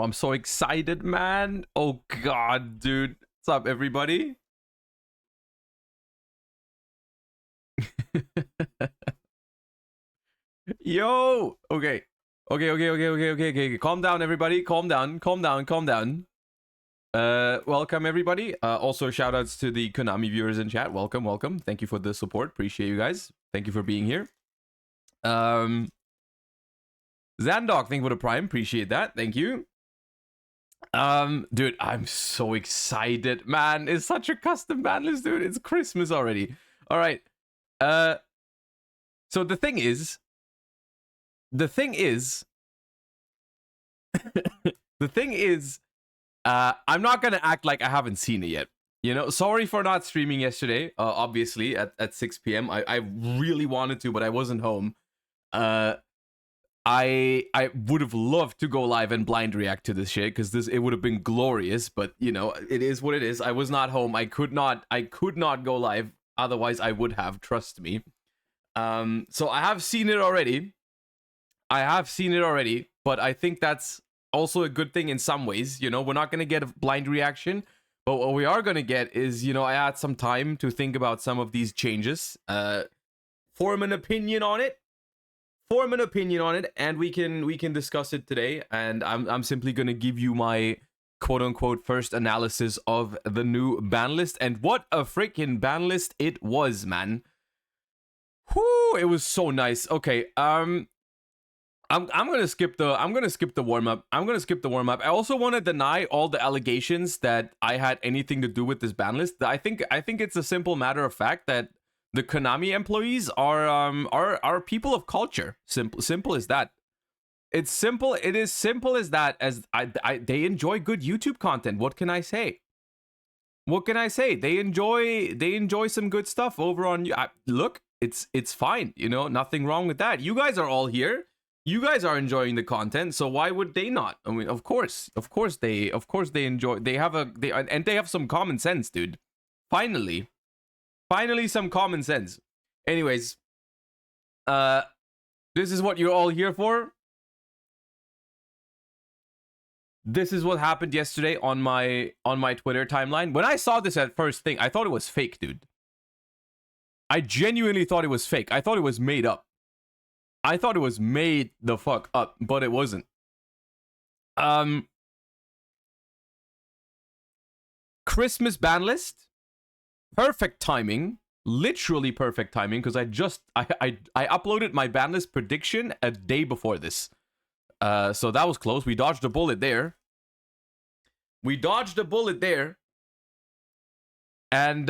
I'm so excited, man. Oh god, dude. What's up, everybody? Yo. Okay. Calm down, everybody. Calm down. Welcome, everybody. Also, shout outs to the Konami viewers in chat. Welcome. Thank you for the support. Appreciate you guys. Thank you for being here. Zandog, thank you for the prime. Appreciate that. Thank you. Dude, I'm so excited, man. It's such a custom banlist, dude. It's Christmas already. All right. So the thing is, I'm not gonna act like I haven't seen it yet. You know, sorry for not streaming yesterday. Obviously at 6 p.m. I really wanted to, but I wasn't home. I would have loved to go live and blind react to this shit because it would have been glorious. But you know, it is what it is. I was not home. I could not go live. Otherwise, I would have. Trust me. So I have seen it already. But I think that's also a good thing in some ways. You know, we're not gonna get a blind reaction, but what we are gonna get is, you know, I had some time to think about some of these changes, form an opinion on it, and we can discuss it today. And I'm simply gonna give you my quote unquote first analysis of the new ban list, and what a freaking ban list it was, man. Whoo, it was so nice. Okay, I'm gonna skip the warm up. I also want to deny all the allegations that I had anything to do with this ban list. I think it's a simple matter of fact that the Konami employees are people of culture. Simple as that. It's simple. It is simple as that. As they enjoy good YouTube content. What can I say? They enjoy some good stuff over on. Look, it's fine. You know, nothing wrong with that. You guys are all here. You guys are enjoying the content, so why would they not? I mean, of course they enjoy. They have some common sense, dude. Finally some common sense. Anyways, this is what you're all here for. This is what happened yesterday on my Twitter timeline. When I saw this at first thing, I thought it was fake, dude. I genuinely thought it was fake. I thought it was made up. I thought it was made the fuck up, but it wasn't. Christmas ban list. Perfect timing. Literally perfect timing, because I uploaded my ban list prediction a day before this. So that was close. We dodged a bullet there. And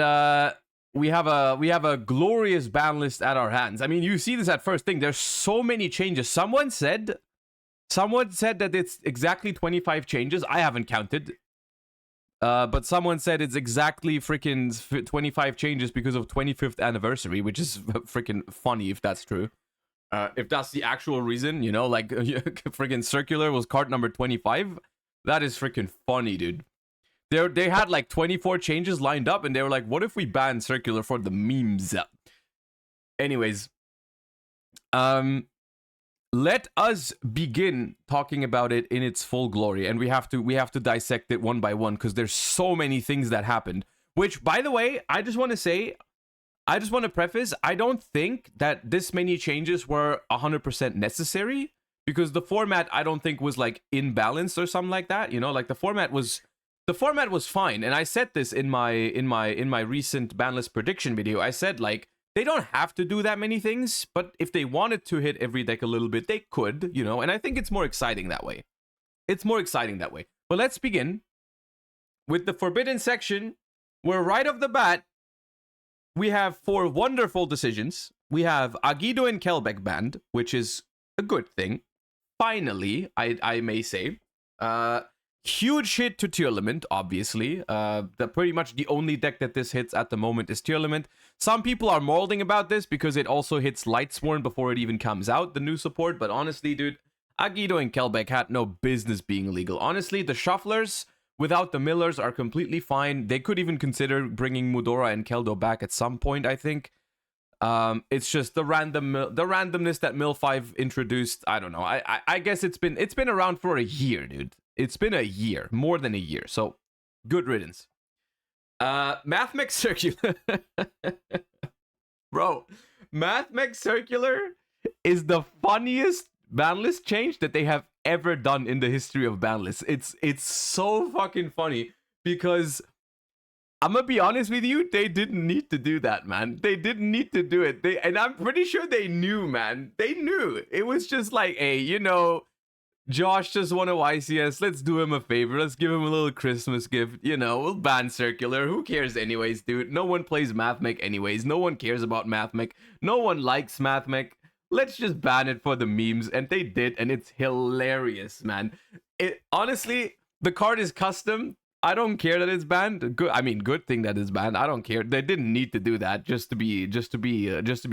we have a glorious ban list at our hands. I mean, you see this at first thing. There's so many changes. Someone said that it's exactly 25 changes. I haven't counted. But someone said it's exactly freaking 25 changes because of 25th anniversary, which is freaking funny if that's true. If that's the actual reason, you know, like freaking Circular was card number 25. That is freaking funny, dude. They had like 24 changes lined up, and they were like, what if we ban Circular for the memes? Anyways, let us begin talking about it in its full glory, and we have to dissect it one by one, because there's so many things that happened. Which, by the way, I just want to preface, I don't think that this many changes were 100% necessary, because the format, I don't think, was like imbalanced or something like that. You know, like the format was fine. And I said this in my recent ban list prediction video. I said, like, they don't have to do that many things, but if they wanted to hit every deck a little bit, they could, you know, and I think it's more exciting that way. But let's begin with the forbidden section, where right off the bat, we have 4 wonderful decisions. We have Agido and Kelbeck banned, which is a good thing. Finally, I may say. Huge hit to Tier Limit, obviously. Pretty much the only deck that this hits at the moment is Tier Limit. Some people are molding about this because it also hits Lightsworn before it even comes out, the new support. But honestly, dude, Agido and Kelbeck had no business being illegal. Honestly, the Shufflers without the Millers are completely fine. They could even consider bringing Mudora and Keldo back at some point, I think. It's just the randomness that Mill 5 introduced. I don't know. I guess it's been around for a year, dude. It's been a year, more than a year. So good riddance. Mathmech Circular. Bro, Mathmech Circular is the funniest Banlist change that they have ever done in the history of Banlist. It's so fucking funny because I'm gonna be honest with you, they didn't need to do that, man. They didn't need to do it. And I'm pretty sure they knew, man. They knew. It was just like, hey, you know, Josh just won a YCS. Let's do him a favor. Let's give him a little Christmas gift. You know, we'll ban Circular. Who cares anyways, dude? No one plays Mathmech anyways. No one cares about Mathmech. No one likes Mathmech. Let's just ban it for the memes. And they did, and it's hilarious, man. It honestly, the card is custom. I don't care that it's banned. Good. I mean, good thing that it's banned. I don't care. They didn't need to do that. Just to be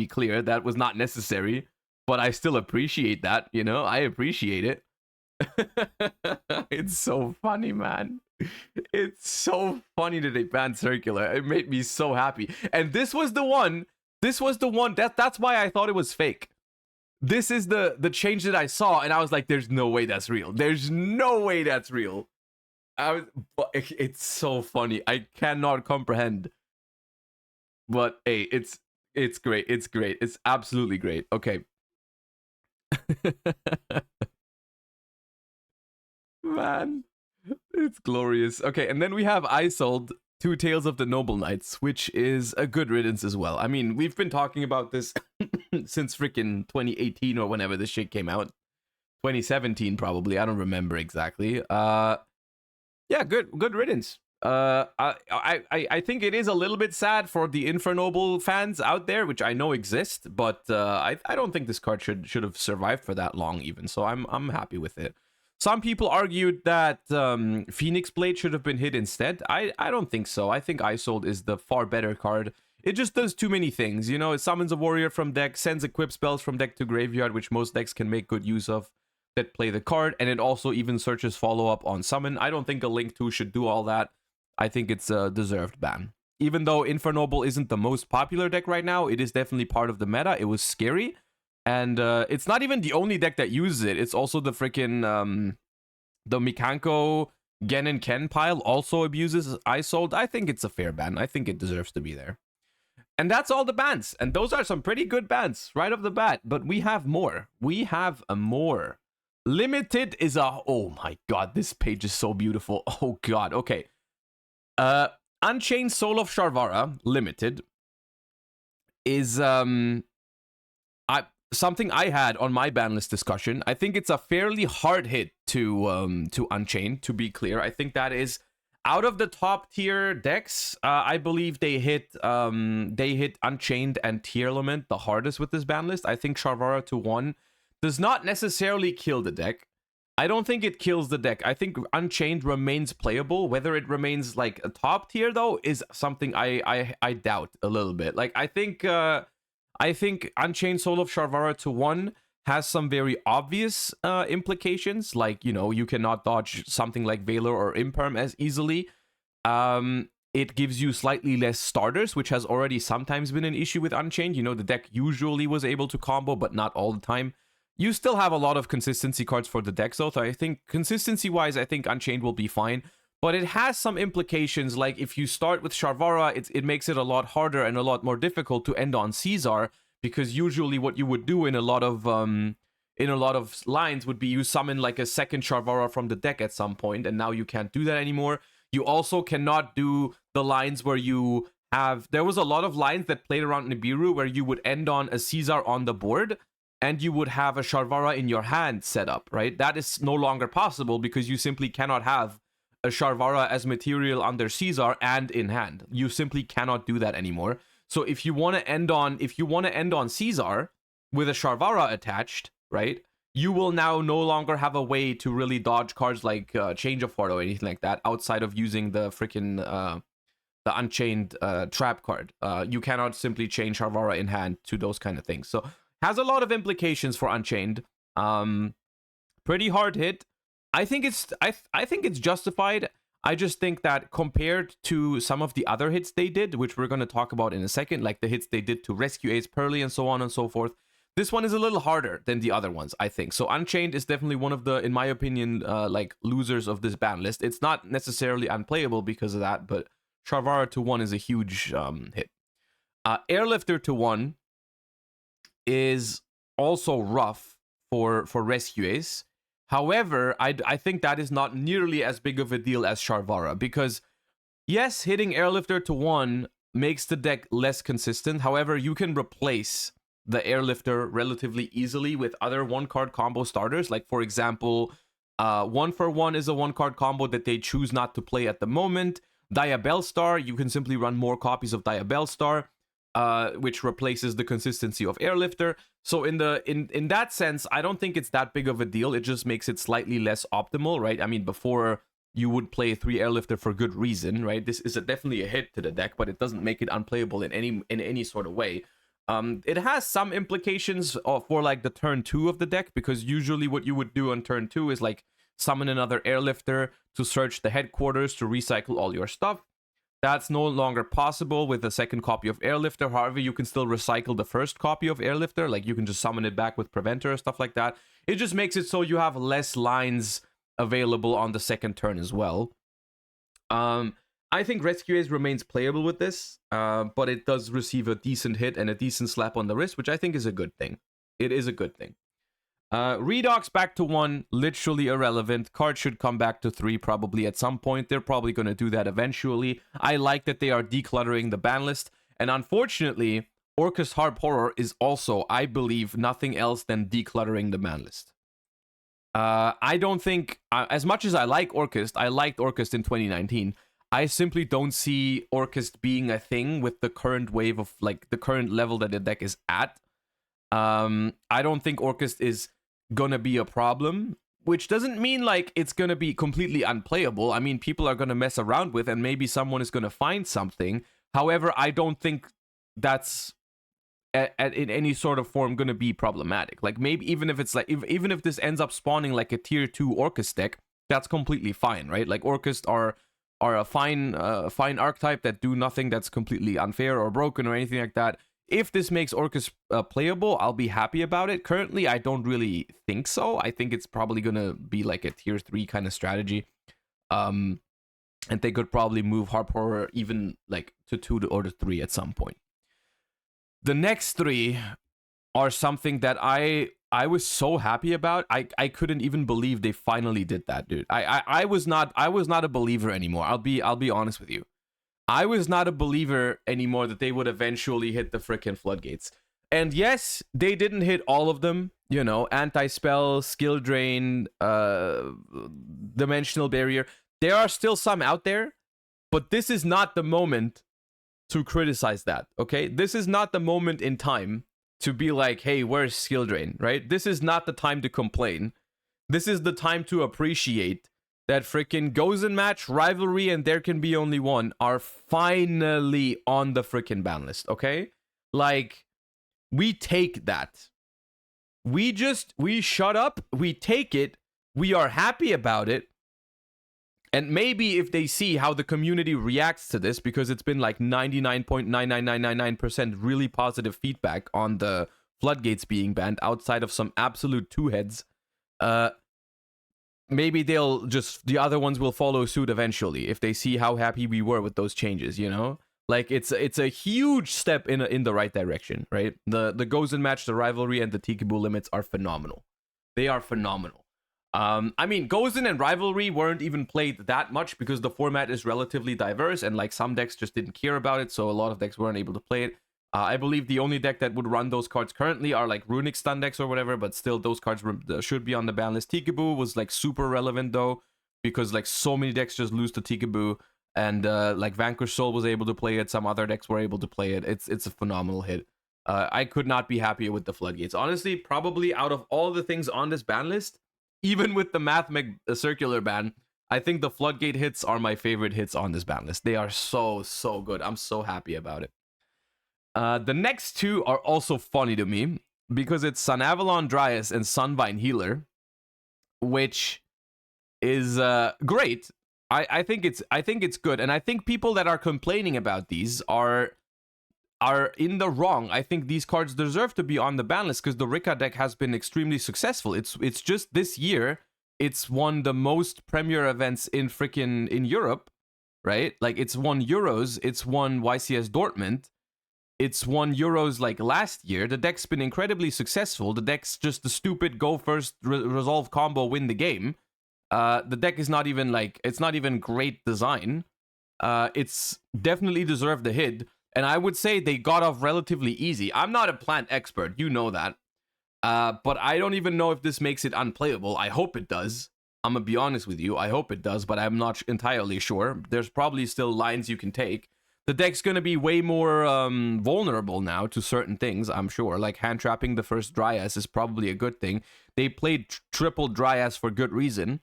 clear, that was not necessary. But I still appreciate that. You know, I appreciate it. It's so funny, man. It's so funny that they banned Circular. It made me so happy. And this was the one. That's why I thought it was fake. This is the change that I saw, and I was like, "There's no way that's real. There's no way that's real." It's so funny. I cannot comprehend. But hey, it's great. It's great. It's absolutely great. Okay. Man, it's glorious. Okay, and then we have I sold Two Tales of the Noble Knights, which is a good riddance as well. I mean, we've been talking about this since freaking 2018 or whenever this shit came out. 2017 probably. I don't remember exactly. Yeah, good riddance. I think it is a little bit sad for the Infernoble fans out there, which I know exist, but I don't think this card should have survived for that long even. So I'm happy with it. Some people argued that Phoenix Blade should have been hit instead. I don't think so. I think Isold is the far better card. It just does too many things. You know, it summons a warrior from deck, sends equip spells from deck to graveyard, which most decks can make good use of that play the card, and it also even searches follow-up on summon. I don't think a Link 2 should do all that. I think it's a deserved ban. Even though Infernoble isn't the most popular deck right now, it is definitely part of the meta. It was scary. And it's not even the only deck that uses it. It's also the freaking the Mikanko Gen and Ken pile also abuses Isold. I think it's a fair ban. I think it deserves to be there. And that's all the bans. And those are some pretty good bans right off the bat. But we have more. We have more. Limited is a... Oh my god, this page is so beautiful. Oh god, okay. Unchained Soul of Sharvara, Limited, is... something I had on my ban list discussion. I think it's a fairly hard hit to Unchained, to be clear. I think that is out of the top tier decks. I believe they hit Unchained and Tearlament the hardest with this ban list. I think Sharvara to 1 does not necessarily kill the deck. I don't think it kills the deck. I think Unchained remains playable. Whether it remains like a top tier though is something I doubt a little bit. Like I think Unchained Soul of Sharvara to 1 has some very obvious implications, like, you know, you cannot dodge something like Valor or Imperm as easily. It gives you slightly less starters, which has already sometimes been an issue with Unchained. You know, the deck usually was able to combo, but not all the time. You still have a lot of consistency cards for the deck, so I think consistency-wise, I think Unchained will be fine. But it has some implications, like if you start with Sharvara, it makes it a lot harder and a lot more difficult to end on Caesar, because usually what you would do in a lot of lines would be you summon like a second Sharvara from the deck at some point, and now you can't do that anymore. You also cannot do the lines where you have... There was a lot of lines that played around Nibiru where you would end on a Caesar on the board, and you would have a Sharvara in your hand set up, right? That is no longer possible because you simply cannot have a Sharvara as material under Caesar and in hand. You simply cannot do that anymore. So if you want to end on Caesar with a Sharvara attached, right? You will now no longer have a way to really dodge cards like Change of Heart or anything like that outside of using the freaking the Unchained trap card. You cannot simply chain Sharvara in hand to those kind of things. So has a lot of implications for Unchained. Pretty hard hit. I think it's justified. I just think that compared to some of the other hits they did, which we're going to talk about in a second, like the hits they did to Rescue Ace Pearly and so on and so forth, This one is a little harder than the other ones, I think. So Unchained is definitely one of the, in my opinion, like losers of this ban list. It's not necessarily unplayable because of that, but Sharvara to 1 is a huge hit. Airlifter to 1 is also rough for Rescues. However, I think that is not nearly as big of a deal as Sharvara, because yes, hitting Airlifter to 1 makes the deck less consistent. However, you can replace the Airlifter relatively easily with other 1-card combo starters. Like, for example, 1-for-1 is a 1-card combo that they choose not to play at the moment. Diabellstar, you can simply run more copies of Diabellstar, which replaces the consistency of Airlifter. So in that sense, I don't think it's that big of a deal. It just makes it slightly less optimal, right? I mean, before you would play 3 Airlifter for good reason, right? This is definitely a hit to the deck, but it doesn't make it unplayable in any sort of way. It has some implications for like the turn 2 of the deck, because usually what you would do on turn 2 is like summon another Airlifter to search the headquarters to recycle all your stuff. That's no longer possible with the second copy of Airlifter. However, you can still recycle the first copy of Airlifter. Like, you can just summon it back with Preventer or stuff like that. It just makes it so you have less lines available on the second turn as well. I think Rescues remains playable with this, but it does receive a decent hit and a decent slap on the wrist, which I think is a good thing. It is a good thing. Redox back to 1, literally irrelevant. Card should come back to 3 probably at some point. They're probably going to do that eventually. I like that they are decluttering the ban list. And unfortunately, Orcust Harp Horror is also, I believe, nothing else than decluttering the ban list. I don't think, as much as I like Orcust, I liked Orcust in 2019. I simply don't see Orcust being a thing with the current wave of, like, the current level that the deck is at. I don't think Orcust is gonna be a problem, which doesn't mean like it's gonna be completely unplayable. I mean, people are gonna mess around with, and maybe someone is gonna find something. However, I don't think that's in any sort of form gonna be problematic. Like, maybe even if it's like, even if this ends up spawning like a tier 2 Orcust deck, that's completely fine, right? Like, Orcust are a fine archetype that do nothing that's completely unfair or broken or anything like that. If this makes Orcust playable, I'll be happy about it. Currently, I don't really think so. I think it's probably going to be like a tier 3 kind of strategy. And they could probably move Harp Horror even like to 2 or to 3 at some point. The next 3 are something that I was so happy about. I couldn't even believe they finally did that, dude. I was not a believer anymore. I'll be honest with you. I was not a believer anymore that they would eventually hit the frickin' floodgates. And yes, they didn't hit all of them. You know, Anti-Spell, Skill Drain, Dimensional Barrier. There are still some out there, but this is not the moment to criticize that, okay? This is not the moment in time to be like, hey, where's Skill Drain, right? This is not the time to complain. This is the time to appreciate that freaking Gozen Match, Rivalry, and There Can Be Only One are finally on the freaking ban list, okay? Like, we take that. We shut up, we take it, we are happy about it, and maybe if they see how the community reacts to this, because it's been like 99.99999% really positive feedback on the floodgates being banned outside of some absolute two heads, maybe the other ones will follow suit eventually if they see how happy we were with those changes, you know? Like, it's a huge step in the right direction, right? The Gozen Match, the Rivalry, and the Tikaboo limits are phenomenal. They are phenomenal. I mean, Gozen and Rivalry weren't even played that much because the format is relatively diverse, and like some decks just didn't care about it, so a lot of decks weren't able to play it. I believe the only deck that would run those cards currently are like Runic Stun decks or whatever, but still those cards should be on the ban list. Tikaboo was like super relevant though, because like so many decks just lose to Tikaboo, and like Vanquish Soul was able to play it, some other decks were able to play it. It's a phenomenal hit. I could not be happier with the Floodgates. Honestly, probably out of all the things on this ban list, even with the Mathmech circular ban, I think the Floodgate hits are my favorite hits on this ban list. They are so good. I'm so happy about it. The next two are also funny to me because it's Sun Avalon Dryas and Sunvine Healer, which is great. I think it's good, and I think people that are complaining about these are are in the wrong. I think these cards deserve to be on the ban list because the Rika deck has been extremely successful. It's just this year, it's won the most premier events in Europe, right? Like it's won Euros, it's won YCS Dortmund, it's won Euros like last year. The deck's been incredibly successful. The deck's just the stupid go first, resolve combo, win the game. The deck is not even like, it's not even great design. It's definitely deserved the hit. And I would say they got off relatively easy. I'm not a plant expert, you know that. But I don't even know if this makes it unplayable. I hope it does. I'm gonna be honest with you. I hope it does, but I'm not entirely sure. There's probably still lines you can take. The deck's gonna be way more vulnerable now to certain things, I'm sure. Like hand trapping the first Dryas is probably a good thing. They played triple Dryas for good reason.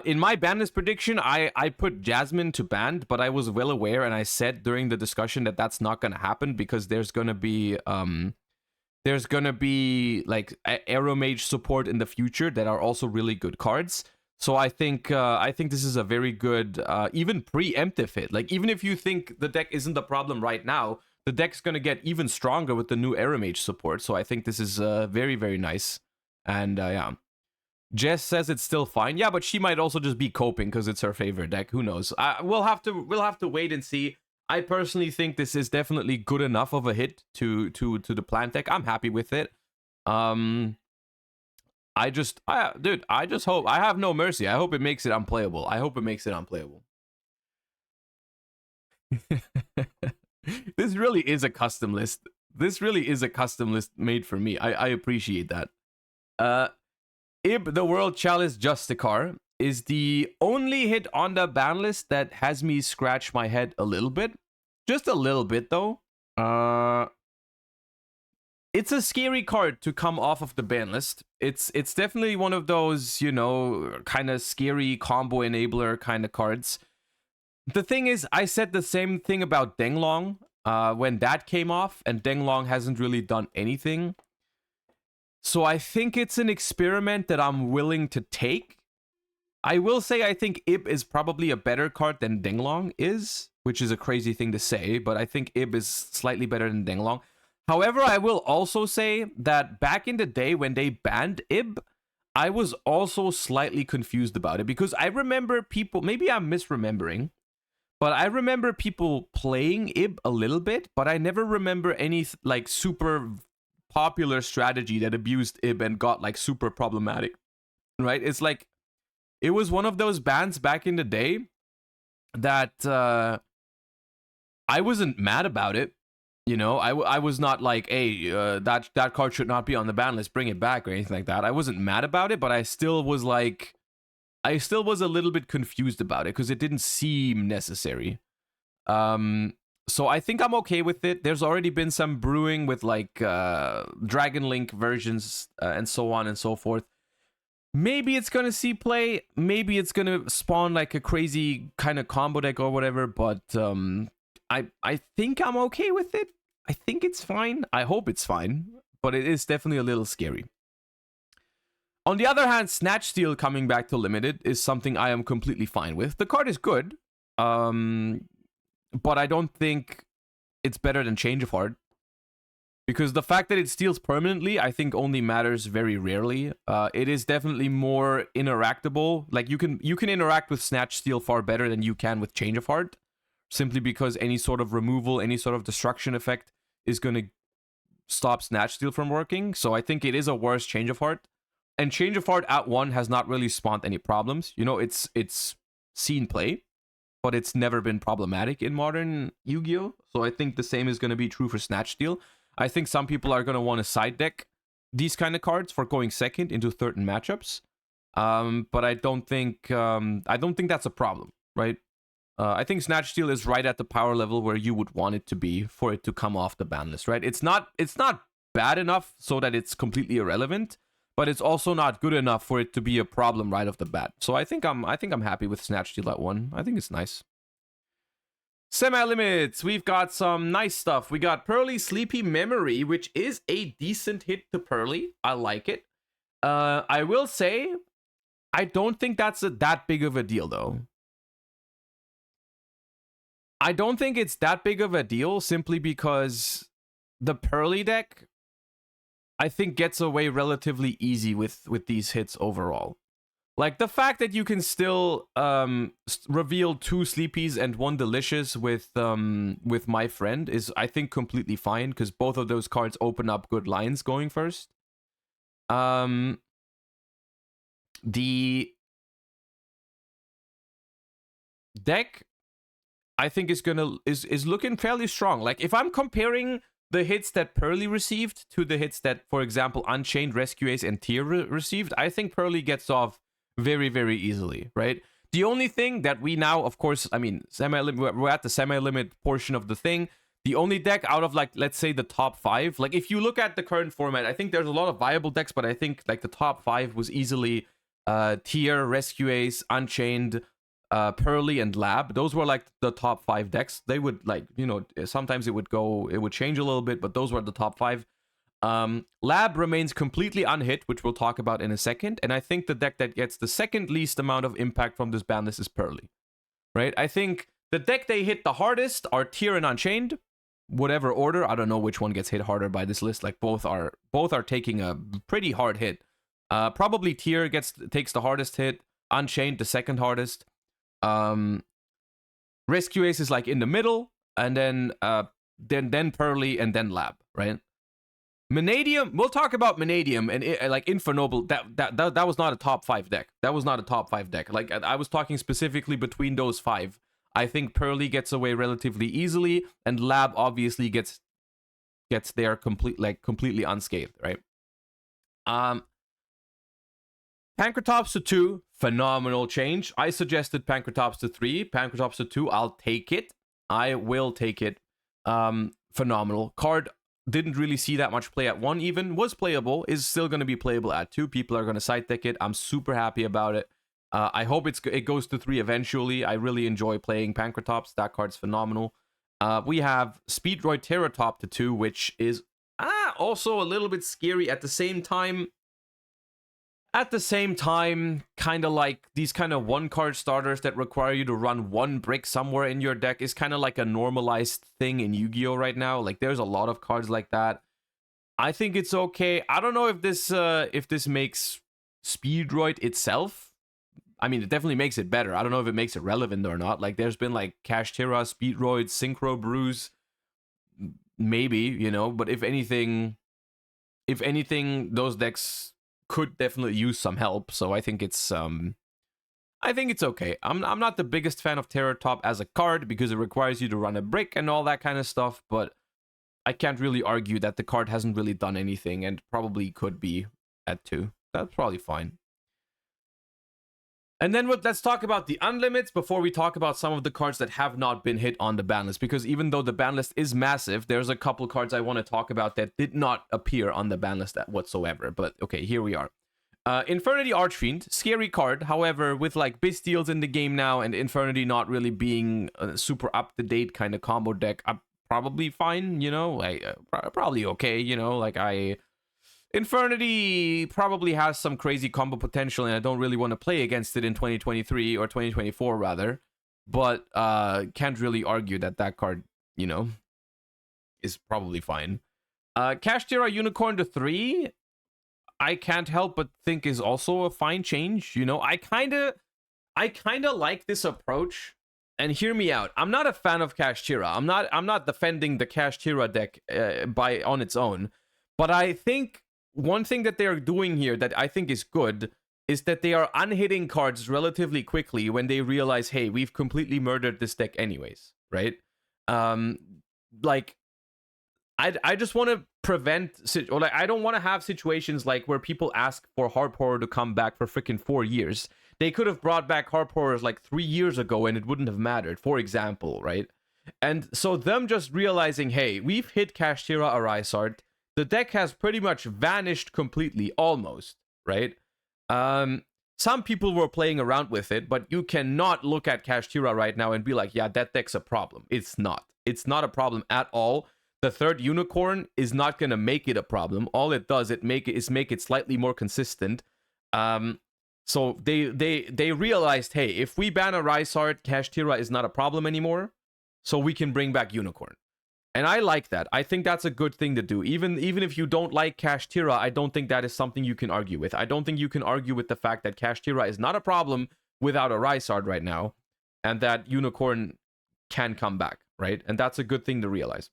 In my banlist prediction, I put Jasmine to banned, but I was well aware, and I said during the discussion that that's not gonna happen because there's gonna be like Aero Mage support in the future that are also really good cards. So I think this is a very good even preemptive hit. Like even if you think the deck isn't the problem right now, the deck's gonna get even stronger with the new Aero Mage support. So I think this is very, very nice. And yeah. Jess says it's still fine. Yeah, but she might also just be coping because it's her favorite deck. Who knows? We'll have to wait and see. I personally think this is definitely good enough of a hit to the plant deck. I'm happy with it. Dude, I just hope, I have no mercy. I hope it makes it unplayable. This really is a custom list. This really is a custom list made for me. I appreciate that. Ib, the World Chalice Justicar, is the only hit on the ban list that has me scratch my head a little bit. Just a little bit, though. It's a scary card to come off of the ban list. It's definitely one of those, you know, kind of scary combo enabler kind of cards. The thing is, I said the same thing about Denglong when that came off, and Denglong hasn't really done anything. So I think it's an experiment that I'm willing to take. I will say I think Ib is probably a better card than Denglong is, which is a crazy thing to say, but I think Ib is slightly better than Denglong. However, I will also say that back in the day when they banned Ib, I was also slightly confused about it because I remember people, maybe I'm misremembering, but I remember people playing Ib a little bit, but I never remember any like super popular strategy that abused Ib and got like super problematic, right? It's like it was one of those bans back in the day that I wasn't mad about it, you know. I was not like, hey, that card should not be on the ban list, bring it back or anything like that. I wasn't mad about it, but I still was like, I still was a little bit confused about it because it didn't seem necessary. So I think I'm okay with it. There's already been some brewing with like Dragon Link versions and so on and so forth. Maybe it's gonna see play. Maybe it's gonna spawn like a crazy kind of combo deck or whatever. But I think I'm okay with it. I think it's fine. I hope it's fine. But it is definitely a little scary. On the other hand, Snatch Steal coming back to Limited is something I am completely fine with. The card is good. But I don't think it's better than Change of Heart. Because the fact that it steals permanently, I think only matters very rarely. It is definitely more interactable. Like you can interact with Snatch Steal far better than you can with Change of Heart. Simply because any sort of removal, any sort of destruction effect is going to stop Snatch Steal from working. So I think it is a worse Change of Heart. And Change of Heart at 1 has not really spawned any problems. You know, it's seen play, but it's never been problematic in modern Yu-Gi-Oh! So I think the same is going to be true for Snatch Steal. I think some people are going to want to side deck these kind of cards for going second into certain matchups. But I don't think that's a problem, right? I think Snatch Steal is right at the power level where you would want it to be for it to come off the ban list, right? It's not bad enough so that it's completely irrelevant, but it's also not good enough for it to be a problem right off the bat. So I think I'm happy with Snatch Steal at 1. I think it's nice. Semi-limits, we've got some nice stuff. We got Pearly Sleepy Memory, which is a decent hit to Pearly. I like it. I will say, I don't think that's that big of a deal, though. I don't think it's that big of a deal simply because the Pearly deck, I think, gets away relatively easy with these hits overall. Like the fact that you can still reveal 2 sleepies and 1 delicious with my friend is, I think, completely fine because both of those cards open up good lines going first. The deck, I think, is looking fairly strong. Like if I'm comparing the hits that Pearly received to the hits that, for example, Unchained, Rescue Ace, and Tier received, I think Pearly gets off very, very easily, right? The only thing that we now, of course, I mean, we're at the semi-limit portion of the thing. The only deck out of, like, let's say the top 5, like if you look at the current format, I think there's a lot of viable decks, but I think like the top 5 was easily Tier, Rescue Ace, Unchained, Pearly, and Lab. Those were like the top 5 decks. They would, like, you know, sometimes it would change a little bit, but those were the top 5. Lab remains completely unhit, which we'll talk about in a second, and I think the deck that gets the second least amount of impact from this ban list is Pearly, right? I think the deck they hit the hardest are Tier and Unchained, whatever order. I don't know which one gets hit harder by this list. Like both are taking a pretty hard hit. Probably Tier takes the hardest hit, Unchained the second hardest. Rescue Ace is like in the middle, and then Pearly, and then Lab, right? Mannadium, we'll talk about Mannadium and like Infernoble. That was not a top 5 deck. That was not a top 5 deck. Like I was talking specifically between those 5. I think Pearly gets away relatively easily, and Lab obviously gets there completely unscathed, right? Pankratops to 2, phenomenal change. I suggested Pankratops to 3. Pankratops to 2, I'll take it. I will take it. Phenomenal. Card didn't really see that much play at 1 even. Was playable. Is still going to be playable at 2. People are going to side deck it. I'm super happy about it. I hope it goes to 3 eventually. I really enjoy playing Pankratops. That card's phenomenal. We have Speedroid Terratop to 2, which is also a little bit scary at the same time. Kind of like these kind of 1-card starters that require you to run 1 brick somewhere in your deck is kind of like a normalized thing in Yu-Gi-Oh right now. Like there's a lot of cards like that. I think it's okay. I don't know if this makes Speedroid itself. I mean, it definitely makes it better. I don't know if it makes it relevant or not. Like there's been like Kashtira, Speedroid, Synchro Brews, maybe, you know, but if anything, those decks could definitely use some help. So I think it's okay. I'm not the biggest fan of Terratop as a card because it requires you to run a brick and all that kind of stuff, but I can't really argue that the card hasn't really done anything and probably could be at 2. That's probably fine. And then let's talk about the unlimits before we talk about some of the cards that have not been hit on the ban list, because even though the ban list is massive, there's a couple cards I want to talk about that did not appear on the ban list whatsoever. But okay, here we are. Infernity Archfiend, scary card. However, with like Bystials in the game now and Infernity not really being a super up-to-date kind of combo deck, I'm probably fine, you know? Probably okay, you know? Like Infernity probably has some crazy combo potential, and I don't really want to play against it in 2023 or 2024 rather. But can't really argue that card, you know, is probably fine. Kashtira Unicorn to 3, I can't help but think is also a fine change. You know, I kind of like this approach. And hear me out. I'm not a fan of Kashtira. I'm not defending the Kashtira deck on its own, but I think one thing that they are doing here that I think is good is that they are unhitting cards relatively quickly when they realize, hey, we've completely murdered this deck anyways, right? Like, I just want to prevent, or like, I don't want to have situations like where people ask for Harp Horror to come back for freaking 4 years. They could have brought back Harp Horrors like 3 years ago and it wouldn't have mattered, for example, right? And so them just realizing, hey, we've hit Kashtira Arisart. The deck has pretty much vanished completely, almost, right? Some people were playing around with it, but you cannot look at Kashtira right now and be like, yeah, that deck's a problem. It's not. It's not a problem at all. The third Unicorn is not going to make it a problem. All it does is make it slightly more consistent. So they realized, hey, if we ban Arisart, Kashtira is not a problem anymore. so we can bring back Unicorn. And I like that. I think that's a good thing to do. Even if you don't like Kashtira, I don't think that is something you can argue with. I don't think you can argue with the fact that Kashtira is not a problem without a Rysard right now, and that Unicorn can come back, right? And that's a good thing to realize.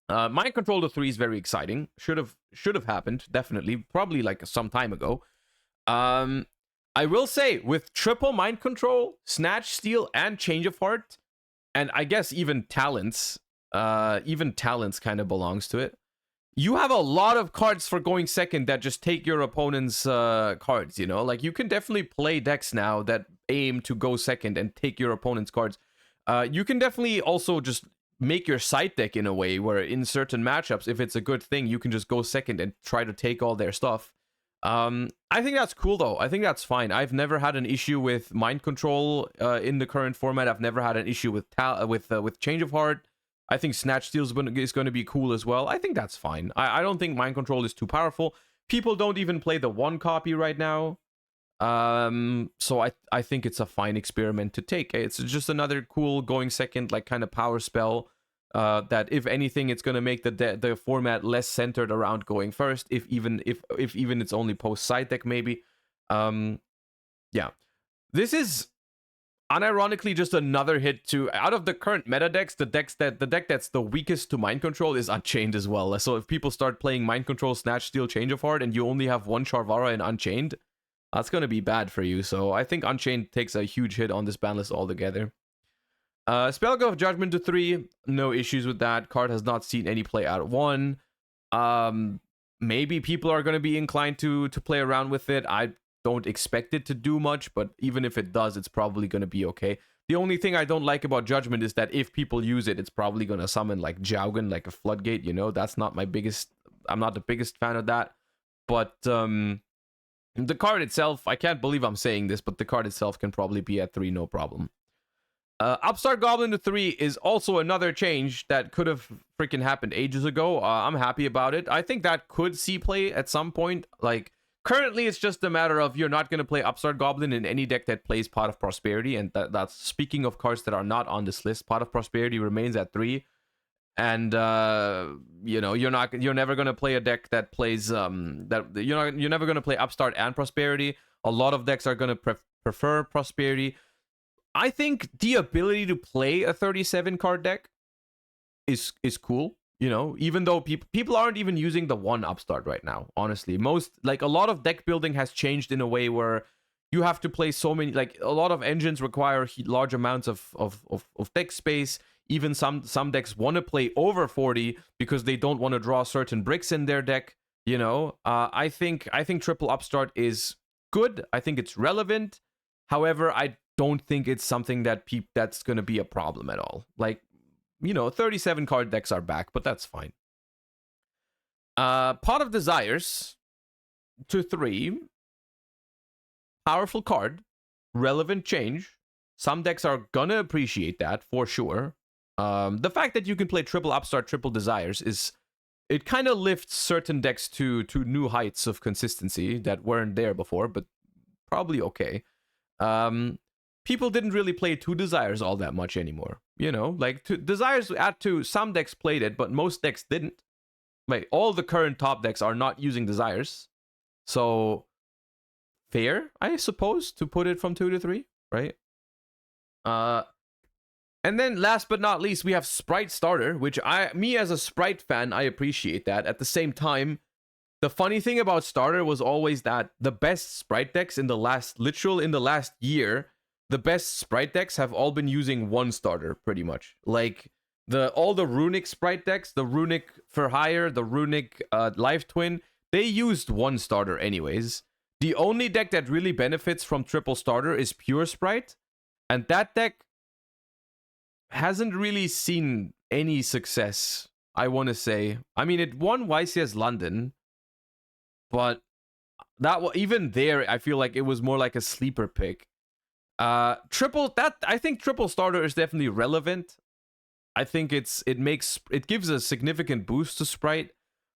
Mind Control to 3 is very exciting. Should have happened, definitely. Probably like some time ago. I will say, with triple Mind Control, Snatch, Steal, and Change of Heart, and I guess even Talents kind of belongs to it. You have a lot of cards for going second that just take your opponent's cards, you know? Like, you can definitely play decks now that aim to go second and take your opponent's cards. You can definitely also just make your side deck in a way where in certain matchups, if it's a good thing, you can just go second and try to take all their stuff. I think that's cool, though. I think that's fine. I've never had an issue with Mind Control in the current format. I've never had an issue with Change of Heart. I think Snatch Steal is going to be cool as well. I think that's fine. I don't think Mind Control is too powerful. People don't even play the 1 copy right now. So I think it's a fine experiment to take. It's just another cool going second, like, kind of power spell. That if anything, it's going to make the format less centered around going first. If even it's only post side deck, maybe. Yeah, this is unironically just another hit to, out of the current meta decks, the deck that's the weakest to Mind Control is Unchained as well. So if people start playing Mind Control, Snatch, Steal, Change of Heart, and you only have one Charvara in Unchained, that's going to be bad for you. So I think Unchained takes a huge hit on this ban list altogether. Spellgriff of Judgment to 3, no issues with that. Card has not seen any play out at 1. Maybe people are going to be inclined to play around with it. I don't expect it to do much, but even if it does, it's probably going to be okay. The only thing I don't like about Judgment is that if people use it, it's probably going to summon like Jaugen, like a floodgate, you know? That's not my biggest... I'm not the biggest fan of that. But the card itself, I can't believe I'm saying this, but the card itself can probably be at 3, no problem. Upstart Goblin to 3 is also another change that could have freaking happened ages ago. I'm happy about it. I think that could see play at some point. Like, currently, it's just a matter of you're not going to play Upstart Goblin in any deck that plays Pot of Prosperity. And that's speaking of cards that are not on this list. Pot of Prosperity remains at 3. And, you know, you're never going to play a deck that plays, you're never going to play Upstart and Prosperity. A lot of decks are going to prefer Prosperity. I think the ability to play a 37 card deck is cool, you know, even though people aren't even using the 1 Upstart right now, honestly. A lot of deck building has changed in a way where you have to play so many, like, a lot of engines require large amounts of deck space. Even some decks want to play over 40 because they don't want to draw certain bricks in their deck, you know. I think triple Upstart is good. I think it's relevant. However, I don't think it's something that's going to be a problem at all. Like, you know, 37 card decks are back, but that's fine. Pot of Desires to 3. Powerful card. Relevant change. Some decks are gonna appreciate that for sure. The fact that you can play triple Upstart, triple Desires it kind of lifts certain decks to new heights of consistency that weren't there before, but probably okay. People didn't really play 2 Desires all that much anymore. You know, like Desires at 2, some decks played it, but most decks didn't. Like, all the current top decks are not using Desires. So, fair, I suppose, to put it from 2 to 3, right? And then last but not least, we have Sprite Starter, which me as a Sprite fan, I appreciate that. At the same time, the funny thing about Starter was always that the best Sprite decks in the last year, the best Sprite decks have all been using 1 starter, pretty much. Like, all the Runic Sprite decks, the Runic For Hire, the Runic Life Twin, they used 1 starter anyways. The only deck that really benefits from triple starter is Pure Sprite, and that deck hasn't really seen any success, I want to say. I mean, it won YCS London, but even there, I feel like it was more like a sleeper pick. I think triple starter is definitely relevant. I think it gives a significant boost to Sprite,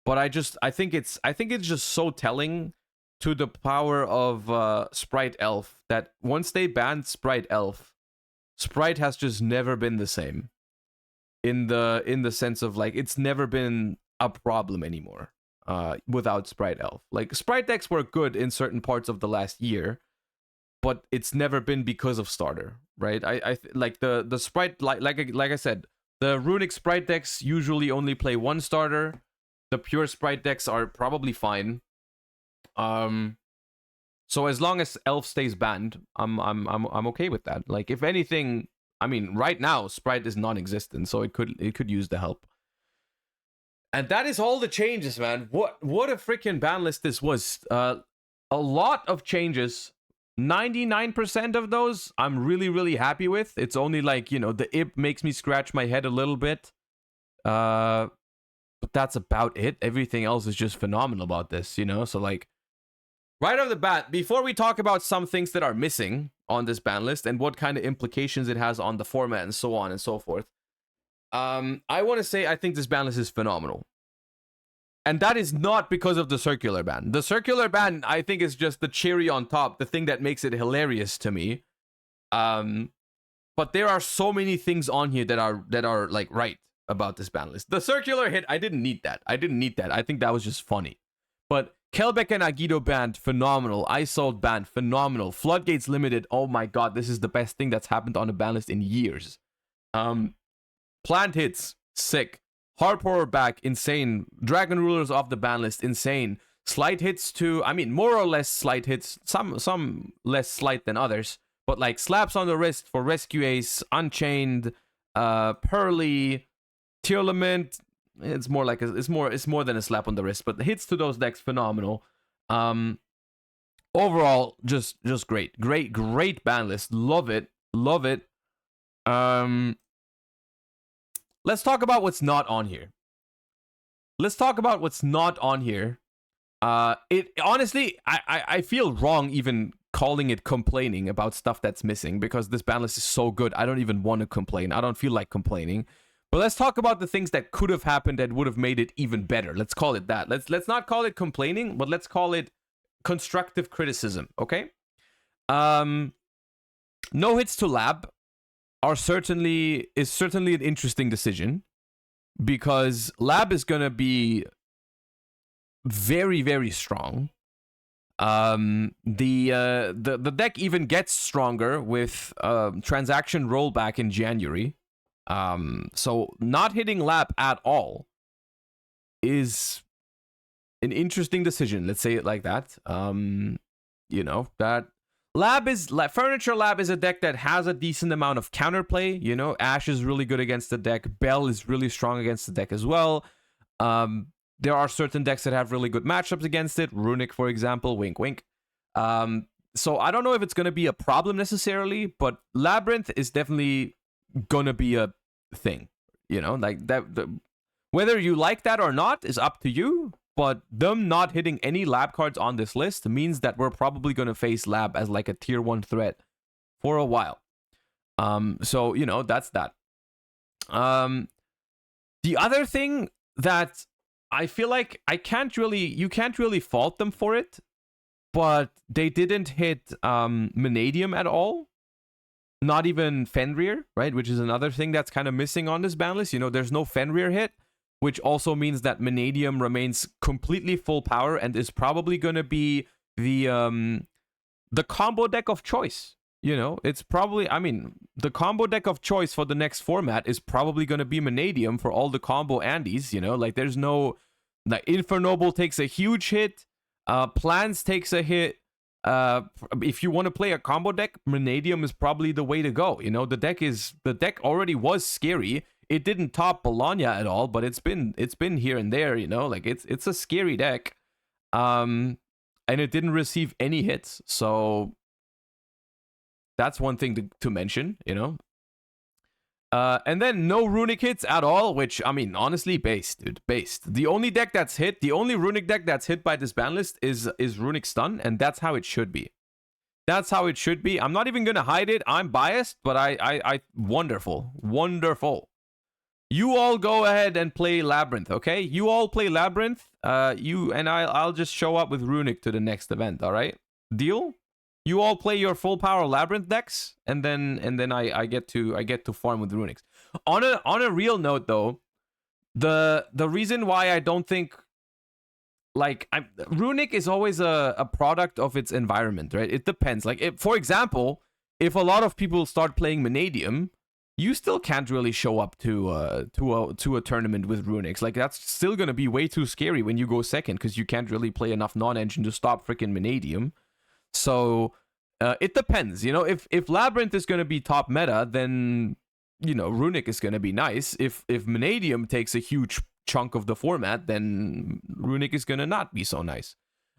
but I think it's just so telling to the power of Sprite Elf that once they banned Sprite Elf, Sprite has just never been the same. in the sense of like it's never been a problem anymore without Sprite Elf. Like Sprite decks were good in certain parts of the last year, but it's never been because of starter, right? Like the Sprite like I said, the Runic Sprite decks usually only play one starter. The pure Sprite decks are probably fine. So as long as Elf stays banned, I'm okay with that. Like if anything, I mean, right now Sprite is non-existent, so it could use the help. And that is all the changes, man. What a freaking ban list this was. A lot of changes. 99% of those I'm really happy with. It's only like, you know, the IP makes me scratch my head a little bit. But that's about it. Everything else is just phenomenal about this, you know? So like right off the bat, before we talk about some things that are missing on this ban list and what kind of implications it has on the format and so on and so forth, I want to say I think this ban list is phenomenal. And that is not because of the circular ban. The circular ban, I think, is just the cherry on top, the thing that makes it hilarious to me. But there are so many things on here that are like right about this ban list. The circular hit, I didn't need that. I think that was just funny. But Kelbeck and Agido banned, phenomenal. Isold banned, phenomenal. Floodgates limited, oh my god, this is the best thing that's happened on a ban list in years. Plant hits, sick. Hard Power back, insane. Dragon Rulers off the ban list, insane. Slight hits to, I mean, more or less slight hits. Some less slight than others. But like slaps on the wrist for Rescue Ace, Unchained, Pearly, Tearlament. It's more like it's more than a slap on the wrist. But the hits to those decks, phenomenal. Overall, just great. Great ban list. Love it. Let's talk about what's not on here. It honestly, I feel wrong even calling it complaining about stuff that's missing because this ban list is so good. I don't even want to complain. I don't feel like complaining. But let's talk about the things that could have happened that would have made it even better. Let's call it that. Let's not call it complaining, but let's call it constructive criticism. Okay. No hits to lab is certainly an interesting decision because lab is gonna be very strong. The deck even gets stronger with transaction rollback in January. So not hitting lab at all is an interesting decision. Let's say it like that. You know that. Furniture Lab is a deck that has a decent amount of counterplay. You know, Ash is really good against the deck. Bell is really strong against the deck as well. There are certain decks that have really good matchups against it. Runic, for example, wink, wink. So I don't know if it's going to be a problem necessarily, but Labyrinth is definitely going to be a thing. You know, like that. Whether you like that or not is up to you. But them not hitting any lab cards on this list means that we're probably going to face lab as like a tier 1 threat for a while. So, you know, that's that. The other thing that I feel like you can't really fault them for it, but they didn't hit Mannadium at all. Not even Fenrir, right? Which is another thing that's kind of missing on this ban list. You know, there's no Fenrir hit. Which also means that Mannadium remains completely full power and is probably going to be the combo deck of choice. You know, it's probably, I mean, the combo deck of choice for the next format is probably going to be Mannadium for all the combo Andes, you know? Like, there's no, like, Infernoble takes a huge hit, Plans takes a hit. If you want to play a combo deck, Mannadium is probably the way to go. You know, the deck already was scary. It didn't top Bologna at all, but it's been here and there, you know, like it's a scary deck. And it didn't receive any hits. So that's one thing to mention, you know. And then no runic hits at all, which, I mean, honestly, based. The only runic deck that's hit by this ban list is Runic Stun, and that's how it should be. I'm not even gonna hide it. I'm biased, but I wonderful. You all go ahead and play Labyrinth, okay? You all play Labyrinth. I'll just show up with Runic to the next event, all right? Deal? You all play your full power labyrinth decks, and then I get to farm with Runics. On a real note though, the reason why I don't think like Runic is always a product of its environment, right? It depends. Like for example, if a lot of people start playing Vanadium, you still can't really show up to a tournament with Runics. Like that's still gonna be way too scary when you go second because you can't really play enough non-engine to stop freaking Vanadium. So it depends. You know, if Labyrinth is gonna be top meta, then Runic is gonna be nice. If Vanadium takes a huge chunk of the format, then Runic is gonna not be so nice.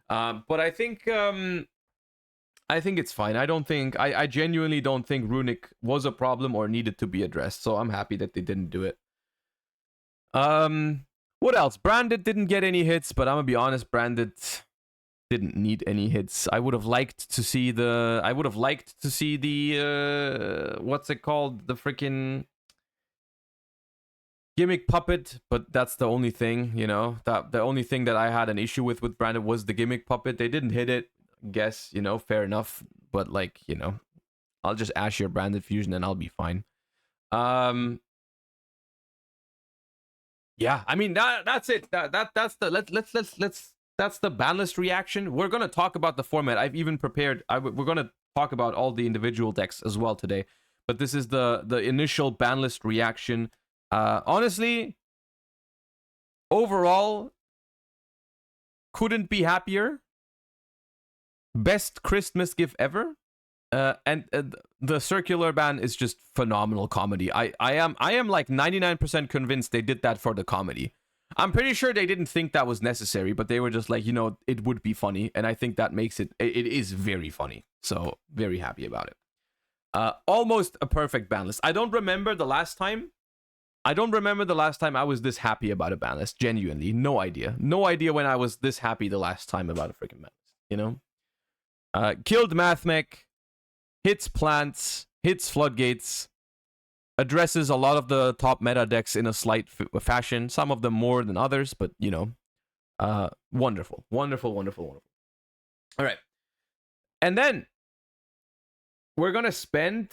But I think it's fine. I genuinely don't think Runic was a problem or needed to be addressed. So I'm happy that they didn't do it. What else? Branded didn't get any hits, but I'm gonna be honest, Branded didn't need any hits. I would have liked to see the what's it called? The freaking gimmick puppet, but that's the only thing, that the only thing that I had an issue with Branded was the gimmick puppet. They didn't hit it. Guess, fair enough, but like, I'll just ash your Branded fusion and I'll be fine. Yeah, I mean that's it. That's the that's the Banlist reaction. We're gonna talk about the format. I've even prepared. We're gonna talk about all the individual decks as well today. But this is the initial Banlist reaction. Honestly, overall, couldn't be happier. Best Christmas gift ever. And the circular ban is just phenomenal comedy. I am like 99% convinced they did that for the comedy. I'm pretty sure they didn't think that was necessary, but they were just like, it would be funny, and I think that makes it is very funny. So very happy about it. Almost a perfect ban list. I don't remember the last time I was this happy about a ban list. Genuinely, no idea when I was this happy the last time about a freaking ban list. Killed Mathmech, hits plants, hits floodgates, addresses a lot of the top meta decks in a slight fashion, some of them more than others, but wonderful. All right. And then we're going to spend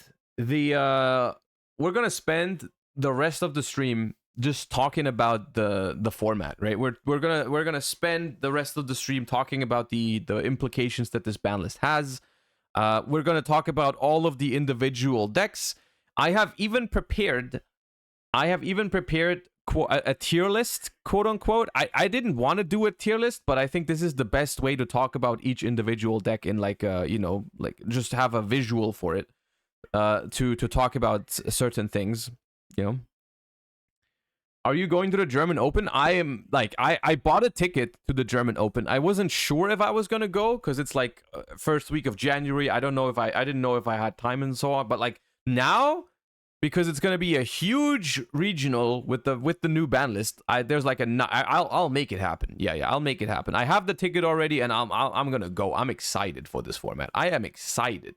the rest of the stream just talking about the format, right? We're gonna spend the rest of the stream talking about the implications that this ban list has. We're gonna talk about all of the individual decks. I have even prepared a tier list, quote unquote. I didn't want to do a tier list, but I think this is the best way to talk about each individual deck in like just have a visual for it, to talk about certain things, Are you going to the German Open? I am, like, I bought a ticket to the German Open. I wasn't sure if I was gonna go because it's like first week of January. I didn't know if I had time and so on. But like now, because it's gonna be a huge regional with the new ban list, there's like I'll make it happen. Yeah, I'll make it happen. I have the ticket already, and I'm gonna go. I'm excited for this format. I am excited.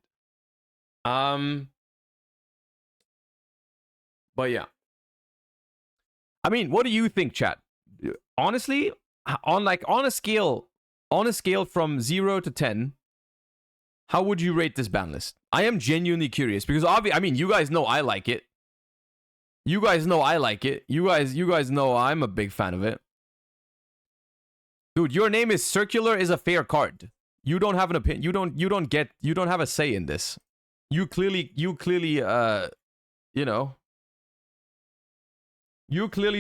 But yeah. I mean, what do you think, chat? Honestly, on a scale from 0 to 10, how would you rate this ban list? I am genuinely curious because you guys know I like it. You guys know I'm a big fan of it. Dude, your name is Circular is a fair card. You don't have an opinion. You don't have a say in this. You clearly you clearly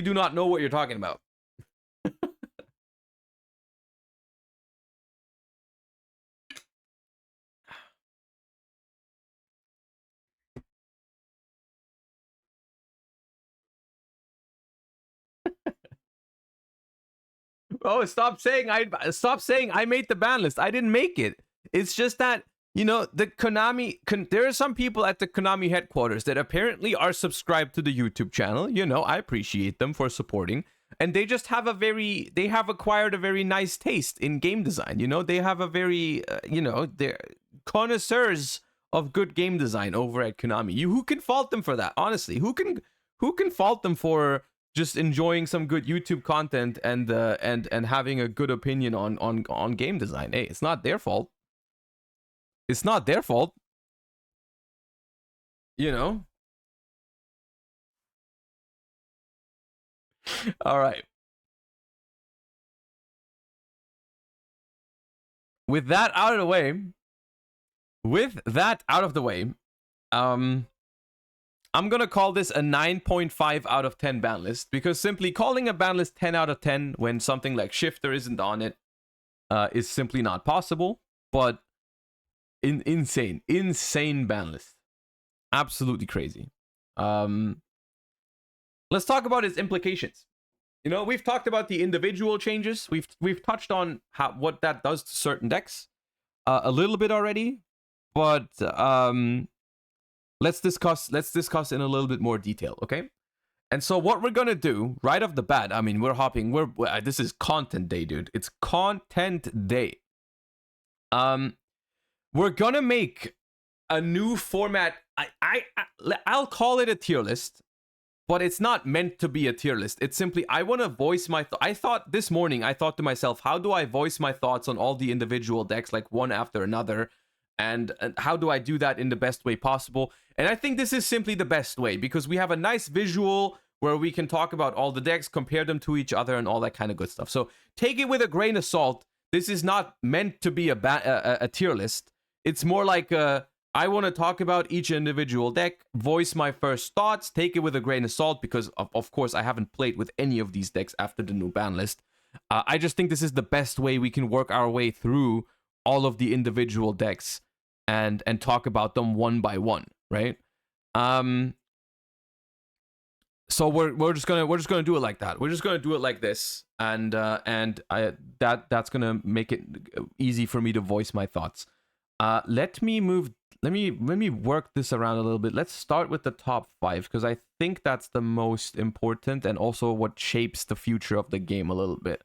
do not know what you're talking about. Oh, stop saying I made the ban list. I didn't make it. It's just that, the Konami, there are some people at the Konami headquarters that apparently are subscribed to the YouTube channel. I appreciate them for supporting. And they just have they have acquired a very nice taste in game design. They have a very, they're connoisseurs of good game design over at Konami. Who can fault them for that? Honestly, who can fault them for just enjoying some good YouTube content and having a good opinion on game design? Hey, it's not their fault. It's not their fault. You know? All right. With that out of the way, I'm gonna call this a 9.5 out of 10 ban list, because simply calling a ban list 10 out of 10 when something like Shifter isn't on it is simply not possible. But insane ban list, absolutely crazy. Let's talk about its implications. You know, we've talked about the individual changes. We've touched on what that does to certain decks a little bit already, but let's discuss in a little bit more detail, okay? And so what we're gonna do right off the bat, I mean, this is content day, dude. It's content day. We're gonna make a new format. I'll call it a tier list, but it's not meant to be a tier list. It's simply, I want to voice my I thought this morning, I thought to myself, how do I voice my thoughts on all the individual decks, like one after another? And how do I do that in the best way possible? And I think this is simply the best way, because we have a nice visual where we can talk about all the decks, compare them to each other, and all that kind of good stuff. So take it with a grain of salt. This is not meant to be a tier list. It's more like I want to talk about each individual deck, voice my first thoughts, take it with a grain of salt, because of course I haven't played with any of these decks after the new ban list. I just think this is the best way we can work our way through all of the individual decks and talk about them one by one, right? So we're just gonna do it like that. We're just gonna do it like this, and that's gonna make it easy for me to voice my thoughts. Let me work this around a little bit. Let's start with the top 5, because I think that's the most important and also what shapes the future of the game a little bit.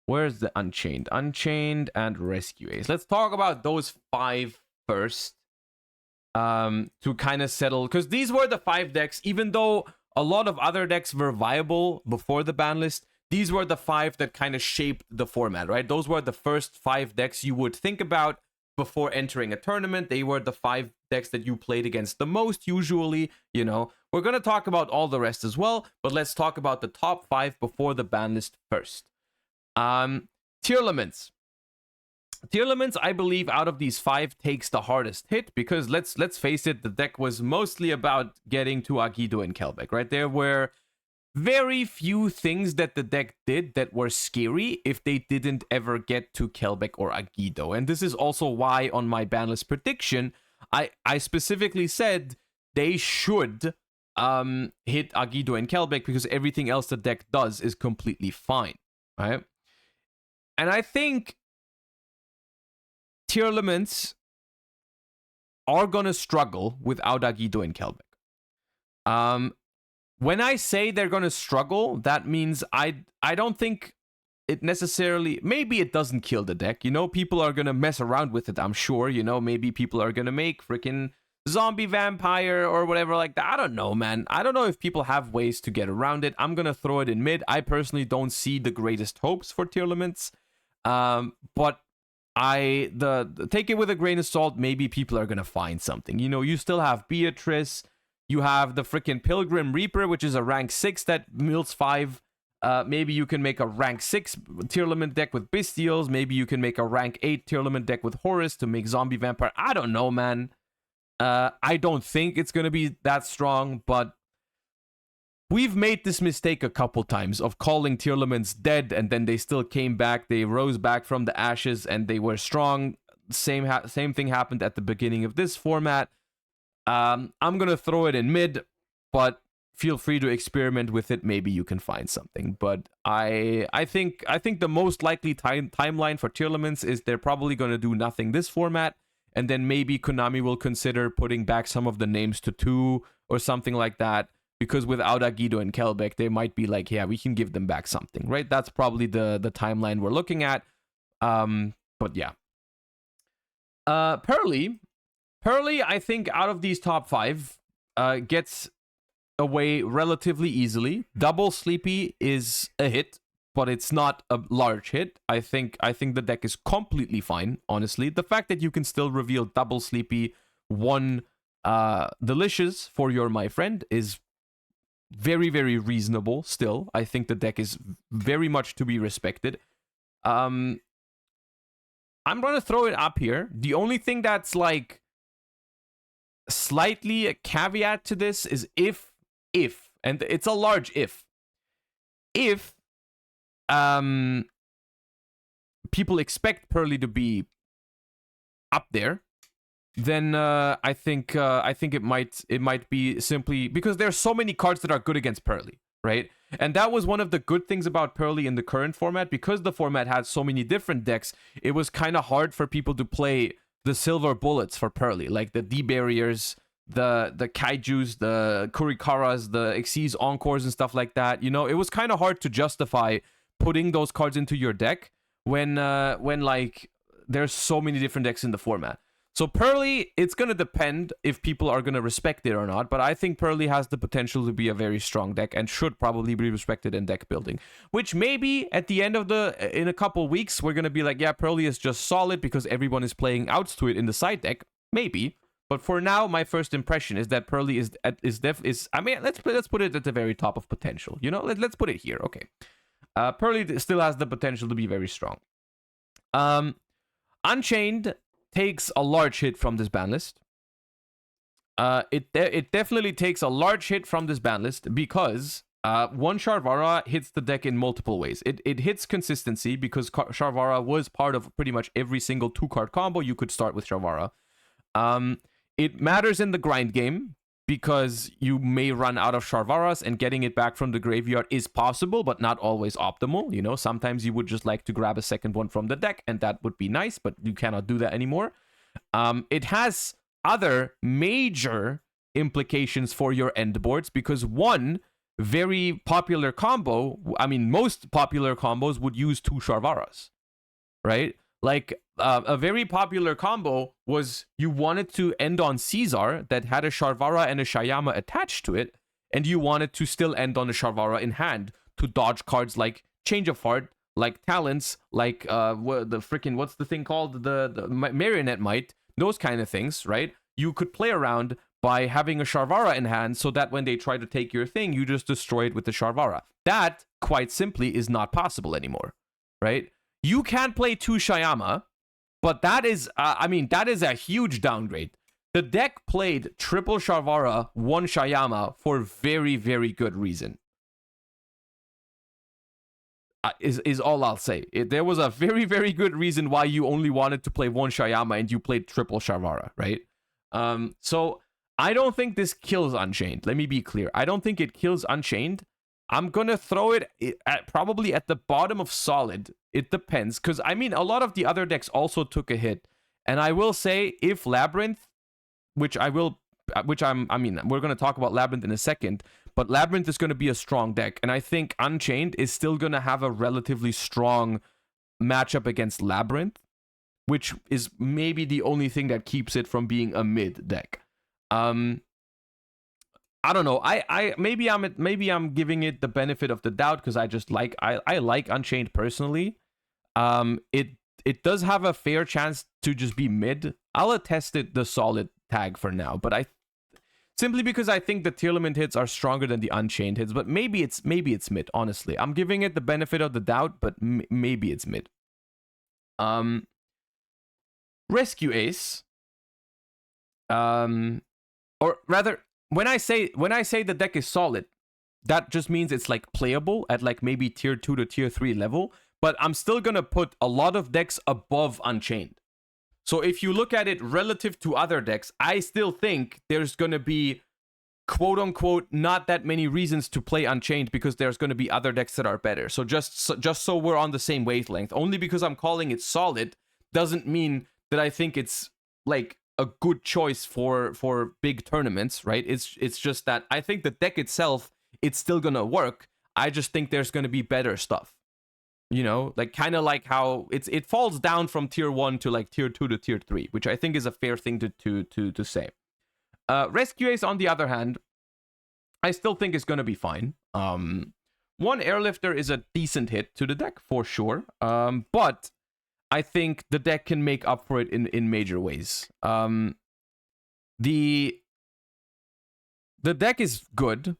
Where's the Unchained? Unchained and Rescue Ace. Let's talk about those 5 first. To kind of settle, because these were the 5 decks, even though a lot of other decks were viable before the ban list. These were the 5 that kind of shaped the format, right? Those were the first 5 decks you would think about before entering a tournament. They were the 5 decks that you played against the most usually, you know. We're going to talk about all the rest as well, but let's talk about the top 5 before the ban list first. Tearlaments. Tearlaments, I believe, out of these 5 takes the hardest hit, because let's face it, the deck was mostly about getting to Agido and Kelbeck, right? There were very few things that the deck did that were scary if they didn't ever get to Kelbeck or Agido. And this is also why on my banlist prediction, I specifically said they should hit Agido and Kelbeck, because everything else the deck does is completely fine, right? And I think Tearlaments are gonna struggle without Agido and Kelbeck. When I say they're gonna struggle, that means I don't think it necessarily, maybe it doesn't kill the deck. You know, people are gonna mess around with it, I'm sure. You know, maybe people are gonna make freaking zombie vampire or whatever like that. I don't know, man. I don't know if people have ways to get around it. I'm gonna throw it in mid. I personally don't see the greatest hopes for Tearlaments. But take it with a grain of salt. Maybe people are gonna find something. You know, you still have Beatrice. You have the freaking Pilgrim Reaper, which is a rank 6 that mills 5. Maybe you can make a rank 6 Tearlament deck with Bestials. Maybe you can make a rank 8 Tearlament deck with Horus to make zombie vampire. I don't know, man. I don't think it's gonna be that strong, but we've made this mistake a couple times of calling Tearlaments dead, and then they still came back. They rose back from the ashes, and they were strong. Same thing happened at the beginning of this format. I'm gonna throw it in mid, but feel free to experiment with it. Maybe you can find something. But I think the most likely timeline for Tearlaments is they're probably gonna do nothing this format, and then maybe Konami will consider putting back some of the names to 2 or something like that. Because without Agido and Kelbeck, they might be like, yeah, we can give them back something, right? That's probably the timeline we're looking at. But yeah. Pearly, I think out of these top 5, gets away relatively easily. Double Sleepy is a hit. but it's not a large hit. I think the deck is completely fine, honestly. The fact that you can still reveal double Sleepy, one Delicious for your My Friend is very, very reasonable still. I think the deck is very much to be respected. I'm going to throw it up here. The only thing that's like slightly a caveat to this is if, and it's a large if people expect Pearly to be up there, then I think it might be simply because there's so many cards that are good against Pearly, right? And that was one of the good things about Pearly in the current format, because the format had so many different decks. It was kind of hard for people to play the silver bullets for Pearly, like the D barriers, the Kaijus, the Kurikaras, the Xyz Encores and stuff like that. You know, it was kind of hard to justify putting those cards into your deck when like there's so many different decks in the format. So Pearly, it's going to depend if people are going to respect it or not, but I think Pearly has the potential to be a very strong deck and should probably be respected in deck building, which maybe at the end of in a couple weeks, we're going to be like, yeah, Pearly is just solid because everyone is playing outs to it in the side deck. Maybe. But for now, my first impression is that Pearly is I mean, let's put it at the very top of potential. You know, let's put it here. Okay. Pearly still has the potential to be very strong. Unchained takes a large hit from this ban list. It definitely takes a large hit from this ban list because one Sharvara hits the deck in multiple ways. It hits consistency because Sharvara was part of pretty much every single 2-card combo you could start with Sharvara. It matters in the grind game because you may run out of Sharvaras and getting it back from the graveyard is possible, but not always optimal. You know, sometimes you would just like to grab a second one from the deck, and that would be nice, but you cannot do that anymore. It has other major implications for your end boards because one very popular combo, I mean, most popular combos would use 2 Sharvaras, right? Like, a very popular combo was you wanted to end on Caesar that had a Sharvara and a Shayama attached to it, and you wanted to still end on a Sharvara in hand to dodge cards like Change of Heart, like Talents, like what's the thing called? The Marionette Might, those kind of things, right? You could play around by having a Sharvara in hand so that when they try to take your thing, you just destroy it with the Sharvara. That, quite simply, is not possible anymore, right? You can't play 2 Shayama, but that is, that is a huge downgrade. The deck played triple Sharvara, 1 Shayama for very, very good reason. Is all I'll say. There was a very, very good reason why you only wanted to play 1 Shayama and you played triple Sharvara, right? So I don't think this kills Unchained. Let me be clear. I don't think it kills Unchained. I'm going to throw it probably at the bottom of solid. It depends. Because, I mean, a lot of the other decks also took a hit. And I will say, if Labyrinth, we're going to talk about Labyrinth in a second, but Labyrinth is going to be a strong deck. And I think Unchained is still going to have a relatively strong matchup against Labyrinth, which is maybe the only thing that keeps it from being a mid deck. I don't know. Maybe I'm giving it the benefit of the doubt because I just like I like Unchained personally. It does have a fair chance to just be mid. I'll attest it the solid tag for now, but simply because I think the tier limit hits are stronger than the Unchained hits, but maybe it's mid. Honestly, I'm giving it the benefit of the doubt, but maybe it's mid. Rescue Ace. Or rather, when I say the deck is solid, that just means it's like playable at like maybe tier 2 to tier 3 level, but I'm still gonna put a lot of decks above Unchained. So if you look at it relative to other decks, I still think there's gonna be quote unquote not that many reasons to play Unchained because there's gonna be other decks that are better. So just so we're on the same wavelength, only because I'm calling it solid doesn't mean that I think it's like a good choice for big tournaments, right? It's just that I think the deck itself, it's still gonna work. I just think there's gonna be better stuff. You know, like kind of like how it falls down from tier 1 to like tier 2 to tier 3, which I think is a fair thing to say. Rescue Ace, on the other hand, I still think is gonna be fine. One one Airlifter is a decent hit to the deck for sure. But I think the deck can make up for it in major ways. The deck is good.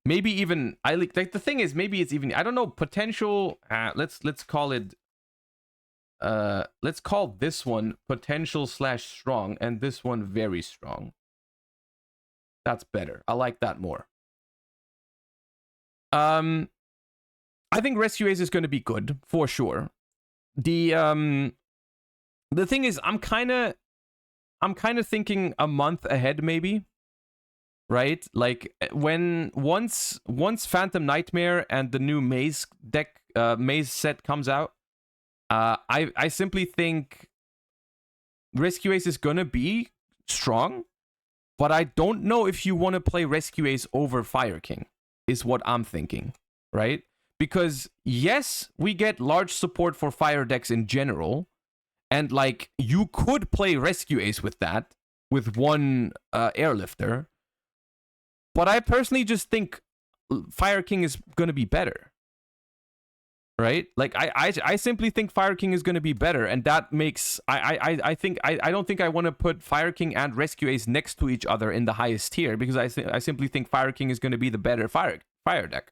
Maybe even like the thing is, maybe it's even, I don't know, potential. Let's call it. Let's call this one potential / strong, and this one very strong. That's better. I like that more. I think Rescue Ace is going to be good for sure. The thing is, I'm kind of thinking a month ahead, maybe. Right? Like once Phantom Nightmare and the new Maze deck, Maze set comes out, I simply think Rescue Ace is gonna be strong, but I don't know if you want to play Rescue Ace over Fire King, is what I'm thinking, right? Because yes, we get large support for fire decks in general, and like you could play Rescue Ace with that, with one Airlifter, but I personally just think Fire King is gonna be better. Right? Like I simply think Fire King is going to be better, and that makes I don't think I want to put Fire King and Rescue Ace next to each other in the highest tier, because I simply think Fire King is going to be the better fire deck.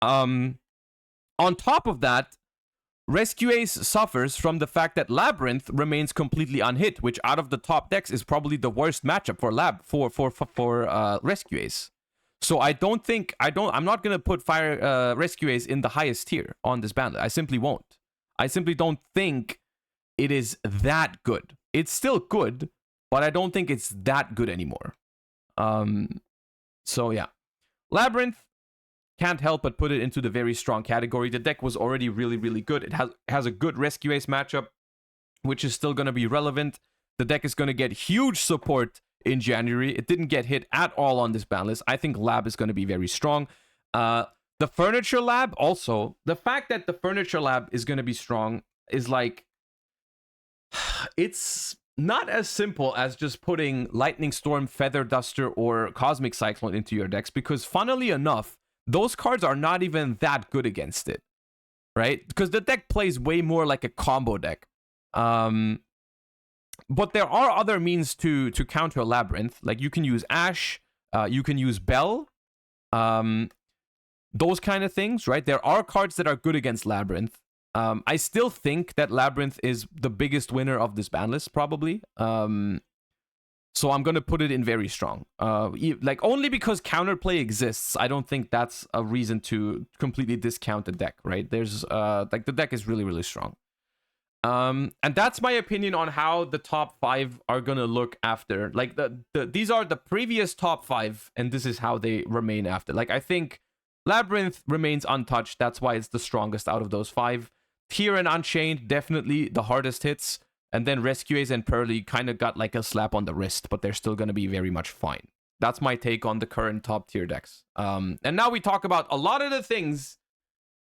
On top of that, Rescue Ace suffers from the fact that Labyrinth remains completely unhit, which out of the top decks is probably the worst matchup for Rescue Ace. So I'm not going to put Rescue Ace in the highest tier on this ban list. I simply won't. I simply don't think it is that good. It's still good, but I don't think it's that good anymore. So yeah. Labyrinth, can't help but put it into the very strong category. The deck was already really, really good. It has a good Rescue Ace matchup, which is still going to be relevant. The deck is going to get huge support in January. It didn't get hit at all on this ban list. I think Lab is going to be very strong. The Furniture Lab also, the fact that the Furniture Lab is going to be strong is like, it's not as simple as just putting Lightning Storm, Feather Duster, or Cosmic Cyclone into your decks, because funnily enough, those cards are not even that good against it, right? Because the deck plays way more like a combo deck. But there are other means to counter Labyrinth. Like you can use Ash, you can use Bell, those kind of things, right? There are cards that are good against Labyrinth. I still think that Labyrinth is the biggest winner of this ban list, probably. So I'm going to put it in very strong. Like only because counterplay exists, I don't think that's a reason to completely discount the deck, right? There's like the deck is really, really strong. And that's my opinion on how the top 5 are gonna look after. Like these are the previous top 5, and this is how they remain after. Like I think Labyrinth remains untouched. That's why it's the strongest out of those 5. Tier and Unchained, definitely the hardest hits. And then Rescue Ace and Pearly kind of got like a slap on the wrist, but they're still gonna be very much fine. That's my take on the current top tier decks. And now we talk about a lot of the things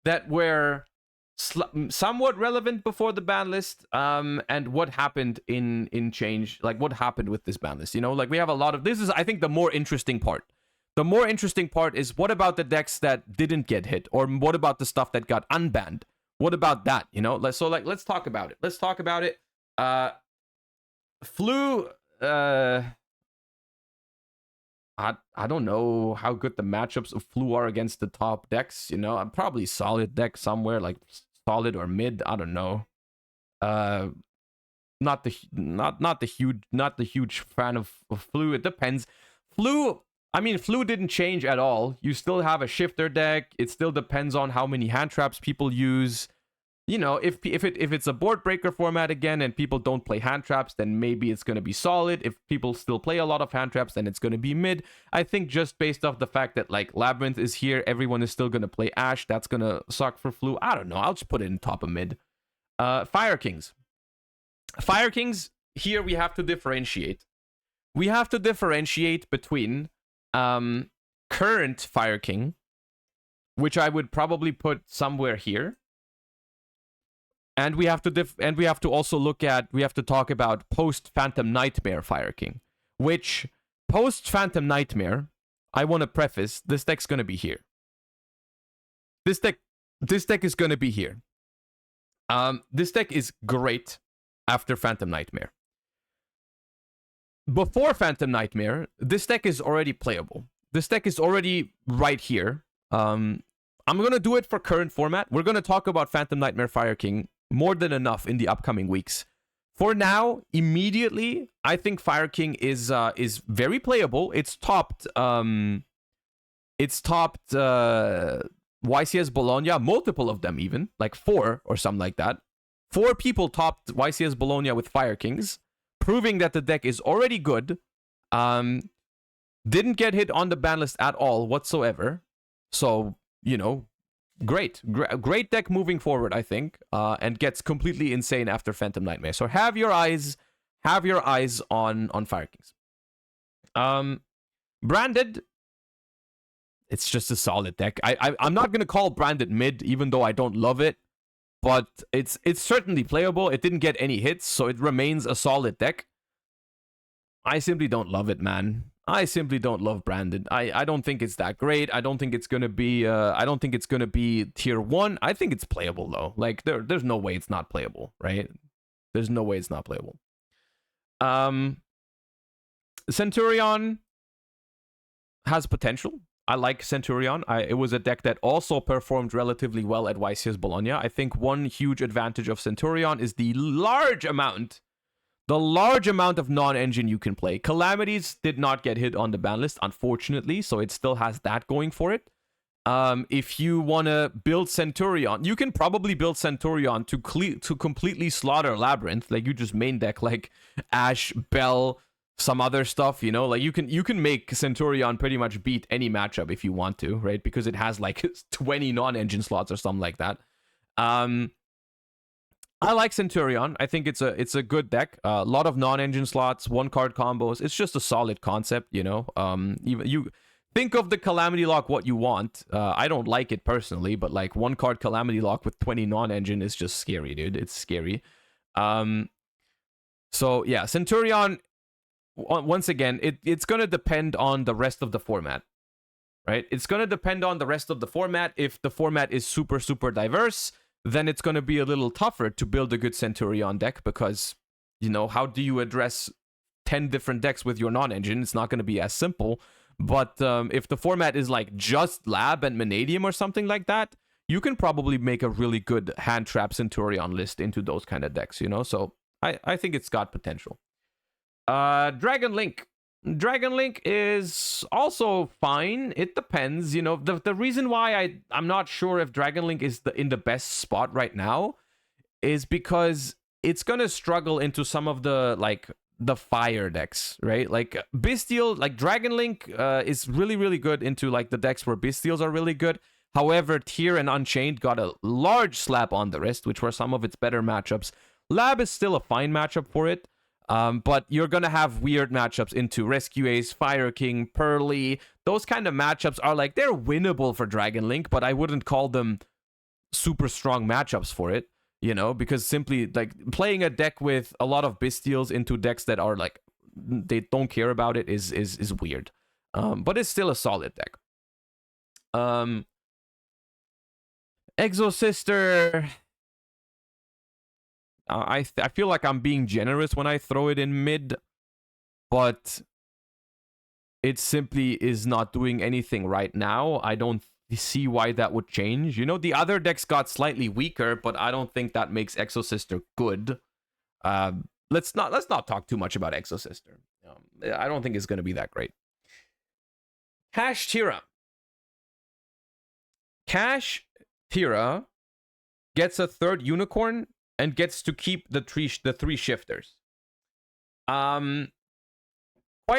that were somewhat relevant before the ban list, and what happened in change, like what happened with this ban list. You know, like we have a lot of, this is I think the more interesting part. The more interesting part is, what about the decks that didn't get hit, or what about the stuff that got unbanned? What about that? You know, let's talk about it. Let's talk about it. Flu, I don't know how good the matchups of Flu are against the top decks. You know, I'm probably solid deck somewhere, like solid or mid. I don't know. Not the huge fan of Flu. It depends. Flu didn't change at all. You still have a shifter deck. It still depends on how many hand traps people use. You know, if it's a board breaker format again and people don't play hand traps, then maybe it's going to be solid. If people still play a lot of hand traps, then it's going to be mid. I think just based off the fact that like Labyrinth is here, everyone is still going to play Ash. That's going to suck for Flu. I don't know. I'll just put it in top of mid. Fire Kings. Fire Kings, here we have to differentiate. We have to differentiate between current Fire King, which I would probably put somewhere here. And we have to also talk about post Phantom Nightmare Fire King, which post Phantom Nightmare, I want to preface, this deck's going to be here. This deck is gonna be here. This deck is great after Phantom Nightmare. Before Phantom Nightmare, this deck is already playable. This deck is already right here. I'm gonna do it for current format. We're gonna talk about Phantom Nightmare Fire King more than enough in the upcoming weeks. For now, immediately, I think Fire King is very playable. It's topped YCS Bologna, multiple of them even, like 4 or something like that. 4 people topped YCS Bologna with Fire Kings, proving that the deck is already good. Didn't get hit on the ban list at all whatsoever. So, you know, great deck moving forward, I think, and gets completely insane after Phantom Nightmare. So have your eyes on Fire Kings. Branded, it's just a solid deck. I'm not gonna call Branded mid, even though I don't love it, but it's certainly playable. It didn't get any hits, so it remains a solid deck. I simply don't love it, man. I simply don't love Branded. I don't think it's that great. I don't think it's gonna be tier 1. I think it's playable though. Like there's no way it's not playable, right? There's no way it's not playable. Centurion has potential. I like Centurion. It was a deck that also performed relatively well at YCS Bologna. I think one huge advantage of Centurion is the large amount of non-engine you can play. Calamities did not get hit on the ban list, unfortunately, so it still has that going for it. If you want to build Centurion, you can probably build Centurion to completely slaughter Labyrinth. Like, you just main deck like Ash, Bell, some other stuff, you know? Like, you can make Centurion pretty much beat any matchup if you want to, right? Because it has like 20 non-engine slots or something like that. I like Centurion. I think it's a good deck. A lot of non-engine slots, 1-card combos. It's just a solid concept, you know. Even you think of the Calamity Lock what you want. I don't like it personally, but like 1-card Calamity Lock with 20 non-engine is just scary, dude. It's scary. So yeah, Centurion. Once again, it's gonna depend on the rest of the format, right? It's gonna depend on the rest of the format. If the format is super diverse, then it's going to be a little tougher to build a good Centurion deck because, you know, how do you address 10 different decks with your non-engine? It's not going to be as simple. But if the format is like just Lab and Vanadium or something like that, you can probably make a really good hand trap Centurion list into those kind of decks, you know? So I think it's got potential. Dragon Link. Dragon Link is also fine. It depends, you know. The reason why I'm not sure if Dragon Link is in the best spot right now is because it's gonna struggle into some of the like the fire decks, right? Like Bestial, like Dragon Link is really good into like the decks where Bestials are really good. However, Tyr and Unchained got a large slap on the wrist, which were some of its better matchups. Lab is still a fine matchup for it. But you're gonna have weird matchups into Rescue Ace, Fire King, Pearly. Those kind of matchups are like, they're winnable for Dragon Link, but I wouldn't call them super strong matchups for it, you know, because simply like playing a deck with a lot of Bestials into decks that are like, they don't care about it is weird. But it's still a solid deck. Exosister. I feel like I'm being generous when I throw it in mid, but it simply is not doing anything right now. I don't see why that would change. You know, the other decks got slightly weaker, but I don't think that makes Exosister good. Let's not talk too much about Exosister. I don't think it's going to be that great. Cash Tira. Cash Tira gets a 3rd unicorn and gets to keep the 3 shifters. Quite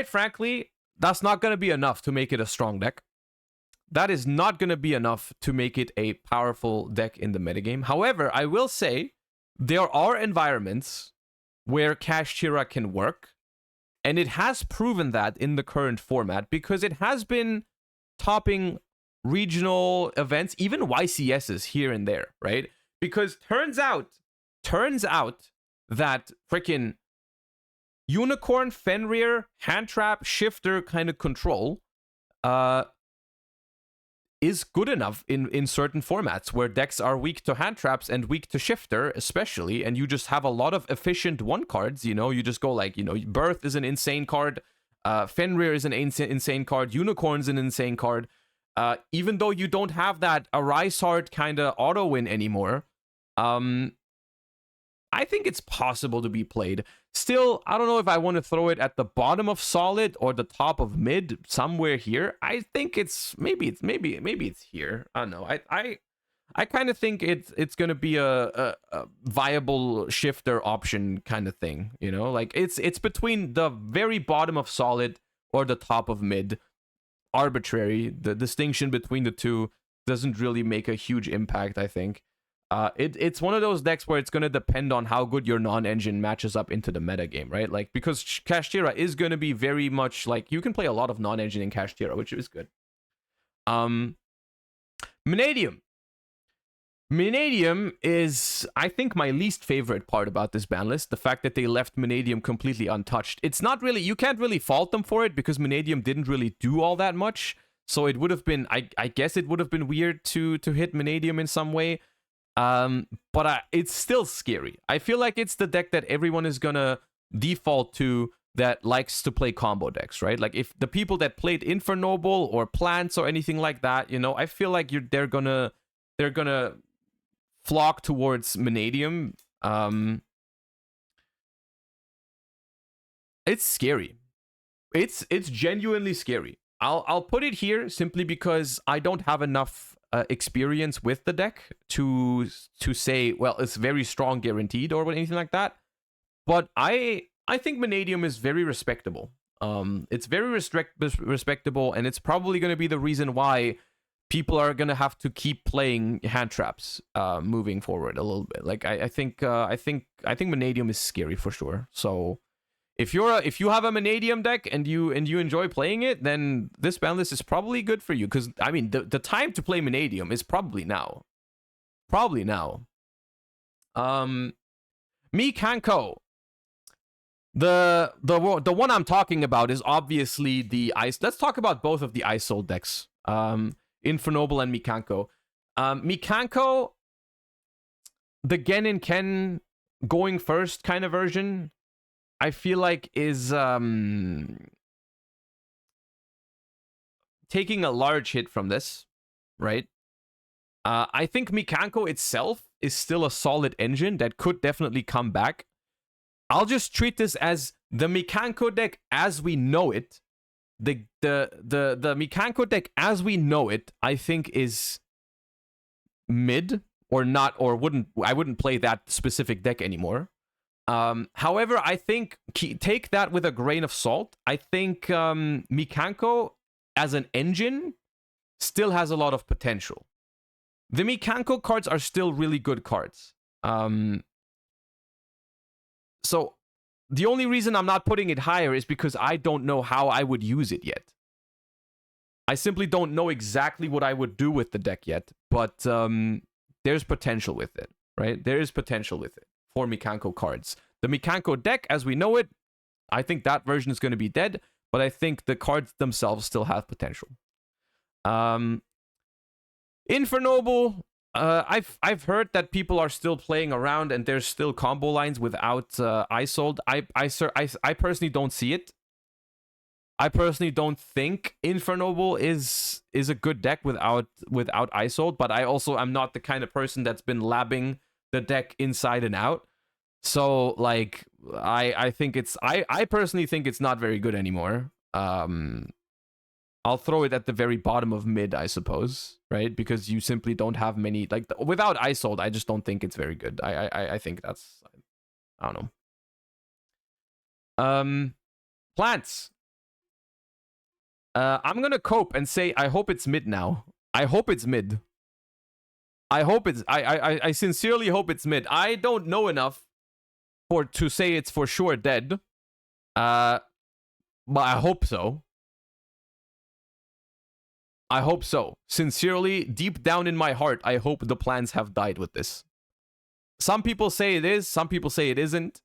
frankly, that's not going to be enough to make it a strong deck. That is not going to be enough to make it a powerful deck in the metagame. However, I will say there are environments where Cash Tira can work, and it has proven that in the current format because it has been topping regional events, even YCSs here and there, right? Because turns out that freaking Unicorn, Fenrir, Hand Trap, Shifter kind of control is good enough in certain formats where decks are weak to hand traps and weak to shifter, especially, and you just have a lot of efficient one cards. You just go like, Birth is an insane card, Fenrir is an insane card, Unicorn's an insane card. Even though you don't have that Arise Heart kind of auto win anymore, I think it's possible to be played. Still, I don't know if I want to throw it at the bottom of solid or the top of mid, somewhere here. I think maybe it's here. I don't know. I kind of think it's gonna be a viable shifter option kind of thing. Like it's between the very bottom of solid or the top of mid. Arbitrary. The distinction between the two doesn't really make a huge impact, I think. It's one of those decks where it's going to depend on how good your non-engine matches up into the metagame, right? Like, because Kashtira is going to be very much like, you can play a lot of non-engine in Kashtira, which is good. Mannadium. Mannadium is, I think, my least favorite part about this ban list. The fact that they left Mannadium completely untouched. It's not really, you can't really fault them for it because Mannadium didn't really do all that much. So it would have been, I guess it would have been weird to hit Mannadium in some way. But it's still scary. I feel like it's the deck that everyone is gonna default to that likes to play combo decks, right? Like if the people that played Infernoble or Plants or anything like that, I feel like they're gonna flock towards Mannadium. It's scary. It's genuinely scary. I'll put it here simply because I don't have enough experience with the deck to say, well, it's very strong guaranteed or anything like that. But I think Mannadium is very respectable. It's very respectable, and it's probably going to be the reason why people are going to have to keep playing hand traps moving forward a little bit. Like I think Mannadium is scary for sure. So if you have a Mannadium deck and you enjoy playing it, then this ban list is probably good for you. Because I mean, the time to play Mannadium is probably now. Mikanko. The one I'm talking about is obviously the ice. Let's talk about both of the Ice Soul decks. Infernoble and Mikanko. Mikanko, the Gen and Ken going first kind of version, I feel like is taking a large hit from this, right? I think Mikanko itself is still a solid engine that could definitely come back. I'll just treat this as the Mikanko deck as we know it. The Mikanko deck as we know it, I think, is mid or not, or I wouldn't play that specific deck anymore. However, I think take that with a grain of salt. I think Mikanko as an engine still has a lot of potential. The Mikanko cards are still really good cards. So the only reason I'm not putting it higher is because I don't know how I would use it yet. I simply don't know exactly what I would do with the deck yet, but there's potential with it, right? There is potential with it for Mikanko cards. The Mikanko deck, as we know it, I think that version is going to be dead, but I think the cards themselves still have potential. Infernoble, I've heard that people are still playing around and there's still combo lines without Isold. I personally don't see it. I personally don't think Infernoble is a good deck without Isold, but I also am not the kind of person that's been labbing the deck inside and out. So like I think I personally think it's not very good anymore. I'll throw it at the very bottom of mid, I suppose, right? Because you simply don't have many, like, without Isold, I just don't think it's very good. I think that's, I don't know. Plants. I'm gonna cope and say I hope it's mid now. I hope it's mid. I sincerely hope it's mid. I don't know enough to say it's for sure dead. But I hope so. I hope so. Sincerely, deep down in my heart, I hope the plans have died with this. Some people say it is, some people say it isn't.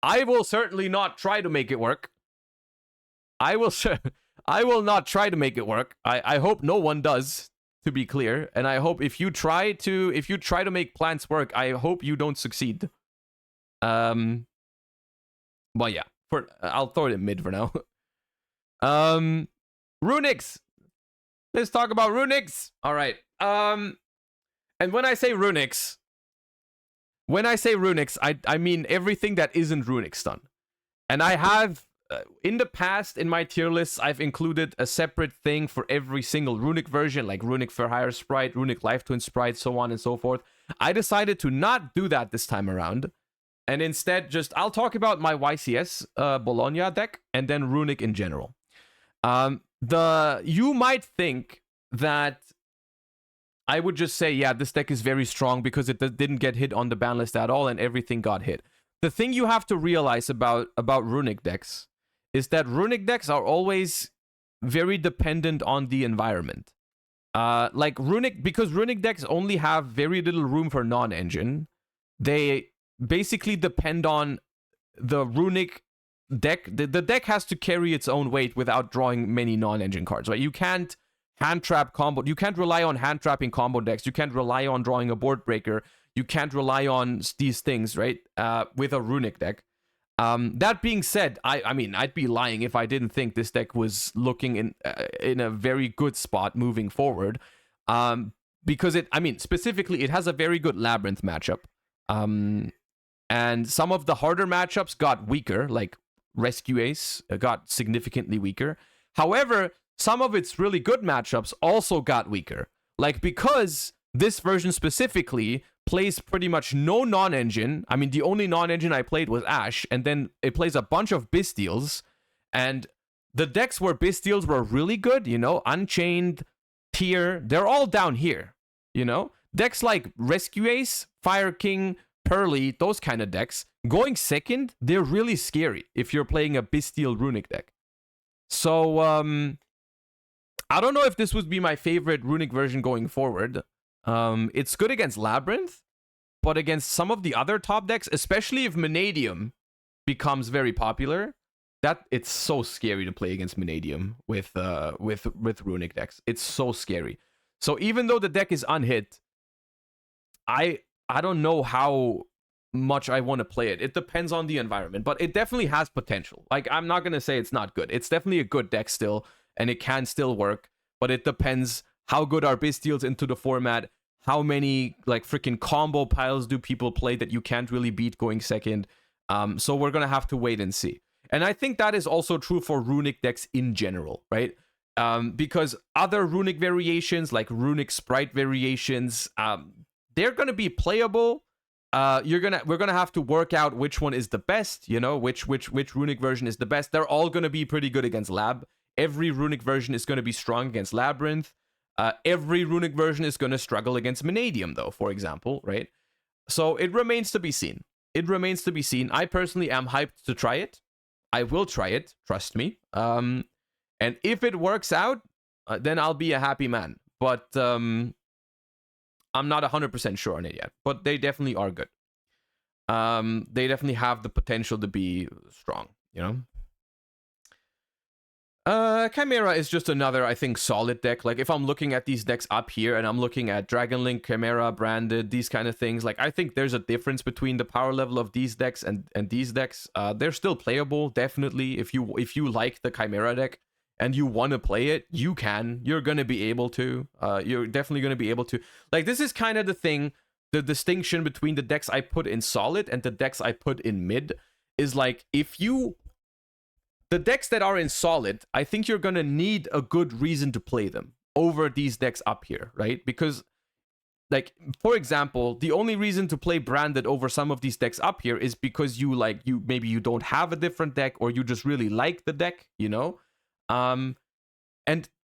I will certainly not try to make it work. I will not try to make it work. I hope no one does, to be clear, and I hope if you try to make plants work, I hope you don't succeed. But yeah, I'll throw it in mid for now. Runics. Let's talk about Runics. All right. And when I say Runics, I mean everything that isn't Runic stun. And I have, in the past, in my tier lists, I've included a separate thing for every single Runic version, like Runic for Hire Sprite, Runic Life Twin Sprite, so on and so forth. I decided to not do that this time around. And instead, I'll talk about my YCS Bologna deck, and then Runic in general. You might think that I would just say, yeah, this deck is very strong because it didn't get hit on the ban list at all and everything got hit. The thing you have to realize about Runic decks is that Runic decks are always very dependent on the environment. Because Runic decks only have very little room for non-engine, they basically depend on the Runic deck. The deck has to carry its own weight without drawing many non-engine cards, right? You can't hand trap combo. You can't rely on hand trapping combo decks. You can't rely on drawing a board breaker. You can't rely on these things, right? With a Runic deck. That being said, I mean, I'd be lying if I didn't think this deck was looking in a very good spot moving forward. Because specifically, it has a very good Labyrinth matchup. And some of the harder matchups got weaker, like Rescue Ace got significantly weaker. However, some of its really good matchups also got weaker. Like, because this version specifically plays pretty much no non-engine. I mean, the only non-engine I played was Ash, and then it plays a bunch of Bystials. And the decks where Bystials were really good, Unchained, Tier, they're all down here, Decks like Rescue Ace, Fire King, Pearly, those kind of decks, going second, they're really scary if you're playing a Bystial Runic deck. So, I don't know if this would be my favorite Runic version going forward. It's good against Labyrinth, but against some of the other top decks, especially if Mannadium becomes very popular, that it's so scary to play against Mannadium with Runic decks. It's so scary. So even though the deck is unhit, I don't know how much I want to play it. It depends on the environment, but it definitely has potential. Like, I'm not gonna say it's not good. It's definitely a good deck still, and it can still work, but it depends how good are Bystials into the format, how many like freaking combo piles do people play that you can't really beat going second. So we're gonna have to wait and see. And I think that is also true for Runic decks in general, right? Because other Runic variations, like Runic Sprite variations, they're gonna be playable. We're gonna have to work out which one is the best, which Runic version is the best. They're all gonna be pretty good against Lab. Every Runic version is gonna be strong against Labyrinth. Every Runic version is gonna struggle against Mannadium, though, for example, right? So it remains to be seen. I personally am hyped to try it. I will try it, trust me. And if it works out, then I'll be a happy man. But I'm not 100% sure on it yet. But they definitely are good. They definitely have the potential to be strong, Chimera is just another, I think, solid deck. Like, if I'm looking at these decks up here and I'm looking at Dragon Link, Chimera, Branded, these kind of things, like, I think there's a difference between the power level of these decks and these decks. They're still playable, definitely. If you like the Chimera deck and you want to play it, you can. You're going to be able to. You're definitely going to be able to. Like, this is kind of the thing, the distinction between the decks I put in solid and the decks I put in mid is, like, the decks that are in solid, I think you're going to need a good reason to play them over these decks up here, right? Because, like, for example, the only reason to play Branded over some of these decks up here is because maybe you don't have a different deck, or you just really like the deck, And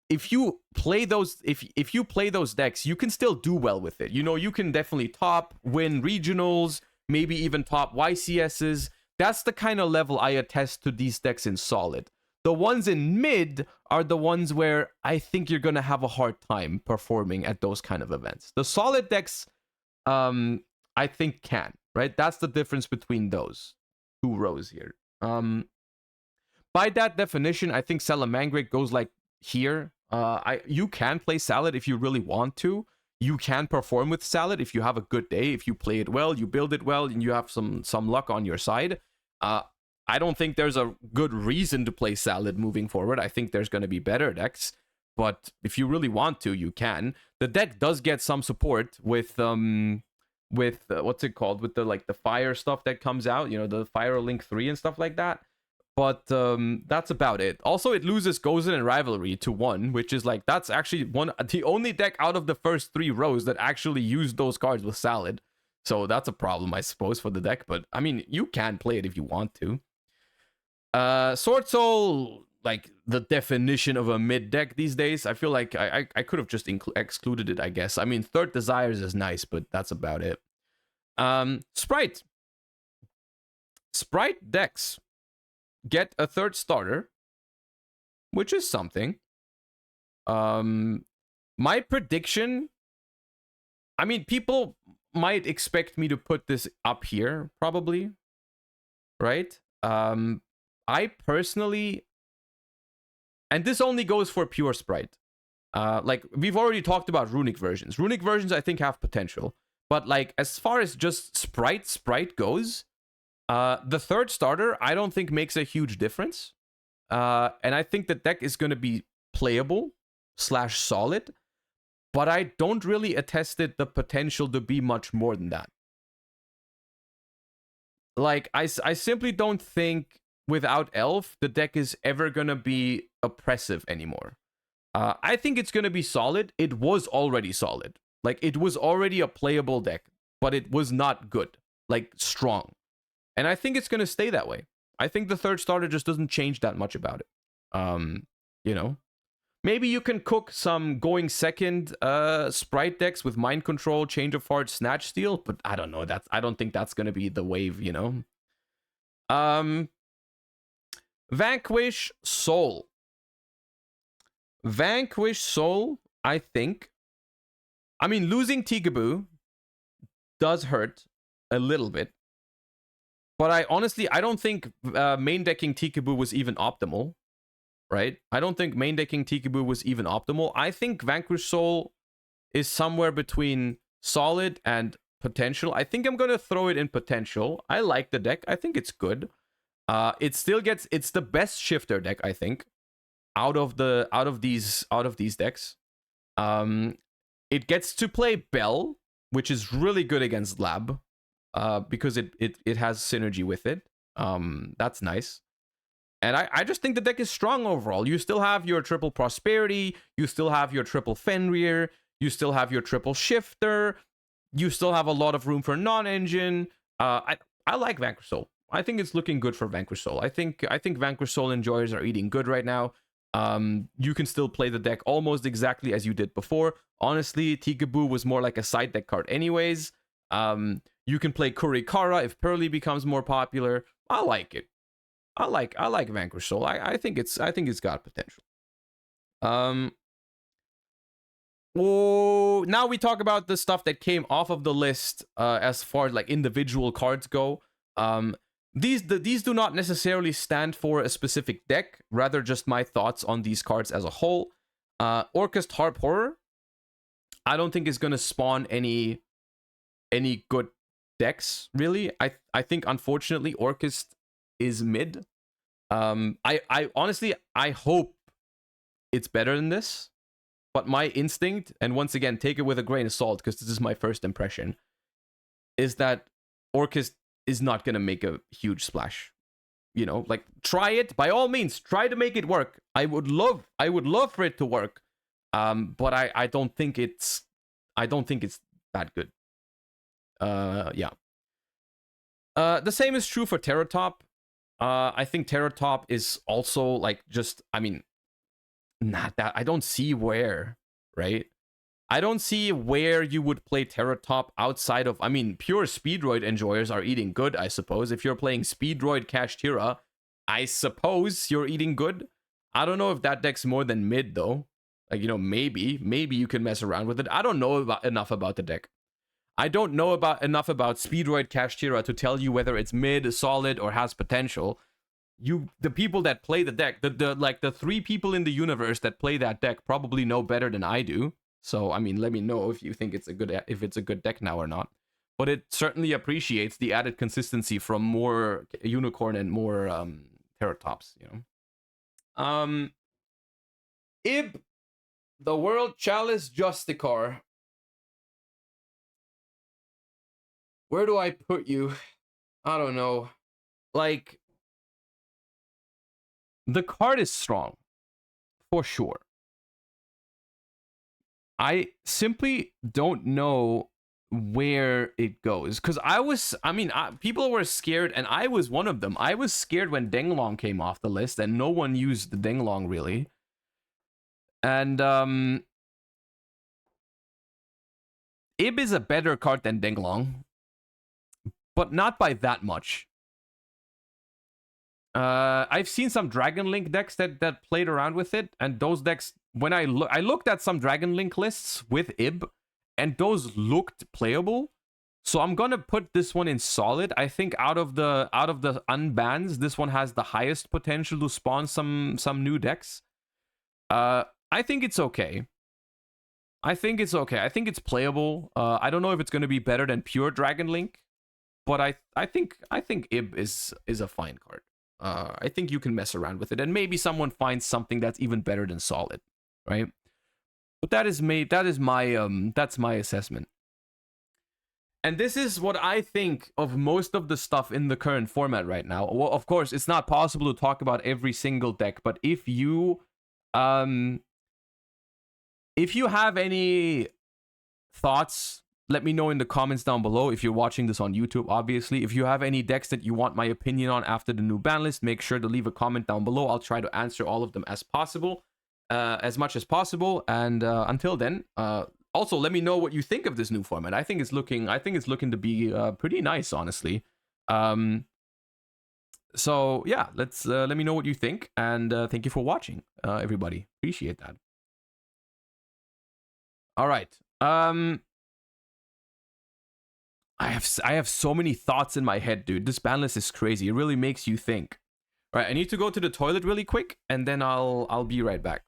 if you play those, if you play those decks, you can still do well with it. You can definitely win regionals, maybe even top YCSs. That's the kind of level I attest to these decks in solid. The ones in mid are the ones where I think you're going to have a hard time performing at those kind of events. The solid decks, I think can, right? That's the difference between those two rows here. By that definition, I think Salamangreat goes like here. You can play Salad if you really want to. You can perform with Salad if you have a good day, if you play it well, you build it well, and you have some luck on your side. I don't think there's a good reason to play Salad moving forward. I think there's going to be better decks, but if you really want to, you can. The deck does get some support with what's it called, with the like the fire stuff that comes out, you know, the Fire Link 3 and stuff like that. But that's about it. Also, it loses Gozen and Rivalry to 1, which is like, that's actually the only deck out of the first 3 rows that actually used those cards with Salad. So that's a problem, I suppose, for the deck. But I mean, you can play it if you want to. Sword Soul, like the definition of a mid deck these days. I feel like I could have just excluded it, I guess. I mean, Third Desires is nice, but that's about it. Sprite decks get a third starter, which is something. My prediction, I mean, people might expect me to put this up here, probably, right? I personally, and this only goes for pure Sprite. Like, we've already talked about runic versions. Runic versions, I think, have potential. But, like, as far as just Sprite goes, the third starter, I don't think makes a huge difference. And I think the deck is going to be playable / solid. But I don't really attest it the potential to be much more than that. Like, I simply don't think without Elf, the deck is ever going to be oppressive anymore. I think it's going to be solid. It was already solid. Like, it was already a playable deck, but it was not good. Like, strong. And I think it's going to stay that way. I think the third starter just doesn't change that much about it. You know? Maybe you can cook some going second Sprite decks with Mind Control, Change of Heart, Snatch Steal, but I don't know. I don't think that's going to be the wave, you know? Vanquish Soul. Vanquish Soul, I think. I mean, losing Tikaboo does hurt a little bit. But I don't think main decking Tikaboo was even optimal. Right? I don't think main decking Tikaboo was even optimal. I think Vanquish Soul is somewhere between solid and potential. I think I'm going to throw it in potential. I like the deck. I think it's good. It's the best shifter deck, I think, out of these decks. It gets to play Bell, which is really good against Lab, because it has synergy with it. That's nice. And I just think the deck is strong overall. You still have your triple Prosperity. You still have your triple Fenrir. You still have your triple Shifter. You still have a lot of room for non-engine. I like Vanquish Soul. I think it's looking good for Vanquish Soul. I think Vanquish Soul enjoyers are eating good right now. You can still play the deck almost exactly as you did before. Honestly, Tikaboo was more like a side deck card anyways. You can play Kurikara if Pearly becomes more popular. I like it. I like Vanquish Soul. I think it's got potential. Oh, now we talk about the stuff that came off of the list as far as like individual cards go. These do not necessarily stand for a specific deck, rather just my thoughts on these cards as a whole. Orcust Harp Horror, I don't think is going to spawn any good decks, really. I think unfortunately Orcust is mid. I honestly, I hope it's better than this, but my instinct, and once again, take it with a grain of salt because this is my first impression, is that Orcust is not going to make a huge splash. You know, like, try it, by all means, try to make it work. I would love for it to work. But I don't think it's that good. Yeah. The same is true for Terratop. I think Terratop is also like just, I mean, not that, I don't see where, right? I don't see where you would play Terratop outside of, I mean, pure Speedroid enjoyers are eating good, I suppose. If you're playing Speedroid Kashtira, I suppose you're eating good. I don't know if that deck's more than mid, though. Like, you know, maybe you can mess around with it. I don't know enough about the deck. I don't know enough about Speedroid Kashtira to tell you whether it's mid, solid, or has potential. the people that play the deck, the like the 3 people in the universe that play that deck probably know better than I do. So I mean, let me know if you think it's a good deck now or not. But it certainly appreciates the added consistency from more unicorn and more terratops, you know. Ib, the World Chalice Justicar. Where do I put you? I don't know. Like, the card is strong, for sure. I simply don't know where it goes, because people were scared, and I was one of them. I was scared when Denglong came off the list, and no one used the Denglong really. And Ib is a better card than Denglong, but not by that much. I've seen some Dragon Link decks that played around with it, and those decks, when I looked at some Dragon Link lists with Ib, and those looked playable. So I'm gonna put this one in solid. I think out of the unbans, this one has the highest potential to spawn some new decks. I think it's okay. I think it's playable. I don't know if it's gonna be better than pure Dragon Link, but I think Ib is a fine card. I think you can mess around with it, and maybe someone finds something that's even better than solid, right? But that's my assessment. And this is what I think of most of the stuff in the current format right now. Well, of course, it's not possible to talk about every single deck, but if you have any thoughts, let me know in the comments down below. If you're watching this on YouTube, obviously. If you have any decks that you want my opinion on after the new ban list, make sure to leave a comment down below. I'll try to answer all of them as possible, as much as possible. And until then, also let me know what you think of this new format. I think it's looking to be pretty nice, honestly. So yeah, let me know what you think, and thank you for watching, everybody. Appreciate that. All right. I have so many thoughts in my head, dude. This ban list is crazy. It really makes you think. All right, I need to go to the toilet really quick, and then I'll be right back.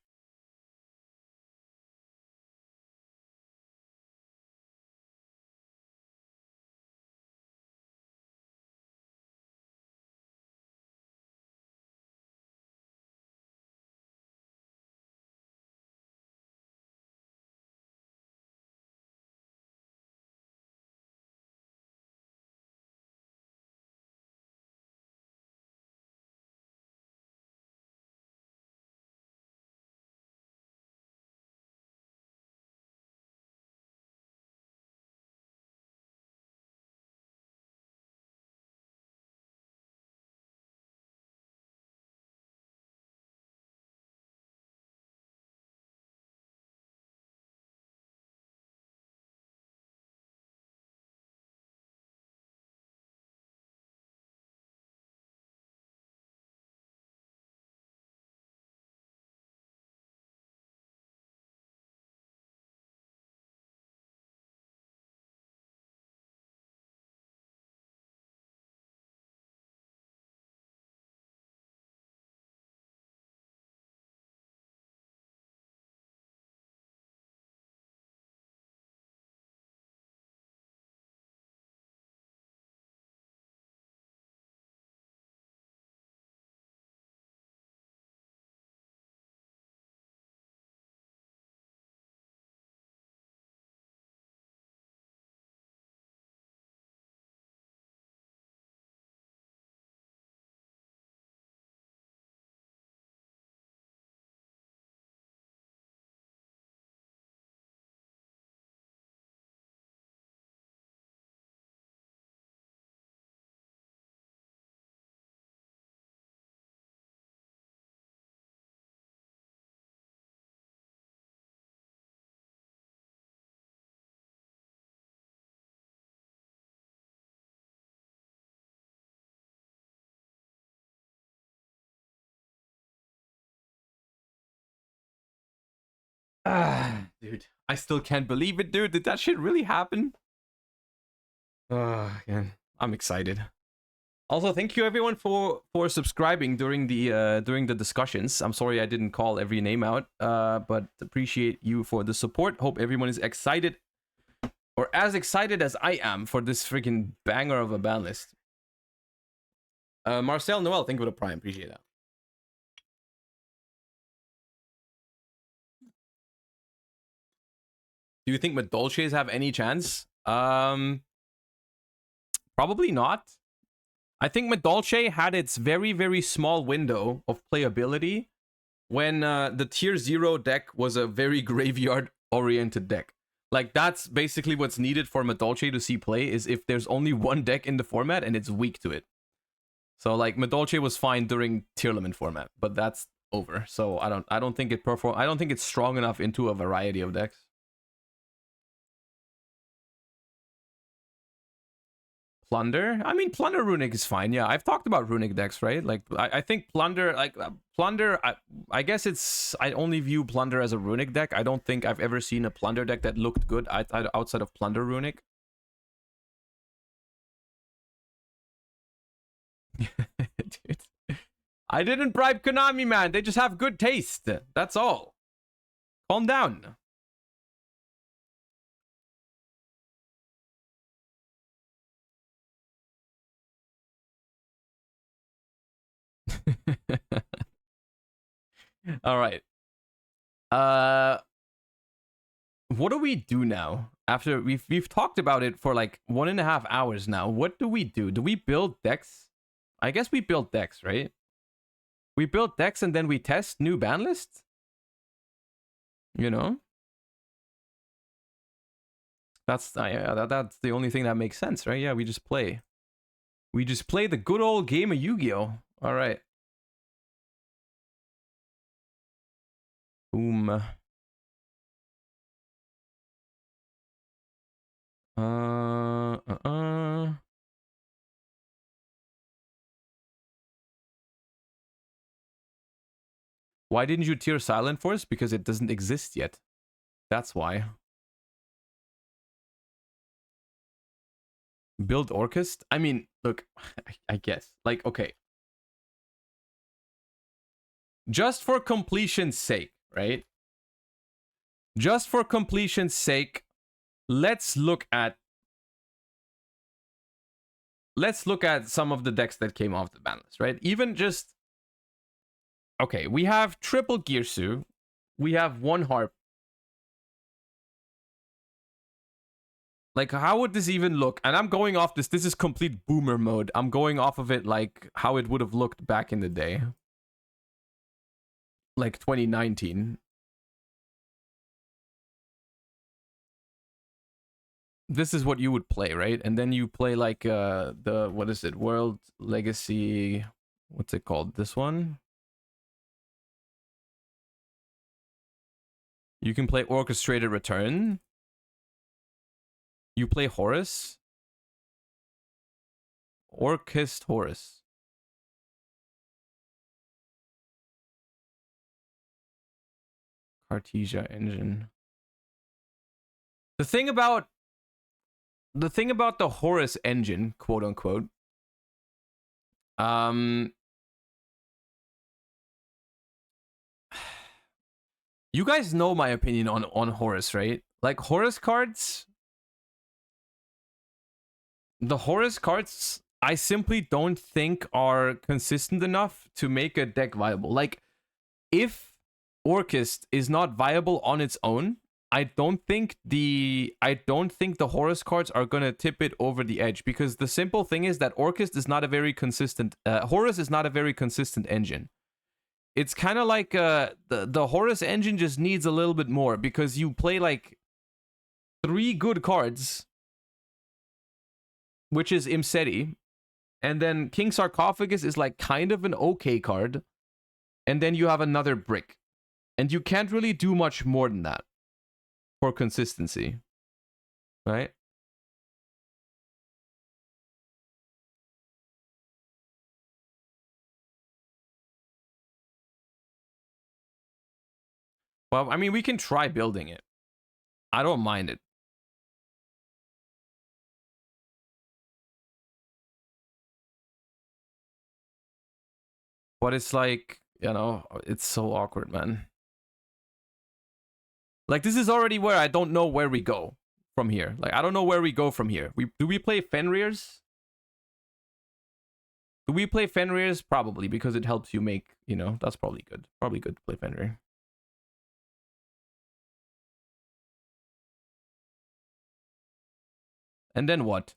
Dude, I still can't believe it, dude. Did that shit really happen? Man, I'm excited. Also, thank you everyone for subscribing during the discussions. I'm sorry I didn't call every name out, but appreciate you for the support. Hope everyone is excited, or as excited as I am, for this freaking banger of a ban list. Marcel Noel, thank you for the prime. Appreciate that. Do you think Madolches have any chance? Probably not. I think Madolche had its very, very small window of playability when the tier 0 deck was a very graveyard-oriented deck. Like, that's basically what's needed for Madolche to see play, is if there's only one deck in the format and it's weak to it. So, like, Madolche was fine during tier limit format, but that's over. So I don't think it's strong enough into a variety of decks. Plunder? I mean, Plunder Runic is fine. Yeah, I've talked about Runic decks, right? Like, I think Plunder, I guess I only view Plunder as a Runic deck. I don't think I've ever seen a Plunder deck that looked good outside of Plunder Runic. Dude. I didn't bribe Konami, man. They just have good taste. That's all. Calm down. All right. What do we do now? After we've talked about it for like 1.5 hours now. What do we do? Do we build decks? I guess we build decks, right? We build decks and then we test new ban lists? You know? That's that's the only thing that makes sense, right? Yeah, we just play. We just play the good old game of Yu-Gi-Oh! All right. Boom. Why didn't you tier Silent Force? Because it doesn't exist yet. That's why. Build Orchest? I mean, look, I guess. Like, okay. Just for completion's sake, right? Just for completion's sake, let's look at some of the decks that came off the ban list, right? Even just... Okay, we have triple Girsu. We have one Harp. Like, how would this even look? And I'm going off this. This is complete boomer mode. I'm going off of it like how it would have looked back in the day. Like 2019. This is what you would play, right? And then you play like the, what is it? World Legacy. What's it called? This one? You can play Orchestrated Return. You play Horus. Orchest Horus. Cartesia Engine. The thing about the Horus engine, quote unquote, you guys know my opinion on Horus, right? Like, Horus cards, the Horus cards, I simply don't think are consistent enough to make a deck viable. Like, if Orchest is not viable on its own, I don't think the Horus cards are gonna tip it over the edge, because the simple thing is that Orchest is not a very consistent. Horus is not a very consistent engine. It's kind of like the Horus engine just needs a little bit more, because you play like 3 good cards, which is Imseti, and then King Sarcophagus is like kind of an okay card, and then you have another brick, and you can't really do much more than that for consistency, right? Well, I mean, we can try building it. I don't mind it. But it's like, you know, it's so awkward, man. Like, this is already where I don't know where we go from here. Like, I don't know where we go from here. Do we play Fenrir's? Do we play Fenrir's? Probably, because it helps you make, you know, that's probably good. Probably good to play Fenrir. And then what?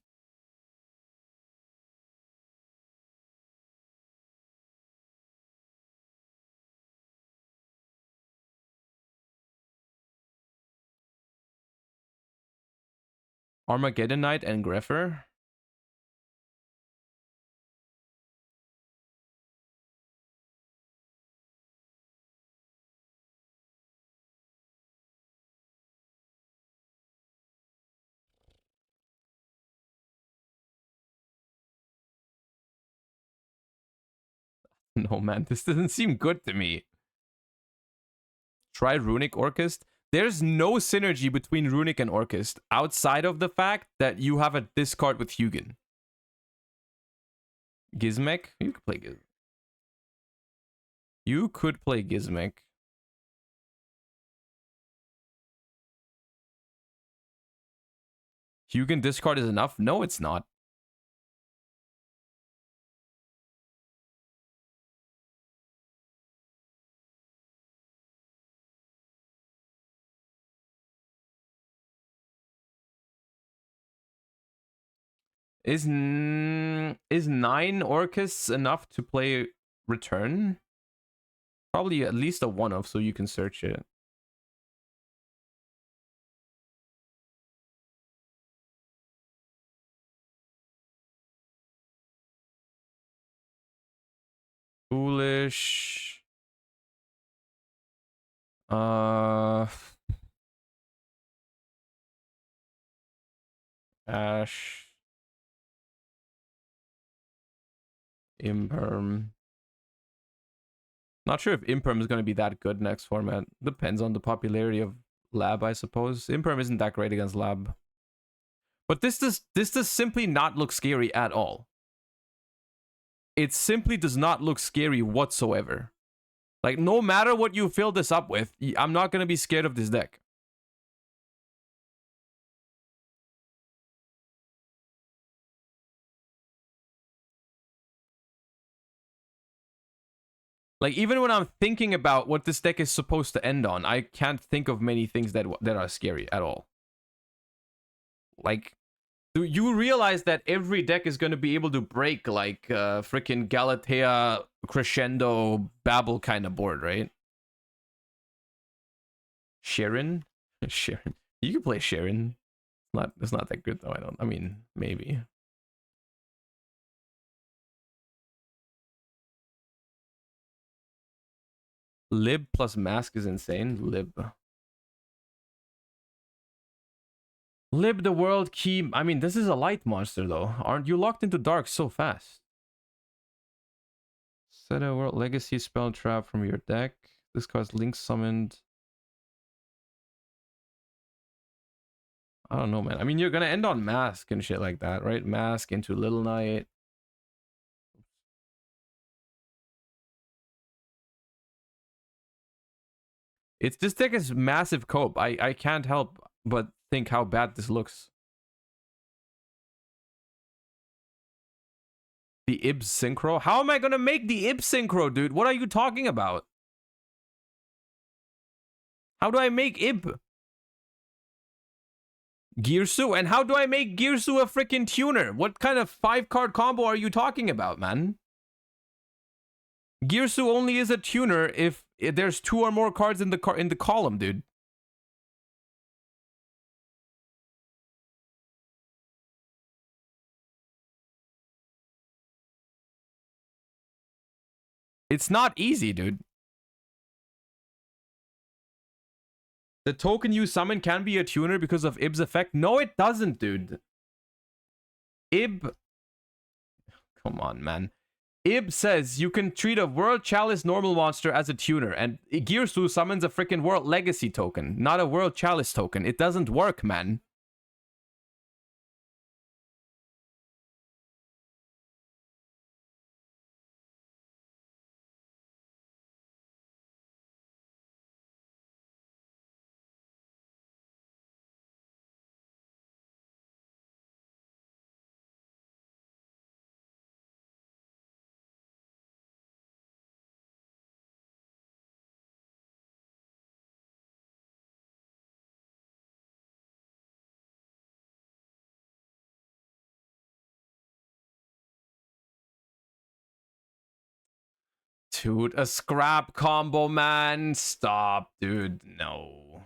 Armageddon Knight and Greffer? No, man, this doesn't seem good to me. Try Runic Orchest. There's no synergy between Runic and Orchest outside of the fact that you have a discard with Hugin. Gizmek? You could play Gizmek. You could play Gizmek. Hugin discard is enough? No, it's not. Is 9 Orchists enough to play Return? Probably at least a 1-of, so you can search it. Foolish. Ash. Imperm. Not sure if Imperm is going to be that good next format. Depends on the popularity of Lab, I suppose. Imperm isn't that great against Lab. But this does simply not look scary at all. It simply does not look scary whatsoever. Like, no matter what you fill this up with, I'm not going to be scared of this deck. Like, even when I'm thinking about what this deck is supposed to end on, I can't think of many things that are scary at all. Like, do you realize that every deck is going to be able to break, like, freaking Galatea, Crescendo, Babel kind of board, right? Sharon? Sharon. You can play Sharon. It's not that good, though. I mean, maybe. Lib plus Mask is insane. Lib. Lib the world key. I mean, this is a light monster, though. Aren't you locked into dark so fast? Set a world legacy spell trap from your deck. This card's link summoned. I don't know, man. I mean, you're gonna end on Mask and shit like that, right? Mask into Little Knight. This deck is massive cope. I can't help but think how bad this looks. The Ib Synchro? How am I gonna make the Ib Synchro, dude? What are you talking about? How do I make Ib? Girsu? And how do I make Girsu a freaking tuner? What kind of 5-card combo are you talking about, man? Girsu only is a tuner if there's 2 or more cards in the column, dude. It's not easy, dude. The token you summon can be a tuner because of Ib's effect. No, it doesn't, dude. Ib... Come on, man. Ib says you can treat a World Chalice normal monster as a tuner, and Girsu summons a freaking World Legacy token, not a World Chalice token. It doesn't work, man. Dude, a scrap combo, man. Stop, dude. No.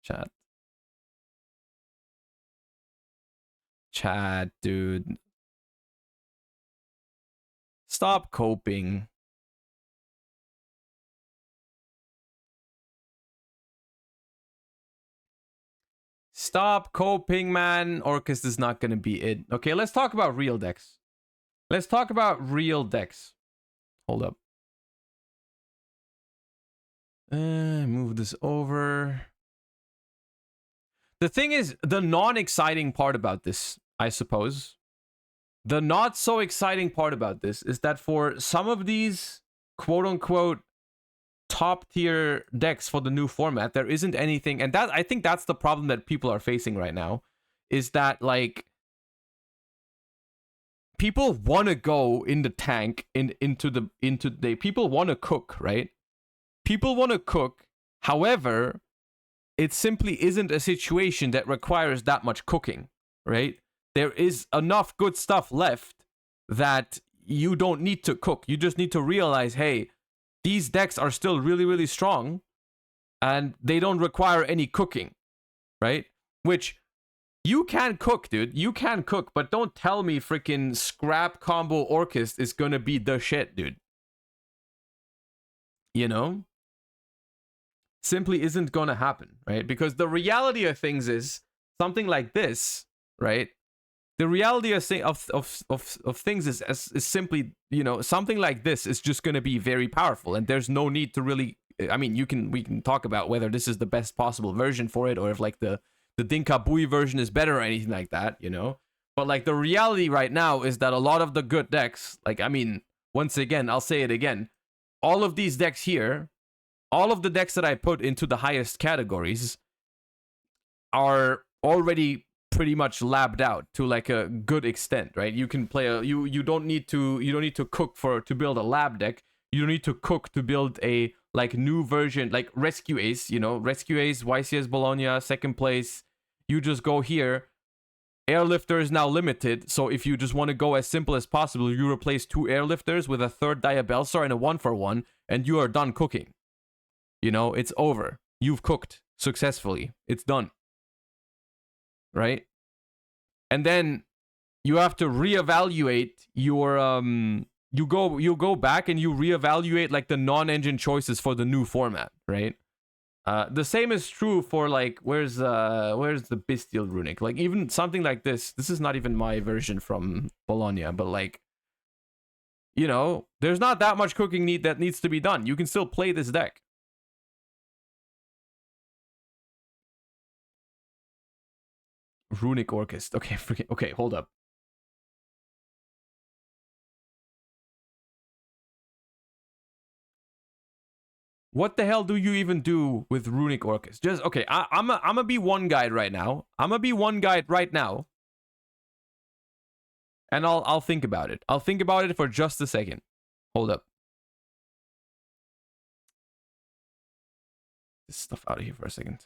Chat. Chat, dude. Stop coping. Stop coping, man. Orcus is not gonna be it. Okay, let's talk about real decks. Let's talk about real decks. Hold up. Move this over. The thing is, the non-exciting part about this, I suppose, the not so exciting part about this is that for some of these quote-unquote top tier decks for the new format, there isn't anything, and that I think that's the problem that people are facing right now, is that like people want to go in the tank into the people want to cook, right? People want to cook. However, it simply isn't a situation that requires that much cooking, right? There is enough good stuff left that you don't need to cook. You just need to realize, hey, these decks are still really, really strong and they don't require any cooking, right? Which you can cook, dude. You can cook, but don't tell me freaking scrap combo Orchest is gonna be the shit, dude. You know? Simply isn't gonna happen, right? Because the reality of things is something like this, right? The reality of things is simply, you know, something like this is just gonna be very powerful, and there's no need to really. I mean, we can talk about whether this is the best possible version for it, or if like the Dinka Bui version is better or anything like that, you know. But like the reality right now is that a lot of the good decks, like I mean, once again, I'll say it again, all of these decks here. All of the decks that I put into the highest categories are already pretty much labbed out to like a good extent, right? You can play you don't need to cook to build a lab deck. You don't need to cook to build a like new version, like Rescue Ace, you know, Rescue Ace, YCS Bologna, second place. You just go here. Airlifter is now limited, so if you just want to go as simple as possible, you replace 2 airlifters with a 3rd Diabellstar and a 1-for-1, and you are done cooking. You know, it's over. You've cooked successfully. It's done. Right? And then you have to reevaluate your you go back and you reevaluate like the non-engine choices for the new format, right? The same is true for like where's the Bestial Runic? Like even something like this. This is not even my version from Bologna, but like, you know, there's not that much cooking that needs to be done. You can still play this deck. Runic Orchest. Okay, okay, hold up. What the hell do you even do with Runic Orchest? Just okay, I'm gonna be one guide right now. I'm gonna be one guide right now. And I'll think about it. I'll think about it for just a second. Hold up. This stuff out of here for a second.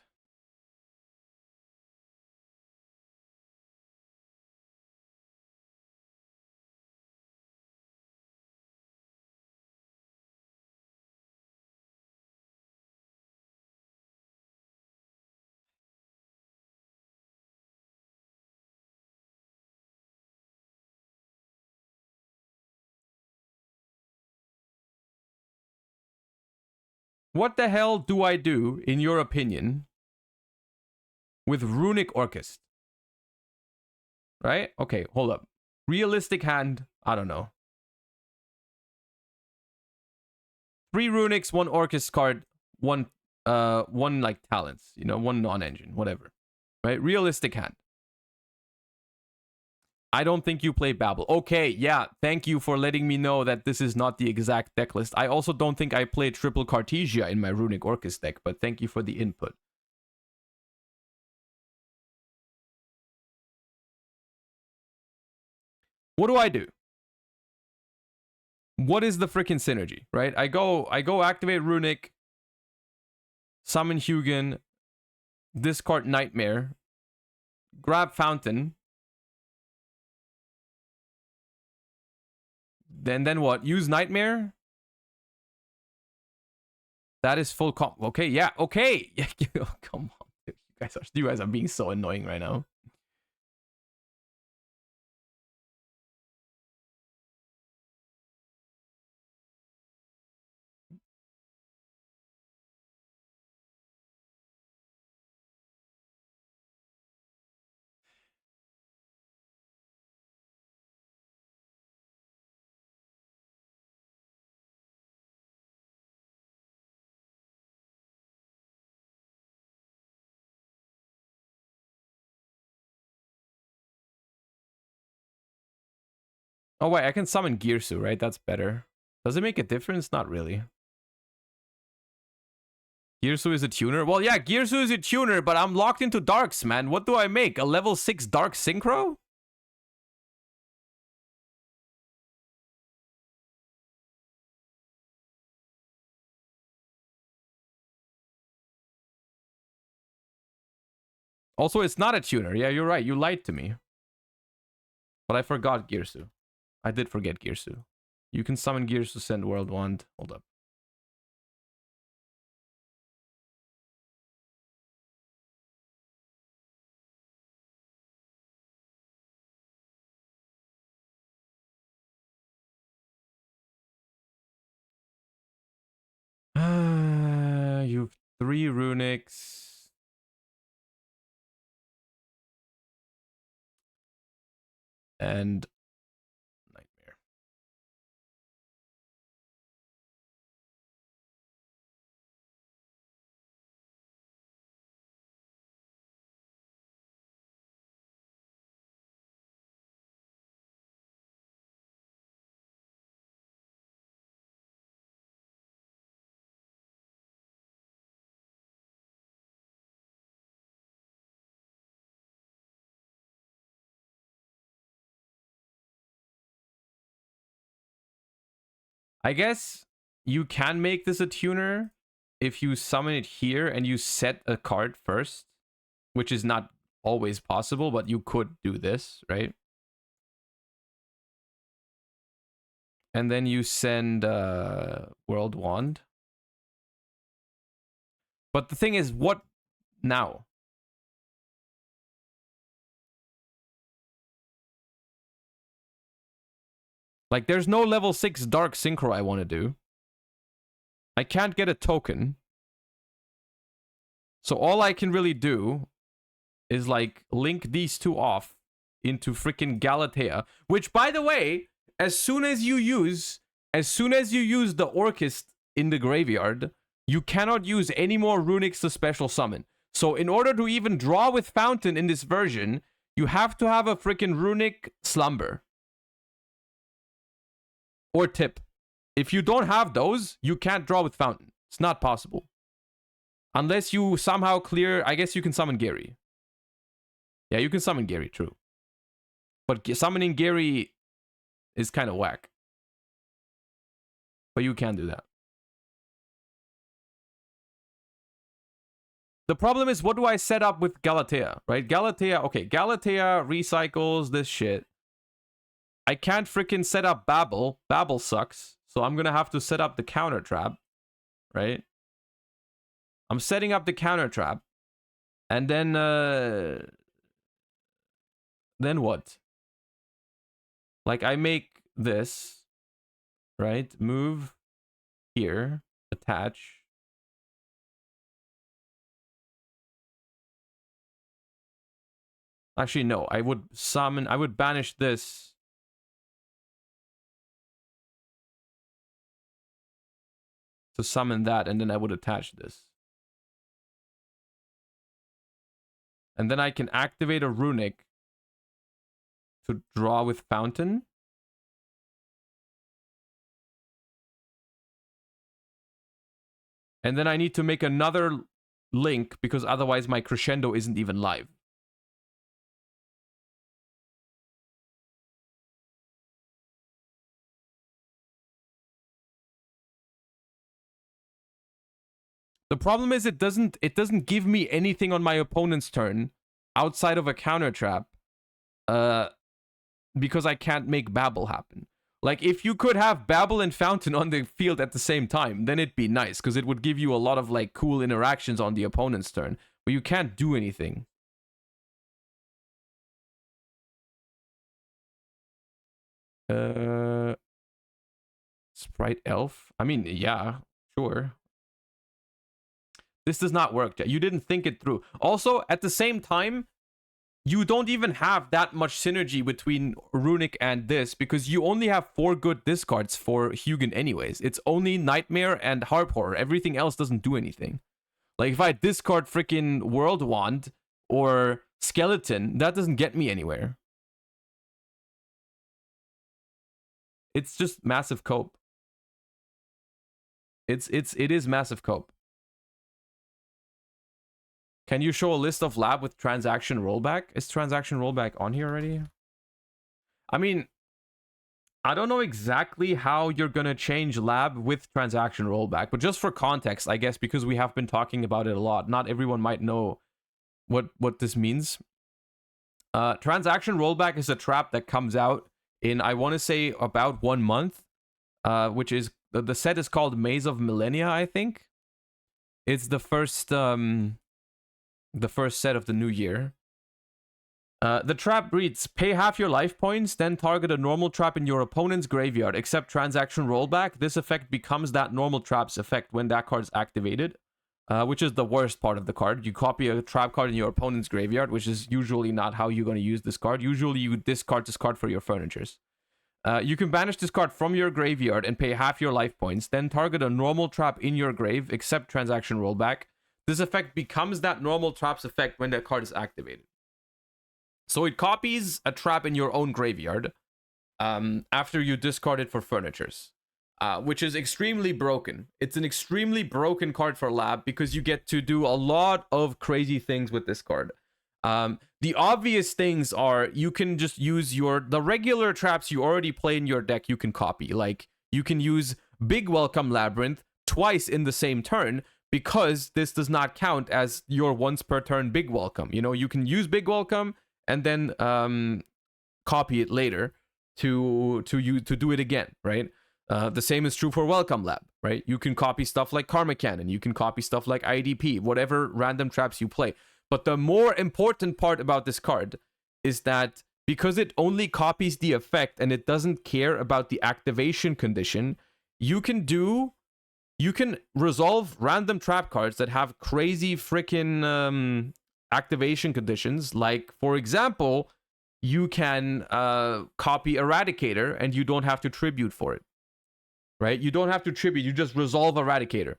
What the hell do I do, in your opinion, with Runic Orchest? Right? Okay, hold up. Realistic hand, I don't know. 3 Runics, 1 Orchest card, 1 like talents, you know, 1 non-engine, whatever. Right? Realistic hand. I don't think you play Babel. Okay, yeah, thank you for letting me know that this is not the exact deck list. I also don't think I played Triple Cartesia in my Runic Orchest deck, but thank you for the input. What do I do? What is the freaking synergy, right? I go activate Runic, summon Hugin, discard Nightmare, grab Fountain, Then what? Use Nightmare? That is full comp. Okay, yeah, okay. Oh, come on. You guys are being so annoying right now. Oh, wait, I can summon Girsu, right? That's better. Does it make a difference? Not really. Girsu is a tuner? Well, yeah, Girsu is a tuner, but I'm locked into Darks, man. What do I make? A level 6 Dark Synchro? Also, it's not a tuner. Yeah, you're right. You lied to me. But I forgot Girsu. I did forget Girsu. You can summon Girsu, send World Wand. Hold up. You have 3 runics. And Nightmare. I guess you can make this a tuner if you summon it here and you set a card first, which is not always possible, but you could do this, right? And then you send World Wand. But the thing is, what now? Like, there's no level 6 Dark Synchro I want to do. I can't get a token. So all I can really do is, like, link these two off into freaking Galatea. Which, by the way, as soon as you use the Orchist in the graveyard, you cannot use any more runics to special summon. So in order to even draw with Fountain in this version, you have to have a freaking runic Slumber. Or Tip. If you don't have those, you can't draw with Fountain. It's not possible. Unless you somehow clear... I guess you can summon Gary. Yeah, you can summon Gary, true. But summoning Gary is kind of whack. But you can do that. The problem is, what do I set up with Galatea, right? Galatea, okay, Galatea recycles this shit. I can't freaking set up Babel. Babel sucks. So I'm going to have to set up the counter trap, right? I'm setting up the counter trap. And then what? Like, I make this, right? Move here, attach. Actually, no, I would banish this. To summon that, and then I would attach this. And then I can activate a runic to draw with Fountain. And then I need to make another link, because otherwise my Crescendo isn't even live. The problem is it doesn't give me anything on my opponent's turn outside of a counter trap, because I can't make Babel happen. Like, if you could have Babel and Fountain on the field at the same time, then it'd be nice, because it would give you a lot of, like, cool interactions on the opponent's turn. But you can't do anything. Sprite Elf? I mean, yeah, sure. This does not work. You didn't think it through. Also, at the same time, you don't even have that much synergy between Runic and this, because you only have 4 good discards for Hugin anyways. It's only Nightmare and Harp Horror. Everything else doesn't do anything. Like, if I discard freaking World Wand or Skeleton, that doesn't get me anywhere. It's just massive cope. It is massive cope. Can you show a list of lab with transaction rollback? Is transaction rollback on here already? I mean, I don't know exactly how you're gonna change lab with transaction rollback, but just for context, I guess, because we have been talking about it a lot, not everyone might know what this means. Transaction rollback is a trap that comes out in, I want to say, about 1 month, which is, the set is called Maze of Millennia, I think. It's the first set of the new year. The trap reads, pay half your life points, then target a normal trap in your opponent's graveyard, except transaction rollback. This effect becomes that normal trap's effect when that card is activated, which is the worst part of the card. You copy a trap card in your opponent's graveyard, which is usually not how you're going to use this card. Usually you discard this card for your furnitures. You can banish this card from your graveyard and pay half your life points, then target a normal trap in your grave, except transaction rollback. This effect becomes that normal trap's effect when that card is activated. So it copies a trap in your own graveyard after you discard it for furnitures, which is extremely broken. It's an extremely broken card for lab because you get to do a lot of crazy things with this card. The obvious things are you can just use the regular traps you already play in your deck, you can copy. Like, you can use Big Welcome Labyrinth twice in the same turn, because this does not count as your once per turn Big Welcome. You know, you can use Big Welcome and then copy it later to do it again, right? The same is true for Welcome Lab, right? You can copy stuff like Karma Cannon, you can copy stuff like IDP, whatever random traps you play. But the more important part about this card is that because it only copies the effect and it doesn't care about the activation condition, you can resolve random trap cards that have crazy freaking activation conditions. Like, for example, you can copy Eradicator and you don't have to tribute for it, right? You don't have to tribute, you just resolve Eradicator.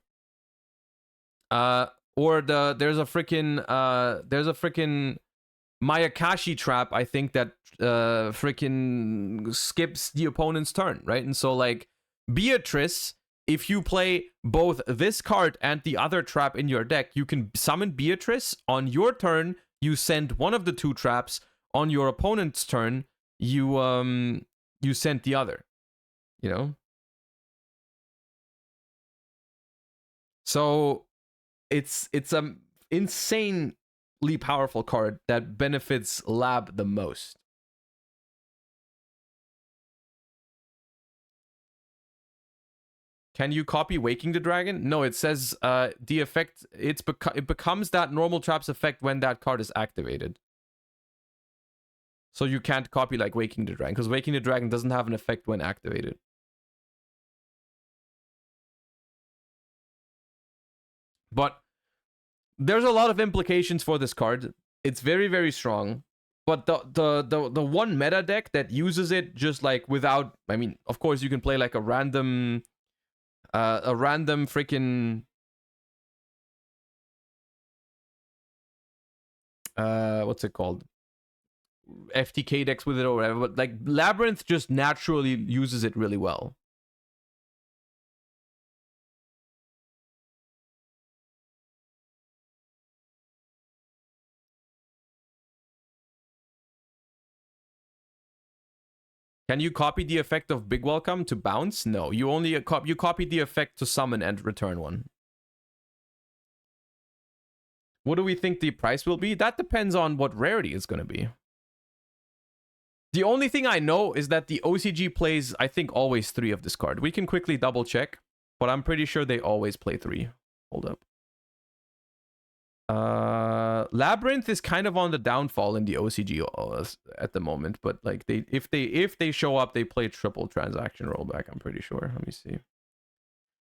Or there's a freaking Mayakashi trap, I think, that freaking skips the opponent's turn, right? And so, like, Beatrice, if you play both this card and the other trap in your deck, you can summon Beatrice. On your turn, you send one of the 2 traps. On your opponent's turn, you send the other, you know? So it's a insanely powerful card that benefits lab the most. Can you copy Waking the Dragon? No, it says the effect, it becomes that normal trap's effect when that card is activated. So you can't copy like Waking the Dragon, because Waking the Dragon doesn't have an effect when activated. But there's a lot of implications for this card. It's very, very strong. But the one meta deck that uses it just like without, I mean, of course you can play like a random freaking what's it called? FTK decks with it or whatever, but like Labyrinth just naturally uses it really well. Can you copy the effect of Big Welcome to bounce? No, you only you copy the effect to summon and return one. What do we think the price will be? That depends on what rarity it's going to be. The only thing I know is that the OCG plays, I think, always 3 of this card. We can quickly double check, but I'm pretty sure they always play 3. Hold up. Labyrinth is kind of on the downfall in the OCG at the moment, but like if they show up, they play triple transaction rollback. I'm pretty sure. Let me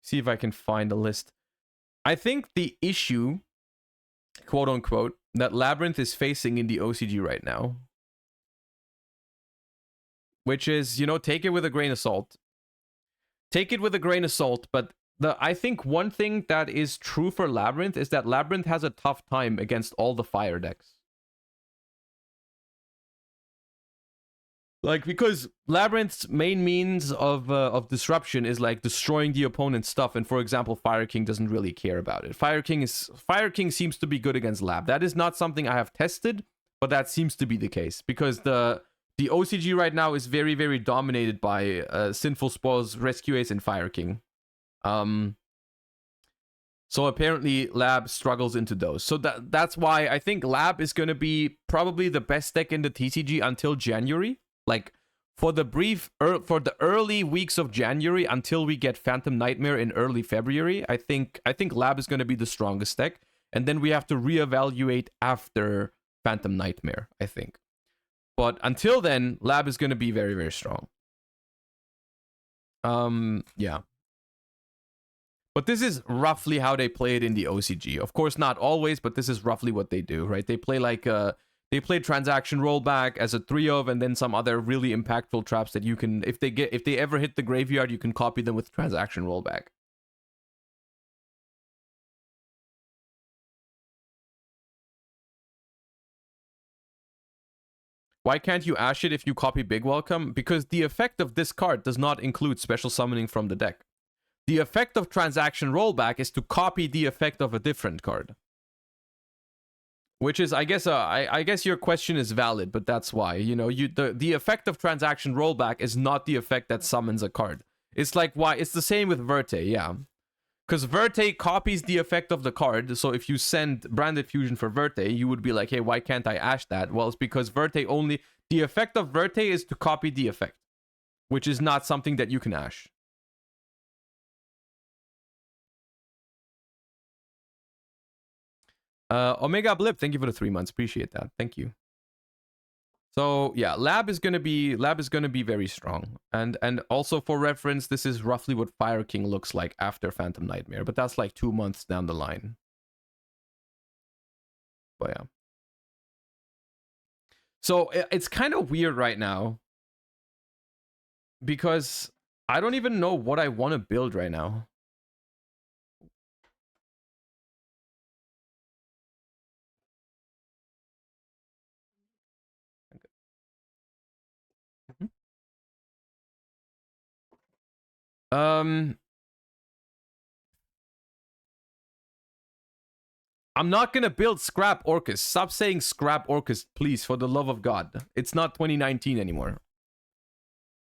see if I can find a list. I think the issue, quote unquote, that Labyrinth is facing in the OCG right now, which is, you know, take it with a grain of salt. Take it with a grain of salt, but I think one thing that is true for Labyrinth is that Labyrinth has a tough time against all the fire decks. Like, because Labyrinth's main means of disruption is like destroying the opponent's stuff, and for example, Fire King doesn't really care about it. Fire King seems to be good against Lab. That is not something I have tested, but that seems to be the case because the OCG right now is very, very dominated by Sinful Spoils, Rescue Ace, and Fire King. So apparently Lab struggles into those. So that's why I think Lab is going to be probably the best deck in the TCG until January. Like for the early weeks of January until we get Phantom Nightmare in early February, I think Lab is going to be the strongest deck, and then we have to reevaluate after Phantom Nightmare, I think. But until then, Lab is going to be very, very strong. Yeah. But this is roughly how they play it in the OCG. Of course, not always, but this is roughly what they do, right? They play like they play transaction rollback as a 3 of, and then some other really impactful traps that you can, if they ever hit the graveyard, you can copy them with transaction rollback. Why can't you ash it if you copy Big Welcome? Because the effect of this card does not include special summoning from the deck. The effect of transaction rollback is to copy the effect of a different card. Which is, I guess, I guess your question is valid, but that's why, you know, the effect of transaction rollback is not the effect that summons a card. It's like why it's the same with Verte, yeah, because Verte copies the effect of the card. So if you send Branded Fusion for Verte, you would be like, hey, why can't I ash that? Well, it's because Verte only the effect of Verte is to copy the effect, which is not something that you can ash. Omega Blip, thank you for the 3 months. Appreciate that. Thank you. So yeah, Lab is gonna be very strong, and also for reference, this is roughly what Fire King looks like after Phantom Nightmare, but that's like 2 months down the line. But yeah, so it's kind of weird right now because I don't even know what I want to build right now. I'm not gonna build Scrap Orcus. Stop saying Scrap Orcus, please, for the love of God. It's not 2019 anymore.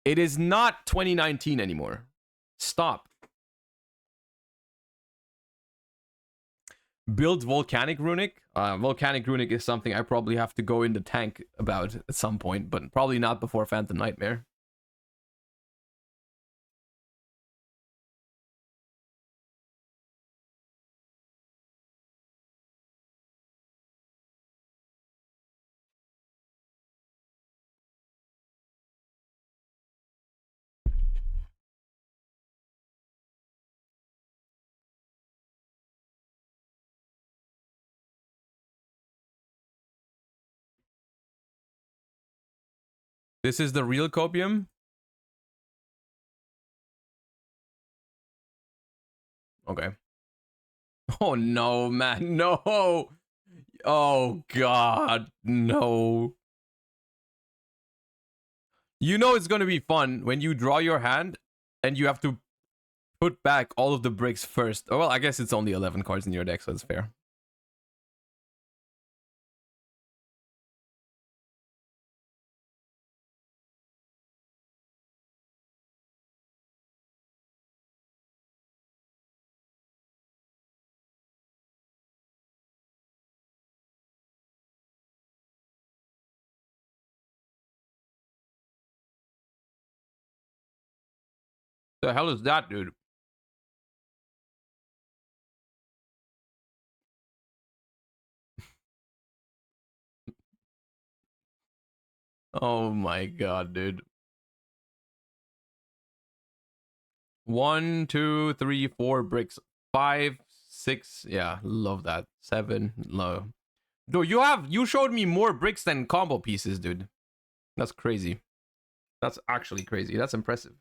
It is not 2019 anymore. Stop. Build Volcanic Runic. Volcanic Runic is something I probably have to go in the tank about at some point, but probably not before Phantom Nightmare. This is the real copium? Okay. Oh no, man, no! Oh god, no. You know it's gonna be fun when you draw your hand and you have to put back all of the bricks first. Oh, well, I guess it's only 11 cards in your deck, so it's fair. The hell is that, dude? Oh my god, dude. 1, 2, 3, 4 bricks. 5, 6. Yeah, love that. 7. Low. Dude, you showed me more bricks than combo pieces, dude. That's crazy. That's actually crazy. That's impressive.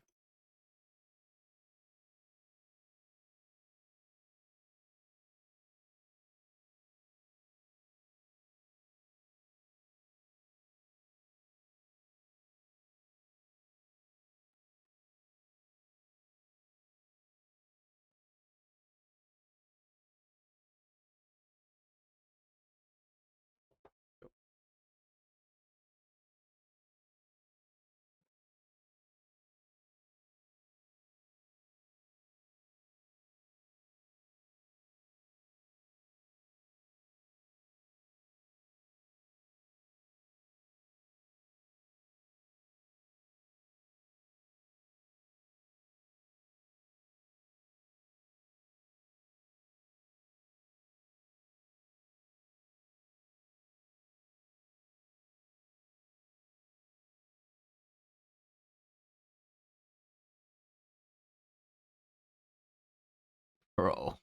Bro.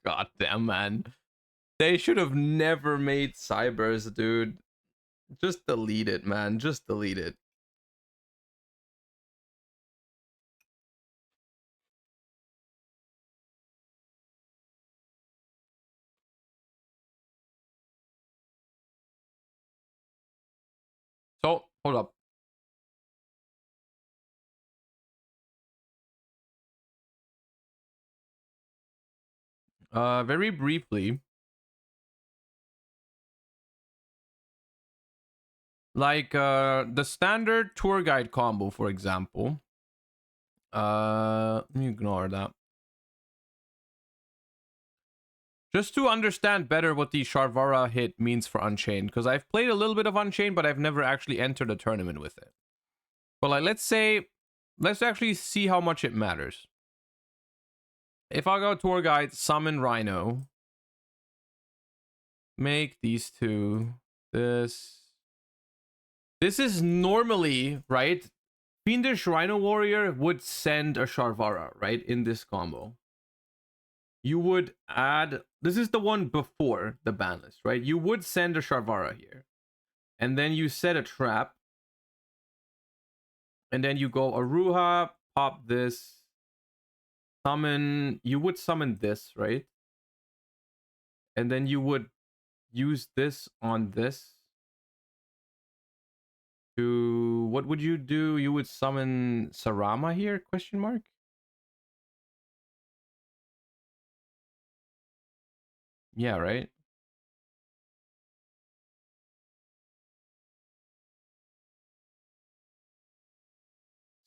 God damn, man. They should have never made Cybers, dude. Just delete it, man. Just delete it. So, hold up. Very briefly, like the standard tour guide combo, for example. Let me ignore that. Just to understand better what the Sharvara hit means for Unchained, because I've played a little bit of Unchained, but I've never actually entered a tournament with it. But like, let's actually see how much it matters. If I go tour guide, summon Rhino, make these two, this is normally, right? Fiendish Rhino Warrior would send a Sharvara, right? In this combo. You would add, this is the one before the ban list, right? You would send a Sharvara here. And then you set a trap. And then you go Aruha, pop this, summon, you would summon this, right? And then you would use this on this to, what would you do? You would summon Sarama here, question mark? Yeah, right?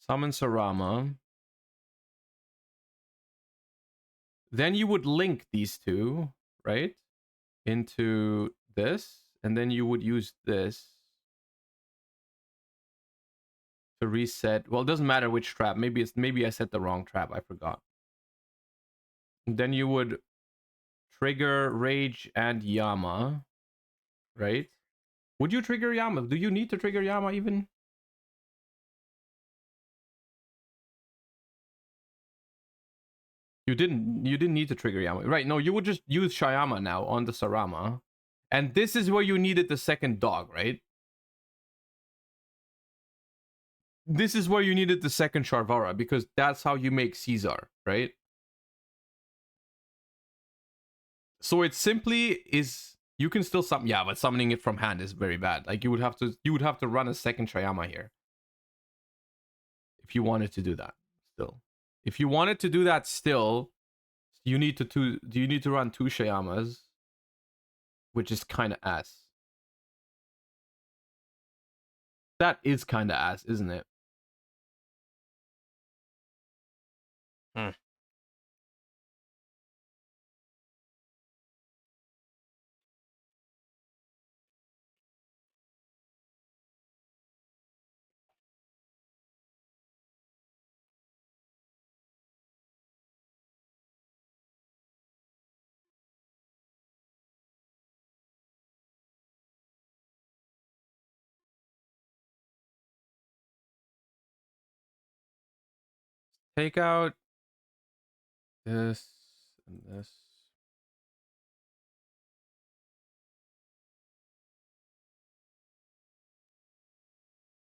Summon Sarama. Then you would link these two, right? Into this. And then you would use this to reset. Well, it doesn't matter which trap. Maybe I set the wrong trap. I forgot. And then you would trigger Rage and Yama, right? Would you trigger Yama? Do you need to trigger Yama even? You didn't need to trigger Yama. Right, no, you would just use Shayama now on the Sarama. And this is where you needed the second dog, right? This is where you needed the second Sharvara, because that's how you make Caesar, right? So it simply is, you can still summon, yeah, but summoning it from hand is very bad. Like you would have to run a second Shayama here. If you wanted to do that still. If you wanted to do that still, you need to run two Shayamas, which is kind of ass. That is kind of ass, isn't it? Hmm. Take out this and this.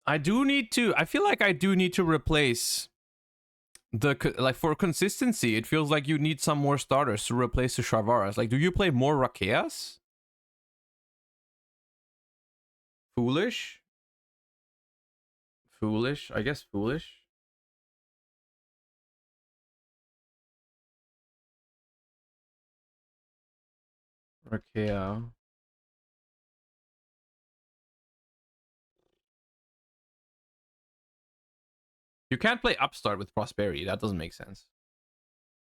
I feel like I do need to replace like for consistency. It feels like you need some more starters to replace the Sharvaras. Like, do you play more Rakeas? Foolish? Foolish? I guess foolish. Rakea. You can't play Upstart with Prosperity. That doesn't make sense.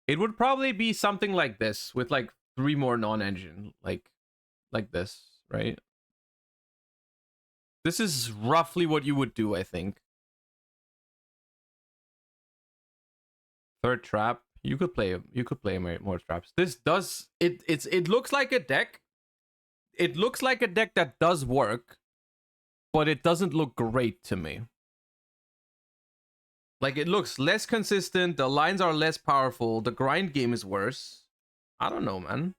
It would probably be something like this with like 3 more non-engine, like this, right? This is roughly what you would do, I think. Third trap. You could play more traps. This does it looks like a deck. It looks like a deck that does work, but it doesn't look great to me. Like, it looks less consistent, the lines are less powerful, the grind game is worse. I don't know, man.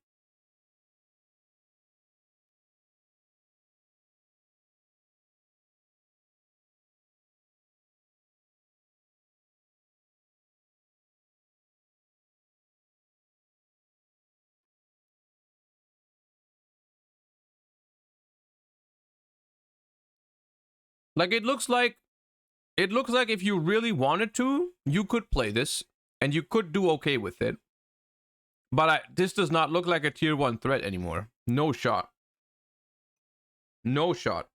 Like, it looks like if you really wanted to, you could play this and you could do okay with it. But this does not look like a tier 1 threat anymore. No shot. No shot.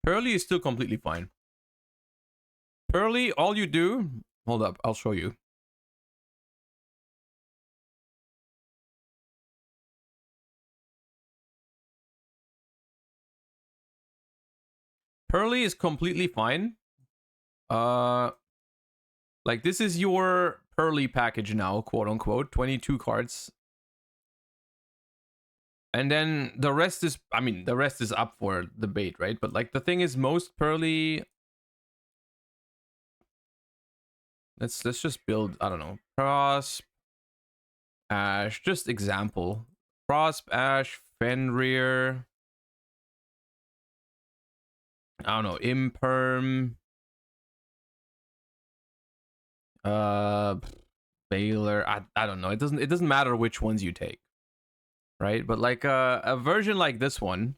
Pearly is still completely fine. Pearly, all you do... Hold up, I'll show you. Pearly is completely fine. Like, this is your Pearly package now, quote unquote. 22 cards. And then the rest is... I mean, the rest is up for debate, right? But, like, the thing is, most Pearly... Let's just build, I don't know, Prosp, Ash, just example. Prosp, Ash, Fenrir. I don't know, Imperm. Baylor. I don't know. It doesn't matter which ones you take. Right? But like a version like this one,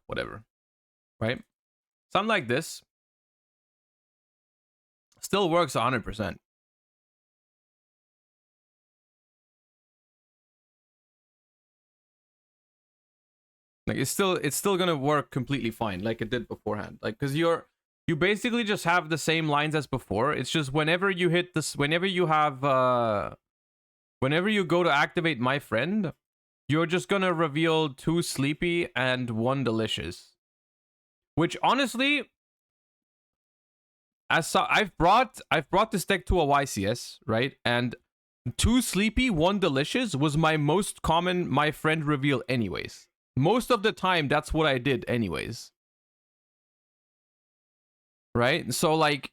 whatever. Right? Something like this still works 100%. Like, it's still gonna work completely fine, like it did beforehand. Like, because you basically just have the same lines as before. It's just whenever you hit this, whenever you go to activate My Friend, you're just gonna reveal 2 Sleepy and 1 Delicious. Which honestly, I've brought this deck to a YCS, right? And 2 Sleepy, 1 Delicious was my most common My Friend reveal anyways. Most of the time, that's what I did anyways. Right? So, like,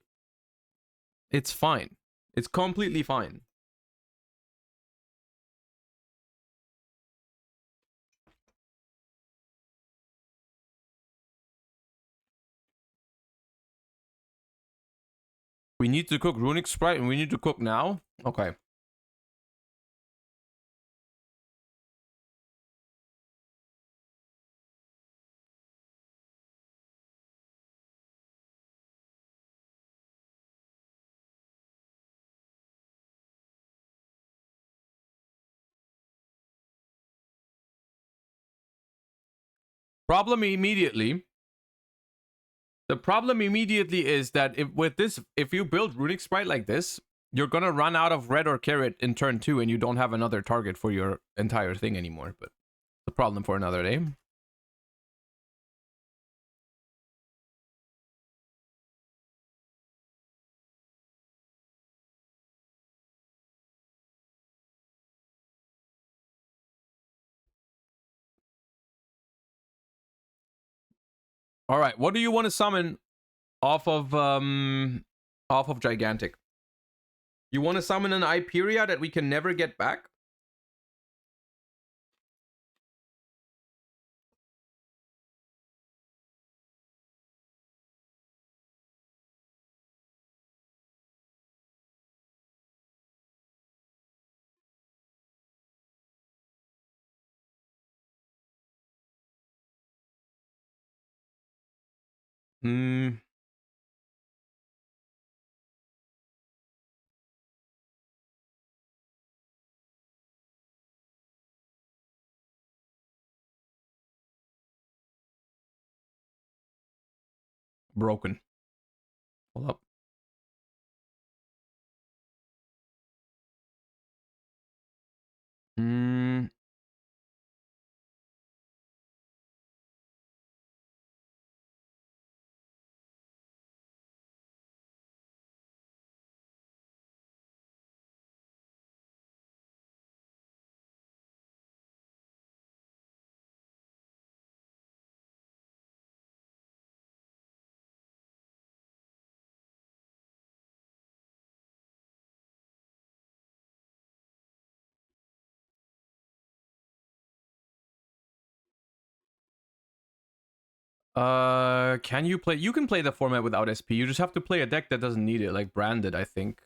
it's fine. It's completely fine. We need to cook Runic Sprite and we need to cook now? Okay. Problem immediately. The problem immediately is that if you build Runic Sprite like this, you're gonna run out of red or carrot in turn 2 and you don't have another target for your entire thing anymore. But it's a problem for another day. All right, what do you want to summon off of Gigantic? You want to summon an Hyperia that we can never get back? Hmm. Broken. Hold up. Hmm. Can you play? You can play the format without SP. You just have to play a deck that doesn't need it, like Branded, I think.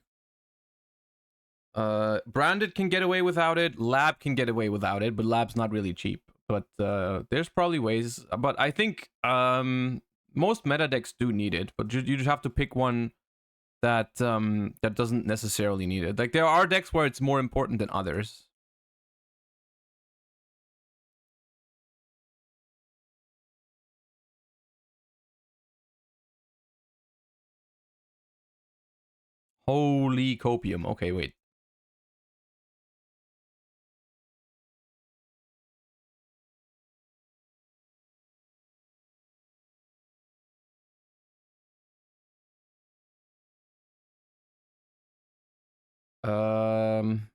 Branded can get away without it. Lab can get away without it, but Lab's not really cheap. But there's probably ways. But I think most meta decks do need it, but you just have to pick one that that doesn't necessarily need it. Like there are decks where it's more important than others. Holy copium. Okay, wait. Um,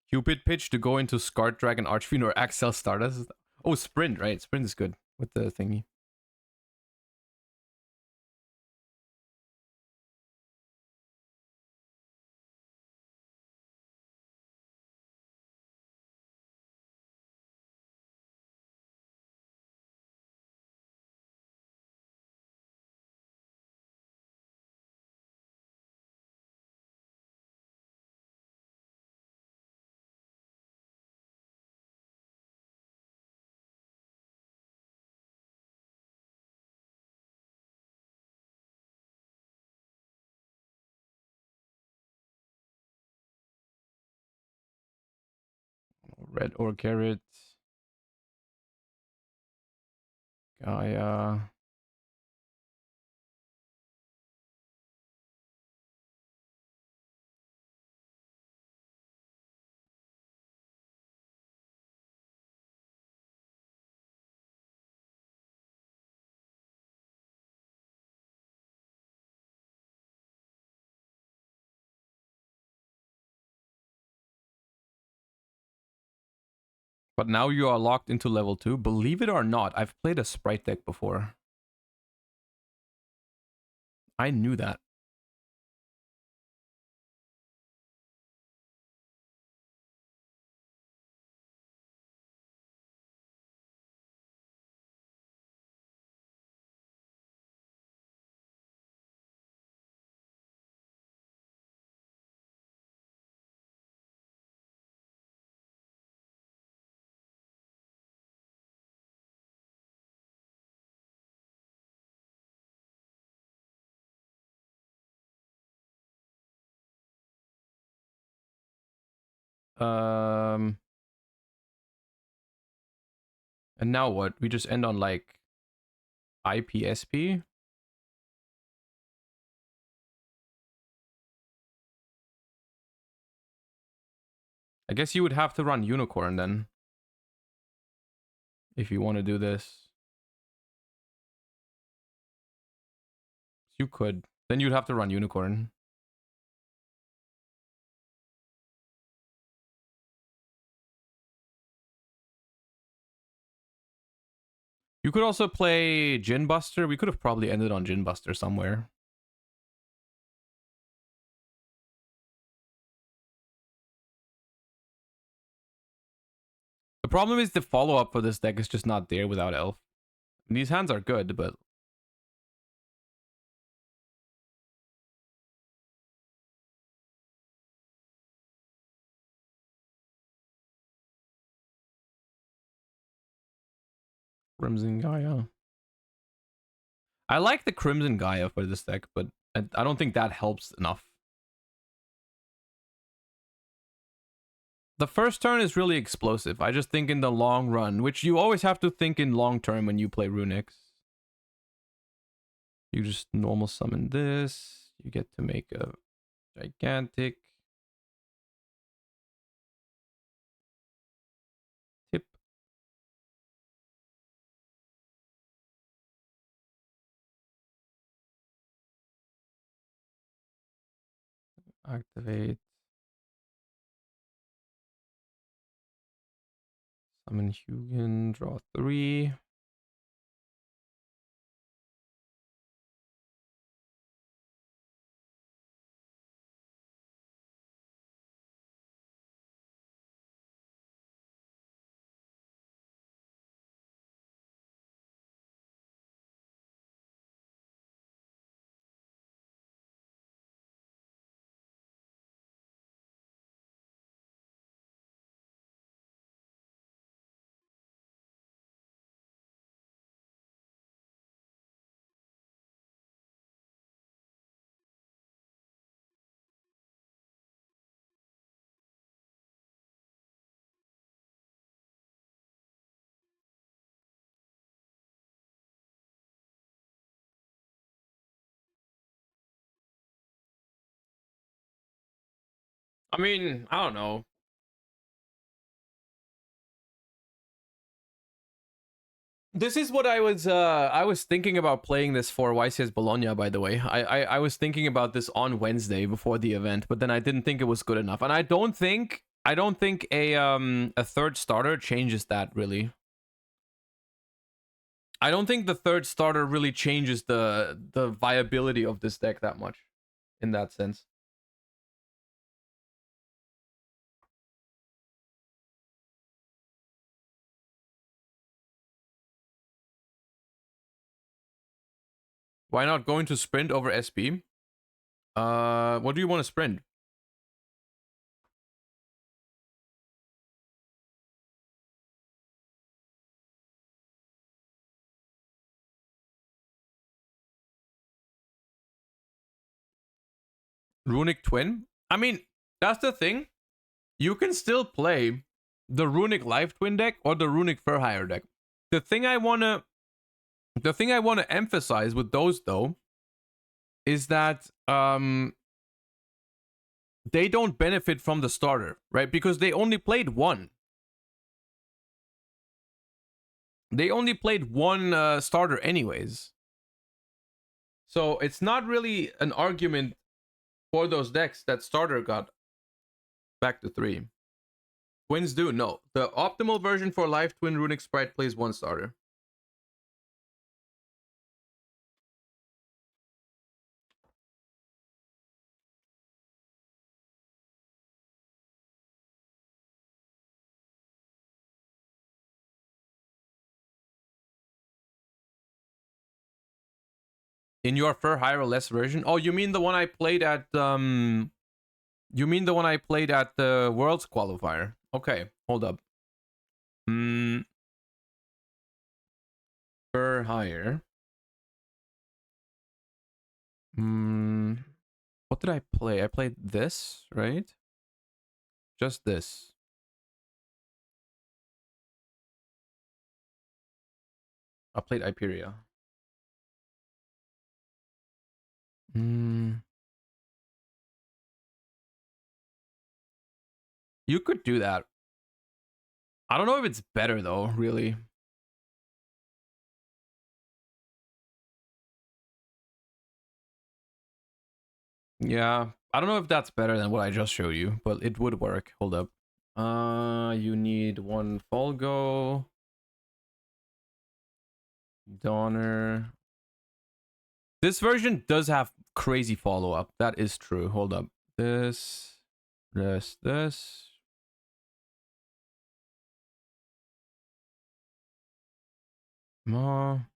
Cupid pitch to go into Scarred Dragon, Archfiend, or Axel Stardust. Oh, Sprint, right? Sprint is good with the thingy. Red or carrot. Gaia. But now you are locked into level 2. Believe it or not, I've played a Sprite deck before. I knew that. Um, And now what? We just end on like IPSP? I guess you would have to run Unicorn then. If you want to do this. You could. Then you'd have to run Unicorn. You could also play Jin Buster. We could have probably ended on Jin Buster somewhere. The problem is the follow-up for this deck is just not there without Elf. And these hands are good, but... Crimson Gaia. I like the Crimson Gaia for this deck, but I don't think that helps enough. The first turn is really explosive. I just think in the long run, which you always have to think in long term when you play Runics. You just normal summon this. You get to make a gigantic tip. Activate. Summon Hugin, draw 3. I mean, I don't know. This is what I was thinking about playing this for YCS Bologna, by the way. I was thinking about this on Wednesday before the event, but then I didn't think it was good enough. And I don't think a third starter changes that really. I don't think the third starter really changes the viability of this deck that much in that sense. Why not going to sprint over SP? What do you want to sprint? Runic Twin? I mean, that's the thing. You can still play the Runic Life Twin deck or the Runic Furhire deck. The thing I wanna emphasize with those though is that they don't benefit from the starter, right? Because they only played one. They only played one starter anyways. So it's not really an argument for those decks that starter got back to 3. Twins do, no. The optimal version for Life Twin Runic Sprite plays one starter. In your Fur Hyrule less version? Oh, you mean the one I played at the Worlds qualifier? Okay, hold up. Fur Hire. What did I play? I played this, right? Just this. I played Hyperia. You could do that. I don't know if it's better though, really. Yeah, I don't know if that's better than what I just showed you, but it would work. Hold up. You need one Folgo, Donner. This version does have crazy follow-up. That is true. Hold up. This. More.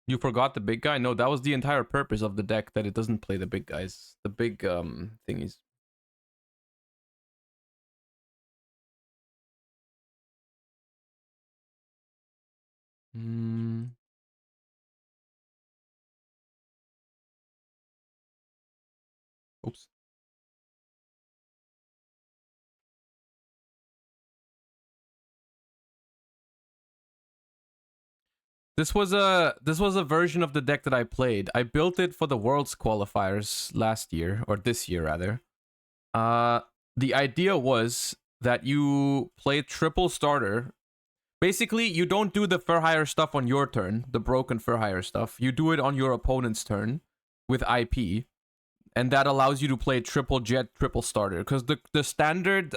You forgot the big guy? No, that was the entire purpose of the deck, that it doesn't play the big guys. The big thingies. Oops. This was a version of the deck that I played. I built it for the Worlds qualifiers last year, or this year rather. The idea was that you play triple starter. Basically, you don't do the Furhire stuff on your turn, the broken Furhire stuff. You do it on your opponent's turn with IP, and that allows you to play triple jet, triple starter. Because the standard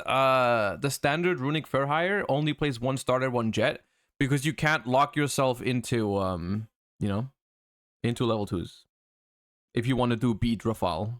runic Furhire only plays one starter, one jet, because you can't lock yourself into into level 2s if you want to do beat Rafale.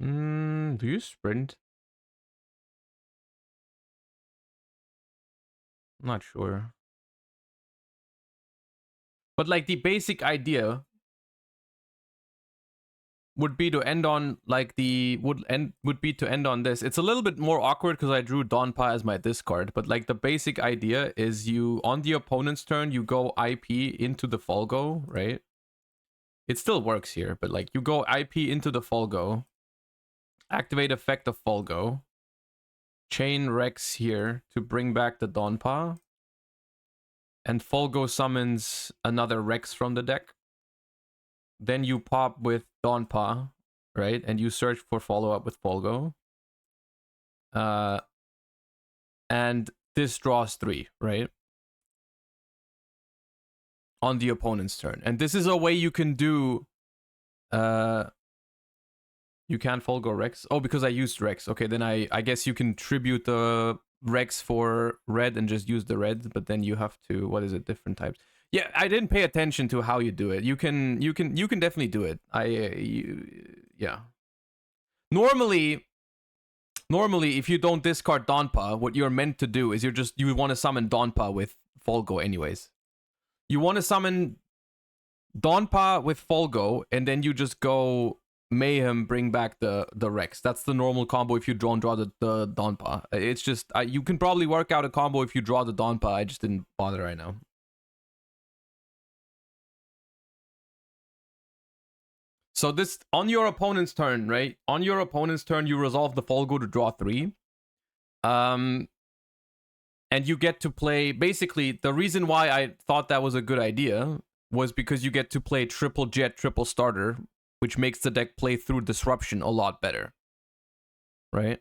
Do you sprint? I'm not sure. But like the basic idea would be to end on like would be to end on this. It's a little bit more awkward because I drew Donpa as my discard, but like the basic idea is you on the opponent's turn you go IP into the Folgo, right? It still works here, but like you go IP into the Folgo, activate effect of Folgo, chain Rex here to bring back the Donpa, and Folgo summons another Rex from the deck. Then you pop with Donpa, right? And you search for follow-up with Folgo. And this draws 3, right? On the opponent's turn. And this is a way you can do... you can't Folgo Rex? Oh, because I used Rex. Okay, then I guess you can tribute the Rex for red and just use the red, but then you have to... What is it? Different types. Yeah, I didn't pay attention to how you do it. You can definitely do it. Yeah. Normally, if you don't discard Donpa, what you're meant to do is you want to summon Donpa with Folgo anyways. You want to summon Donpa with Folgo, and then you just go Mayhem, bring back the Rex. That's the normal combo if you draw the Donpa. It's just, you can probably work out a combo if you draw the Donpa. I just didn't bother right now. So this, on your opponent's turn, right? On your opponent's turn, you resolve the Folgo to draw 3. And you get to play, basically, the reason why I thought that was a good idea was because you get to play triple jet, triple starter, which makes the deck play through disruption a lot better. Right?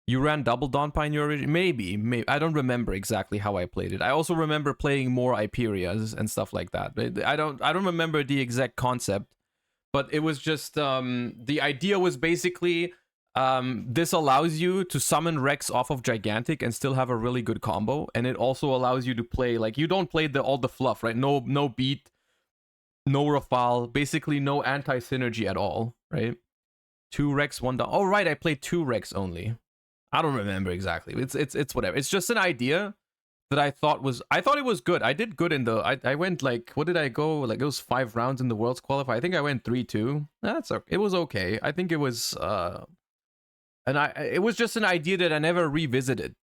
You ran double Dawn Pioneer originally? Maybe. I don't remember exactly how I played it. I also remember playing more Hyperias and stuff like that. I don't remember the exact concept, but it was just the idea was basically this allows you to summon Rex off of Gigantic and still have a really good combo, and it also allows you to play, like, you don't play all the fluff, right? No beat, no Rafale, basically no anti-synergy at all, right? 2 Rex, 1 down. Oh right, I played 2 Rex only. I don't remember exactly. It's whatever. It's just an idea that I thought it was good. I did good in the I went, like, what did I go? Like, it was 5 rounds in the Worlds qualifier. I think I went 3-2. That's okay. It was okay. I think it was it was just an idea that I never revisited.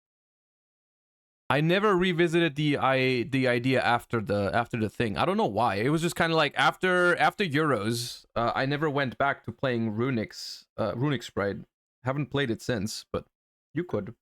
I never revisited the idea after the thing. I don't know why. It was just kind of like after Euros, I never went back to playing Runic Sprite. Haven't played it since, but you could.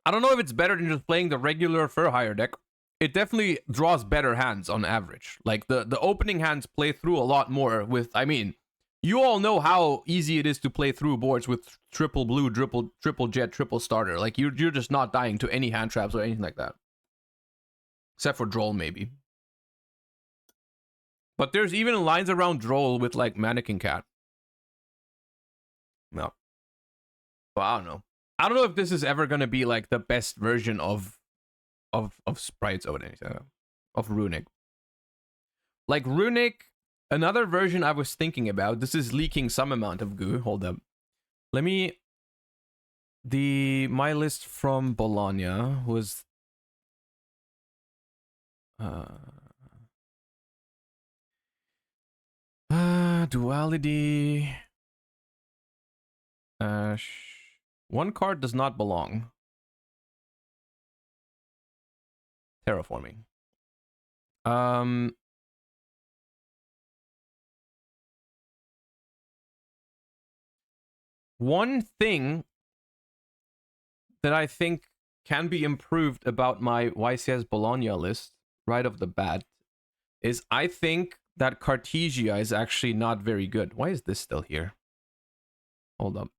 I don't know if it's better than just playing the regular Fur Hire deck. It definitely draws better hands on average. Like, the opening hands play through a lot more with, I mean, you all know how easy it is to play through boards with triple blue, triple jet, triple starter. Like, you're just not dying to any hand traps or anything like that. Except for Droll, maybe. But there's even lines around Droll with, like, Mannequin Cat. No. But I don't know. I don't know if this is ever gonna be, like, the best version of sprites or anything, of Runic. Like, Runic, another version I was thinking about. This is leaking some amount of goo. Hold up. Let me. My list from Bologna was. Duality. Ash. One card does not belong. Terraforming. One thing that I think can be improved about my YCS Bologna list right off the bat is I think that Cartesia is actually not very good. Why is this still here? Hold up.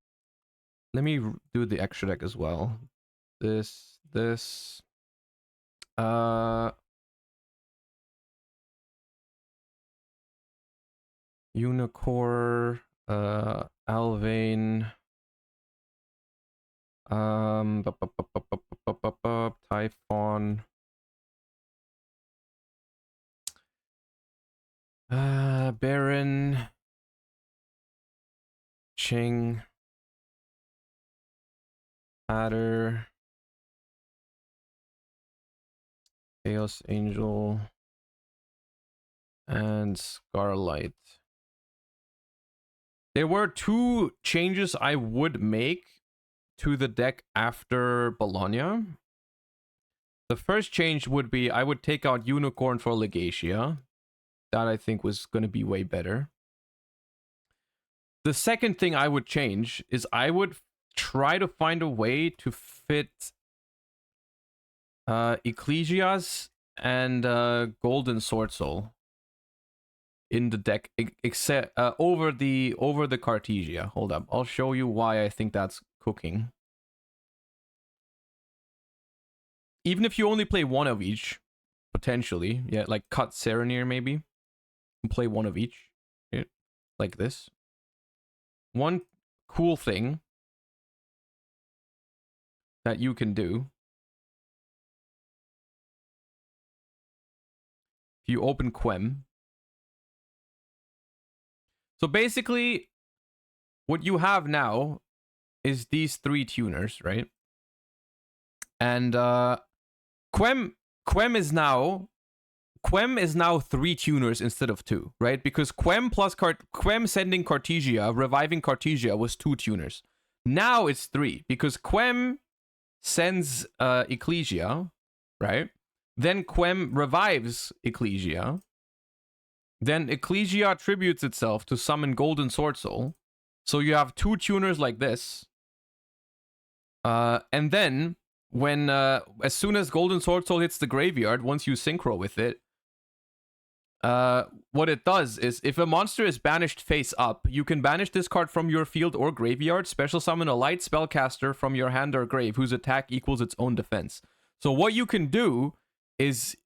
Let me do the extra deck as well. This. Unicorn, Alvain, Typhon, Baron, Ching, Adder, Chaos Angel, and Scarlight. There were 2 changes I would make to the deck after Bologna. The first change would be I would take out Unicorn for Legacia. That I think was going to be way better. The second thing I would change is I would try to find a way to fit Ecclesias and Golden Sword Soul in the deck, except over the Cartesia. Hold up, I'll show you why I think that's cooking. Even if you only play one of each, potentially, yeah, like cut Serenir maybe, and play one of each, yeah, like this. One cool thing that you can do, if you open Quem. So basically, what you have now is these 3 tuners, right? And Quem is now 3 tuners instead of 2, right? Because Quem plus Quem sending Cartesia, reviving Cartesia was 2 tuners. Now it's 3 because Quem sends Ecclesia, right? Then Quem revives Ecclesia. Then Ecclesia tributes itself to summon Golden Sword Soul. So you have 2 tuners like this. And then when as soon as Golden Sword Soul hits the graveyard, once you synchro with it, what it does is if a monster is banished face up, you can banish this card from your field or graveyard, special summon a light spellcaster from your hand or grave whose attack equals its own defense. So what you can do is,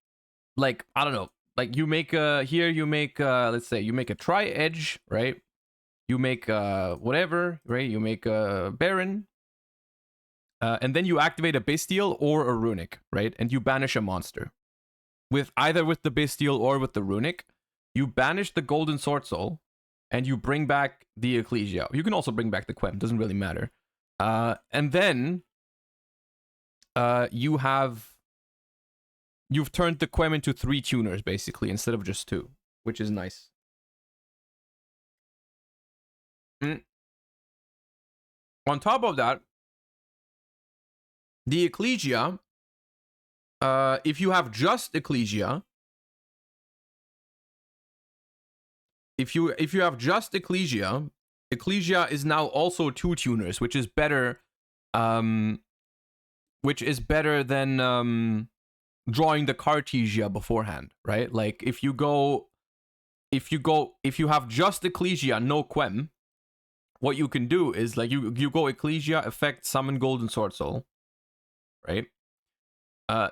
like, I don't know, like you make here you make let's say you make a tri-edge, right? You make whatever, right? You make a Baron, and then you activate a Bestial or a Runic, right? And you banish a monster with either with the Bestial or with the Runic. You banish the Golden Sword Soul, and you bring back the Ecclesia. You can also bring back the Quem, doesn't really matter. And then you've turned the Quem into 3 tuners basically instead of just 2, which is nice. On top of that, the Ecclesia, if you have just Ecclesia, if you have just Ecclesia is now also 2 tuners, which is better than drawing the Cartesia beforehand, right? Like if you have just Ecclesia, no Quem, what you can do is like you go Ecclesia, effect, summon Golden Sword Soul, right?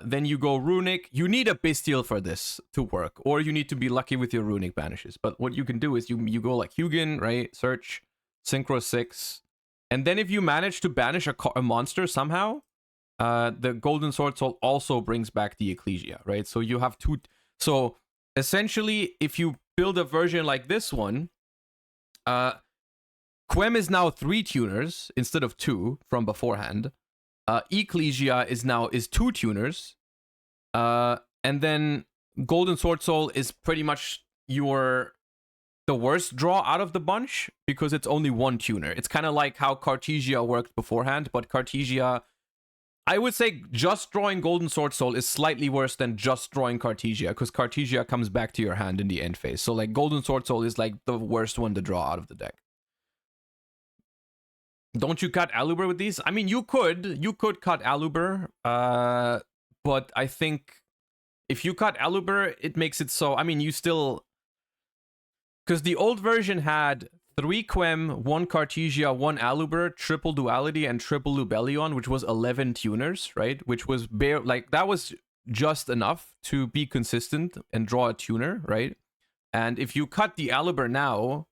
Then you go Runic. You need a Bestial for this to work, or you need to be lucky with your Runic banishes. But what you can do is you go like Hugin, right? Search, Synchro 6. And then if you manage to banish a monster somehow, the Golden Sword Soul also brings back the Ecclesia, right? So you have 2. So essentially, if you build a version like this one, Quem is now 3 tuners instead of 2 from beforehand. Ecclesia is 2 tuners. And then Golden Sword Soul is pretty much the worst draw out of the bunch because it's only 1 tuner. It's kind of like how Cartesia worked beforehand, but Cartesia, I would say just drawing Golden Sword Soul is slightly worse than just drawing Cartesia, because Cartesia comes back to your hand in the end phase. So like Golden Sword Soul is like the worst one to draw out of the deck. Don't you cut Aluber with these? I mean, you could cut Aluber, but I think if you cut Aluber, it makes it so, I mean, you still, because the old version had 3 Quem, 1 Cartesia, 1 Aluber, triple Duality, and triple Lubellion, which was 11 tuners, right? Which was that was just enough to be consistent and draw a tuner, right? And if you cut the Aluber now,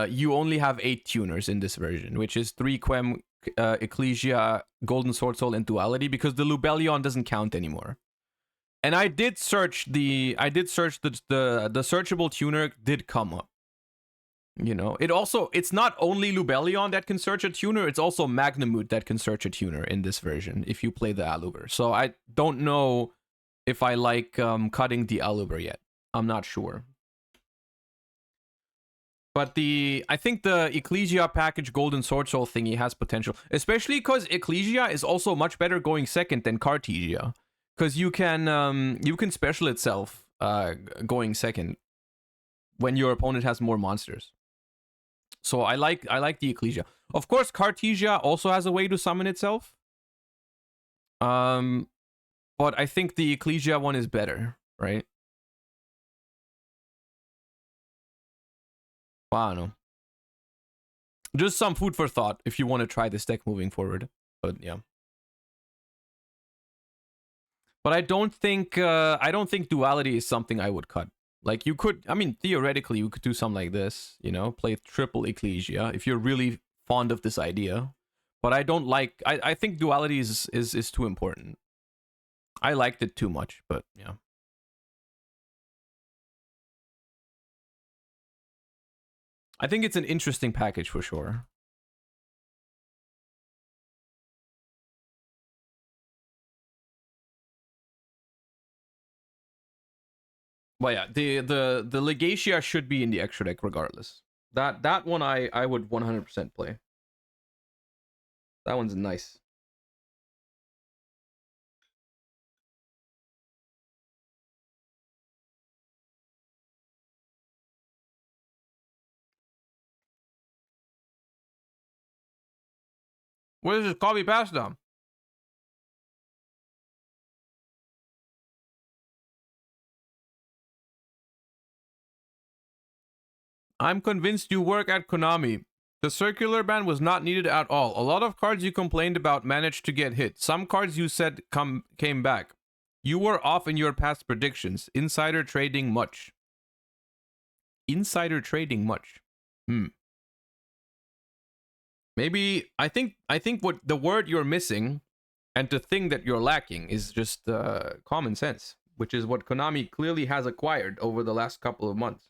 you only have 8 tuners in this version, which is 3 Quem, Ecclesia, Golden Sword Soul, and Duality, because the Lubellion doesn't count anymore. And I did search the searchable tuner did come up. You know, it's not only Lubellion that can search a tuner, it's also Magnamut that can search a tuner in this version if you play the Aluber. So I don't know if I like cutting the Aluber yet. I'm not sure. But I think the Ecclesia package Golden Sword Soul thingy has potential, especially because Ecclesia is also much better going second than Cartesia, because you can special itself going second when your opponent has more monsters. So I like the Ecclesia. Of course, Cartesia also has a way to summon itself. But I think the Ecclesia one is better, right? Well, I don't know. Just some food for thought if you want to try this deck moving forward. But yeah. But I don't think Duality is something I would cut. Like you could, I mean, theoretically you could do something like this, you know, play triple Ecclesia if you're really fond of this idea. But I don't like, I think Duality is too important. I liked it too much, but yeah. I think it's an interesting package for sure. Well, yeah, the Legacia should be in the extra deck regardless. That one I would 100% play. That one's nice. What is this coffee pasta? I'm convinced you work at Konami. The circular ban was not needed at all. A lot of cards you complained about managed to get hit. Some cards you said came back. You were off in your past predictions. Insider trading much. Insider trading much. Maybe I think what the word you're missing and the thing that you're lacking is just common sense, which is what Konami clearly has acquired over the last couple of months.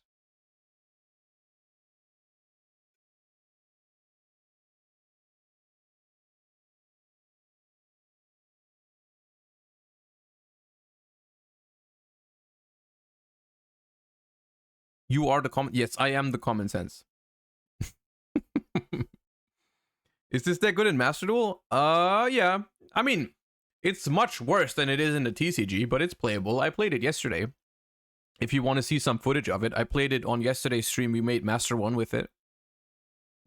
You are the common. Yes, I am the common sense. Is this that good in Master Duel? Yeah. I mean, it's much worse than it is in the TCG, but it's playable. I played it yesterday. If you want to see some footage of it, I played it on yesterday's stream. We made Master 1 with it.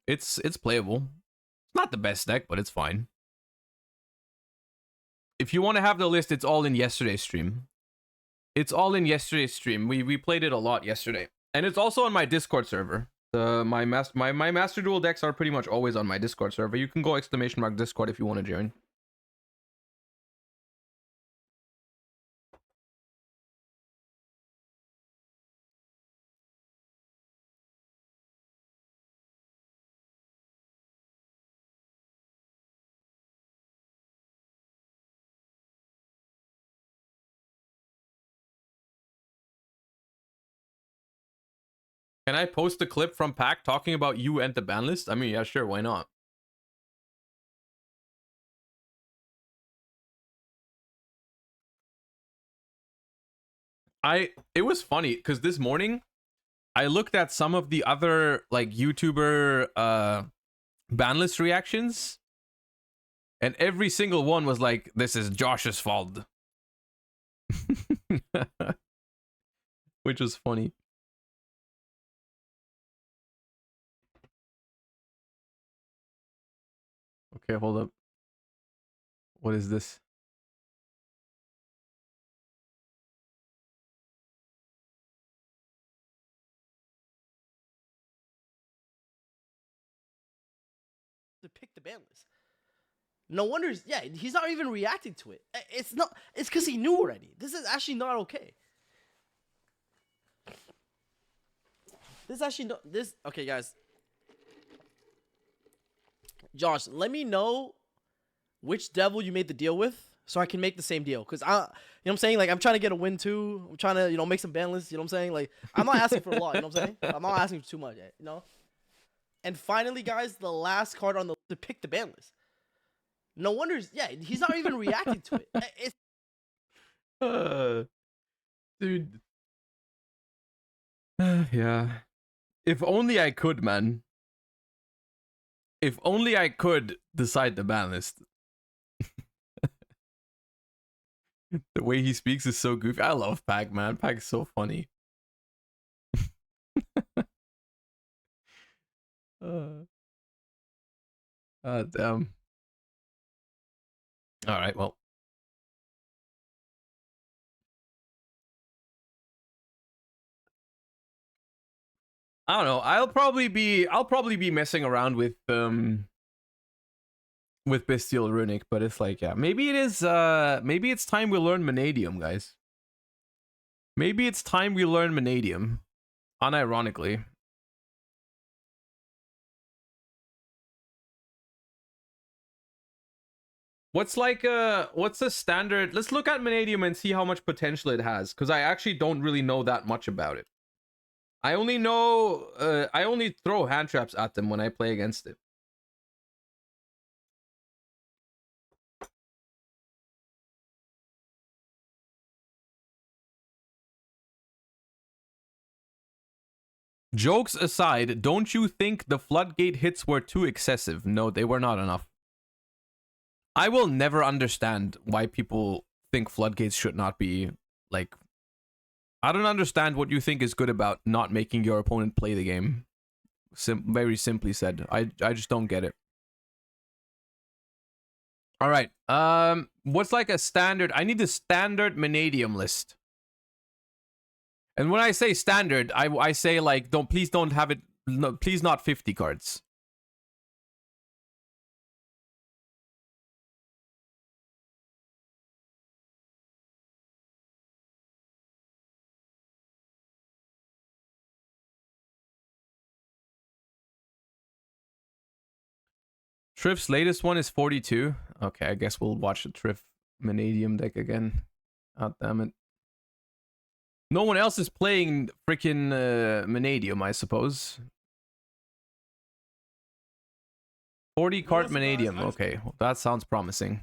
It's playable. It's not the best deck, but it's fine. If you want to have the list, it's all in yesterday's stream. It's all in yesterday's stream. We played it a lot yesterday. And it's also on my Discord server. My Master Duel decks are pretty much always on my Discord server. You can go !Discord if you want to join. Can I post a clip from Pack talking about you and the ban list? I mean, yeah, sure, why not? It was funny because this morning I looked at some of the other like YouTuber ban list reactions, and every single one was like, "This is Josh's fault," which was funny. Okay, hold up. What is this? To pick the ban list. No wonder, yeah, he's not even reacting to it. It's because he knew already. This is actually not okay. This actually not okay, guys. Josh, let me know which devil you made the deal with so I can make the same deal. Because you know what I'm saying? Like, I'm trying to get a win too. I'm trying to, you know, make some ban lists. You know what I'm saying? Like, I'm not asking for a lot. You know what I'm saying? I'm not asking for too much, you know? And finally, guys, the last card on the list to pick the ban list. No wonder, yeah, he's not even reacting to it. Dude. Yeah. If only I could, man. If only I could decide the ban list. The way he speaks is so goofy. I love Pac, man. Pac's so funny. Damn. All right, well. I don't know. I'll probably be messing around with Bestial Runic, but it's like, yeah, maybe it's time we learn Manadium, guys. Maybe it's time we learn Manadium. Unironically. What's a standard? Let's look at Manadium and see how much potential it has, because I actually don't really know that much about it. I only throw hand traps at them when I play against it. Jokes aside, don't you think the floodgate hits were too excessive? No, they were not enough. I will never understand why people think floodgates should not be, like... I don't understand what you think is good about not making your opponent play the game. Very simply said. I just don't get it. All right. What's like a standard? I need the standard Vanadium list. And when I say standard, I say like please don't have it. No, please not 50 cards. Triff's latest one is 42. Okay, I guess we'll watch the Triff Vanadium deck again. God damn it. No one else is playing freaking Vanadium, I suppose. 40 card Vanadium. Okay, well, that sounds promising.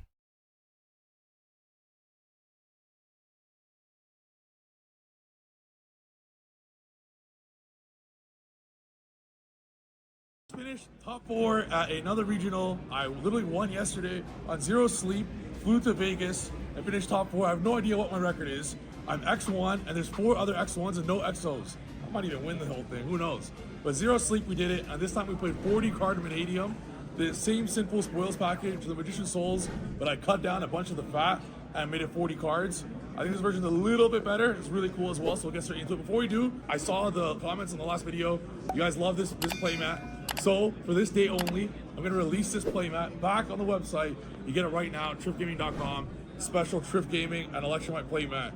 Finished top 4 at another regional. I literally won yesterday on 0 sleep, flew to Vegas, and finished top 4. I have no idea what my record is. I'm X1, and there's 4 other X1s and no XOs. I might even win the whole thing, who knows? But 0 sleep, we did it, and this time we played 40 card Vanadium, the same simple spoils package, the Magician Souls, but I cut down a bunch of the fat and made it 40 cards. I think this version's a little bit better. It's really cool as well, so we'll get straight into it. Before we do, I saw the comments in the last video. You guys love this playmat. So for this day only, I'm gonna release this playmat back on the website. You get it right now, triffgaming.com. Special Triff Gaming and Election White playmat.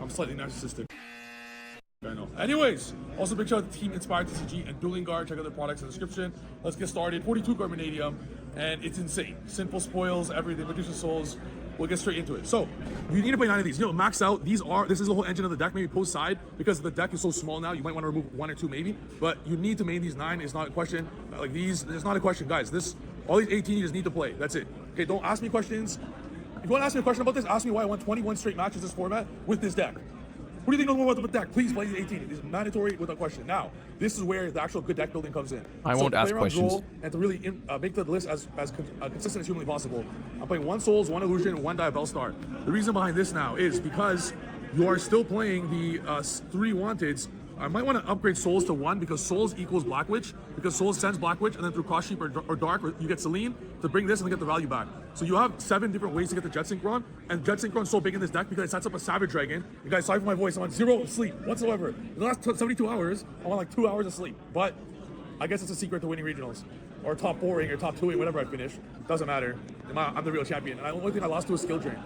I'm slightly narcissistic. I know. Anyways, also big shout out to Team Inspired TCG and Dueling Guard. Check out their products in the description. Let's get started. 42 card Vanadium, and it's insane. Simple spoils, everything, Magician Souls. We'll get straight into it. So, you need to play 9 of these. You know, max out. This is the whole engine of the deck. Maybe post side, because the deck is so small now, you might want to remove 1 or 2 maybe. But you need to main these 9. It's not a question. Like these, it's not a question, guys. All these 18 you just need to play. That's it. Okay, don't ask me questions. If you want to ask me a question about this, ask me why I won 21 straight matches this format with this deck. What do you think knows more about the deck? Please play these 18. It's mandatory without question. Now, this is where the actual good deck building comes in. I won't ask questions. And to really make the list as consistent as humanly possible, I'm playing 1 Souls, 1 Illusion, 1 Diabell Star. The reason behind this now is because you are still playing the 3 Wanteds. I might want to upgrade Souls to 1 because Souls equals Black Witch, because Souls sends Black Witch, and then through Cross Sheep or Dark, you get Celine to bring this and get the value back. So you have 7 different ways to get the Jet Synchron, and Jet Synchron's so big in this deck because it sets up a Savage Dragon. You guys, sorry for my voice, I'm on 0 sleep whatsoever. In the last 72 hours, I'm on like 2 hours of sleep. But I guess it's a secret to winning regionals, or top 4ing, or top 2ing, whatever I finish. Doesn't matter. I'm the real champion. And the only thing I lost to is Skill Drain.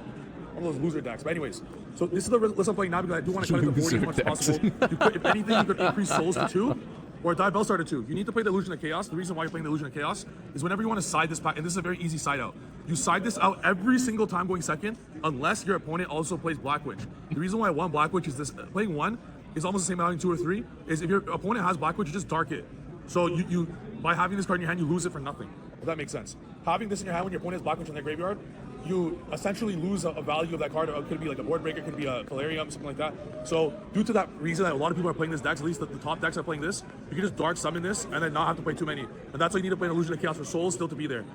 One of those loser decks. But anyways, so this is the list I'm playing now because I do want to cut it to 40 as much as possible. If anything, you could increase Souls to 2 or Diabell Star to 2. You need to play the Illusion of Chaos. The reason why you're playing the Illusion of Chaos is whenever you want to side this pack, and this is a very easy side out. You side this out every single time going second, unless your opponent also plays Black Witch. The reason why I want Black Witch is this: playing 1 is almost the same as having 2 or 3. Is if your opponent has Black Witch, you just dark it. So you by having this card in your hand, you lose it for nothing. If that makes sense. Having this in your hand when your opponent has Black Witch in their graveyard, you essentially lose a value of that card. It could be like a board breaker, it could be a Calarium, something like that. So due to that reason that a lot of people are playing this deck, at least the top decks are playing this, you can just dark summon this and then not have to play too many. And that's why you need to play an Illusion of Chaos for Souls still to be there.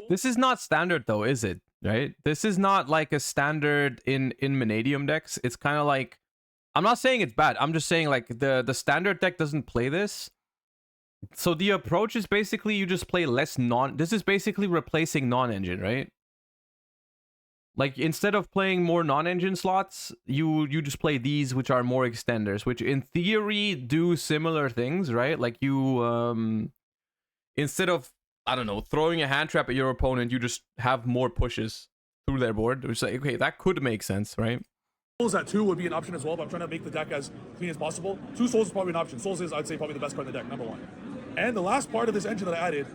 This is not standard though, is it? Right? This is not like a standard in Vanadium decks. It's kind of like, I'm not saying it's bad. I'm just saying like the standard deck doesn't play this. So the approach is basically you just play less this is basically replacing non-engine, right? Like instead of playing more non-engine slots, you just play these, which are more extenders, which in theory do similar things, right? Like you instead of, I don't know, throwing a hand trap at your opponent, you just have more pushes through their board. Which is like, okay, that could make sense, right? Souls at 2 would be an option as well, but I'm trying to make the deck as clean as possible. 2 Souls is probably an option. Souls is, I'd say, probably the best card in the deck, number 1. And the last part of this engine that I added,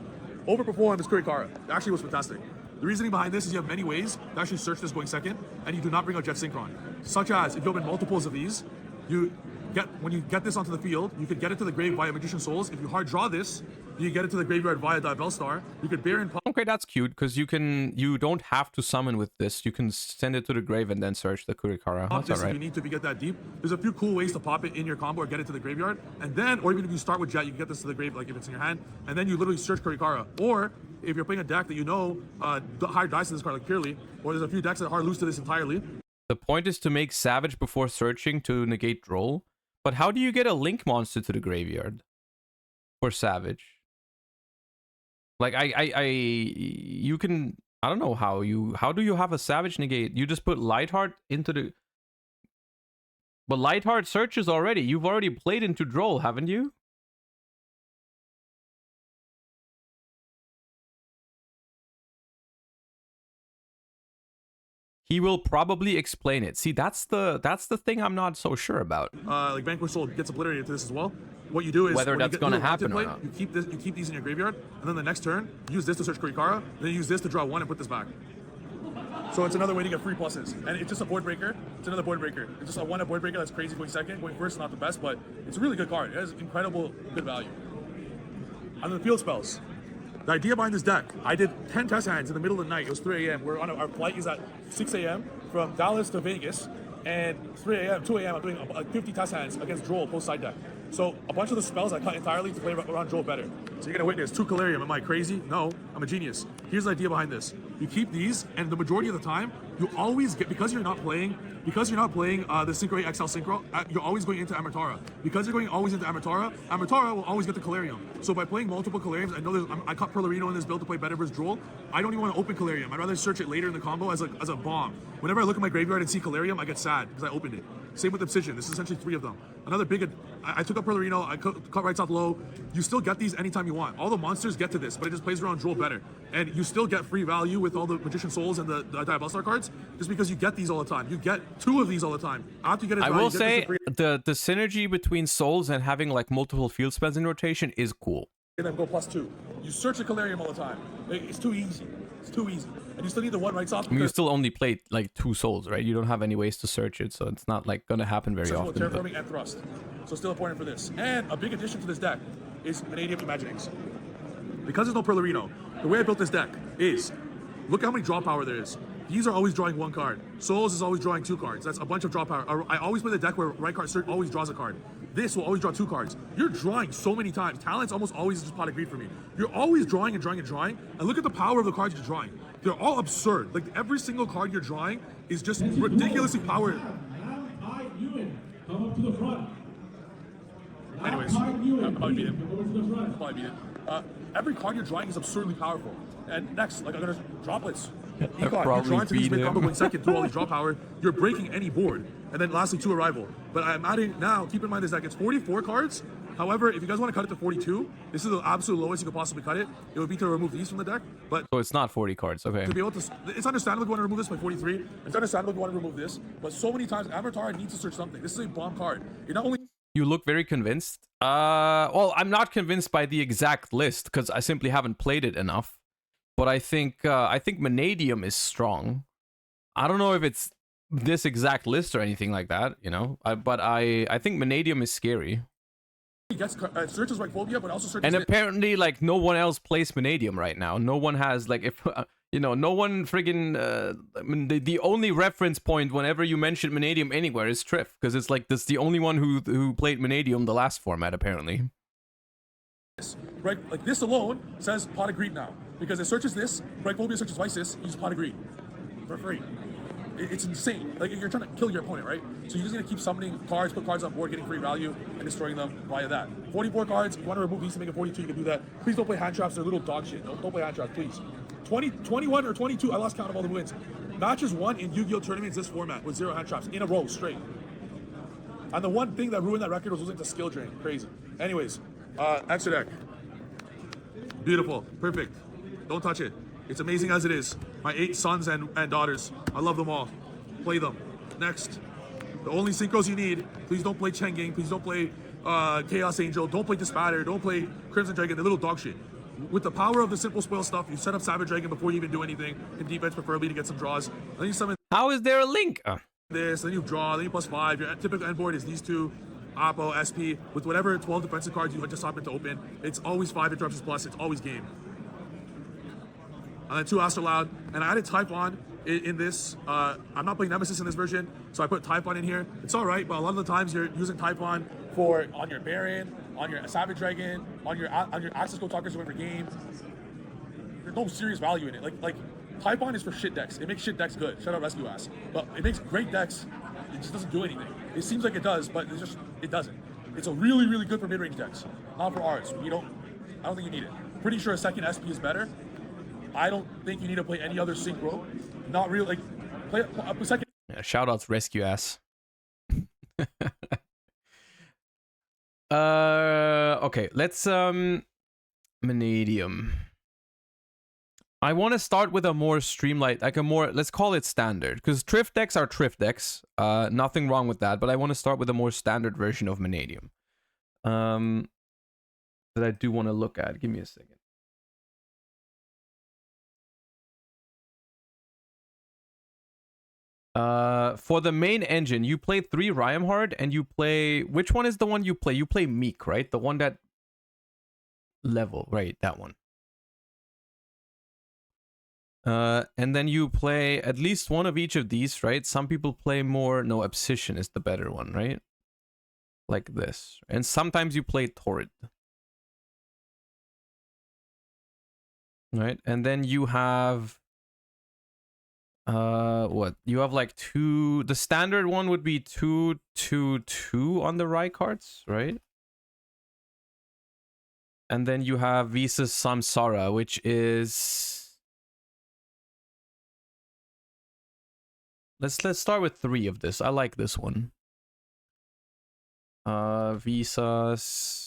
overperformed, is Kurikara. It actually was fantastic. The reasoning behind this is you have many ways to actually search this going second, and you do not bring out Jet Synchron. Such as, if you open multiples of these, when you get this onto the field, you could get it to the grave via Magician Souls. If you hard draw this, you get it to the graveyard via Diabell Star. You could bear in. Okay, that's cute because you don't have to summon with this. You can send it to the grave and then search the Kurikara. That's all right. If you need to get that deep. There's a few cool ways to pop it in your combo or get it to the graveyard, and then, or even if you start with Jet, you can get this to the grave, like if it's in your hand, and then you literally search Kurikara. Or if you're playing a deck that you know higher dice to this card, like purely, or there's a few decks that are loose to this entirely. The point is to make Savage before searching to negate roll. But how do you get a Link monster to the graveyard for Savage? Like you can I don't know how do you have a Savage negate? You just put Lightheart into the... But Lightheart searches already. You've already played into Droll, haven't you? He will probably explain it. See, that's the thing I'm not so sure about. Like Vanquish Soul gets obliterated to this as well. What you do is Whether that's going to happen or not. You keep these in your graveyard, and then the next turn, use this to search Kurikara, and then use this to draw one and put this back. So it's another way to get free pluses. And it's just a board breaker. It's another board breaker. It's just a one-up board breaker that's crazy going second. Going first, not the best, but it's a really good card. It has incredible good value. And then field spells. The idea behind this deck, I did 10 test hands in the middle of the night. It was 3 a.m. Our flight is at 6 a.m. from Dallas to Vegas. And 3 a.m., 2 a.m., I'm doing 50 test hands against Droll post side deck. So a bunch of the spells I cut entirely to play around Droll better. So you're gonna witness 2 Calarium. Am I crazy? No, I'm a genius. Here's the idea behind this. You keep these, and the majority of the time, you always get, because you're not playing the Synchro 8 XL Synchro, you're always going into Amatara. Because you're going always into Amatara, Amatara will always get the Calarium. So by playing multiple Calariums, I know I cut Perlerino in this build to play better versus Droll. I don't even want to open Calarium. I'd rather search it later in the combo as a bomb. Whenever I look at my graveyard and see Calarium, I get sad because I opened it. Same with Obsidian. This is essentially 3 of them. Another big, I took up Perlerino, I cut right south low. You still get these anytime you want. All the monsters get to this, but it just plays around Droll better. And you still get free value with all the Magician Souls and the Diabellstar cards, just because you get these all the time. You get 2 of these all the time. After you get it, I will say the synergy between Souls and having like multiple field spells in rotation is cool. And then go +2. You search a Calarium all the time. It's too easy. It's too easy. And you still need the one right south. I mean, you still only played like 2 Souls, right? You don't have any ways to search it, so it's not like gonna happen very often. Terraforming and Thrust. So still important for this. And a big addition to this deck is Vanadium Imaginings. Because there's no Perlerino, the way I built this deck is, look how many draw power there is. These are always drawing 1 card. Souls is always drawing 2 cards. That's a bunch of draw power. I always play the deck where right card search always draws a card. This will always draw 2 cards. You're drawing so many times. Talent's almost always just pot of greed for me. You're always drawing and drawing and drawing. And look at the power of the cards you're drawing. They're all absurd. Like every single card you're drawing is just ridiculously powered. Come up to the front. Anyways, I'll probably beat him. Every card you're drawing is absurdly powerful. And next, like I'm gonna droplets. You're drawing to these mid-combo going second through all these draw power. You're breaking any board. And then lastly, 2 Arrival. But I'm adding now, keep in mind this deck, it's 44 cards. However, if you guys want to cut it to 42, this is the absolute lowest you could possibly cut it. It would be to remove these from the deck. But so it's not 40 cards, okay. To be able to, it's understandable if you want to remove this by 43. It's understandable if you want to remove this. But so many times, Avatara needs to search something. This is a bomb card. It not only... You look very convinced. Well, I'm not convinced by the exact list because I simply haven't played it enough. But I think Vanadium is strong. I don't know if it's this exact list or anything like that, you know. But I think Vanadium is scary. He gets searches like phobia, but also searches. And apparently, like no one else plays Vanadium right now. No one has like if no one friggin' I mean, the only reference point whenever you mention Vanadium anywhere is Triff because it's like that's the only one who played Vanadium the last format apparently. Right, like this alone says Pot of Greed now because it searches this. Phobia searches Vices, use Pot of Greed for free. It's insane. Like you're trying to kill your opponent, right? So you're just gonna keep summoning cards, put cards on board, getting free value, and destroying them via that. 44 cards. If you want to remove these to make it 42, you can do that. Please don't play hand traps. They're little dog shit. Don't play hand traps, please. 21 or 22. I lost count of all the wins. Matches won in Yu-Gi-Oh tournaments this format with 0 hand traps in a row straight. And the one thing that ruined that record was losing to skill drain. Crazy. Anyways, extra deck. Beautiful. Perfect. Don't touch it. It's amazing as it is. My 8 sons and daughters. I love them all. Play them. Next. The only synchros you need. Please don't play Chenging. Please don't play Chaos Angel. Don't play Dispatter. Don't play Crimson Dragon. The little dog shit. With the power of the simple spoil stuff, you set up Savage Dragon before you even do anything. In defense, preferably to get some draws. Then you summon How is there a link? this. Then you draw. Then you +5. Your typical end board is these 2. Oppo, SP. With whatever 12 defensive cards you just happen to open. It's always 5 interruptions plus. It's always game. And then 2 Astrolaud, and I added Typhon in this. I'm not playing Nemesis in this version, so I put Typhon in here. It's all right, but a lot of the times you're using Typhon on your Baron, on your Savage Dragon, on your Access Code Talkers who win for game. There's no serious value in it. Like Typhon is for shit decks. It makes shit decks good. Shout out Rescue Ass. But it makes great decks. It just doesn't do anything. It seems like it does, but it doesn't. It's a really, really good for mid-range decks, not for ours. I don't think you need it. Pretty sure a second SP is better. I don't think you need to play any other synchro. Not really. Like, play a second. Yeah, shout outs rescue ass. Okay, let's Vanadium. I want to start with a more streamlined, like a more, let's call it standard, because Trift decks are Trift decks. Nothing wrong with that, but I want to start with a more standard version of Vanadium. That I do want to look at. Give me a second. For the main engine, you play 3 Rhyhorn and you play, which one is the one you play? You play Meek, right? The one that level, right? That one. And then you play at least one of each of these, right? Some people play more, no, Obsession is the better one, right? Like this. And sometimes you play Torrid. Right? And then you have what? You have like 2, the standard one would be 2, 2, 2 on the right cards, right? And then you have Visa's Samsara, which is, let's start with 3 of this. I like this one. Visas.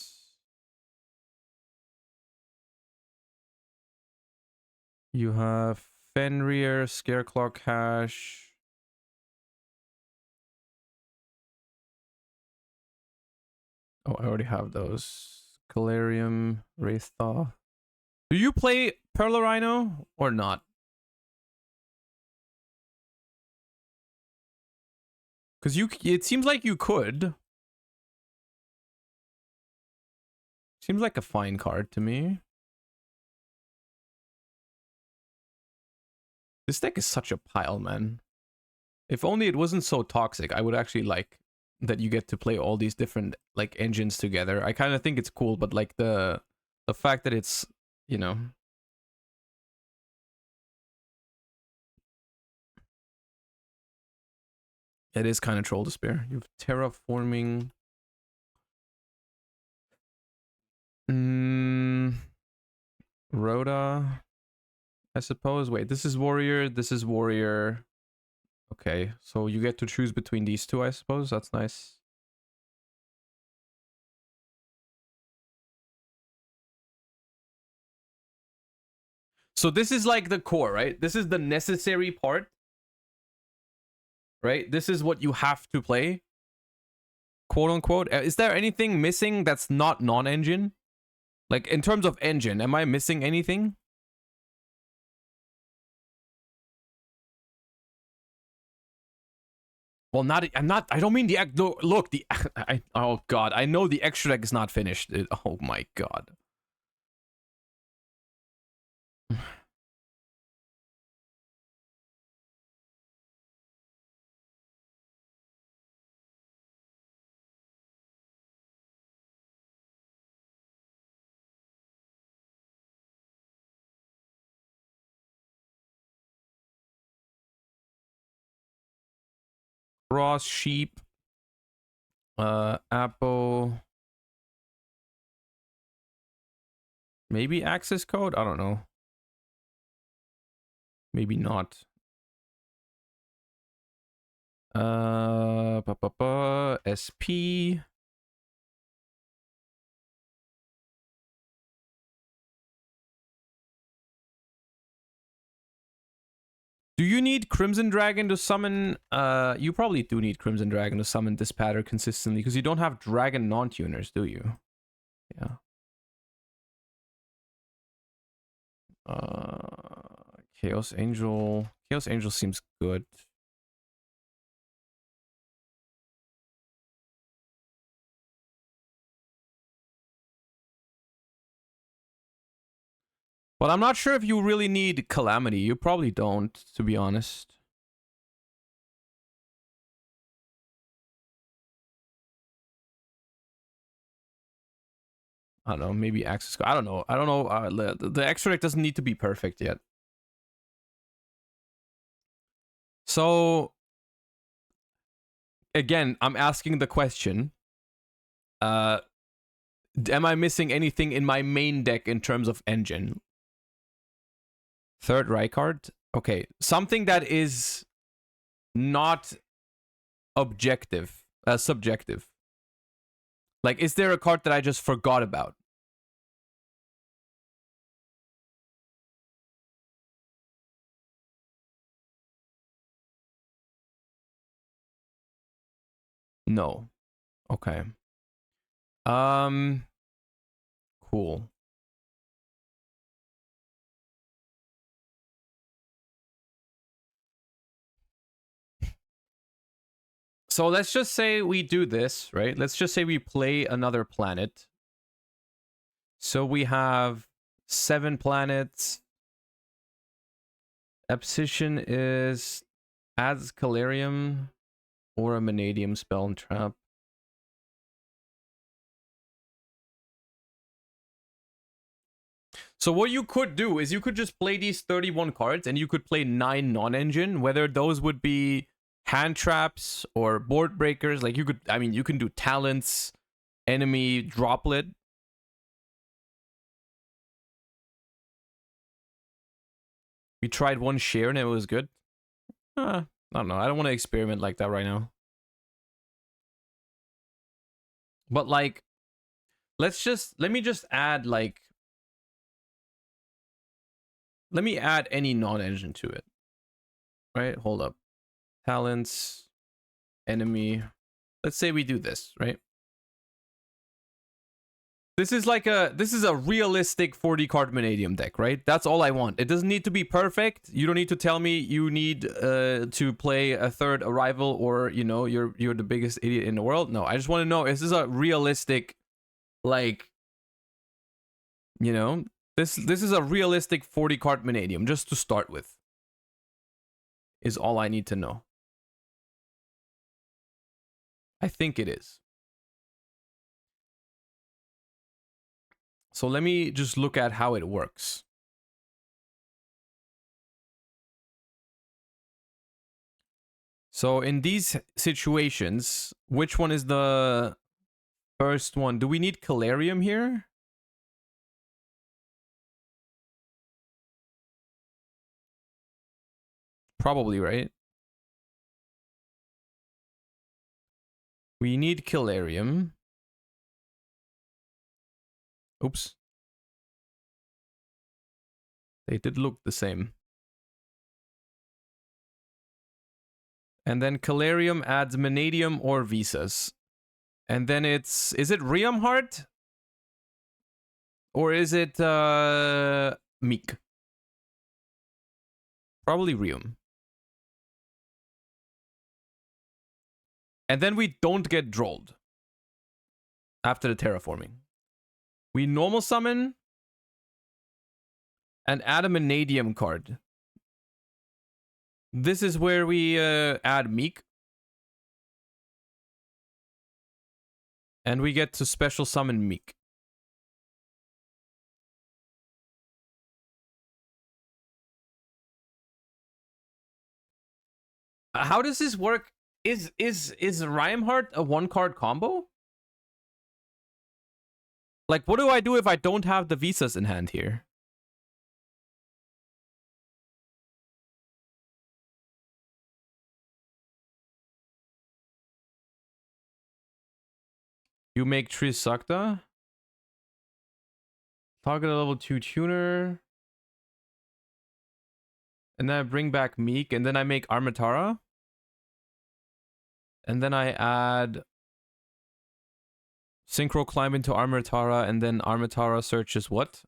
You have Fenrir, Scareclaw Cash. Oh, I already have those. Calarium, Wraiththaw. Do you play Perlarino or not? Because it seems like you could. Seems like a fine card to me. This deck is such a pile, man. If only it wasn't so toxic, I would actually like that you get to play all these different like engines together. I kind of think it's cool, but like the fact that it's, you know, it is kind of troll despair. You have terraforming. Rhoda, I suppose. Wait, this is warrior. This is warrior. Okay, so you get to choose between these two, I suppose. That's nice. So this is like the core, right? This is the necessary part, right? This is what you have to play, quote unquote. Is there anything missing that's not non-engine? Like in terms of engine, am I missing anything? Well, I don't mean the, look, oh God, I know the extra deck is not finished. Oh my God. Cross sheep, Apple, maybe access code. I don't know. Maybe not. SP. Do you need Crimson Dragon to summon? You probably do need Crimson Dragon to summon this pattern consistently because you don't have Dragon non-tuners, do you? Yeah. Chaos Angel. Chaos Angel seems good. But I'm not sure if you really need Calamity. You probably don't, to be honest. I don't know, maybe access. I don't know. I don't know. The extra deck doesn't need to be perfect yet. So, again, I'm asking the question. Am I missing anything in my main deck in terms of engine? Third Rykard. Okay, something that is not objective, subjective. Like, is there a card that I just forgot about? No. Okay. Cool. So let's just say we do this, right? Let's just say we play another planet. So we have 7 planets. Opposition is adds Calarium or a Manadium spell and trap. So what you could do is you could just play these 31 cards and you could play 9 non-engine, whether those would be hand traps or board breakers. Like you could, I mean, you can do talents, enemy droplet. We tried one share and it was good. I don't know. I don't want to experiment like that right now. But like, let me just add like, let me add any non-engine to it. Right? Hold up. Talents, enemy. Let's say we do this, right? This is a realistic 40 card Manadium deck, right? That's all I want. It doesn't need to be perfect. You don't need to tell me you need to play a third arrival or, you know, you're the biggest idiot in the world. No, I just want to know, is this a realistic, like, you know, this is a realistic 40 card Manadium just to start with. Is all I need to know. I think it is. So let me just look at how it works. So in these situations, which one is the first one? Do we need Calarium here? Probably, right? We need Calarium. Oops. They did look the same. And then Calarium adds Manadium or Visas. And then it's... Is it Riam Heart? Or is it Meek? Probably Riam. And then we don't get drolled after the terraforming. We normal summon and add a Manadium card. This is where we add Meek. And we get to special summon Meek. How does this work? Is Rhymeheart a 1-card combo? Like, what do I do if I don't have the Visas in hand here? You make Trisakta. Target a level 2 tuner. And then I bring back Meek. And then I make Armatara. And then I add Synchro Climb into Armatara. And then Armatara searches what?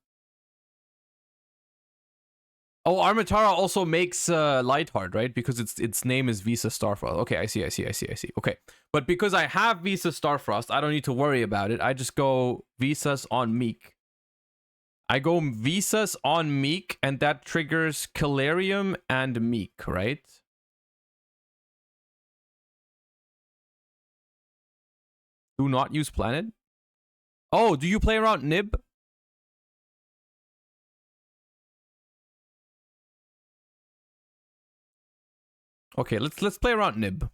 Oh, Armatara also makes Lightheart, right? Because its name is Visa Starfrost. Okay, I see. Okay. But because I have Visa Starfrost, I don't need to worry about it. I just go Visas on Meek. I go Visas on Meek, and that triggers Calarium and Meek, right? Do not use planet? Oh, do you play around Nib? Okay, let's play around Nib.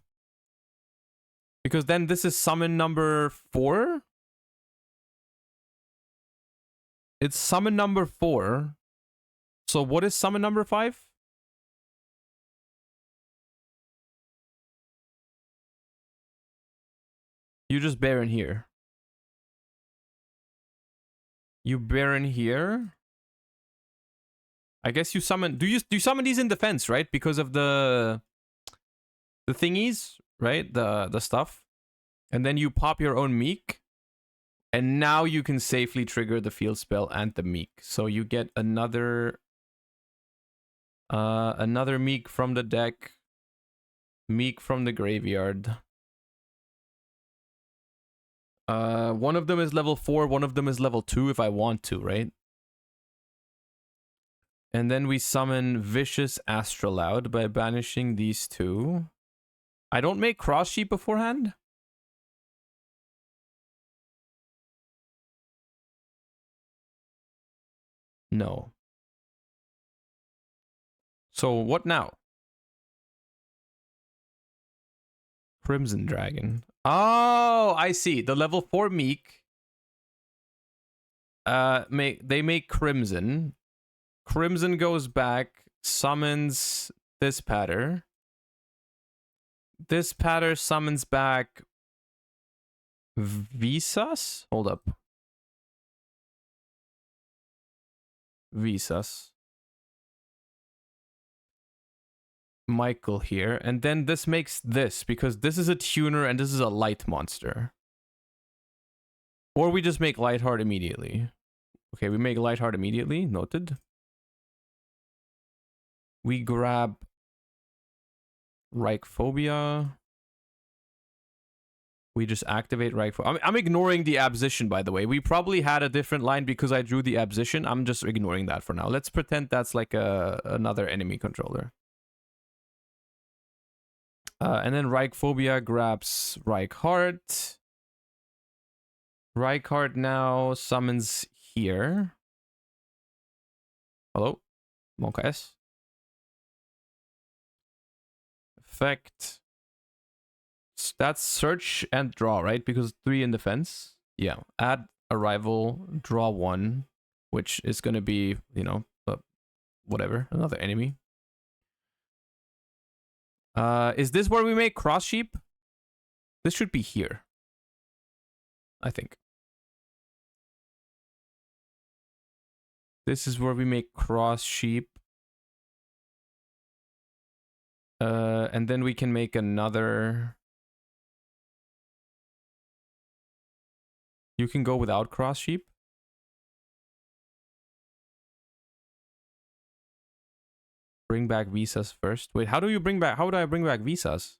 Because then this is summon number 4. It's summon number 4. So what is summon number 5? You just Baron here. You Baron here. I guess you summon. Do you summon these in defense, right? Because of the thingies, right? The stuff. And then you pop your own Meek. And now you can safely trigger the field spell and the Meek. So you get another Meek from the deck. Meek from the graveyard. One of them is level 4, one of them is level 2 if I want to, right? And then we summon Vicious Astrolaud by banishing these 2. I don't make Cross Sheep beforehand? No. So what now? Crimson Dragon. Oh, I see. The level 4 Meek. They make Crimson. Crimson goes back, summons this patter. This patter summons back Visas? Hold up. Visas. Michael here, and then this makes this, because this is a tuner and this is a light monster. Or we just make Lightheart immediately. Okay, we make Lightheart immediately, noted. We grab Reichphobia. We just activate Reichphobia. I'm ignoring the Abzition, by the way. We probably had a different line because I drew the Abzition. I'm just ignoring that for now. Let's pretend that's like another enemy controller. And then Reichphobia grabs Reichheart. Reichheart now summons here. Hello? Monka S. Effect. That's search and draw, right? Because 3 in defense. Yeah. Add a rival, draw 1, which is going to be, you know, whatever, another enemy. Is this where we make Cross Sheep? This should be here, I think. This is where we make Cross Sheep. And then we can make another. You can go without Cross Sheep. Bring back Visas first. Wait, how do you bring back? How would I bring back Visas?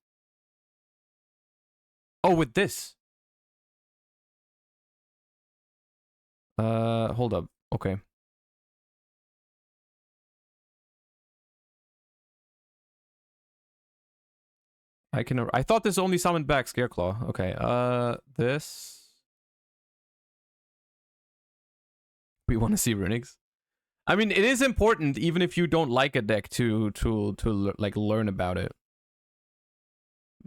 Oh, with this. Hold up. Okay. I thought this only summoned back Scareclaw. Okay. This. We want to see Runics. I mean, it is important, even if you don't like a deck, to like learn about it.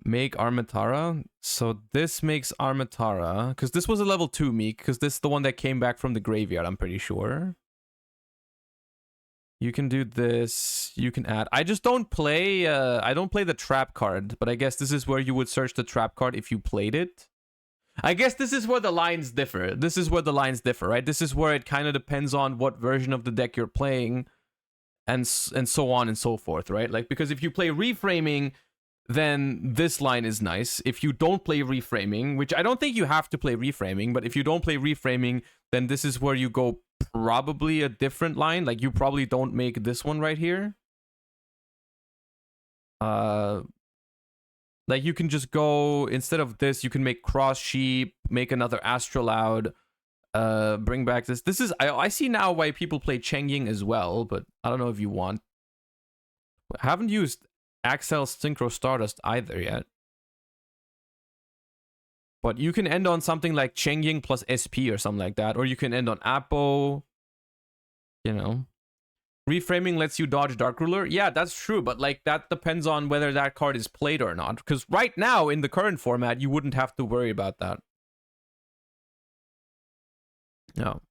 Make Armatara. So this makes Armatara, because this was a level 2 Meek, because this is the one that came back from the graveyard, I'm pretty sure. You can do this. You can add. I just don't play. I don't play the trap card, but I guess this is where you would search the trap card if you played it. I guess this is where the lines differ. This is where the lines differ, right? This is where it kind of depends on what version of the deck you're playing, and so on and so forth, right? Like, because if you play reframing, then this line is nice. If you don't play reframing, which I don't think you have to play reframing, but if you don't play reframing, then this is where you go probably a different line. Like, you probably don't make this one right here. Like, you can just go, instead of this, you can make Cross Sheep, make another Astrolaud, bring back this. This is, I see now why people play Cheng Ying as well, but I don't know if you want. I haven't used Axel's Synchro Stardust either yet. But you can end on something like Cheng Ying plus SP or something like that, or you can end on Apo, you know. Reframing lets you dodge Dark Ruler. Yeah, that's true, but like that depends on whether that card is played or not. Because right now, in the current format, you wouldn't have to worry about that. No.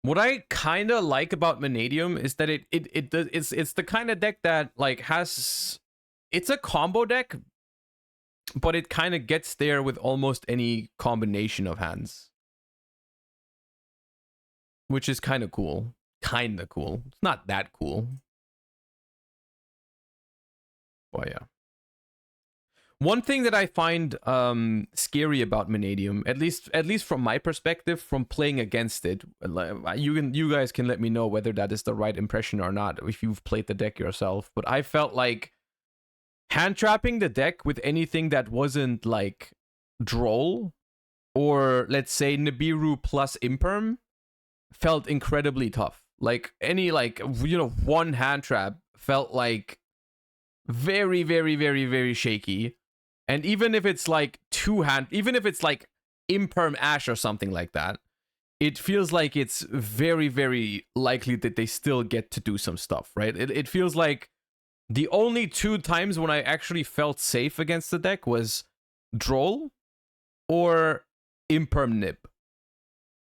What I kind of like about Vanadium is that it's the kind of deck that like has, it's a combo deck, but it kind of gets there with almost any combination of hands, which is kind of cool. Kind of cool. It's not that cool. But yeah. One thing that I find scary about Vanadium, at least from my perspective, from playing against it, you guys can let me know whether that is the right impression or not, if you've played the deck yourself. But I felt like hand trapping the deck with anything that wasn't like Droll or let's say Nibiru plus Imperm felt incredibly tough. Like any one hand trap felt like very, very, very, very shaky. And even if it's like even if it's like Imperm Ash or something like that, it feels like it's very, very likely that they still get to do some stuff, right? It feels like the only 2 times when I actually felt safe against the deck was Droll or Imperm Nib.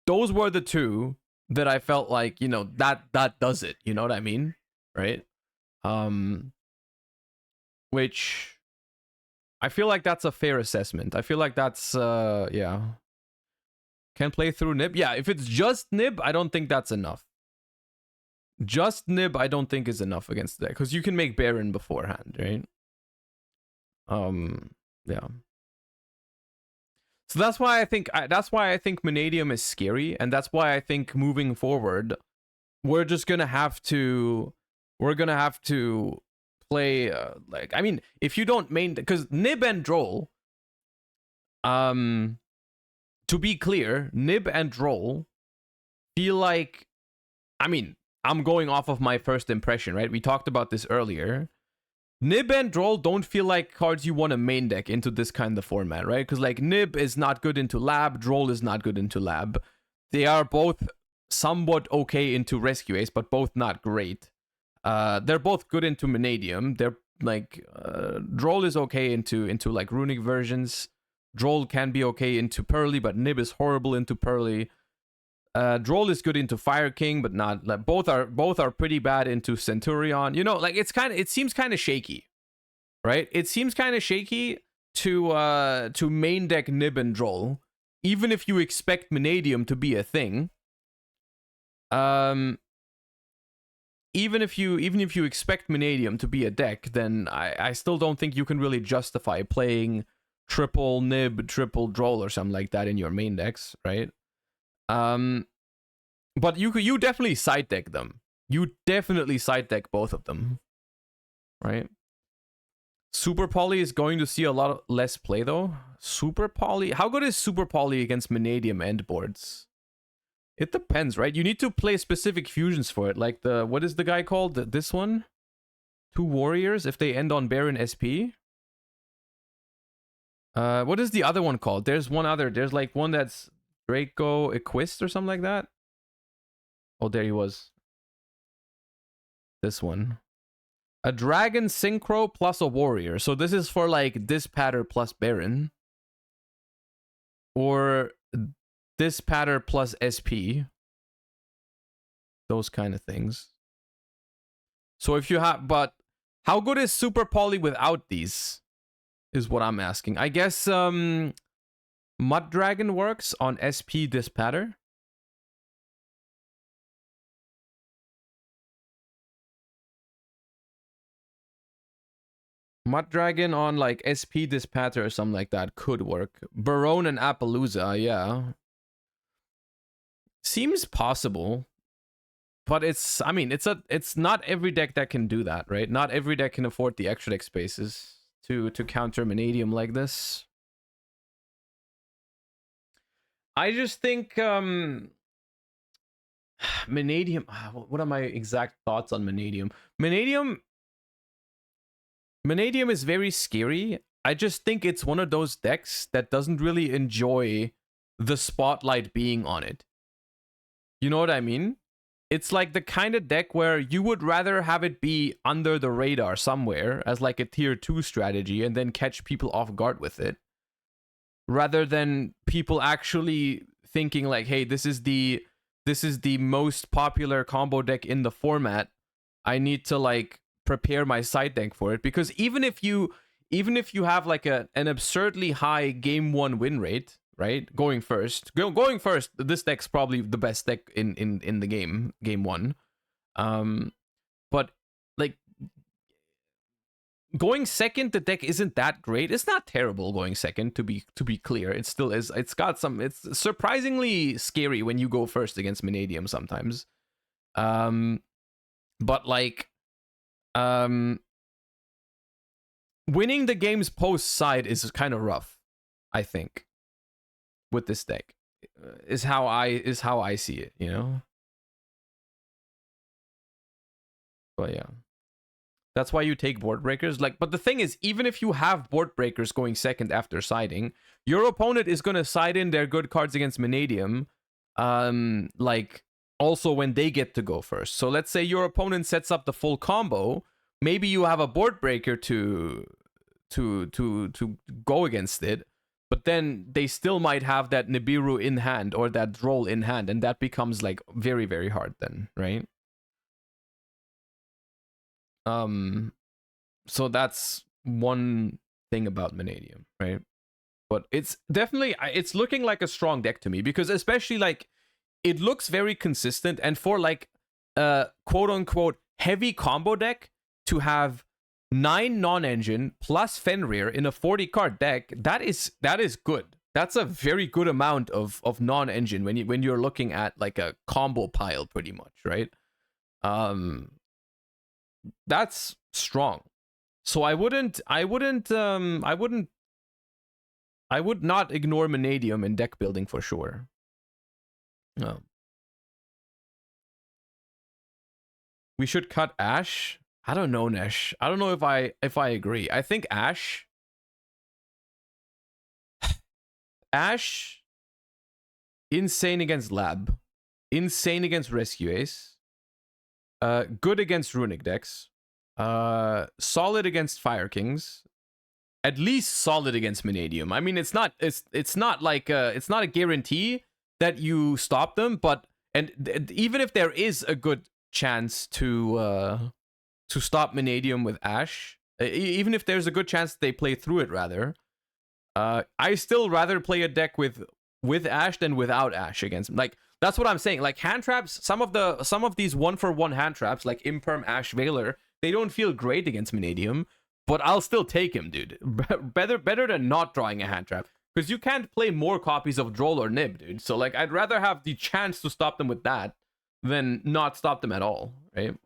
Those were the 2 that I felt like, that does it. You know what I mean? Right? Which I feel like that's a fair assessment. I feel like that's, yeah. Can play through Nib? Yeah, if it's just Nib, I don't think that's enough. Just Nib, I don't think is enough against the deck. Because you can make Baron beforehand, right? Yeah. So that's why I think Vanadium is scary. And that's why I think moving forward, we're gonna have to play I mean, if you don't main, because Nib and Droll, to be clear, Nib and Droll feel like, I mean, I'm going off of my first impression, right? We talked about this earlier. Nib and Droll don't feel like cards you want to main deck into this kind of format, right? Because like Nib is not good into Lab, Droll is not good into Lab. They are both somewhat okay into Rescue Ace, but both not great. They're both good into Vanadium. They're like Droll is okay into like runic versions. Droll can be okay into Pearly, but Nib is horrible into Pearly. Droll is good into Fire King, but not like both are pretty bad into Centurion. Like it seems kind of shaky, right? It seems kind of shaky to main deck Nib and Droll, even if you expect Vanadium to be a thing. Even if you expect Vanadium to be a deck, then I still don't think you can really justify playing triple Nib, triple Droll or something like that in your main decks, right? But you definitely side deck them. You definitely side deck both of them, right? Super Poly is going to see a lot less play though. Super Poly, how good is Super Poly against Vanadium end boards? It depends, right? You need to play specific fusions for it. Like what is the guy called? This one? 2 warriors if they end on Baron SP. What is the other one called? There's one other. There's like one that's Draco Equist or something like that. Oh, there he was. This one. A dragon synchro plus a warrior. So this is for like this pattern plus Baron. Or this pattern plus SP. Those kind of things. So if you have, but how good is Super Poly without these? Is what I'm asking. I guess Mud Dragon works on SP this pattern. Mud Dragon on like SP this pattern or something like that could work. Barone and Appaloosa, yeah. Seems possible. But it's not every deck that can do that, right? Not every deck can afford the extra deck spaces to counter Vanadium like this. I just think Vanadium, what are my exact thoughts on Vanadium? Vanadium is very scary. I just think it's one of those decks that doesn't really enjoy the spotlight being on it. You know what I mean? It's like the kind of deck where you would rather have it be under the radar somewhere as like a tier 2 strategy and then catch people off guard with it, rather than people actually thinking like, hey, this is the this is the most popular combo deck in the format, I need to like prepare my side deck for it, because even if you have like an absurdly high game 1 win rate, right? Going first, this deck's probably the best deck in the game 1. But like going second, the deck isn't that great. It's not terrible going second, to be clear. It still is. It's surprisingly scary when you go first against Mannadium sometimes. But like winning the game's post side is kind of rough, I think, with this deck. Is how I see it, you know? But yeah. That's why you take board breakers. Like, but the thing is, even if you have board breakers going second after siding, your opponent is gonna side in their good cards against Mannadium, like also when they get to go first. So let's say your opponent sets up the full combo, maybe you have a board breaker to go against it, but then they still might have that Nibiru in hand or that Droll in hand, and that becomes like very, very hard then, right? So that's one thing about Mannadium, right? But it's definitely, it's looking like a strong deck to me, because especially like it looks very consistent, and for like quote unquote heavy combo deck to have 9 non-engine plus Fenrir in a 40 card deck, that is good. That's a very good amount of non-engine when you're looking at like a combo pile, pretty much, right? That's strong. So I would not ignore Mannadium in deck building for sure. No. We should cut Ash. I don't know, Nesh. I don't know if I agree. I think Ash insane against Lab, insane against Rescue Ace, good against Runic decks, solid against Fire Kings, at least solid against Mannadium. I mean, it's not like it's not a guarantee that you stop them, but even if there is a good chance to stop Mannadium with Ash, even if there's a good chance they play through it, rather, I still rather play a deck with Ash than without Ash against, like, that's what I'm saying. Like, hand traps, some of these 1-for-1 hand traps, like Imperm, Ash, Veiler, they don't feel great against Mannadium, but I'll still take him, dude. better than not drawing a hand trap, because you can't play more copies of Droll or Nib, dude. So like, I'd rather have the chance to stop them with that than not stop them at all, right?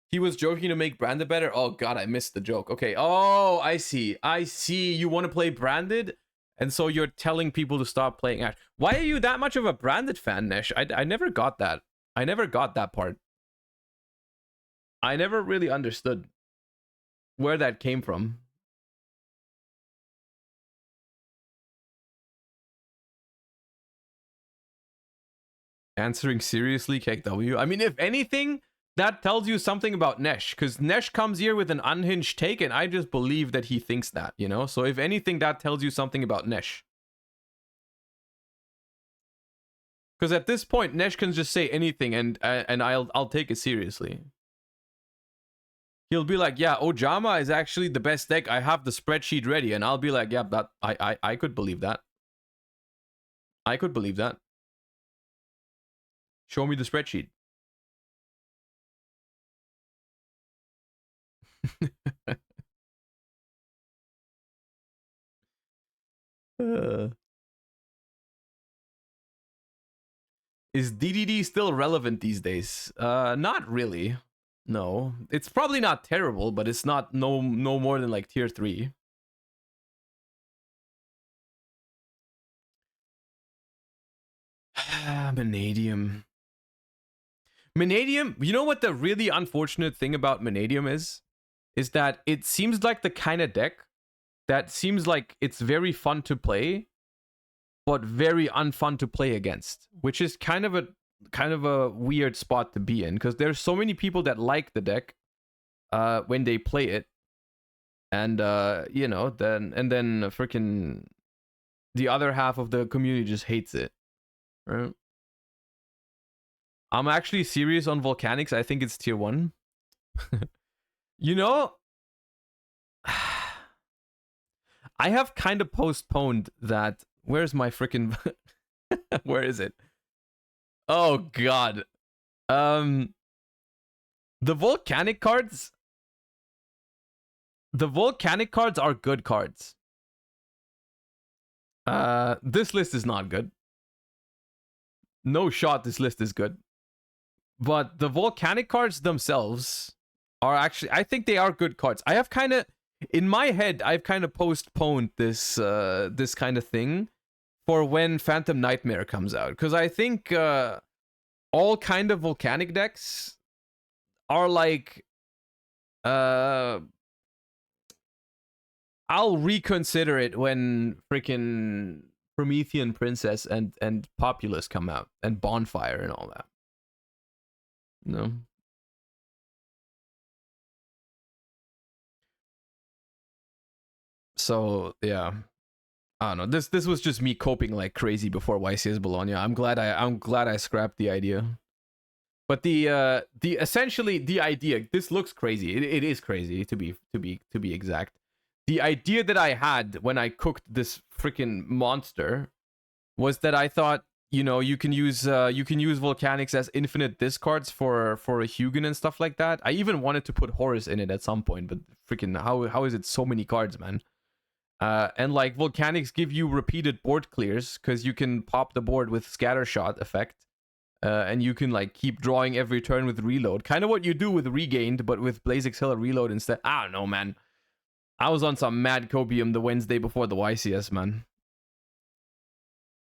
He was joking to make Branded better. Oh god, I missed the joke. Okay. Oh, I see. You want to play Branded, and so you're telling people to stop playing Ash. Why are you that much of a Branded fan, Nesh? I never got that. I never got that part. I never really understood where that came from. Answering seriously, KW. I mean, if anything, that tells you something about Nesh, because Nesh comes here with an unhinged take, and I just believe that he thinks that, you know? So if anything, that tells you something about Nesh. Because at this point, Nesh can just say anything, and I'll take it seriously. He'll be like, yeah, Ojama is actually the best deck. I have the spreadsheet ready. And I'll be like, yeah, that I could believe that. I could believe that. Show me the spreadsheet. Is DDD still relevant these days? Not really. No, it's probably not terrible, but it's not no more than like tier 3. Mannadium. You know what the really unfortunate thing about Mannadium is? Is that it seems like the kind of deck that seems like it's very fun to play, but very unfun to play against, which is kind of a weird spot to be in, because there's so many people that like the deck when they play it, and you know, then freaking the other half of the community just hates it, right? I'm actually serious on volcanics. I think it's tier 1. You know, I have kind of postponed that. Where's my freaking where is it? Oh god. The volcanic cards, are good cards. This list is not good. No shot this list is good. But the volcanic cards themselves are actually, I think they are good cards. I have kind of, in my head, I've kind of postponed this this kind of thing for when Phantom Nightmare comes out, because I think all kind of volcanic decks are like I'll reconsider it when freaking Promethean Princess and Populous come out, and Bonfire and all that. No. So yeah, I don't know. This was just me coping like crazy before YCS Bologna. I'm glad I scrapped the idea. But the essentially the idea, this looks crazy. It is crazy to be exact. The idea that I had when I cooked this freaking monster was that I thought, you know, you can use volcanics as infinite discards for a Hugin and stuff like that. I even wanted to put Horus in it at some point, but freaking how is it so many cards, man? And like volcanics give you repeated board clears because you can pop the board with scattershot effect, and you can like keep drawing every turn with reload, kind of what you do with Regained, but with Blaze Exceller reload instead. I don't know, man. I was on some mad copium the Wednesday before the YCS, man.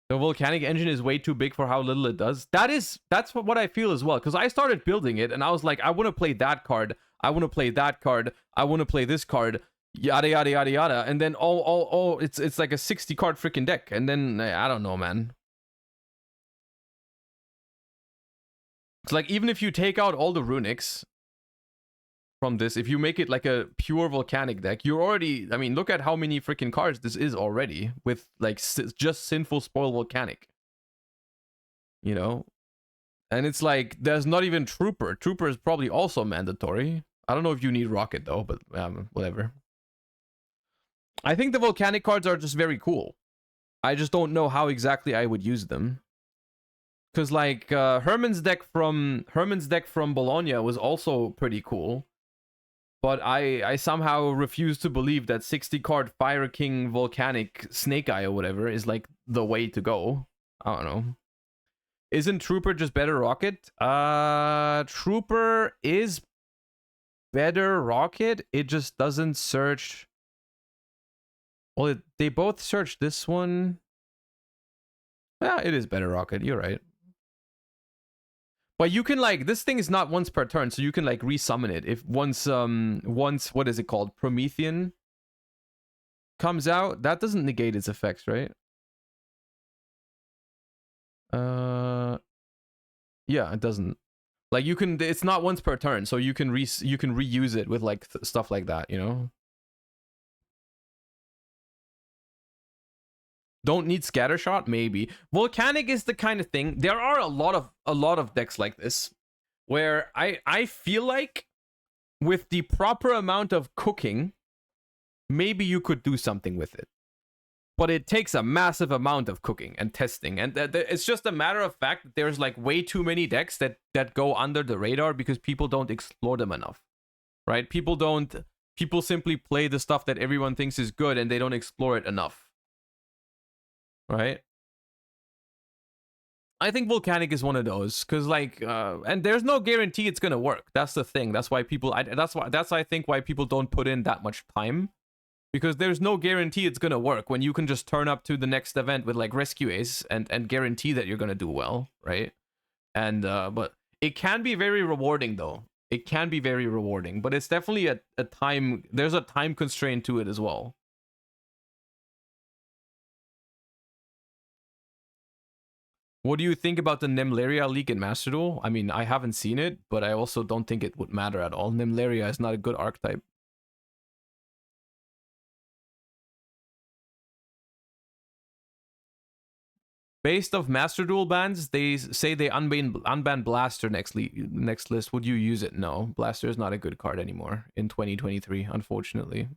The volcanic engine is way too big for how little it does. That's what I feel as well, because I started building it and I was like, I want to play that card, I want to play that card, I want to play this card, yada yada yada yada, and then it's like a 60 card freaking deck, and then I don't know, man. It's like, even if you take out all the runics from this, if you make it like a pure volcanic deck, you're already, I mean, look at how many freaking cards this is already with like just Sinful Spoil Volcanic, you know? And it's like, there's not even Trooper. Trooper is probably also mandatory. I don't know if you need Rocket though, but whatever. I think the volcanic cards are just very cool. I just don't know how exactly I would use them. Because like Herman's deck from Bologna was also pretty cool. But I somehow refuse to believe that 60 card Fire King Volcanic Snake Eye or whatever is like the way to go. I don't know. Isn't Trooper just better Rocket? Trooper is better Rocket. It just doesn't search. Well, they both search this one. Yeah, it is better Rocket. You're right. But you can like, this thing is not once per turn, so you can like resummon it if once what is it called, Promethean comes out. That doesn't negate its effects, right? Yeah, it doesn't. Like you can, it's not once per turn, so you can reuse it with like stuff like that, you know? Don't need Scattershot? Maybe. Volcanic is the kind of thing. There are a lot of decks like this where I feel like with the proper amount of cooking, maybe you could do something with it. But it takes a massive amount of cooking and testing. And it's just a matter of fact that there's like way too many decks that go under the radar because people don't explore them enough. Right? People simply play the stuff that everyone thinks is good and they don't explore it enough. Right? I think Volcanic is one of those, because like and there's no guarantee it's gonna work. That's the thing. That's why people I think why people don't put in that much time, because there's no guarantee it's gonna work when you can just turn up to the next event with like Rescue Ace and guarantee that you're gonna do well, right? And but it can be very rewarding though. It can be very rewarding, but it's definitely a time, there's a time constraint to it as well. What do you think about the Nemleria leak in Master Duel? I mean, I haven't seen it, but I also don't think it would matter at all. Nemleria is not a good archetype. Based off Master Duel bans, they say they unban Blaster next list. Would you use it? No. Blaster is not a good card anymore in 2023, unfortunately.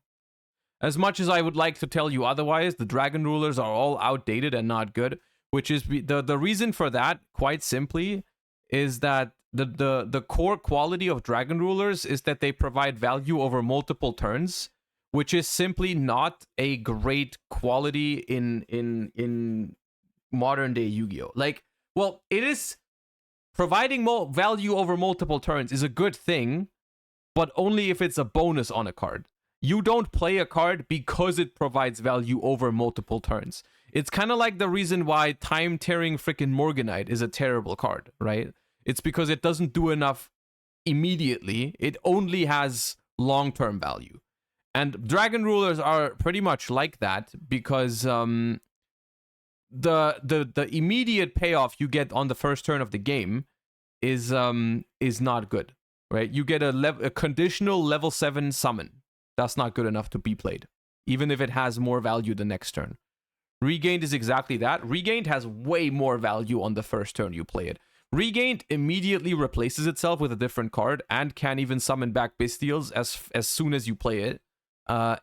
As much as I would like to tell you otherwise, the Dragon Rulers are all outdated and not good, which is the reason for that, quite simply, is that the core quality of Dragon Rulers is that they provide value over multiple turns, which is simply not a great quality in modern day Yu-Gi-Oh. Like, well, it is providing more value over multiple turns is a good thing, but only if it's a bonus on a card. You don't play a card because it provides value over multiple turns. It's kind of like the reason why Time Tearing freaking Morganite is a terrible card, right? It's because it doesn't do enough immediately. It only has long-term value. And Dragon Rulers are pretty much like that because the immediate payoff you get on the first turn of the game is not good, right? You get a conditional level 7 summon. That's not good enough to be played, even if it has more value the next turn. Regained is exactly that. Regained has way more value on the first turn you play it. Regained immediately replaces itself with a different card and can even summon back Bestials as soon as you play it. And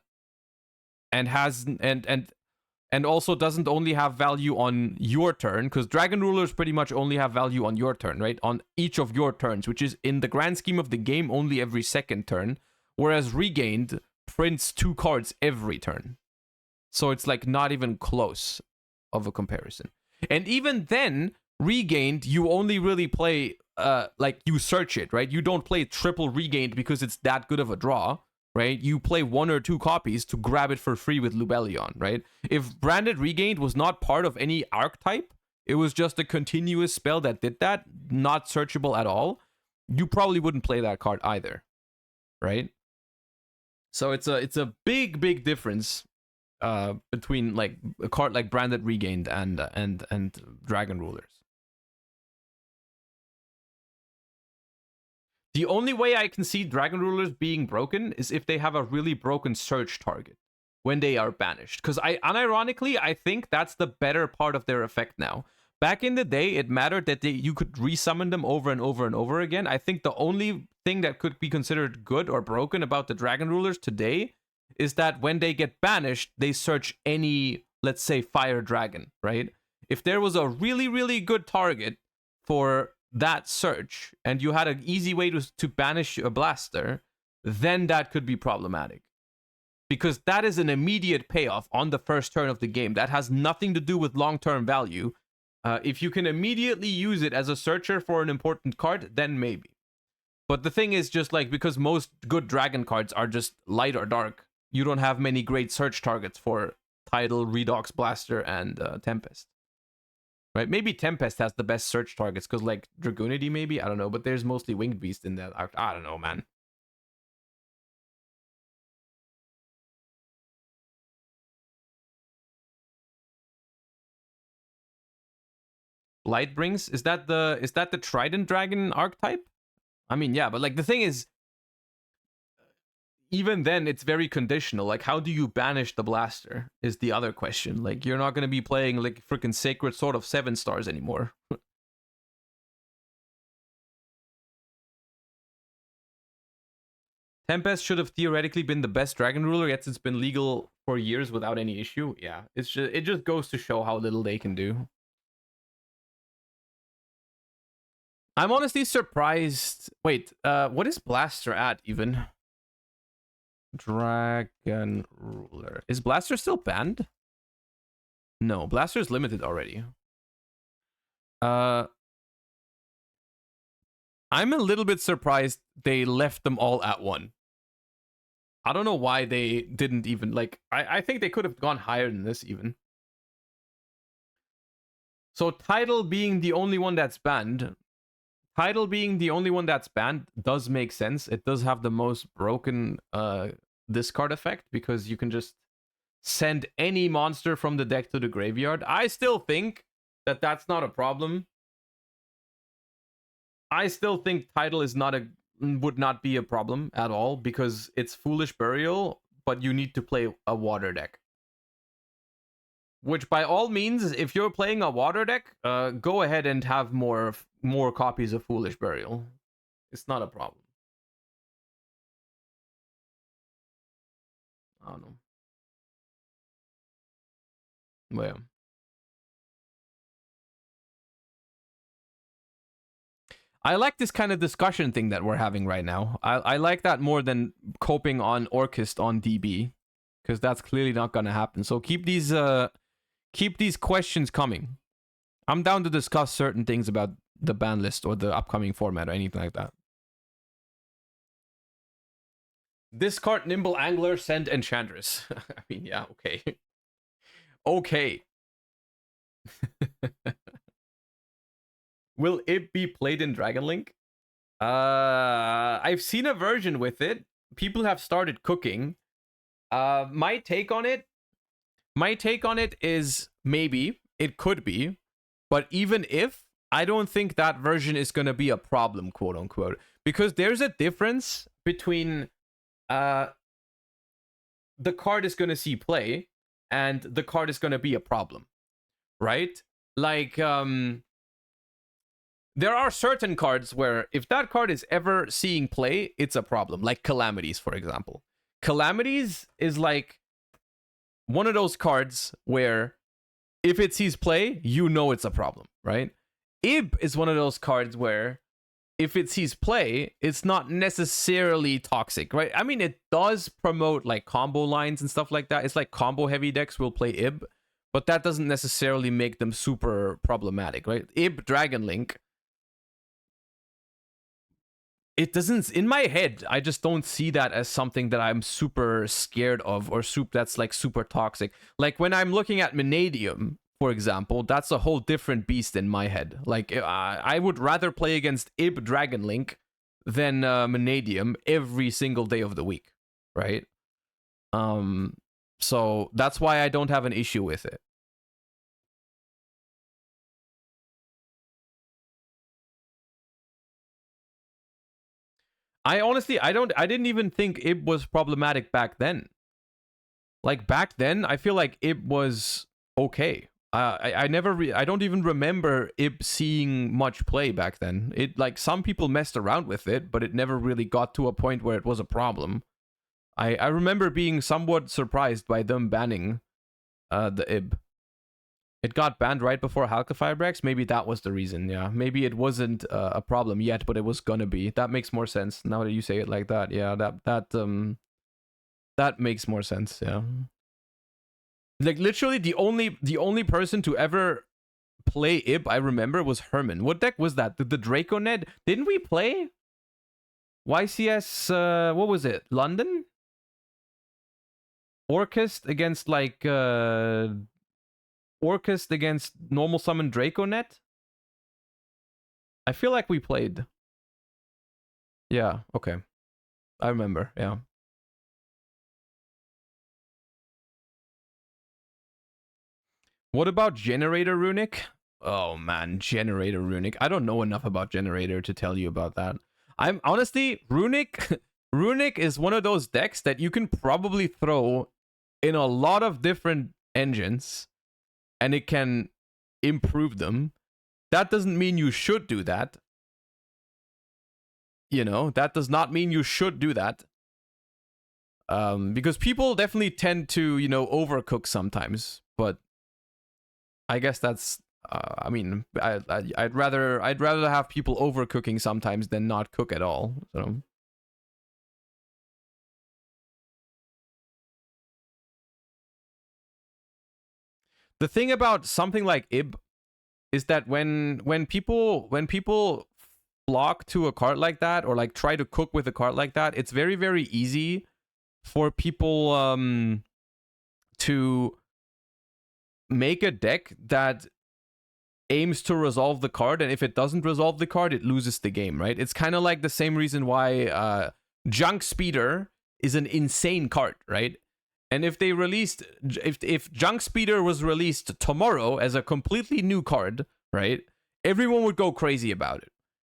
also doesn't only have value on your turn, because Dragon Rulers pretty much only have value on your turn, right? On each of your turns, which is in the grand scheme of the game only every second turn. Whereas Regained prints 2 cards every turn. So it's like not even close of a comparison. And even then, Regained, you only really play, like you search it, right? You don't play triple Regained because it's that good of a draw, right? You play 1 or 2 copies to grab it for free with Lubellion, right? If Branded Regained was not part of any archetype, it was just a continuous spell that did that, not searchable at all, you probably wouldn't play that card either, right? So it's a big difference between like a card like Branded Regained and Dragon Rulers. The only way I can see Dragon Rulers being broken is if they have a really broken search target when they are banished. Because unironically, I think that's the better part of their effect now. Back in the day, it mattered that you could resummon them over and over and over again. I think the only thing that could be considered good or broken about the Dragon Rulers today is that when they get banished, they search any, let's say, Fire Dragon, right? If there was a really good target for that search and you had an easy way to banish a Blaster, then that could be problematic. Because that is an immediate payoff on the first turn of the game. That has nothing to do with long-term value. If you can immediately use it as a searcher for an important card, then maybe. But the thing is just like, because most good dragon cards are just light or dark, you don't have many great search targets for Tidal, Redox, Blaster, and Tempest. Right? Maybe Tempest has the best search targets, because like Dragoonity maybe? I don't know, but there's mostly Winged Beast in that. I don't know, man. Lightbrings, is that the Trident Dragon archetype? I mean, yeah, but like the thing is, even then it's very conditional. Like, how do you banish the Blaster is the other question. Like, you're not going to be playing like freaking Sacred Sword of 7 stars anymore. Tempest should have theoretically been the best Dragon Ruler, yet it's been legal for years without any issue. Yeah, it just goes to show how little they can do. I'm honestly surprised. Wait, what is Blaster at even? Dragon Ruler. Is Blaster still banned? No, Blaster is limited already. I'm a little bit surprised they left them all at 1. I don't know why they didn't even, like, I think they could have gone higher than this even. So Tidal being the only one that's banned, does make sense. It does have the most broken discard effect, because you can just send any monster from the deck to the graveyard. I still think that that's not a problem. I still think Tidal would not be a problem at all, because it's Foolish Burial, but you need to play a water deck. Which, by all means, if you're playing a water deck, go ahead and have more copies of Foolish Burial. It's not a problem. I don't know. Well, I like this kind of discussion thing that we're having right now. I like that more than coping on Orchest on DB, because that's clearly not going to happen. So keep these questions coming. I'm down to discuss certain things about the ban list or the upcoming format or anything like that. Discard Nimble Angler, send Enchantress. I mean, yeah, okay. Okay. Will it be played in Dragon Link? I've seen a version with it. People have started cooking. My take on it is maybe it could be, but even if, I don't think that version is going to be a problem, quote unquote, because there's a difference between the card is going to see play and the card is going to be a problem, right? Like, there are certain cards where if that card is ever seeing play, it's a problem. Like Calamities, for example. Calamities is like one of those cards where if it sees play, you know it's a problem, right? Ib is one of those cards where if it sees play, it's not necessarily toxic, right? I mean, it does promote like combo lines and stuff like that. It's like combo heavy decks will play Ib, but that doesn't necessarily make them super problematic, right? Ib Dragon Link, it doesn't, in my head, I just don't see that as something that I'm super scared of or that's like super toxic. Like when I'm looking at Mannadium, for example, that's a whole different beast in my head. Like I would rather play against Ib Dragon Link than Mannadium every single day of the week, right? So that's why I don't have an issue with it. I honestly, I didn't even think Ib was problematic back then. Like back then, I feel like Ib was okay. I don't even remember Ib seeing much play back then. It, like, some people messed around with it, but it never really got to a point where it was a problem. I remember being somewhat surprised by them banning the Ib. It got banned right before Halka-Firebreaks. Maybe that was the reason, yeah. Maybe it wasn't a problem yet, but it was gonna be. That makes more sense now that you say it like that. Yeah, that makes more sense, yeah. Like, literally, the only person to ever play Ib, I remember, was Herman. What deck was that? The Draco Ned? Didn't we play YCS, what was it? London? Orchest against, like, Orchest against normal summon Draconet? I feel like we played. Yeah, okay. I remember, yeah. What about Generator Runic? Oh man, Generator Runic. I don't know enough about Generator to tell you about that. I'm honestly, Runic is one of those decks that you can probably throw in a lot of different engines and it can improve them. That doesn't mean you should do that. You know, that does not mean you should do that. Because people definitely tend to, you know, overcook sometimes. But I guess that's, I mean, I'd rather have people overcooking sometimes than not cook at all. So. The thing about something like Ib is that when people flock to a card like that or like try to cook with a card like that, it's very, very easy for people to make a deck that aims to resolve the card, and if it doesn't resolve the card, it loses the game, right? It's kind of like the same reason why Junk Speeder is an insane card, right? And if they released, if Junk Speeder was released tomorrow as a completely new card, right, everyone would go crazy about it.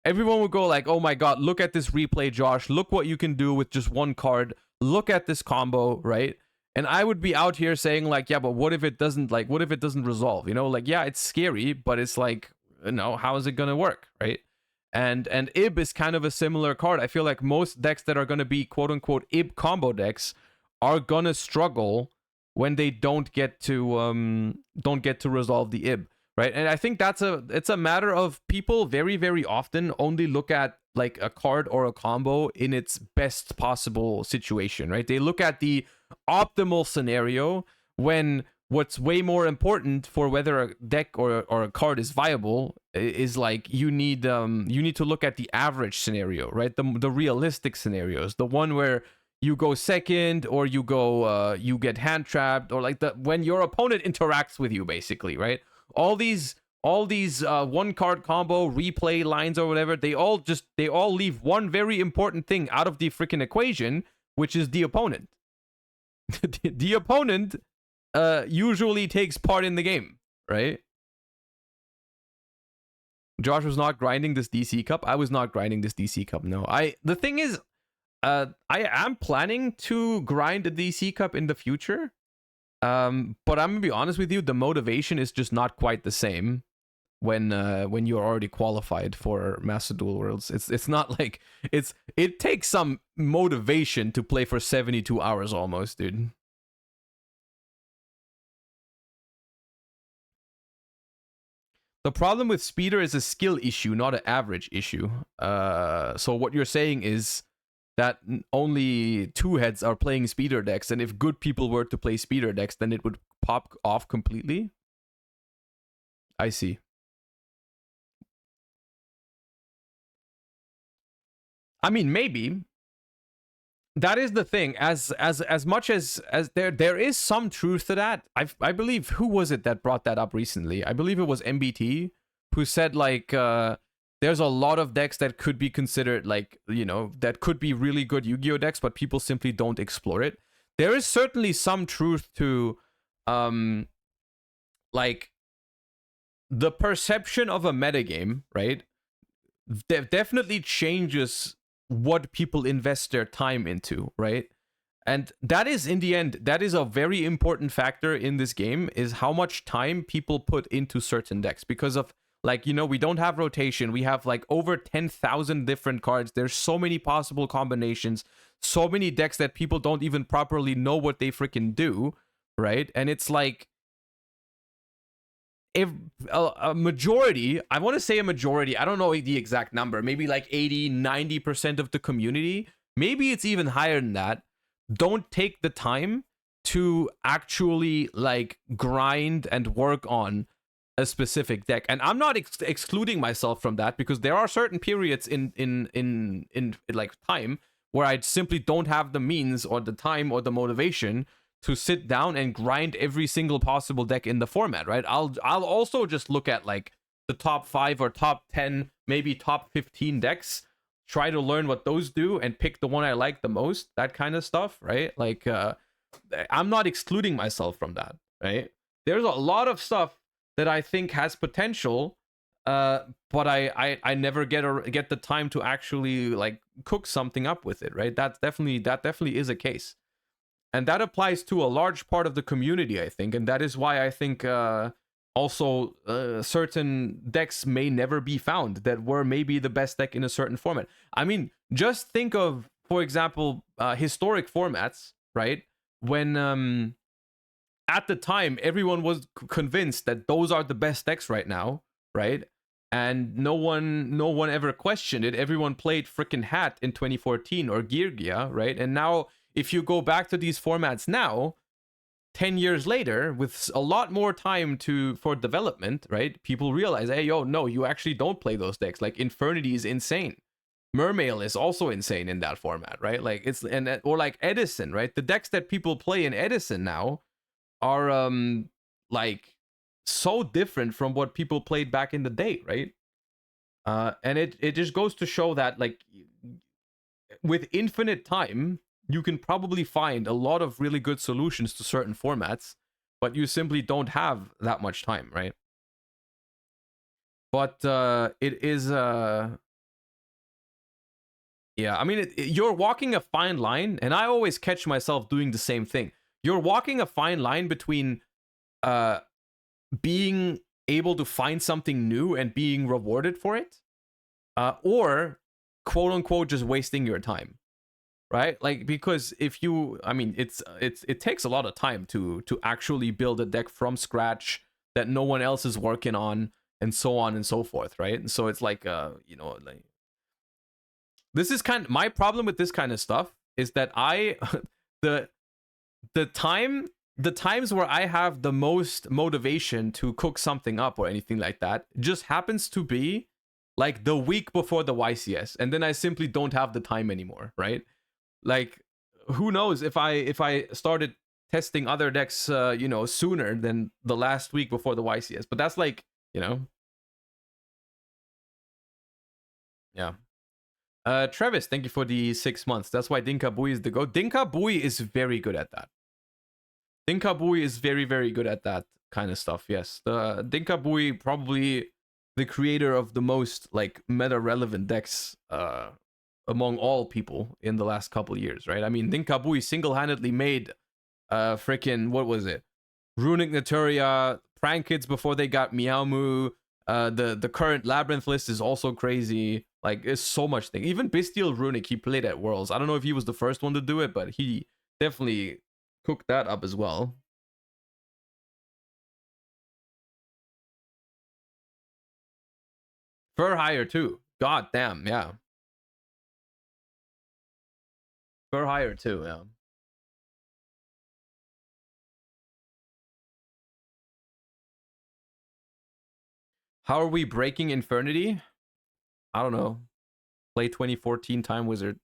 Everyone would go like, oh my god, look at this replay, Josh. Look what you can do with just one card. Look at this combo, right? And I would be out here saying like, yeah, but what if it doesn't resolve? You know, like, yeah, it's scary, but it's like, you know, how is it gonna work, right? And IB is kind of a similar card. I feel like most decks that are gonna be quote unquote IB combo decks are gonna struggle when they don't get to resolve the IB, right? And I think it's a matter of people very, very often only look at like a card or a combo in its best possible situation, right? They look at the optimal scenario, when what's way more important for whether a deck or a card is viable is like you need to look at the average scenario, right? The realistic scenarios, the one where you go second, or you go you get hand trapped, or like when your opponent interacts with you, basically, right? All these one card combo replay lines or whatever, they all leave one very important thing out of the freaking equation, which is the opponent. The opponent usually takes part in the game, right? Josh was not grinding this DC Cup. I was not grinding this DC Cup. No, the thing is, I am planning to grind a DC Cup in the future. But I'm gonna be honest with you, the motivation is just not quite the same when you're already qualified for Master Duel Worlds. It's not like it takes some motivation to play for 72 hours almost, dude. The problem with Speeder is a skill issue, not an average issue. So what you're saying is that only two heads are playing Speeder decks, and if good people were to play Speeder decks, then it would pop off completely? I see. I mean, maybe. That is the thing. As much as there is some truth to that. I believe, who was it that brought that up recently? I believe it was MBT, who said like there's a lot of decks that could be considered like, you know, that could be really good Yu-Gi-Oh decks, but people simply don't explore it. There is certainly some truth to like the perception of a metagame, right? Definitely changes what people invest their time into, right? And that is, in the end, that is a very important factor in this game, is how much time people put into certain decks. Because of, like, you know, we don't have rotation. We have like over 10,000 different cards. There's so many possible combinations, so many decks that people don't even properly know what they freaking do, right? And it's like, if a majority, I want to say a majority, I don't know the exact number, maybe like 80-90% of the community, maybe it's even higher than that, don't take the time to actually like grind and work on a specific deck. And I'm not excluding myself from that, because there are certain periods in like time where I simply don't have the means or the time or the motivation to sit down and grind every single possible deck in the format, right? I'll also just look at like the top 5 or top 10, maybe top 15 decks, try to learn what those do and pick the one I like the most, that kind of stuff, right? Like I'm not excluding myself from that, right? There's a lot of stuff that I think has potential, but I never get the time to actually like cook something up with it, right? That definitely is a case. And that applies to a large part of the community, I think. And that is why I think also certain decks may never be found that were maybe the best deck in a certain format. I mean, just think of, for example, historic formats, right? When at the time, everyone was convinced that those are the best decks right now, right? And no one ever questioned it. Everyone played freaking Hat in 2014 or Geargia, right? And now, if you go back to these formats now, 10 years later, with a lot more time for development, right? People realize, hey, yo, no, you actually don't play those decks. Like Infernity is insane. Mermail is also insane in that format, right? Like or like Edison, right? The decks that people play in Edison now are like so different from what people played back in the day, right? And it just goes to show that like with infinite time, you can probably find a lot of really good solutions to certain formats, but you simply don't have that much time, right? But it is yeah, I mean, you're walking a fine line, and I always catch myself doing the same thing. you're walking a fine line between being able to find something new and being rewarded for it, or quote unquote just wasting your time, right? Like, because if you, I mean, it takes a lot of time to actually build a deck from scratch that no one else is working on, and so on and so forth, right? And so it's like, you know, like, this is kind of my problem with this kind of stuff, is that I the times where I have the most motivation to cook something up or anything like that just happens to be like the week before the YCS, and then I simply don't have the time anymore, right? Like, who knows if I started testing other decks, you know, sooner than the last week before the YCS, but that's like, you know, yeah. Travis, thank you for the 6 months. That's why Dinka Bui is the GOAT. Dinka Bui is very good at that. Dinka Bui is very, very good at that kind of stuff, yes. The Dinka Bui, probably the creator of the most, like, meta-relevant decks among all people in the last couple years, right? I mean, Dinka Bui single-handedly made freaking, what was it? Runic Naturia, Prank Kids before they got Meow Moo. The current Labyrinth list is also crazy. Like, there's so much thing. Even Bestial Runic, he played at Worlds. I don't know if he was the first one to do it, but he definitely cooked that up as well. Fur Hire too. God damn, yeah. Fur Hire too, yeah. How are we breaking Infernity? I don't know. Play 2014 Time Wizard.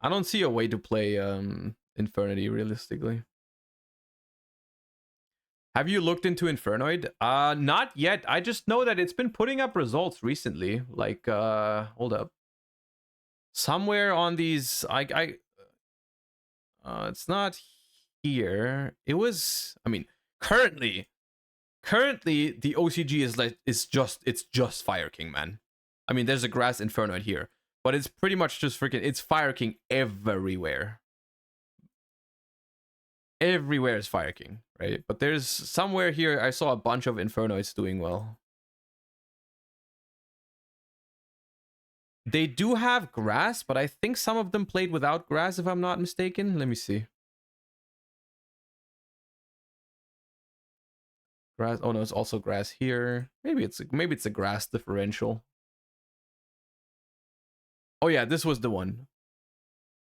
I don't see a way to play Infernity realistically. Have you looked into Infernoid? Not yet. I just know that it's been putting up results recently. Like, hold up. Somewhere on these, it's not here. It was, I mean, currently the OCG is like, it's just Fire King, man. I mean, there's a Grass Infernoid here, but it's pretty much just freaking, it's Fire King everywhere. Everywhere is Fire King, right? But there's somewhere here I saw a bunch of Infernoids doing well. They do have grass, but I think some of them played without grass, if I'm not mistaken. Let me see. Grass. Oh no, it's also grass here. Maybe it's a grass differential. Oh yeah, this was the one.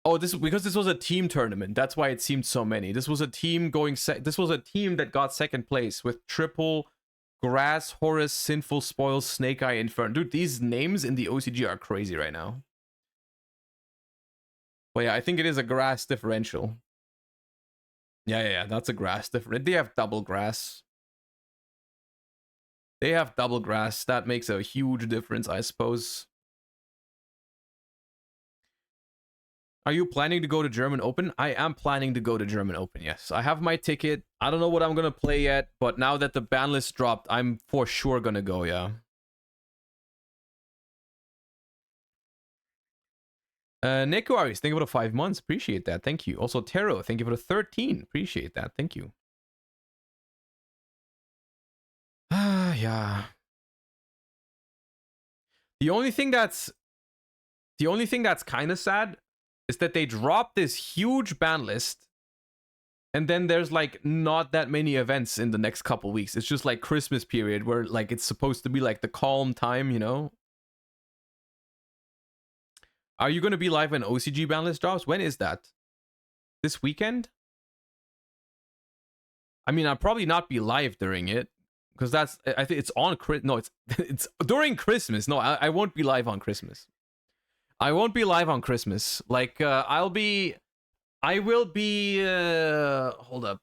Oh, because this was a team tournament. That's why it seemed so many. This was a team going. This was a team that got second place with triple Grass, Horus, Sinful Spoils, Snake Eye, Inferno. Dude, these names in the OCG are crazy right now. Well, yeah, I think it is a grass differential. Yeah, that's a grass differential. They have double grass. They have double grass. That makes a huge difference, I suppose. Are you planning to go to German Open? I am planning to go to German Open, yes. I have my ticket. I don't know what I'm going to play yet, but now that the ban list dropped, I'm for sure going to go, yeah. Neko Aris, thank you for the 5 months. Appreciate that. Thank you. Also, Tero, thank you for the 13. Appreciate that. Thank you. Yeah. The only thing that's kind of sad is that they dropped this huge ban list, and then there's like not that many events in the next couple weeks. It's just like Christmas period where like it's supposed to be like the calm time, you know? Are you going to be live when OCG ban list drops? When is that? This weekend? I mean, I'll probably not be live during it, because that's, I think it's on, no, it's during Christmas. No, I won't be live on Christmas. I won't be live on Christmas. Like, I will be, hold up.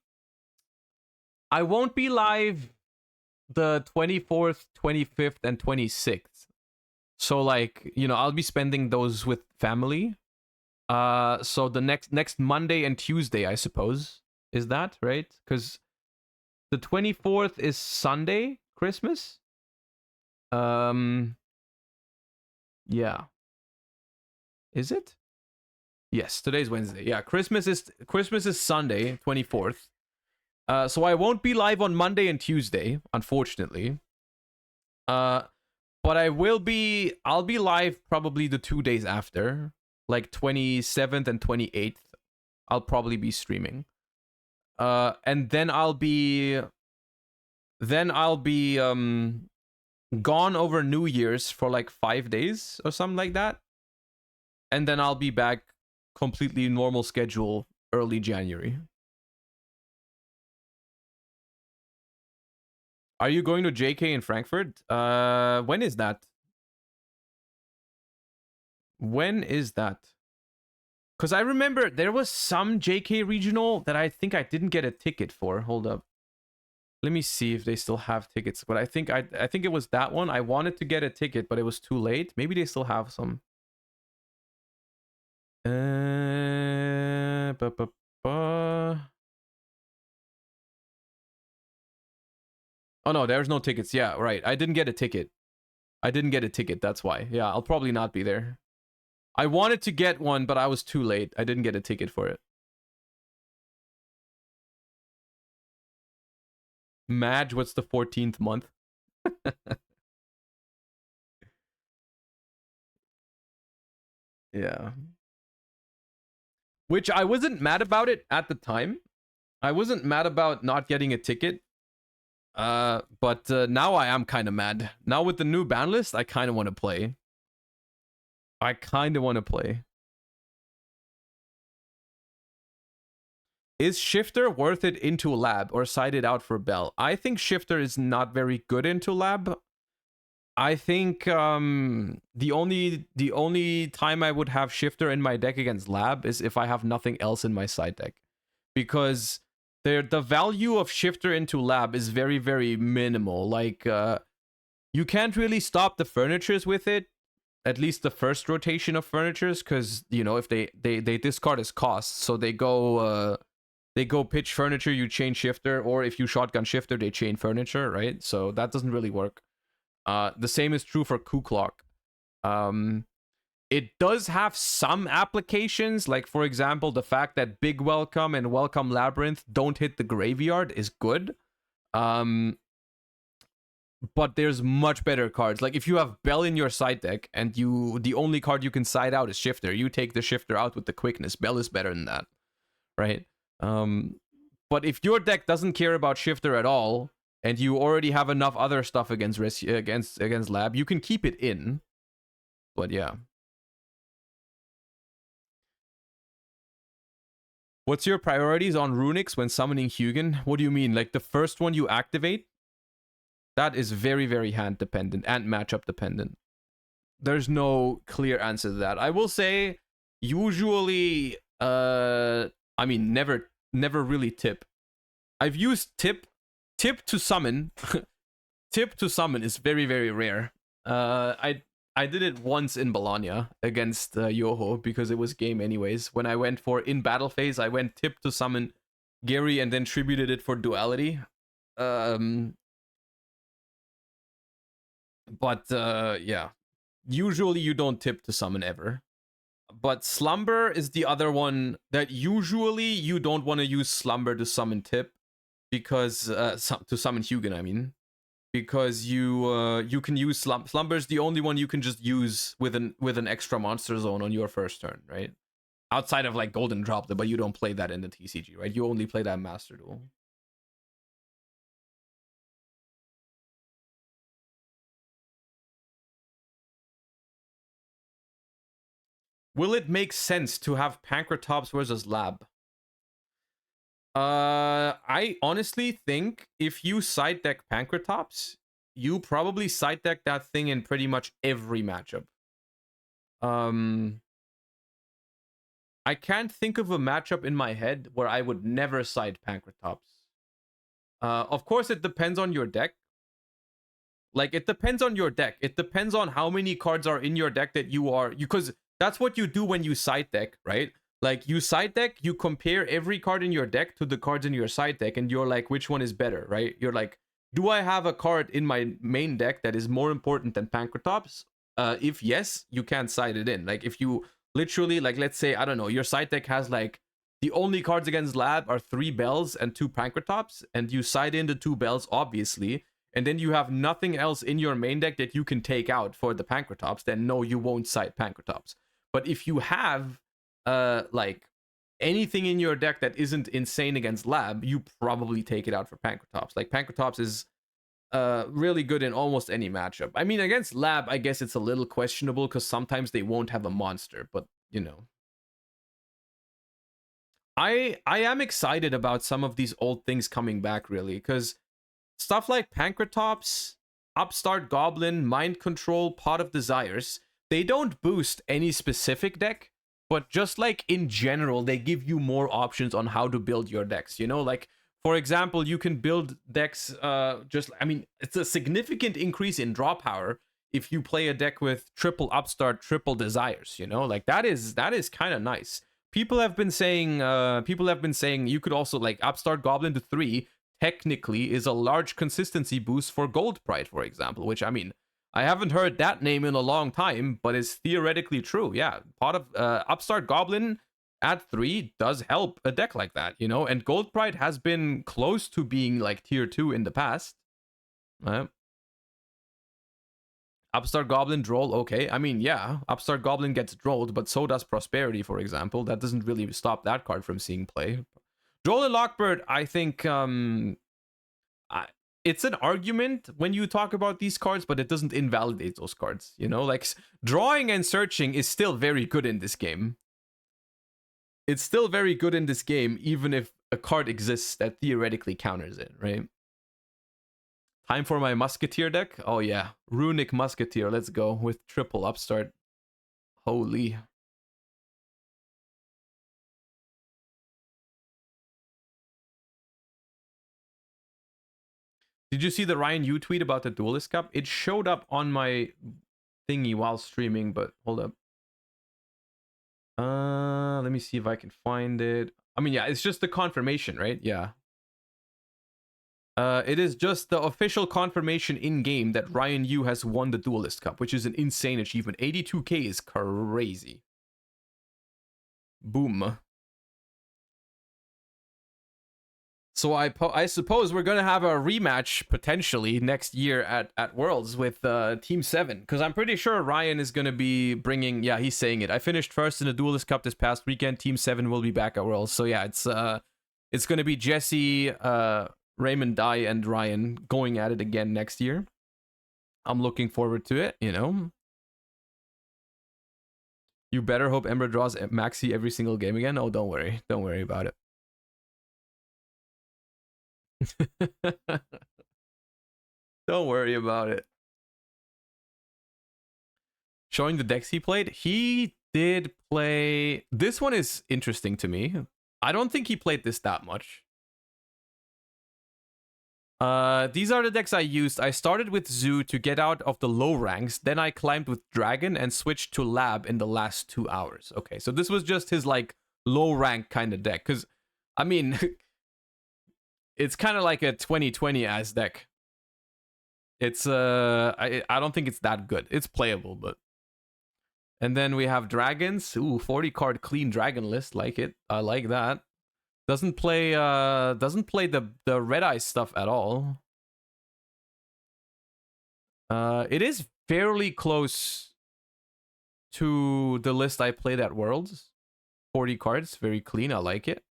I won't be live the 24th, 25th, and 26th. So, like, you know, I'll be spending those with family. So the next Monday and Tuesday, I suppose, is that, right? Because the 24th is Sunday, Christmas. Yeah. Is it? Yes, today's Wednesday. Yeah, Christmas is Sunday, 24th. So I won't be live on Monday and Tuesday, unfortunately. But I'll be live probably the 2 days after, like 27th and 28th. I'll probably be streaming. And then I'll be gone over New Year's for like 5 days or something like that. And then I'll be back completely normal schedule early January. Are you going to JK in Frankfurt? When is that? When is that? Because I remember there was some JK regional that I think I didn't get a ticket for. Hold up. Let me see if they still have tickets. But I think it was that one. I wanted to get a ticket, but it was too late. Maybe they still have some. Oh no, there's no tickets. Yeah, right. I didn't get a ticket. That's why. Yeah, I'll probably not be there. I wanted to get one, but I was too late. I didn't get a ticket for it. Madge, what's the 14th month? Yeah. Which I wasn't mad about it at the time. I wasn't mad about not getting a ticket. But now I am kind of mad. Now with the new ban list, I kind of want to play. Is Shifter worth it into lab or side it out for Bell? I think Shifter is not very good into lab. I think the only time I would have Shifter in my deck against lab is if I have nothing else in my side deck. Because the value of Shifter into lab is very, very minimal. Like, you can't really stop the furnitures with it, at least the first rotation of furnitures, because, you know, if they discard as costs, so they go pitch furniture, you chain Shifter, or if you shotgun Shifter, they chain furniture, right? So that doesn't really work. The same is true for Ku Clock. It does have some applications, like, for example, the fact that Big Welcome and Welcome Labyrinth don't hit the graveyard is good. But there's much better cards. Like, if you have Bell in your side deck, and the only card you can side out is Shifter, you take the Shifter out with the quickness. Bell is better than that, right? But if your deck doesn't care about Shifter at all, and you already have enough other stuff against lab, you can keep it in. But yeah. What's your priorities on Runics when summoning Hugin? What do you mean? Like the first one you activate? That is very, very hand dependent and matchup dependent. There's no clear answer to that. I will say, usually, I mean, never really tip. I've used tip to summon. Tip to summon is very, very rare. I did it once in Bologna against Yoho because it was game anyways. When I went for in battle phase, I went tip to summon Gary and then tributed it for duality. But yeah, usually you don't tip to summon ever. But Slumber is the other one that usually you don't want to use Slumber to summon tip, because to summon Hugin, I mean. Because you can use Slumber is the only one you can just use with an extra monster zone on your first turn, right? Outside of like Golden Drop, but you don't play that in the TCG, right? You only play that Master Duel. Will it make sense to have Pancratops versus Lab? I honestly think if you side deck Pancratops, you probably side deck that thing in pretty much every matchup. I can't think of a matchup in my head where I would never side Pancratops. Of course, it depends on your deck. Like, it depends on your deck. It depends on how many cards are in your deck that because that's what you do when you side deck, right? Like, you side deck, you compare every card in your deck to the cards in your side deck, and you're like, which one is better, right? You're like, do I have a card in my main deck that is more important than Pancratops? If yes, you can't side it in. Like if you literally, like, let's say, I don't know, your side deck has like the only cards against Lab are 3 Bells and 2 Pankratops, and you side in the 2 Bells, obviously, and then you have nothing else in your main deck that you can take out for the Pankratops, then no, you won't side Pankratops. But if you have like anything in your deck that isn't insane against Lab, you probably take it out for Pankratops. Like Pankratops is really good in almost any matchup. I mean, against Lab, I guess it's a little questionable because sometimes they won't have a monster, but you know. I am excited about some of these old things coming back, really, because stuff like Pankratops, Upstart Goblin, Mind Control, Pot of Desires, they don't boost any specific deck, but just like in general, they give you more options on how to build your decks, you know? Like, for example, you can build decks, I mean, it's a significant increase in draw power if you play a deck with triple Upstart, triple Desires, you know? Like, that is kind of nice. People have been saying you could also, like, Upstart Goblin to 3 technically is a large consistency boost for Gold Pride, for example, which, I mean, I haven't heard that name in a long time, but it's theoretically true. Yeah, Pot of Upstart Goblin at 3 does help a deck like that, you know? And Gold Pride has been close to being like tier 2 in the past. Upstart Goblin droll, okay. I mean, yeah, Upstart Goblin gets drolled, but so does Prosperity, for example. That doesn't really stop that card from seeing play. Droll and Lockbird, I think it's an argument when you talk about these cards, but it doesn't invalidate those cards, you know? Like, drawing and searching is still very good in this game. It's still very good in this game, even if a card exists that theoretically counters it, right? Time for my Musketeer deck. Oh yeah, Runic Musketeer. Let's go with triple Upstart. Holy. Did you see the Ryan Yu tweet about the Duelist Cup? It showed up on my thingy while streaming, but hold up. Let me see if I can find it. I mean, yeah, it's just the confirmation, right? Yeah. It is just the official confirmation in-game that Ryan Yu has won the Duelist Cup, which is an insane achievement. 82k is crazy. Boom. So I suppose we're going to have a rematch potentially next year at Worlds with Team 7. Because I'm pretty sure Ryan is going to be bringing... Yeah, he's saying it. I finished first in the Duelist Cup this past weekend. Team 7 will be back at Worlds. So yeah, it's going to be Jesse... Raymond Dye and Ryan going at it again next year. I'm looking forward to it, you know. You better hope Ember draws Maxi every single game again. Oh, don't worry. Don't worry about it. Don't worry about it. Showing the decks he played. He did play... This one is interesting to me. I don't think he played this that much. These are the decks I used. I started with Zoo to get out of the low ranks. Then I climbed with Dragon and switched to Lab in the last 2 hours. Okay, so this was just his, like, low rank kind of deck. Because, I mean, it's kind of like a 2020 as deck. It's, I don't think it's that good. It's playable, but... And then we have Dragons. Ooh, 40 card clean Dragon list. Like it. I like that. Doesn't play the red eye stuff at all. It is fairly close to the list I played at Worlds. 40 cards, very clean. I like it.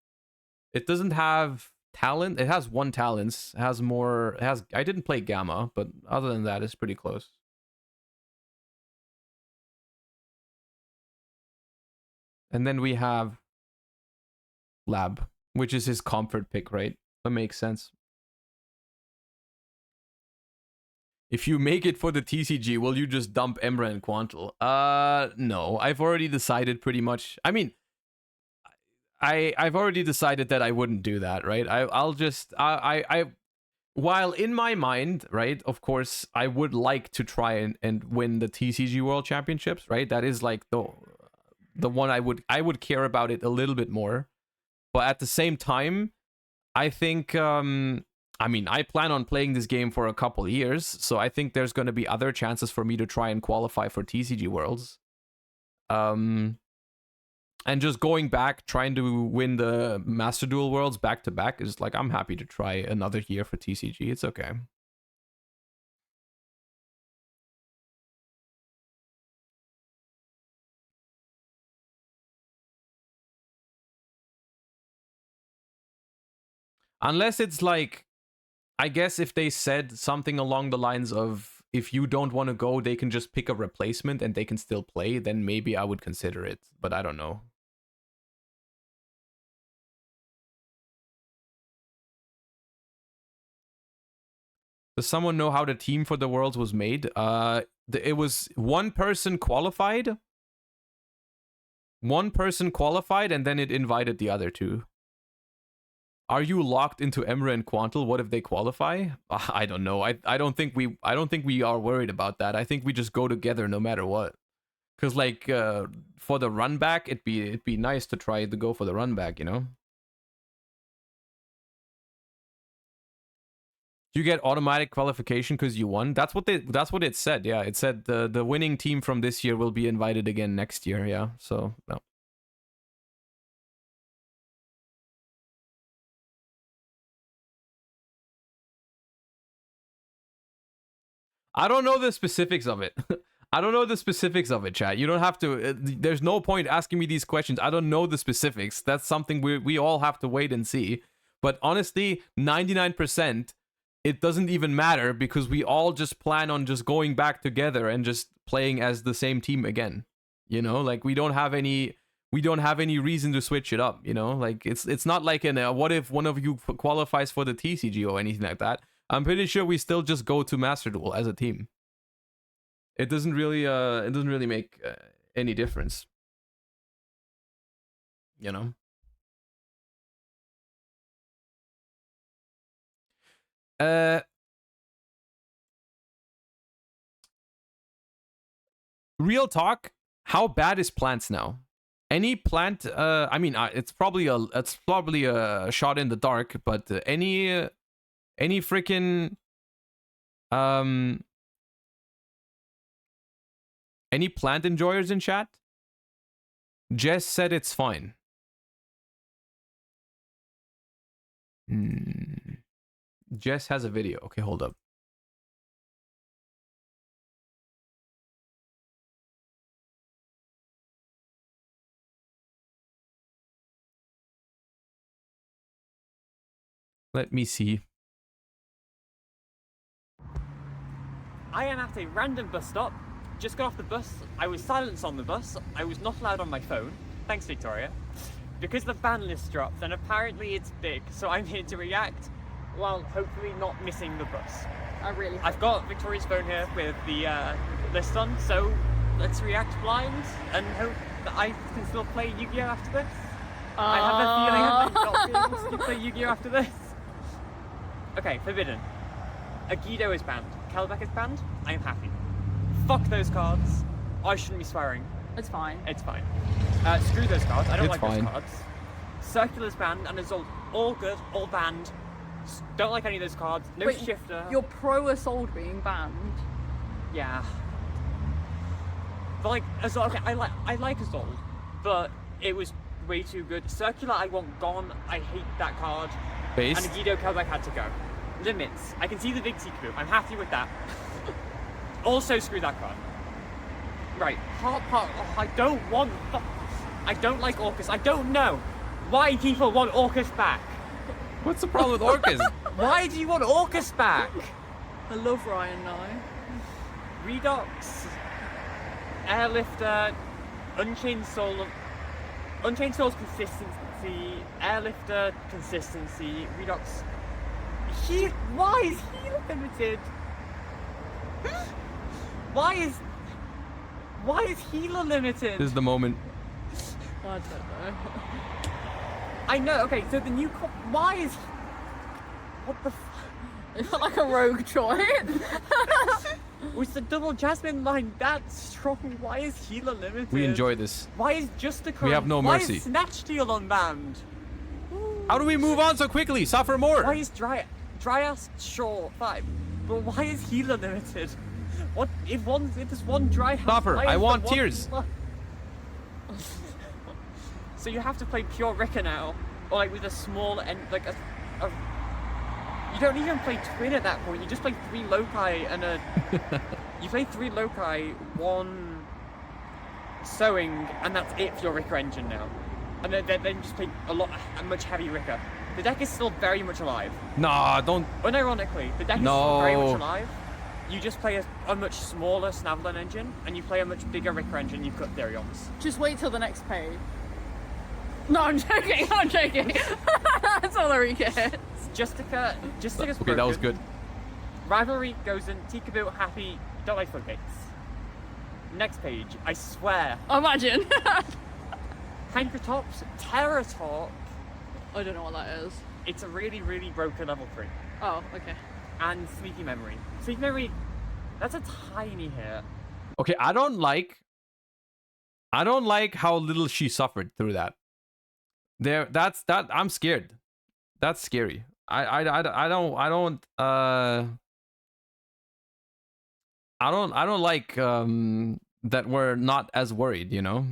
It doesn't have talent. It has 1 talents. It has more. It has. I didn't play Gamma, but other than that, it's pretty close. And then we have Lab, which is his comfort pick, right? That makes sense. If you make it for the TCG, will you just dump Emra and Quantal? No. I've already decided pretty much. I mean, I've already decided that I wouldn't do that, right? I'll just while in my mind, right, of course, I would like to try and win the TCG World Championships, right? That is like the one I would care about it a little bit more. But at the same time, I think I mean, I plan on playing this game for a couple years, so I think there's going to be other chances for me to try and qualify for TCG Worlds. And just going back, trying to win the Master Duel Worlds back to back is like, I'm happy to try another year for TCG. It's okay. Unless it's like, I guess if they said something along the lines of, if you don't want to go, they can just pick a replacement and they can still play, then maybe I would consider it. But I don't know. Does someone know how the team for the Worlds was made? It was one person qualified. One person qualified, and then it invited the other two. Are you locked into Emra and Quantal? What if they qualify? I don't know. I don't think we are worried about that. I think we just go together no matter what. Cause like for the run back, it'd be nice to try to go for the run back, you know? You get automatic qualification because you won. That's what it said. Yeah, it said the winning team from this year will be invited again next year. Yeah, so no. I don't know the specifics of it. I don't know the specifics of it, chat. You don't have to. There's no point asking me these questions. I don't know the specifics. That's something we all have to wait and see. But honestly, 99%, it doesn't even matter because we all just plan on just going back together and just playing as the same team again. You know, like we don't have any reason to switch it up. You know, like it's not like what if one of you qualifies for the TCG or anything like that. I'm pretty sure we still just go to Master Duel as a team. It doesn't really make any difference. You know? Real talk, how bad is plants now? Any plant, I mean, it's probably a shot in the dark, but any freaking any plant enjoyers in chat? Jess said it's fine. Jess has a video. Okay, hold up. Let me see. I am at a random bus stop. Just got off the bus. I was silenced on the bus. I was not allowed on my phone. Thanks, Victoria. Because the ban list dropped, and apparently it's big, so I'm here to react while hopefully not missing the bus. I've got Victoria's phone here with the list on, so let's react blind and hope that I can still play Yu-Gi-Oh after this. I have a feeling I might not be able to play Yu-Gi-Oh after this. Okay, forbidden. Agido is banned. Kelbeck is banned. I am happy. Fuck those cards. I shouldn't be swearing. It's fine. It's fine. Screw those cards. I don't It's like fine. those cards. Circular's banned, and it's all good, all banned. Don't like any of those cards. No Wait, shifter. You're pro Assault being banned. Yeah. But like, Assault, okay, I like Assault, but it was way too good. Circular, I want gone. I hate that card. Based. And Guido Kelbeck had to go. Limits. I can see the Vixie coup. I'm happy with that. Also, screw that card. Right. Heart. Oh, I don't want. I don't like Orcus. I don't know why people want Orcus back. What's the problem with Orcus? Why do you want Orcus back? I love Ryan now. Redox, Airlifter, Unchained Soul, Unchained Soul's consistency, Airlifter consistency, Redox. Why is he limited? Why is healer limited? This is the moment. I don't know. I know. Okay, so the new why is what the? It's not like a rogue choice. Was the double Jasmine line that strong? Why is healer limited? We enjoy this. Why is Justicon? We have no mercy. Why is Snatch Steal unbanned? How do we move on so quickly? Suffer more. Why is Dryas, sure, fine. But why is healer limited? What if there's one dry house? Stop her, why I is there want one tears. So you have to play pure Rika now, or like with a small and like a you don't even play twin at that point. You just play 3 loci and a. You play 3 loci, 1 sewing, and that's it for your Rika engine now. And then just play a much heavy Rika. The deck is still very much alive. Nah, don't. Unironically, the deck is still very much alive. You just play a much smaller Snavelan engine, and you play a much bigger Rika engine. You've got Therions. Just wait till the next page. No, I'm joking. I'm joking. That's all I get. Justica's Okay, broken. that was good. Rivalry goes in. Tikaboo happy. Don't like floodgates. Next page. I swear. Imagine. Hankertops, Terror Talk. I don't know what that is. It's a really, really broken level 3. Oh, okay. And Sneaky Memory. Sneaky Memory, that's a tiny hit. Okay, I don't like how little she suffered through that. I'm scared. That's scary. I don't like that we're not as worried, you know?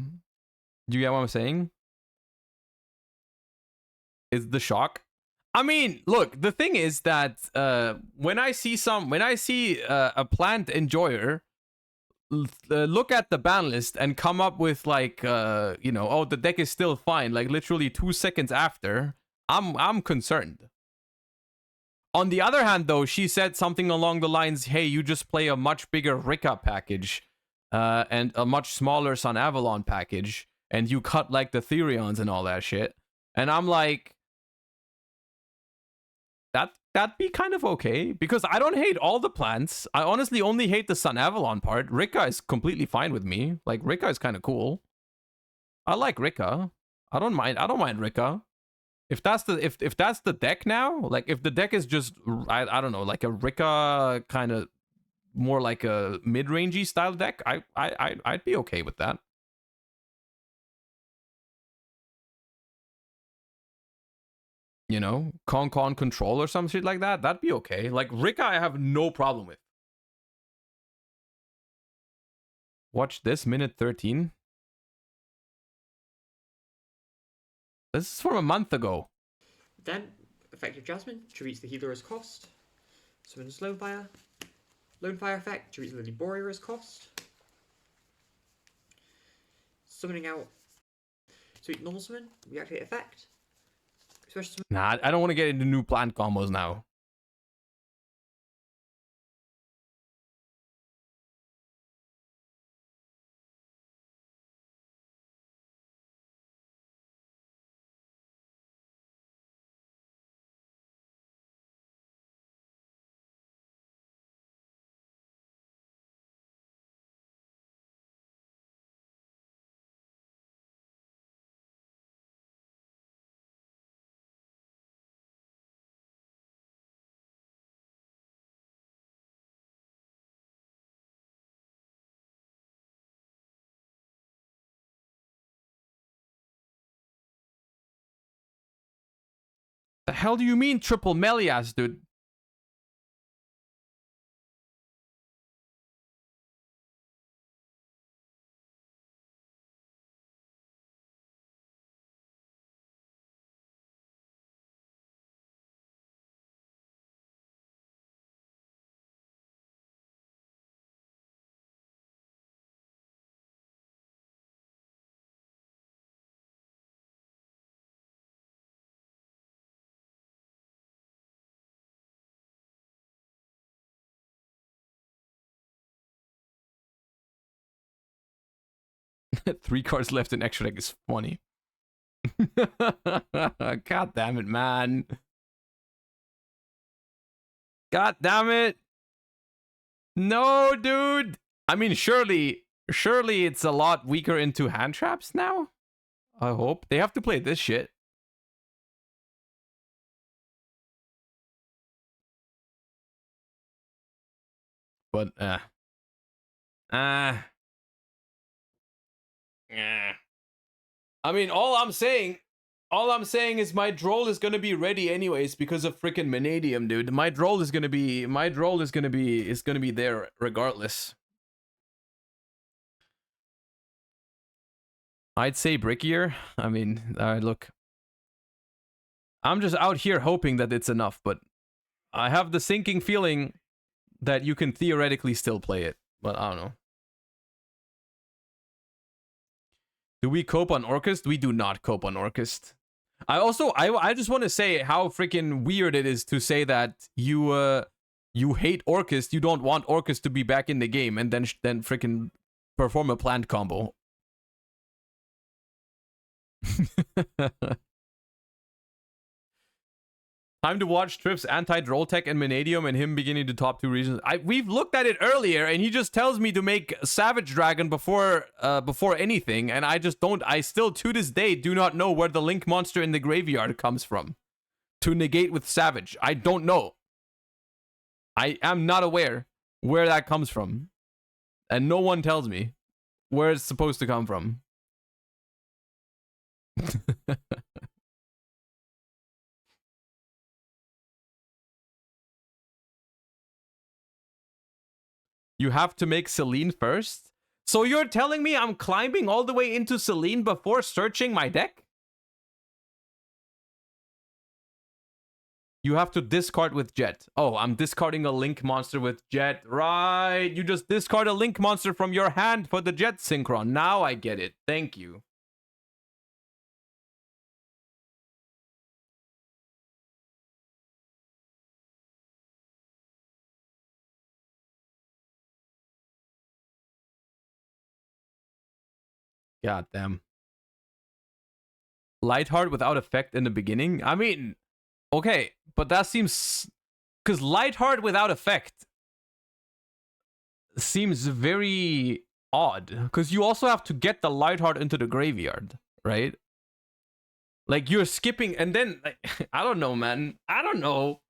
Do you get what I'm saying? Is the shock? I mean, look, the thing is that when I see a plant enjoyer look at the ban list and come up with like you know, oh, the deck is still fine, like literally 2 seconds after, I'm concerned. On the other hand, though, she said something along the lines, hey, you just play a much bigger Rika package and a much smaller Sun Avalon package, and you cut like the Therions and all that shit. And I'm like, that'd be kind of okay, because I don't hate all the plants. I honestly only hate the Sun Avalon part. Rika is completely fine with me. Like, Rika is kind of cool. I like Rika. I don't mind Rika. If that's the deck now, like if the deck is just I don't know, like a Rika kind of more like a mid-rangey style deck, I'd be okay with that. You know, con control or some shit like that, that'd be okay. Like Rika, I have no problem with. Watch this, minute 13. This is from a month ago. Then, Effective Jasmine treats the healer as cost. Summons Lone Fire. Lone Fire effect treats Lily Boreer as cost. Summoning out Sweet Normal Summon, reactivate effect. Special summon. Nah, I don't want to get into new plant combos now. The hell do you mean triple Melias, dude? Three cards left in extra deck is funny. God damn it, man. God damn it. No, dude. I mean, surely it's a lot weaker into hand traps now. I hope. They have to play this shit. But, yeah. I mean, all I'm saying All I'm saying is my droll is gonna be ready anyways because of freaking Vanadium, dude. My droll is gonna be there regardless. I'd say brickier. I mean, look, I'm just out here hoping that it's enough, but I have the sinking feeling that you can theoretically still play it, but I don't know. Do we cope on Orchest? We do not cope on Orchest. I just want to say how freaking weird it is to say that you hate Orchest, you don't want Orchest to be back in the game, and then freaking perform a plant combo. Time to watch Triff's anti-droll tech and Vanadium and him beginning to top 2 regions. We've looked at it earlier, and he just tells me to make Savage Dragon before anything, and I still to this day do not know where the Link monster in the graveyard comes from to negate with Savage. I don't know. I am not aware where that comes from, and no one tells me where it's supposed to come from. You have to make Celine first? So you're telling me I'm climbing all the way into Celine before searching my deck? You have to discard with Jet. Oh, I'm discarding a Link monster with Jet. Right. You just discard a Link monster from your hand for the Jet Synchron. Now I get it. Thank you. God damn. Lightheart without effect in the beginning? I mean, okay, but that seems... Because Lightheart without effect seems very odd. Because you also have to get the Lightheart into the graveyard, right? Like, you're skipping, and then... Like, I don't know, man. I don't know.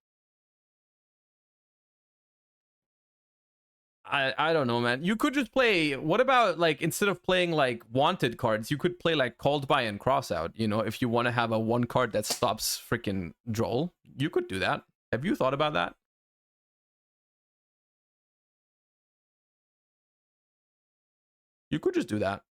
I don't know, man. You could just play... What about, like, instead of playing, like, wanted cards, you could play, like, Called By and Cross Out, you know, if you want to have a 1 card that stops freaking Droll. You could do that. Have you thought about that? You could just do that.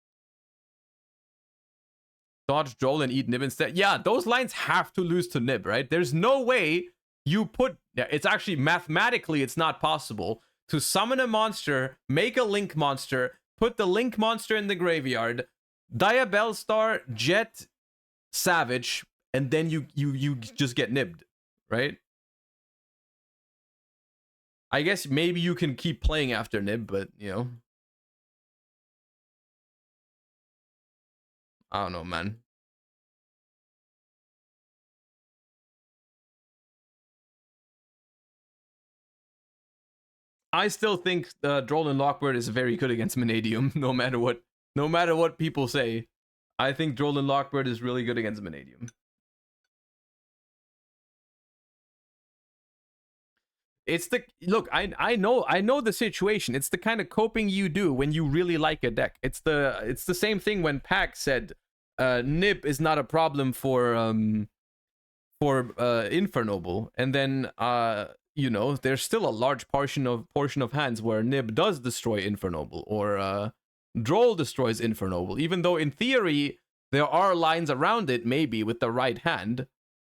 Dodge Droll and eat Nib instead. Yeah, those lines have to lose to Nib, right? There's no way you put... Yeah, it's actually, mathematically, it's not possible to summon a monster, make a Link monster, put the Link monster in the graveyard, Diabellstar, Jet, Savage, and then you just get nibbed, right? I guess maybe you can keep playing after nib, but, you know. I don't know, man. I still think Droll and Lockbird is very good against Vanadium, no matter what people say. I think Droll and Lockbird is really good against Vanadium. It's the look. I know the situation. It's the kind of coping you do when you really like a deck. It's the same thing when Pack said, "Nib is not a problem for Infernoble," and then you know, there's still a large portion of hands where Nib does destroy Infernoble or Droll destroys Infernoble, even though in theory there are lines around it maybe with the right hand,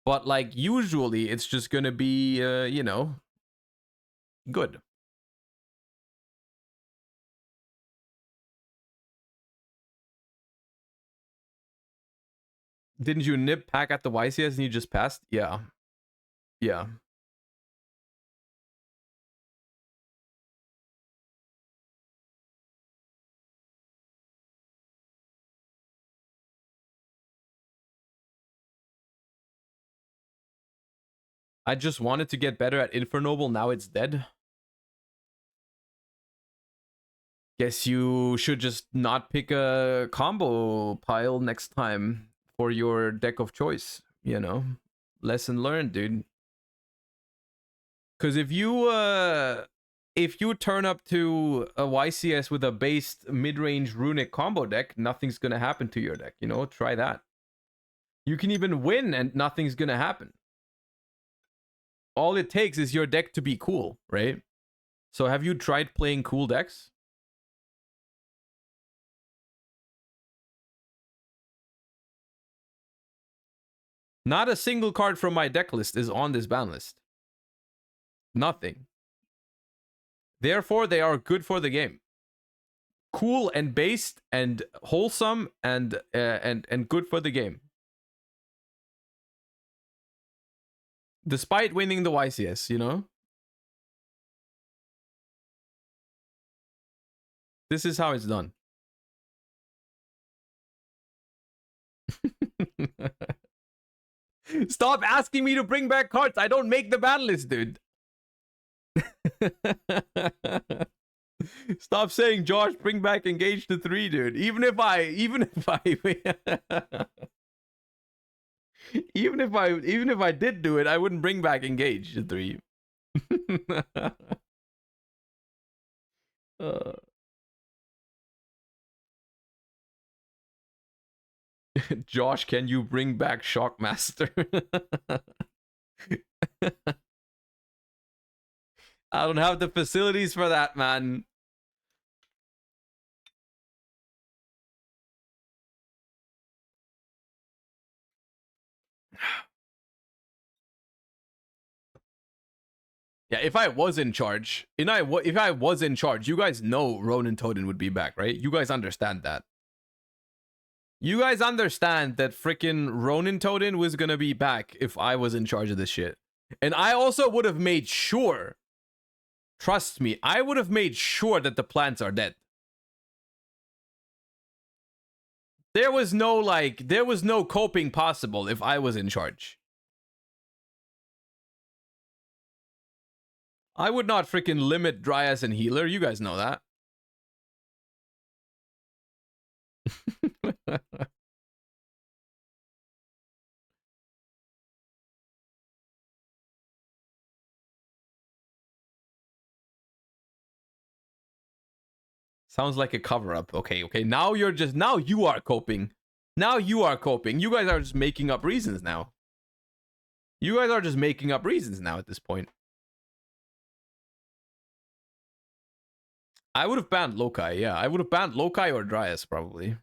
but like usually it's just gonna be you know, good. Didn't you nib Pack at the YCS and you just passed? Yeah. Yeah. I just wanted to get better at Infernoble, now it's dead. Guess you should just not pick a combo pile next time for your deck of choice, you know? Lesson learned, dude. Because if you turn up to a YCS with a based mid-range runic combo deck, nothing's gonna happen to your deck, you know? Try that. You can even win and nothing's gonna happen. All it takes is your deck to be cool, right? So have you tried playing cool decks? Not a single card from my deck list is on this ban list. Nothing. Therefore, they are good for the game. Cool and based and wholesome and good for the game. Despite winning the YCS, you know? This is how it's done. Stop asking me to bring back cards. I don't make the ban list, dude. Stop saying, Josh, bring back Engage to 3, dude. Even if I even if I did do it, I wouldn't bring back Engage to 3. Josh, can you bring back Shockmaster? I don't have the facilities for that, man. Yeah, if I was in charge, if I was in charge, you guys know Ronin Totem would be back, right? You guys understand that. You guys understand that freaking Ronin Totem was gonna be back if I was in charge of this shit. And I also would have made sure, trust me, I would have made sure that the plants are dead. There was no coping possible if I was in charge. I would not freaking limit Dryas and Healer. You guys know that. Sounds like a cover-up. Okay. Now you are coping. Now you are coping. You guys are just making up reasons now. You guys are just making up reasons now at this point. I would have banned Lokai, yeah. I would have banned Lokai or Dryas, probably.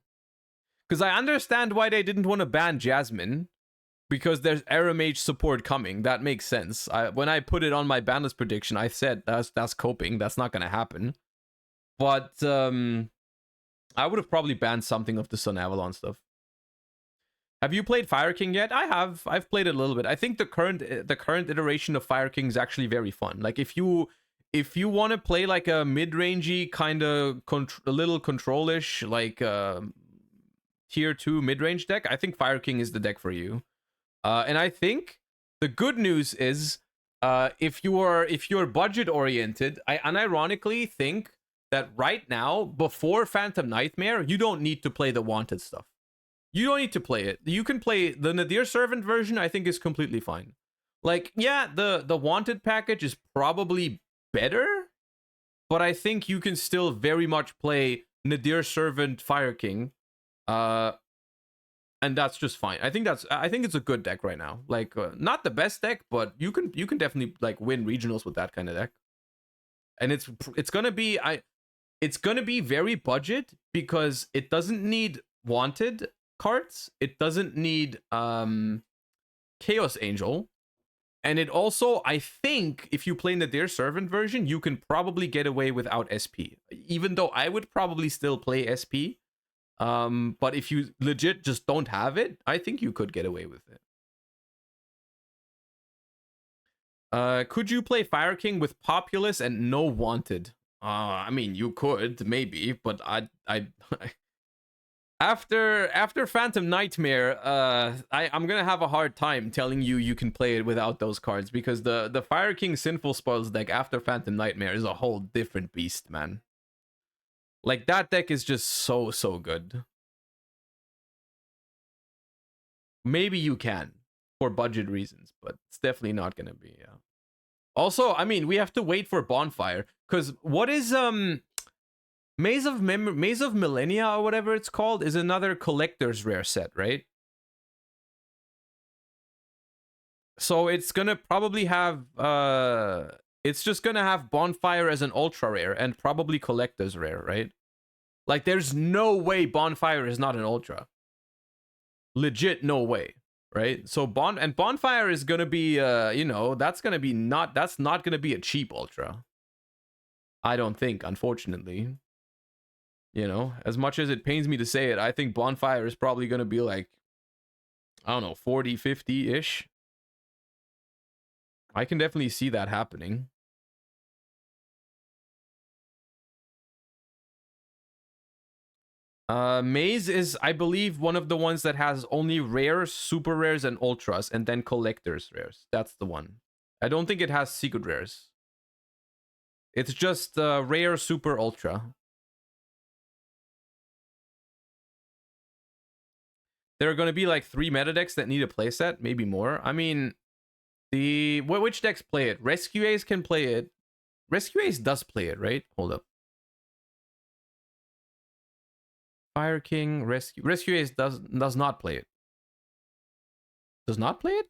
Because I understand why they didn't want to ban Jasmine. Because there's Era Mage support coming. That makes sense. When I put it on my ban list prediction, I said that's coping. That's not going to happen. But I would have probably banned something of the Sun Avalon stuff. Have you played Fire King yet? I have. I've played it a little bit. I think the current iteration of Fire King is actually very fun. Like if you want to play like a mid-rangey kind of a little control-ish like tier 2 mid-range deck, I think Fire King is the deck for you. And I think the good news is if you're budget oriented, I unironically think that right now, before Phantom Nightmare, you don't need to play the wanted stuff. You don't need to play it. You can play the Nadir Servant version. I think is completely fine. Like, yeah, the wanted package is probably better, but I think you can still very much play Nadir Servant Fire King, and that's just fine. I think it's a good deck right now. Like, not the best deck, but you can definitely like win regionals with that kind of deck. And it's gonna be very budget because it doesn't need wanted cards. It doesn't need Chaos Angel. And it also, I think, if you play in the Nadir Servant version, you can probably get away without SP. Even though I would probably still play SP. But if you legit just don't have it, I think you could get away with it. Could you play Fire King with Populous and no wanted? I mean, you could, maybe, but After Phantom Nightmare, I'm gonna have a hard time telling you can play it without those cards, because the Fire King Sinful Spoils deck after Phantom Nightmare is a whole different beast, man. Like, that deck is just so good. Maybe you can, for budget reasons, but it's definitely not gonna be, yeah. Also, I mean, we have to wait for Bonfire, because what is, Maze of Millennia or whatever it's called is another collector's rare set, right? So it's gonna probably have it's just gonna have Bonfire as an ultra rare and probably Collector's rare, right? Like there's no way Bonfire is not an ultra. Legit no way, right? So Bonfire is gonna be you know, that's not gonna be a cheap ultra. I don't think, unfortunately. You know, as much as it pains me to say it, I think Bonfire is probably gonna be like, I don't know, 40, 50-ish. I can definitely see that happening. Maze is, I believe, one of the ones that has only rares, super rares, and ultras, and then collector's rares. That's the one. I don't think it has secret rares. It's just rare, super, ultra. There are going to be like 3 meta decks that need a playset, maybe more. I mean, which decks play it? Rescue Ace can play it. Rescue Ace does play it, right? Hold up. Fire King, Rescue Ace does not play it. Does not play it?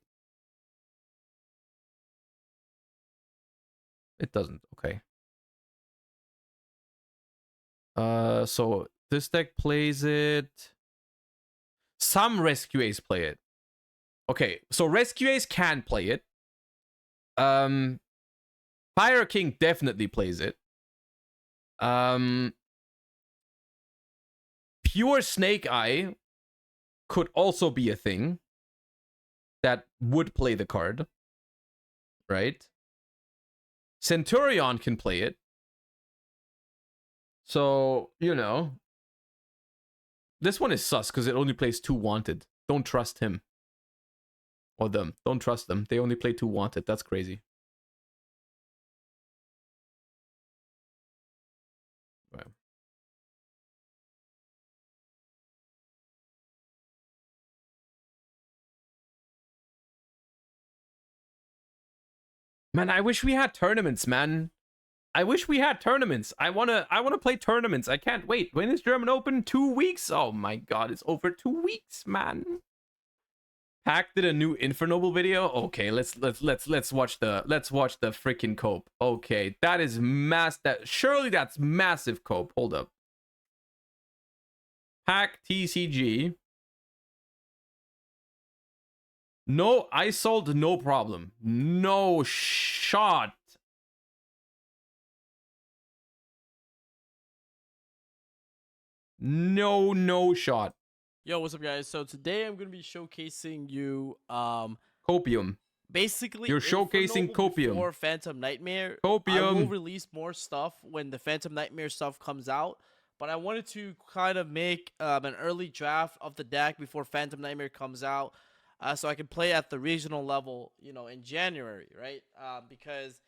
It doesn't. Okay. So this deck plays it. Some Rescue Ace play it. Okay, so Rescue Ace can play it. Fire King definitely plays it. Pure Snake Eye could also be a thing that would play the card, right? Centurion can play it. So, you know, this one is sus because it only plays 2 wanted. Don't trust him. Or them. Don't trust them. They only play 2 wanted. That's crazy. Wow. Man, I wish we had tournaments, man. I wish we had tournaments. I wanna play tournaments. I can't wait. When is German Open? 2 weeks? Oh my god, it's over 2 weeks, man. Pack did a new Infernoble video. Okay, let's watch the freaking cope. Okay, that is surely that's massive cope. Hold up. Pack TCG. No, I sold, no problem. No shot. No shot. Yo, what's up, guys? So today I'm gonna be showcasing you Copium. basically You're showcasing Copium before Phantom Nightmare. Copium. I will release more stuff when the Phantom Nightmare stuff comes out, but I wanted to kind of make an early draft of the deck before Phantom Nightmare comes out, so I can play at the regional level, you know, in January, right? Because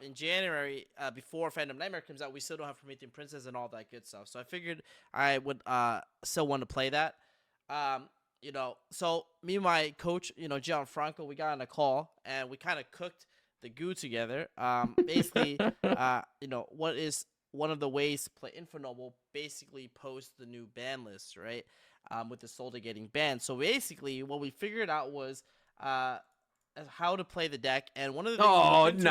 in January, before Phantom Nightmare comes out, we still don't have Promethean Princess and all that good stuff. So I figured I would still want to play that. You know, so me and my coach, you know, Gianfranco, we got on a call and we kind of cooked the goo together. Basically, you know, what is one of the ways to play Infernoble, basically post the new ban list, right? With the Soldier getting banned. So basically, what we figured out was how to play the deck, and one of the things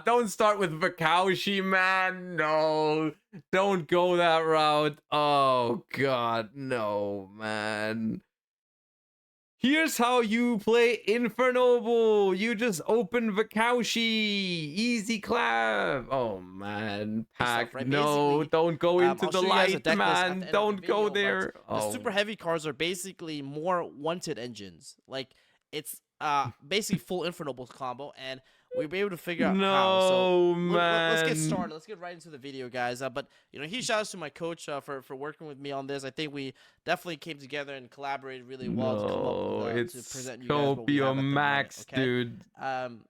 don't start with Vakaushi, man. No, don't go that route. Oh god, no, man. Here's how you play Infernoble. You just open Vakaushi. Easy clap. Oh man, Pack. Right? No, don't go into the light, man. Don't go there. The super heavy cards are basically more wanted engines. Like it's basically full Infernoble combo, and we'll be able to figure out how. So man. Let's get started. Let's get right into the video, guys. But you know, huge shout outs to my coach for working with me on this. I think we definitely came together and collaborated really well to come up with, to present you guys what we have at the Max, moment, okay? dude.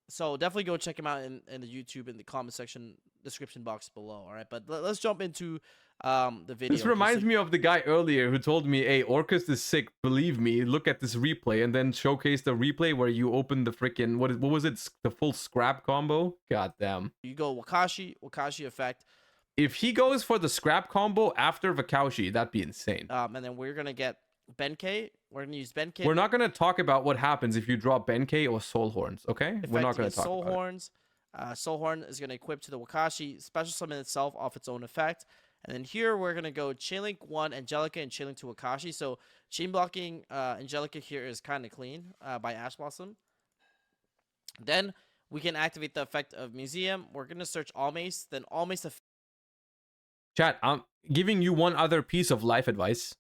So definitely go check him out in the YouTube in the comment section description box below. All right, but let's jump into the video. This reminds me of the guy earlier who told me, hey, Orcust is sick, believe me, look at this replay, and then showcase the replay where you open the freaking what was it, the full scrap combo. God damn. You go Wakashi effect. If he goes for the scrap combo after Vakaushi, that'd be insane. And then we're gonna get Benkei We're gonna use Benkei. We're not gonna talk about what happens if you drop Benkei or Soul Horns, okay? We're not gonna talk Soul about Horns. Soul Horn is gonna equip to the Wakashi, special summon itself off its own effect. And then here we're gonna go Chainlink 1 Angelica and Chainlink to Wakashi. So chain blocking Angelica here is kind of clean by Ash Blossom. Then we can activate the effect of Museum. We're gonna search Almace, then Almace. Chat, I'm giving you one other piece of life advice.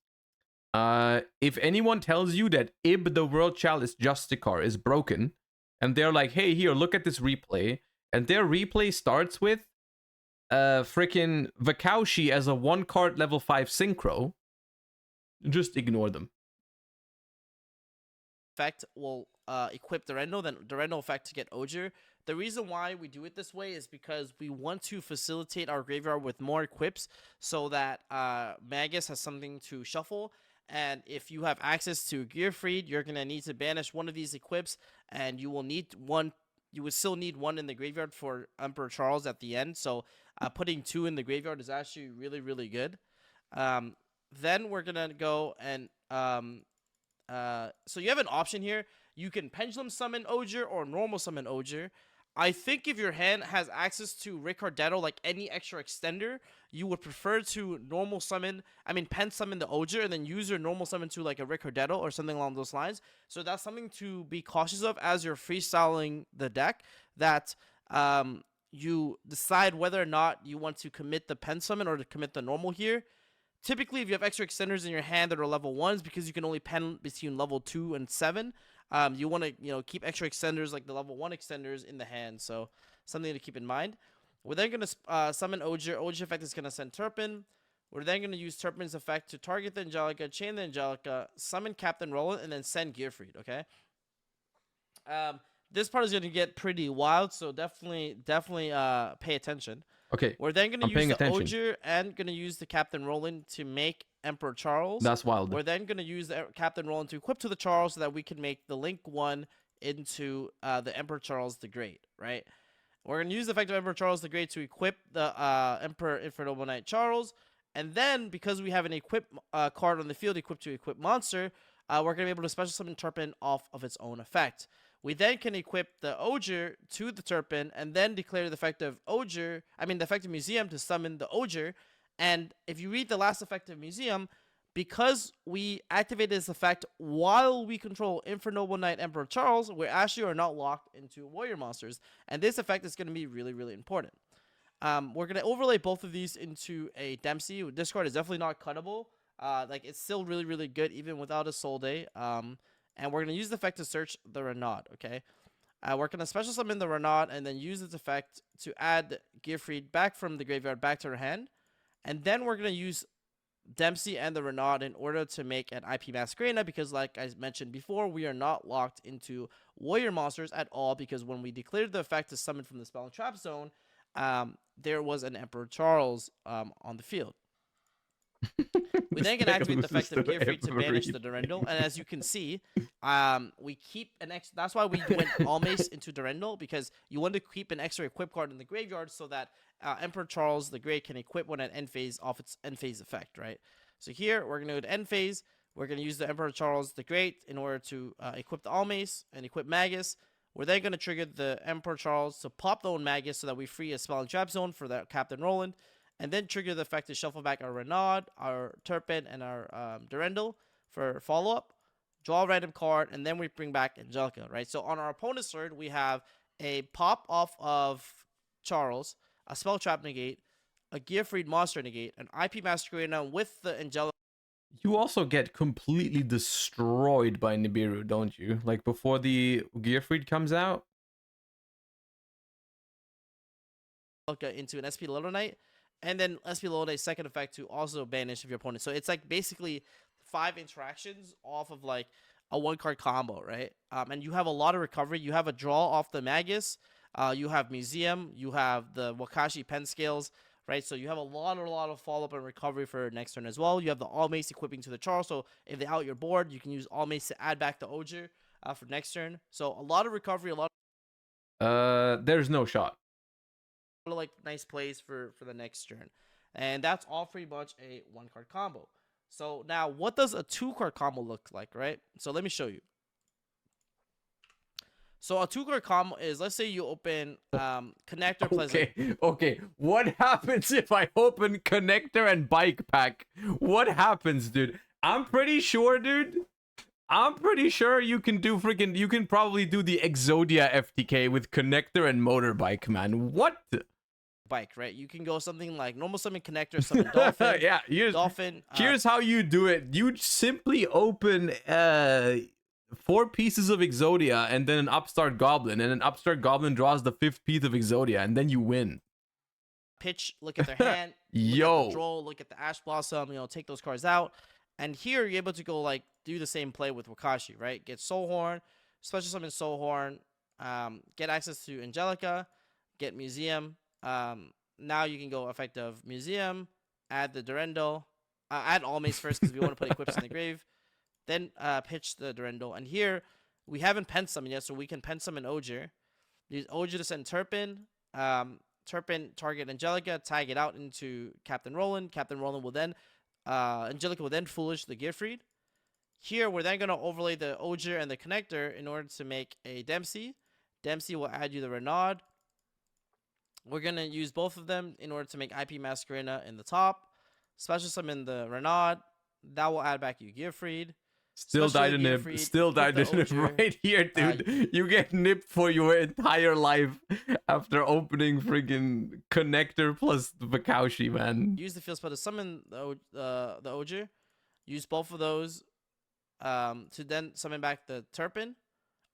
If anyone tells you that Ib the World Chalice Justicar is broken, and they're like, hey, here, look at this replay, and their replay starts with freaking Vakaushi as a 1-card level 5 synchro, just ignore them. Effect will equip Durendo, then Durendo effect to get Oger. The reason why we do it this way is because we want to facilitate our graveyard with more equips so that Magus has something to shuffle. And if you have access to Gearfried, you're going to need to banish one of these equips, and you will need one. You would still need one in the graveyard for Emperor Charles at the end. So putting 2 in the graveyard is actually really, really good. Then we're going to go and... so you have an option here. You can Pendulum Summon Oger or Normal Summon Oger. I think if your hand has access to Ricardetto, like any extra extender, you would prefer to pen summon the Oger and then use your normal summon to like a Ricardetto or something along those lines. So that's something to be cautious of as you're freestyling the deck, that you decide whether or not you want to commit the pen summon or to commit the normal here. Typically, if you have extra extenders in your hand that are level 1s, because you can only pen between level 2 and 7, you want to keep extra extenders like the level 1 extenders in the hand. So something to keep in mind. We're then going to summon Oger. Oger effect is going to send Turpin. We're then going to use Turpin's effect to target the Angelica, chain the Angelica, summon Captain Roland, and then send Gearfried, okay? This part is going to get pretty wild, so definitely pay attention. Okay. We're then going to use the Oger and going to use the Captain Roland to make Emperor Charles. That's wild. We're then going to use the Captain Roland to equip to the Charles so that we can make the Link 1 into the Emperor Charles the Great, right? We're going to use the effect of Emperor Charles the Great to equip the Emperor Infernoble Knight Charles. And then, because we have an equip card on the field equipped to equip monster, we're going to be able to special summon Turpin off of its own effect. We then can equip the Oger to the Turpin and then declare the effect of Museum to summon the Oger. And if you read the last effect of Museum, because we activated this effect while we control Infernoble Knight Emperor Charles, we actually are not locked into warrior monsters. And this effect is going to be really, really important. We're going to overlay both of these into a Dempsey. This card is definitely not cuttable. It's still really, really good even without a Soul Day. And we're going to use the effect to search the Renaud, okay? We're going to special summon the Renaud and then use its effect to add Gearfried back from the graveyard back to her hand. And then we're going to use Dempsey and the Renaud in order to make an IP Masquerade, because like I mentioned before, we are not locked into warrior monsters at all, because when we declared the effect to summon from the Spell and Trap Zone, there was an Emperor Charles on the field. We then can activate the effect of Gearfried to banish the Durendal, and as you can see, we keep an extra. That's why we went Almace into Durendal, because you want to keep an extra equip card in the graveyard so that Emperor Charles the Great can equip when at end phase off its end phase effect, right? So here we're going to go to end phase. We're going to use the Emperor Charles the Great in order to equip the Almace and equip Magus. We're then going to trigger the Emperor Charles to pop the own Magus so that we free a Spell and Trap Zone for the Captain Roland. And then trigger the effect to shuffle back our Renaud, our Turpin, and our Durendal for follow-up. Draw a random card, and then we bring back Angelica, right? So on our opponent's turn, we have a pop off of Charles, a Spell Trap negate, a Gearfried Monster negate, an IP Masquerade now with the Angelica. You also get completely destroyed by Nibiru, don't you? Like before the Gearfried comes out? Into an SP Little Knight. And then SP Lode second effect to also banish of your opponent. So it's like basically 5 interactions off of like a 1-card combo, right? And you have a lot of recovery. You have a draw off the Magus. You have Museum. You have the Wakashi Pen Scales, right? So you have a lot of follow-up and recovery for next turn as well. You have the Almace equipping to the Charles. So if they out your board, you can use Almace to add back the Oger for next turn. So a lot of recovery, there's no shot. Like nice plays for the next turn, and that's all pretty much a 1-card combo. So now, what does a 2-card combo look like, right? So let me show you. So a 2-card combo is, let's say you open connector plus. Okay. What happens if I open connector and bike pack? What happens, dude? I'm pretty sure, dude. I'm pretty sure you can do freaking. You can probably do the Exodia FTK with connector and motorbike, man. What? Bike, right? You can go something like normal summon connector, summon dolphin. Yeah, dolphin. Here's how you do it. You simply open 4 pieces of Exodia and then an upstart goblin, and an upstart goblin draws the 5th piece of Exodia, and then you win. Pitch, look at their hand. Yo. Look at the draw, look at the Ash Blossom, take those cards out. And here you're able to go like do the same play with Wakashi, right? Get Soul Horn, special summon Soul Horn, get access to Angelica, get Museum. Now you can go effective Museum, add the Durendo, add all mace first because we want to put equips in the grave. Then pitch the Durendo. And here we haven't pen summoned yet, so we can pen summon Ogier. Use Ogier to send Turpin. Turpin target Angelica, tag it out into Captain Roland. Captain Roland will then Angelica will then Foolish the Gearfried. Here we're then gonna overlay the Ogier and the connector in order to make a Dempsey. Dempsey will add you the Renaud. We're gonna use both of them in order to make IP Masquerena in the top. Special summon the Renaud. That will add back you Gearfried. Still died a nip. Still died a nip right here, dude. You get nipped for your entire life after opening friggin' connector plus the Vakaushi, man. Use the field spell to summon the Ogier. Use both of those to then summon back the Turpin.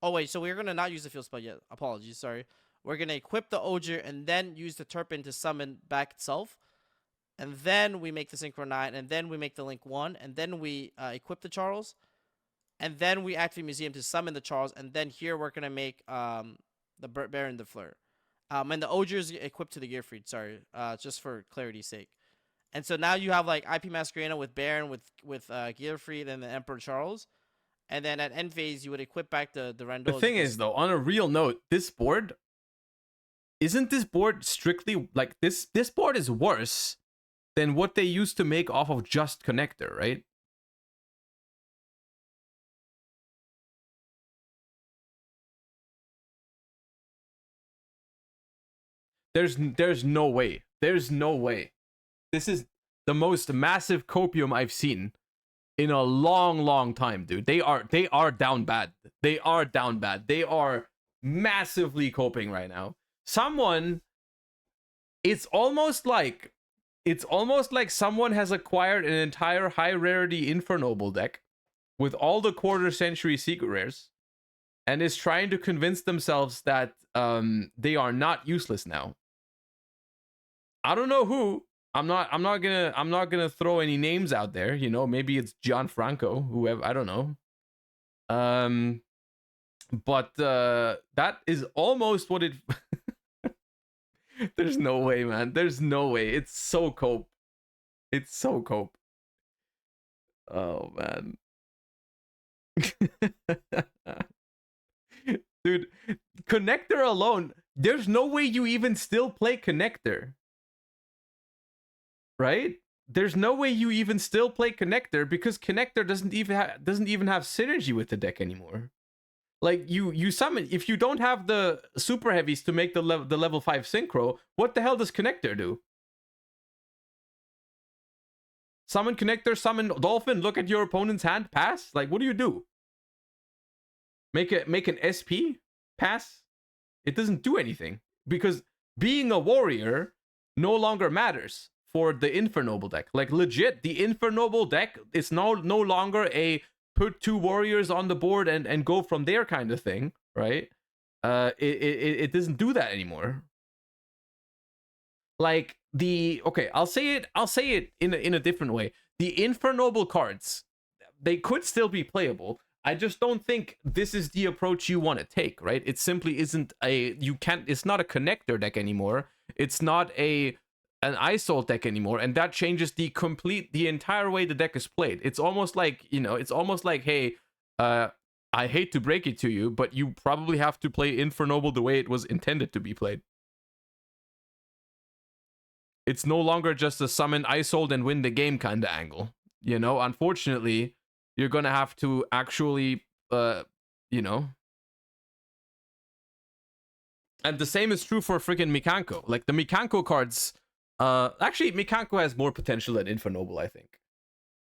Oh wait, so we're gonna not use the field spell yet. Apologies, sorry. We're gonna equip the Ogier and then use the Turpin to summon back itself. And then we make the Synchro 9, and then we make the Link 1, and then we equip the Charles. And then we activate Museum to summon the Charles, and then here we're gonna make the Baron the Fleur. And the Ogier is equipped to the Gearfried, sorry, just for clarity's sake. And so now you have like IP Masquerena with Baron, with Gearfried, and the Emperor Charles. And then at end phase, you would equip back the Rendol. The thing is, though, on a real note, this board, isn't this board strictly like this? This board is worse than what they used to make off of just connector, right? There's no way. There's no way. This is the most massive copium I've seen in a long time, dude. They are down bad. They are down bad. They are massively coping right now. It's almost like someone has acquired an entire high rarity Infernoble deck with all the quarter century secret rares and is trying to convince themselves that they are not useless now. I don't know who. I'm not gonna throw any names out there. Maybe it's Gianfranco, whoever. I don't know. But that is almost what it. There's no way, man. There's no way. It's so cope. It's so cope. Oh man. Dude, connector alone. There's no way you even still play connector. Right? There's no way you even still play connector because connector doesn't even have synergy with the deck anymore. Like you summon, if you don't have the super heavies to make the level 5 synchro, what the hell does connector do? Summon connector, summon dolphin, look at your opponent's hand, pass? Like what do you do? Make an SP pass? It doesn't do anything because being a warrior no longer matters for the Infernoble deck. Like legit, the Infernoble deck is no longer a put 2 warriors on the board and go from there kind of thing, right? It doesn't do that anymore. Like I'll say it in a different way. The Infernoble cards, they could still be playable. I just don't think this is the approach you want to take, right? It simply isn't it's not a connector deck anymore. It's not an Isolt deck anymore, and that changes the entire way the deck is played. It's almost like, hey, I hate to break it to you, but you probably have to play Infernoble the way it was intended to be played. It's no longer just a summon Isolt and win the game kind of angle. You know, unfortunately, you're gonna have to actually, you know. And the same is true for freaking Mikanko. Like the Mikanko cards, actually Mikanko has more potential than Infernoble, I think.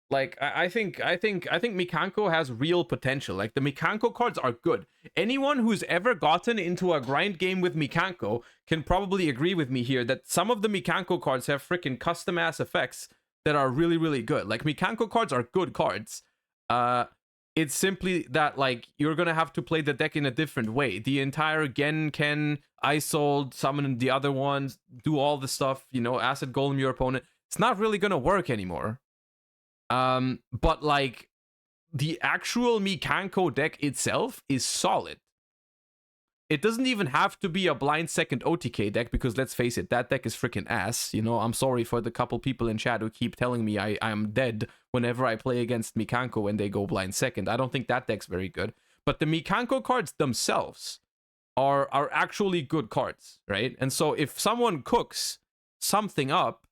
Like I think Mikanko has real potential. Like the Mikanko cards are good. Anyone who's ever gotten into a grind game with Mikanko can probably agree with me here that some of the Mikanko cards have freaking custom ass effects that are really, really good. Like Mikanko cards are good cards. It's simply that like you're gonna have to play the deck in a different way. The entire Genken, Isold, summon the other ones, do all the stuff, you know, acid golem your opponent. It's not really gonna work anymore. But like the actual Mikanko deck itself is solid. It doesn't even have to be a blind second OTK deck because let's face it, that deck is freaking ass. You know, I'm sorry for the couple people in chat who keep telling me I'm dead whenever I play against Mikanko when they go blind second. I don't think that deck's very good. But the Mikanko cards themselves are actually good cards, right? And so if someone cooks something up,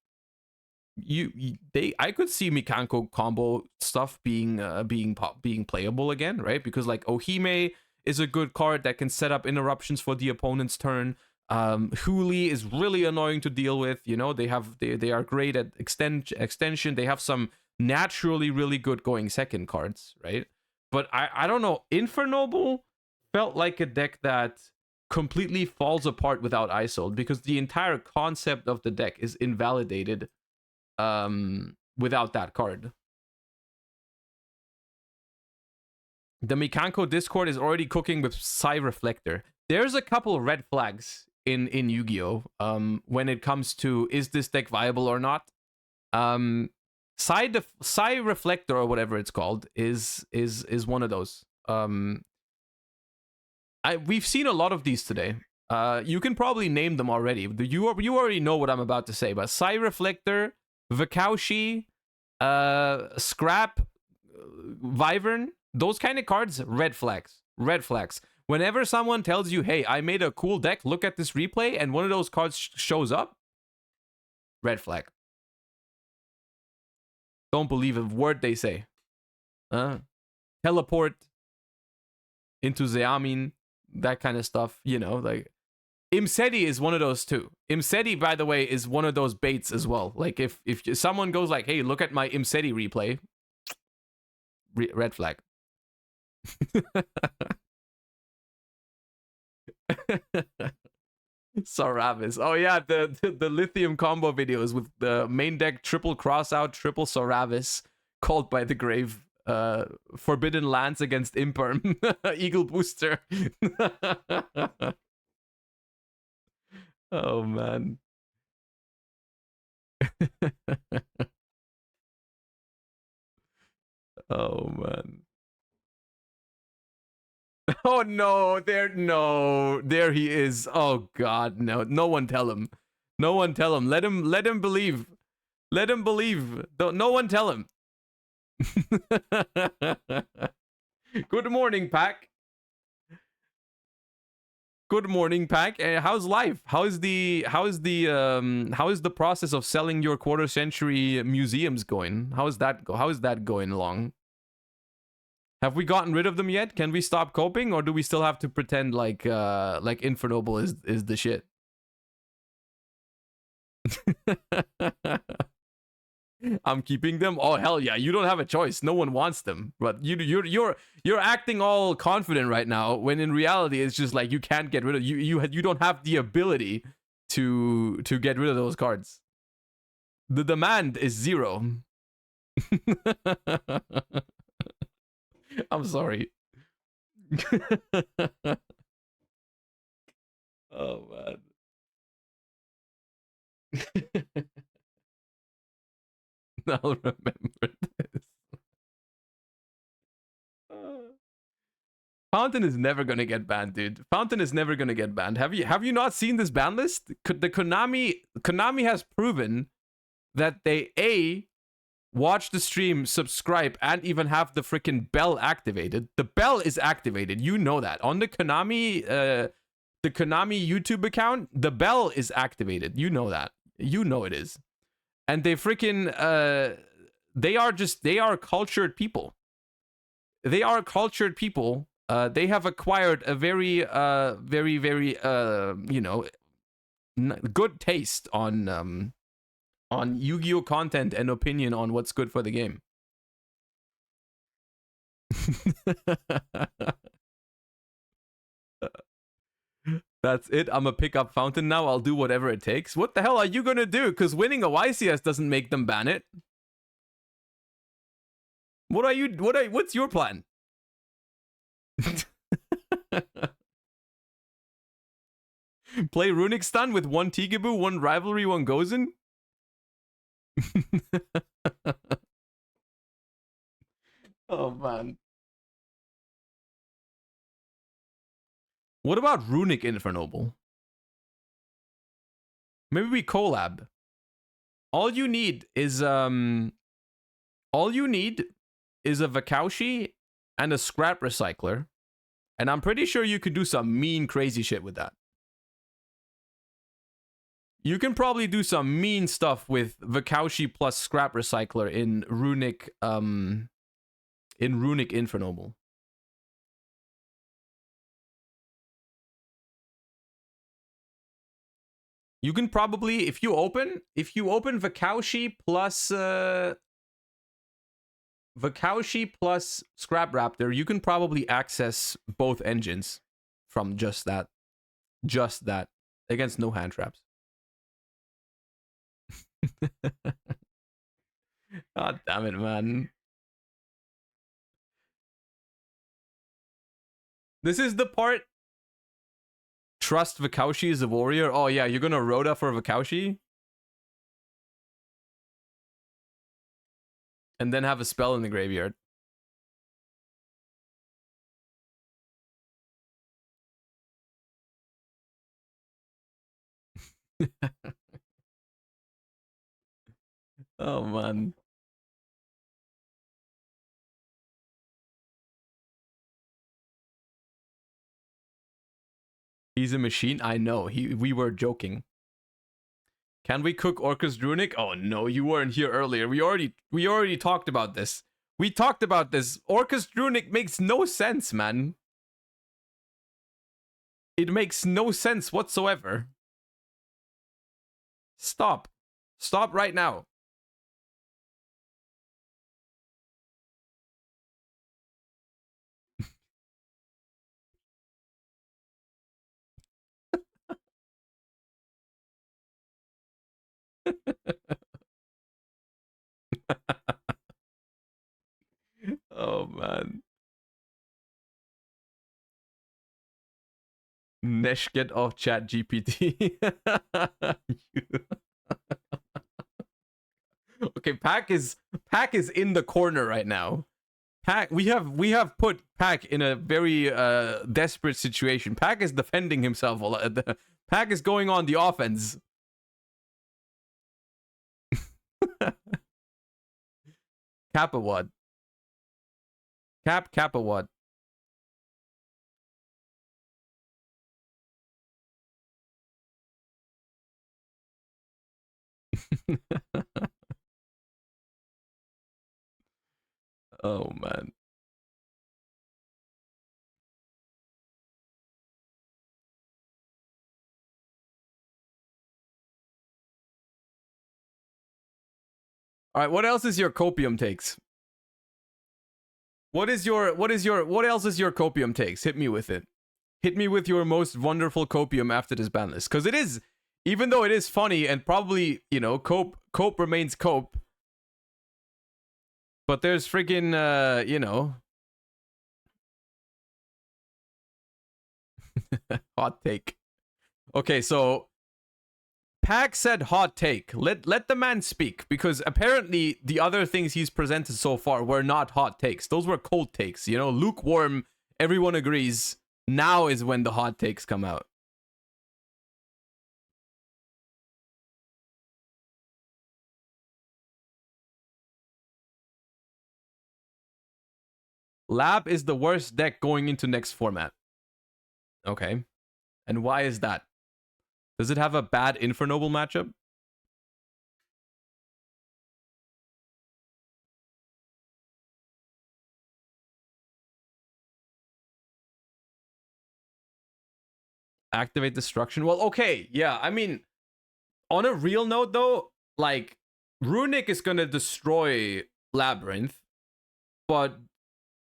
I could see Mikanko combo stuff being playable again, right? Because like Ohime is a good card that can set up interruptions for the opponent's turn. Huli is really annoying to deal with. You know, they are great at extension. They have some naturally really good going second cards, right? But I don't know. Infernoble felt like a deck that completely falls apart without Isold because the entire concept of the deck is invalidated without that card. The Mikanko Discord is already cooking with Psy Reflector. There's a couple red flags in Yu-Gi-Oh! When it comes to is this deck viable or not. Psy Reflector or whatever it's called is one of those. We've seen a lot of these today. You can probably name them already. You already know what I'm about to say, but Psy Reflector, Vakaushi, Scrap, Wyvern, those kind of cards, red flags. Red flags. Whenever someone tells you, hey, I made a cool deck, look at this replay, and one of those cards shows up, red flag. Don't believe a word they say. Teleport into Zeamin, that kind of stuff, you know, like Imseti is one of those too. Imseti, by the way, is one of those baits as well. Like if someone goes like, hey, look at my Imseti replay, red flag. Soravis. Oh yeah, the lithium combo videos with the main deck triple crossout, triple Soravis, called by the grave, forbidden lance against Imperm, Eagle booster. Oh man. Oh man. Oh no, there he is. Oh god, no. No one tell him. No one tell him. Let him believe. Let him believe. No one tell him. Good morning, Pack. Good morning, Pack. How's life? How is the process of selling your quarter century museums going? How is that going along? Have we gotten rid of them yet? Can we stop coping, or do we still have to pretend like Infernoble is the shit? I'm keeping them. Oh hell yeah! You don't have a choice. No one wants them. But you're acting all confident right now, when in reality it's just like you can't get rid of you don't have the ability to get rid of those cards. The demand is 0. I'm sorry. Oh man. I'll remember this. Fountain is never gonna get banned, dude. Fountain is never gonna get banned. Have you not seen this ban list? The Konami has proven that they watch the stream, subscribe, and even have the freaking bell activated. The bell is activated. You know that. On the Konami YouTube account, the bell is activated. You know that. You know it is. And they freaking they are cultured people. They are cultured people. They have acquired a very you know, good taste on Yu-Gi-Oh content and opinion on what's good for the game. That's it. I'm a pickup fountain now. I'll do whatever it takes. What the hell are you gonna do? Because winning a YCS doesn't make them ban it. What's your plan? Play Runic Stun with one Tigaboo, one Rivalry, one Gozen? Oh, man. What about Runic Infernoble? Maybe we collab. All you need is a Vakaushi and a Scrap Recycler. And I'm pretty sure you could do some mean crazy shit with that. You can probably do some mean stuff with Vakaushi plus Scrap Recycler in Runic Infernoble. You can probably, if you open Vakaushi plus Scrap Raptor, you can probably access both engines from just that against no hand traps. God damn it, man. This is the part. Trust Vakaushi is a warrior. Oh yeah, you're gonna Rhoda for Vakaushi? And then have a spell in the graveyard. Oh man. He's a machine. I know. We were joking. Can we cook Orcus Runic? Oh no, you weren't here earlier. We already talked about this. We talked about this. Orcus Runic makes no sense, man. It makes no sense whatsoever. Stop. Stop right now. Oh man. Nesh, get off chat GPT. Okay, Pack is in the corner right now. Pack, we have put Pack in a very desperate situation. Pack is defending himself. Pack is going on the offense. Kappa what? Kappa what? Oh man. All right, what else is your copium takes? What else is your copium takes? Hit me with it. Hit me with your most wonderful copium after this ban list. Because it is, even though it is funny and probably, you know, cope remains cope. But there's friggin', you know. Hot take. Okay, so Pack said hot take. Let the man speak, because apparently the other things he's presented so far were not hot takes. Those were cold takes, you know, lukewarm. Everyone agrees. Now is when the hot takes come out. Lab is the worst deck going into next format. Okay. And why is that? Does it have a bad Infernoble matchup? Activate destruction. Well, okay, yeah. I mean, on a real note though, like Runic is gonna destroy Labyrinth, but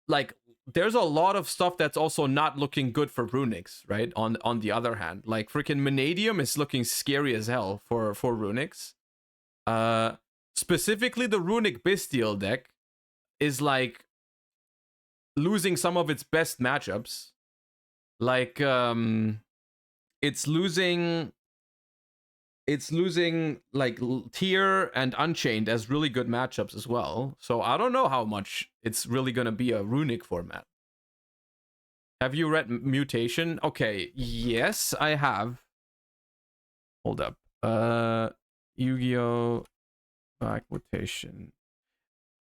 like there's a lot of stuff that's also not looking good for Runics, right? On the other hand, like freaking Vanadium is looking scary as hell for Runics. Specifically the Runic Bestial deck is like losing some of its best matchups. Like it's losing like Tier and Unchained as really good matchups as well. So I don't know how much it's really going to be a Runic format. Have you read Mutation? Okay, yes, I have. Hold up. Yu-Gi-Oh! Back Mutation.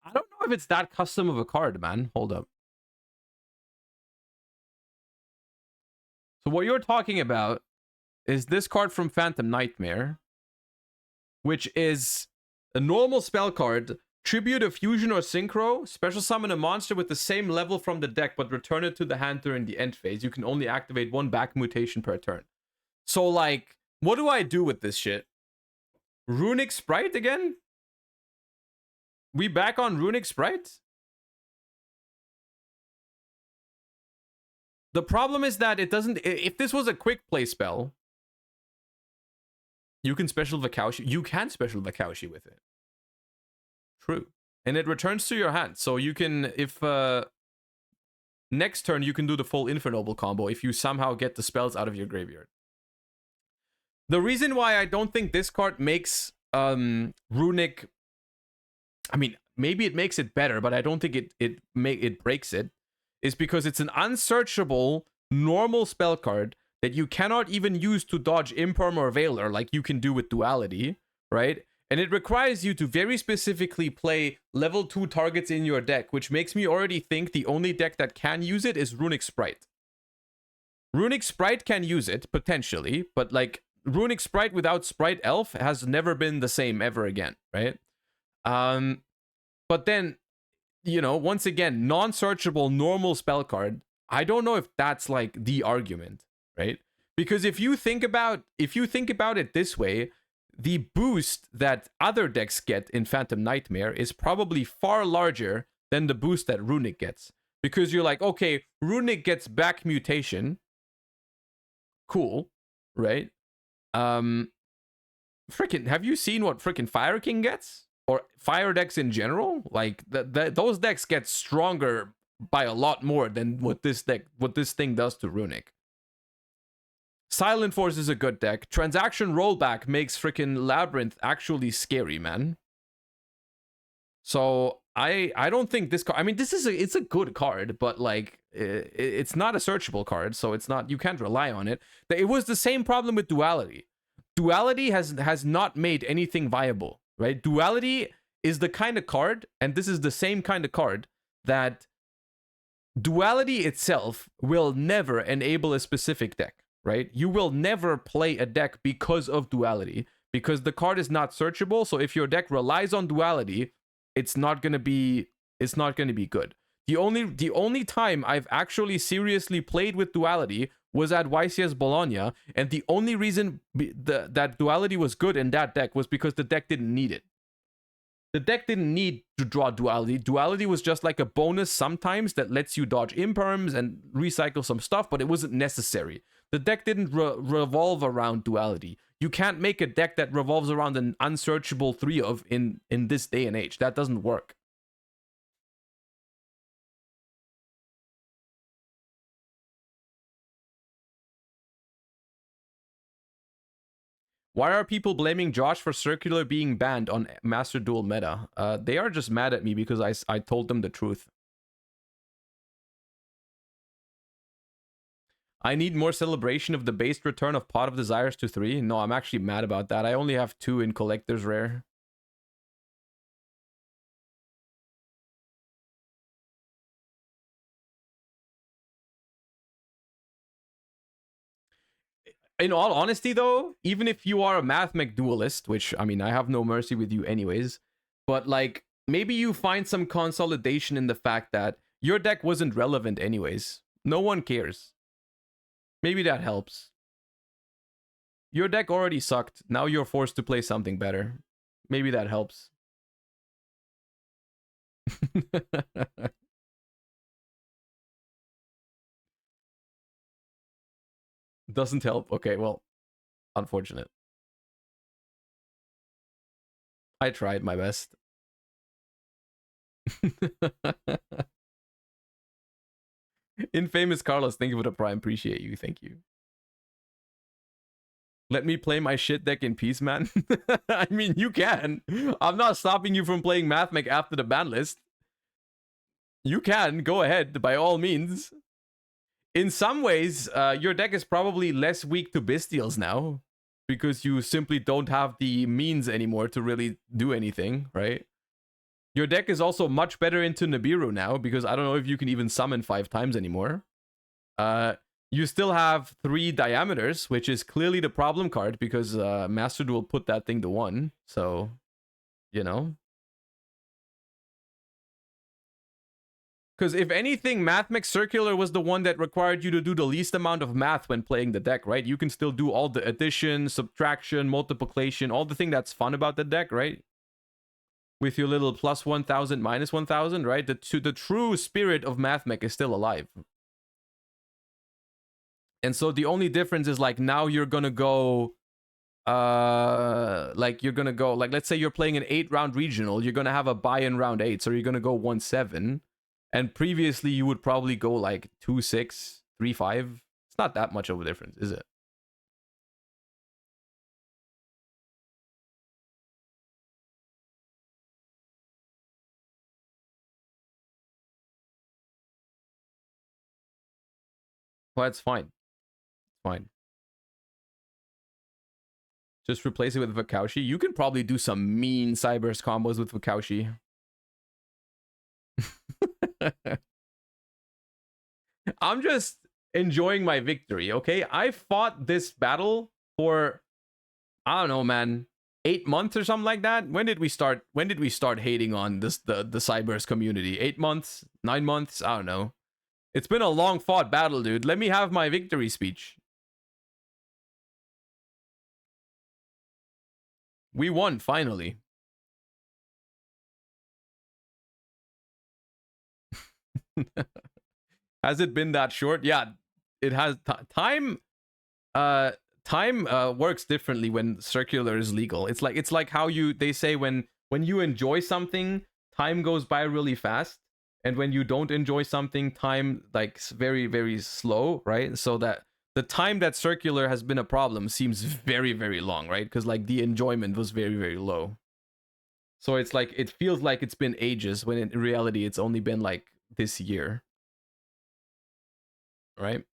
I don't know if it's that custom of a card, man. Hold up. So what you're talking about is this card from Phantom Nightmare, which is a normal spell card. Tribute a fusion or synchro. Special summon a monster with the same level from the deck, but return it to the hand during the end phase. You can only activate one back mutation per turn. So, like, what do I do with this shit? Runic Sprite again? We back on Runic Sprite? The problem is that it doesn't... If this was a quick play spell, you can special Vakaushi. You can special Vakaushi with it. True. And it returns to your hand. So you can... If... next turn, you can do the full Infernoble combo if you somehow get the spells out of your graveyard. The reason why I don't think this card makes Runic... I mean, maybe it makes it better, but I don't think it breaks it, is because it's an unsearchable normal spell card that you cannot even use to dodge Imperm or Veiler like you can do with Duality, right? And it requires you to very specifically play level 2 targets in your deck, which makes me already think the only deck that can use it is Runic Sprite. Runic Sprite can use it, potentially, but like Runic Sprite without Sprite Elf has never been the same ever again, right? But then, you know, once again, non-searchable normal spell card, I don't know if that's like the argument, right? Because if you think about it this way, the boost that other decks get in Phantom Nightmare is probably far larger than the boost that Runic gets. Because you're like, okay, Runic gets back mutation. Cool, right? Freaking, have you seen what freaking Fire King gets? Or fire decks in general? Like, those decks get stronger by a lot more than what this thing does to Runic. Silent Force is a good deck. Transaction Rollback makes freaking Labyrinth actually scary, man. So I don't think this card... I mean, it's a good card, but like it's not a searchable card, so it's not... You can't rely on it. It was the same problem with Duality. Duality has not made anything viable, right? Duality is the kind of card, and this is the same kind of card, that Duality itself will never enable a specific deck. Right? You will never play a deck because of Duality, because the card is not searchable. So if your deck relies on Duality, it's not gonna be good. The only time I've actually seriously played with Duality was at YCS Bologna, and the only reason that Duality was good in that deck was because the deck didn't need it. The deck didn't need to draw Duality. Duality was just like a bonus sometimes that lets you dodge Imperms and recycle some stuff, but it wasn't necessary. The deck didn't revolve around Duality. You can't make a deck that revolves around an unsearchable 3 of in this day and age. That doesn't work. Why are people blaming Josh for Circular being banned on Master Duel meta? They are just mad at me because I told them the truth. I need more celebration of the based return of Pot of Desires to 3. No, I'm actually mad about that. I only have 2 in Collector's Rare. In all honesty, though, even if you are a Math McDuelist, which, I mean, I have no mercy with you anyways, but, like, maybe you find some consolidation in the fact that your deck wasn't relevant anyways. No one cares. Maybe that helps. your deck already sucked. Now you're forced to play something better. Maybe that helps. Doesn't help. Okay, well, unfortunate. I tried my best. Infamous Carlos, thank you for the prime. Appreciate you. Thank you. Let me play my shit deck in peace, man. I mean, you can. I'm not stopping you from playing Mathmech after the ban list. You can. Go ahead, by all means. In some ways, your deck is probably less weak to Bestials now. Because you simply don't have the means anymore to really do anything, right? Your deck is also much better into Nibiru now, because I don't know if you can even summon 5 times anymore. You still have 3 diameters, which is clearly the problem card, because Mastered will put that thing to 1. So, you know. Because if anything, Mathmech Circular was the one that required you to do the least amount of math when playing the deck, right? You can still do all the addition, subtraction, multiplication, all the thing that's fun about the deck, right? With your little plus 1000, minus 1000, right? The true spirit of Mathmech is still alive. And so the only difference is like now you're gonna go like let's say you're playing an 8-round regional, you're gonna have a buy in round 8, so you're gonna go 1-7. And previously you would probably go like 2-6, 3-5. It's not that much of a difference, is it? Well, it's fine. It's fine. Just replace it with Vakaushi. You can probably do some mean Cybers combos with Vakaushi. I'm just enjoying my victory, okay? I fought this battle for, I don't know, man, 8 months or something like that. When did we start hating on this the Cybers community? 8 months? 9 months? I don't know. It's been a long fought battle, dude. Let me have my victory speech. We won, finally. Has it been that short? Yeah, it has. Time works differently when circular is legal. It's like how they say when you enjoy something, time goes by really fast, and when you don't enjoy something, time like very, very slow, right? So that the time that circular has been a problem seems very, very long, right? Because like the enjoyment was very, very low. So it's like it feels like it's been ages when in reality it's only been like this year, right?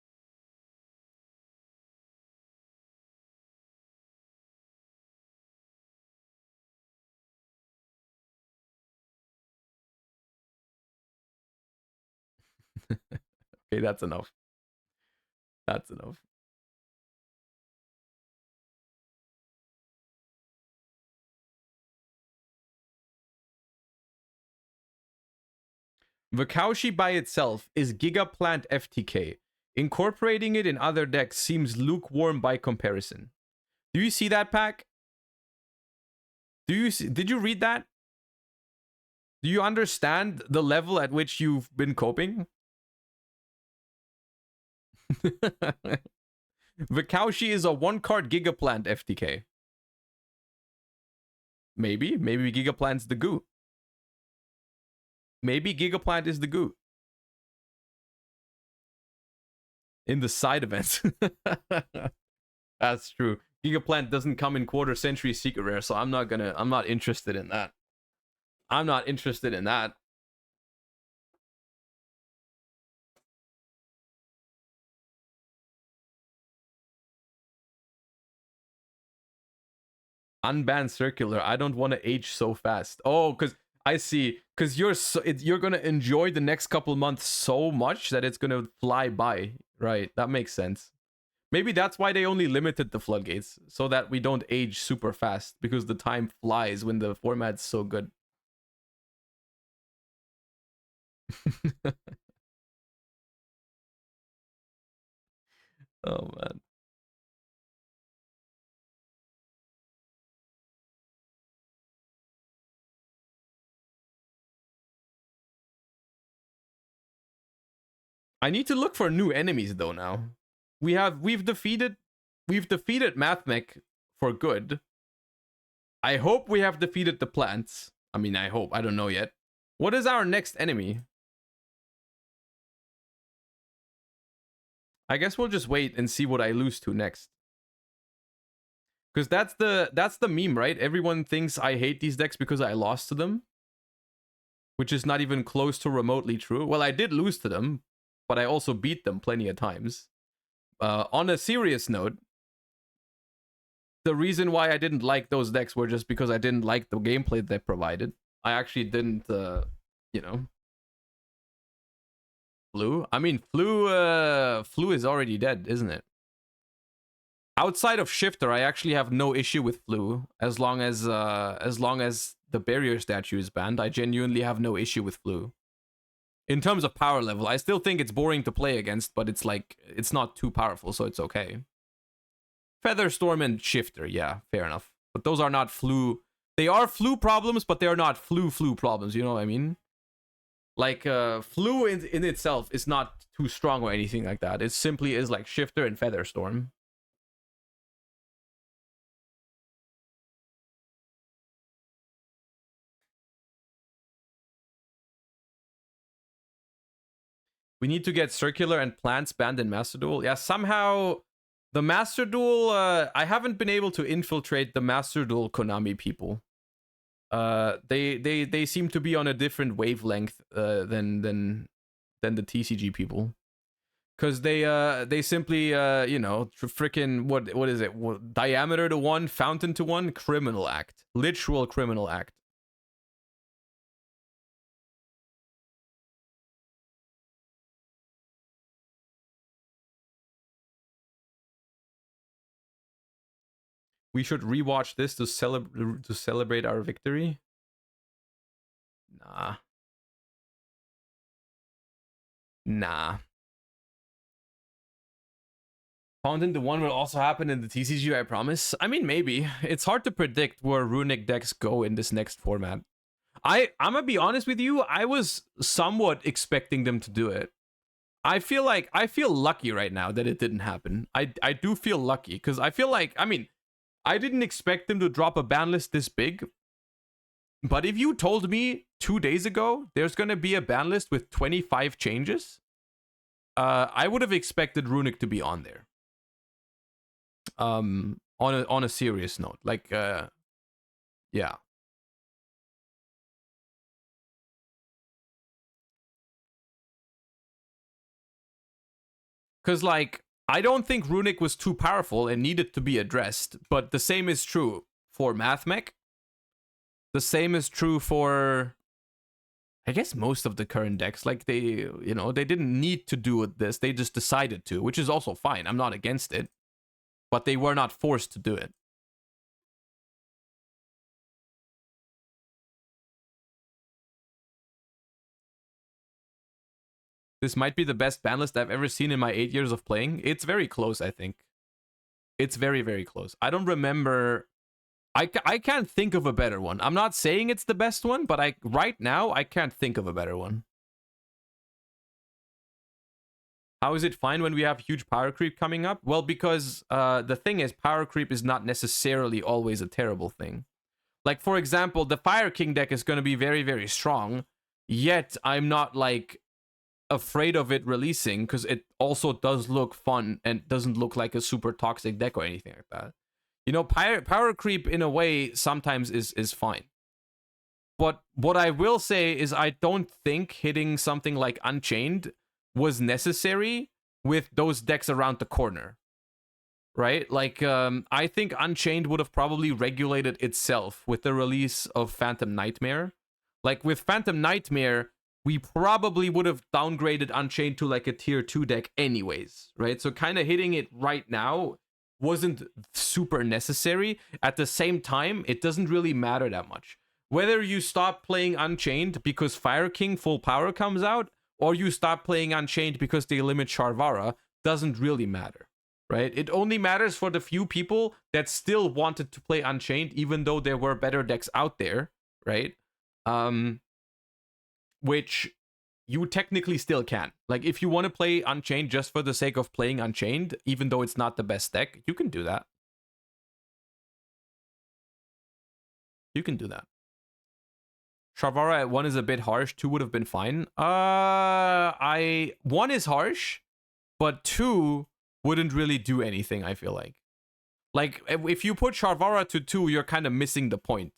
Okay, that's enough. That's enough. Vakaushi by itself is Gigaplant FTK. Incorporating it in other decks seems lukewarm by comparison. Do you see that, Pack? Did you read that? Do you understand the level at which you've been coping? Vakaushi is a 1-card Gigaplant FTK. Maybe Gigaplant's the goo. Maybe Gigaplant is the goo. In the side events. That's true. Gigaplant doesn't come in quarter century secret rare, so I'm not interested in that. I'm not interested in that. Unbanned circular. I don't want to age so fast. Oh, because I see. Because you're gonna enjoy the next couple months so much that it's gonna fly by. Right. That makes sense. Maybe that's why they only limited the floodgates, so that we don't age super fast, because the time flies when the format's so good. Oh man. I need to look for new enemies though now. We've defeated Mathmech for good. I hope we have defeated the plants. I mean, I hope. I don't know yet. What is our next enemy? I guess we'll just wait and see what I lose to next. Because that's the meme, right? Everyone thinks I hate these decks because I lost to them. Which is not even close to remotely true. Well, I did lose to them, but I also beat them plenty of times. On a serious note, the reason why I didn't like those decks were just because I didn't like the gameplay they provided. I actually didn't, you know. Flu? I mean, Flu is already dead, isn't it? Outside of Shifter, I actually have no issue with Flu as long as the barrier statue is banned. I genuinely have no issue with Flu. In terms of power level, I still think it's boring to play against, but it's like it's not too powerful, so it's okay. Featherstorm and Shifter, yeah, fair enough. But those are not Flu. They are Flu problems, but they are not Flu problems. You know what I mean? Like Flu in itself is not too strong or anything like that. It simply is like Shifter and Featherstorm. We need to get Circular and Plants banned in Master Duel. Yeah, somehow the Master Duel, I haven't been able to infiltrate the Master Duel Konami people. They seem to be on a different wavelength than the TCG people. Cause they simply you know, freaking what is it? Diameter to 1, fountain to 1, criminal act. Literal criminal act. We should rewatch this to celebrate our victory. Nah. Fountain to 1 will also happen in the TCG, I promise. I mean, maybe. It's hard to predict where Runic decks go in this next format. I'm gonna be honest with you, I was somewhat expecting them to do it. I feel lucky right now that it didn't happen. I do feel lucky, because I feel like, I mean, I didn't expect them to drop a ban list this big. But if you told me 2 days ago there's going to be a ban list with 25 changes, I would have expected Runic to be on there. On a serious note, like yeah. Cuz like I don't think Runic was too powerful and needed to be addressed, but the same is true for Mathmech. The same is true for, I guess, most of the current decks. Like they, you know, they didn't need to do this. They just decided to, which is also fine. I'm not against it. But they were not forced to do it. This might be the best ban list I've ever seen in my 8 years of playing. It's very close, I think. It's very, very close. I don't remember... I can't think of a better one. I'm not saying it's the best one, but right now, I can't think of a better one. How is it fine when we have huge power creep coming up? Well, because the thing is, power creep is not necessarily always a terrible thing. Like, for example, the Fire King deck is going to be very, very strong, yet I'm not, like, afraid of it releasing, because it also does look fun and doesn't look like a super toxic deck or anything like that. You know, power creep, in a way, sometimes is fine. But what I will say is I don't think hitting something like Unchained was necessary with those decks around the corner. Right? Like, I think Unchained would have probably regulated itself with the release of Phantom Nightmare. Like, with Phantom Nightmare, we probably would have downgraded Unchained to, like, a tier 2 deck anyways, right? So kind of hitting it right now wasn't super necessary. At the same time, it doesn't really matter that much. Whether you stop playing Unchained because Fire King full power comes out, or you stop playing Unchained because they limit Sharvara, doesn't really matter, right? It only matters for the few people that still wanted to play Unchained, even though there were better decks out there, right? Which, you technically still can. Like, if you want to play Unchained just for the sake of playing Unchained, even though it's not the best deck, you can do that. You can do that. Sharvara at 1 is a bit harsh. 2 would have been fine. 1 is harsh, but 2 wouldn't really do anything, I feel like. Like, if you put Sharvara to 2, you're kind of missing the point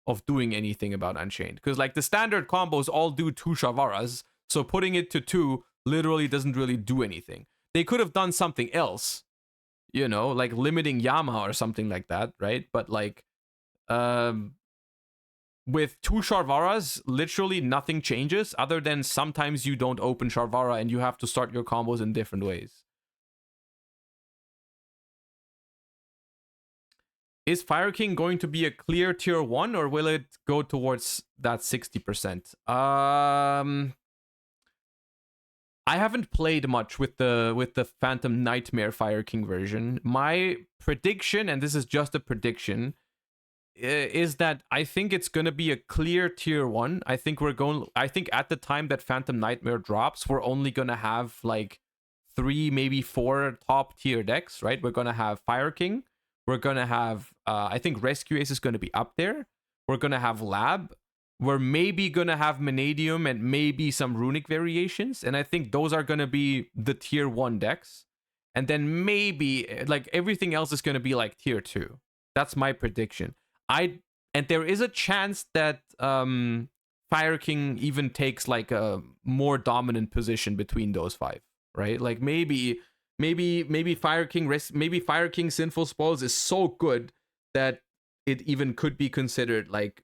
of doing anything about Unchained. Because, like, the standard combos all do 2 Sharvaras, so putting it to 2 literally doesn't really do anything. They could have done something else, you know, like limiting Yama or something like that, right? But, like, with 2 Sharvaras, literally nothing changes other than sometimes you don't open Sharvara and you have to start your combos in different ways. Is Fire King going to be a clear tier 1 or will it go towards that 60%? I haven't played much with the Phantom Nightmare Fire King version. My prediction, and this is just a prediction, is that I think it's going to be a clear tier 1. I think at the time that Phantom Nightmare drops, we're only going to have like 3, maybe 4 top tier decks, right? We're going to have Fire King. We're going to have, I think Rescue Ace is going to be up there. We're going to have Lab. We're maybe going to have Manadium and maybe some Runic variations. And I think those are going to be the tier 1 decks. And then maybe, like, everything else is going to be like tier 2. That's my prediction. And there is a chance that Fire King even takes like a more dominant position between those 5, right? Like, maybe Fire King Sinful Spoils is so good that it even could be considered like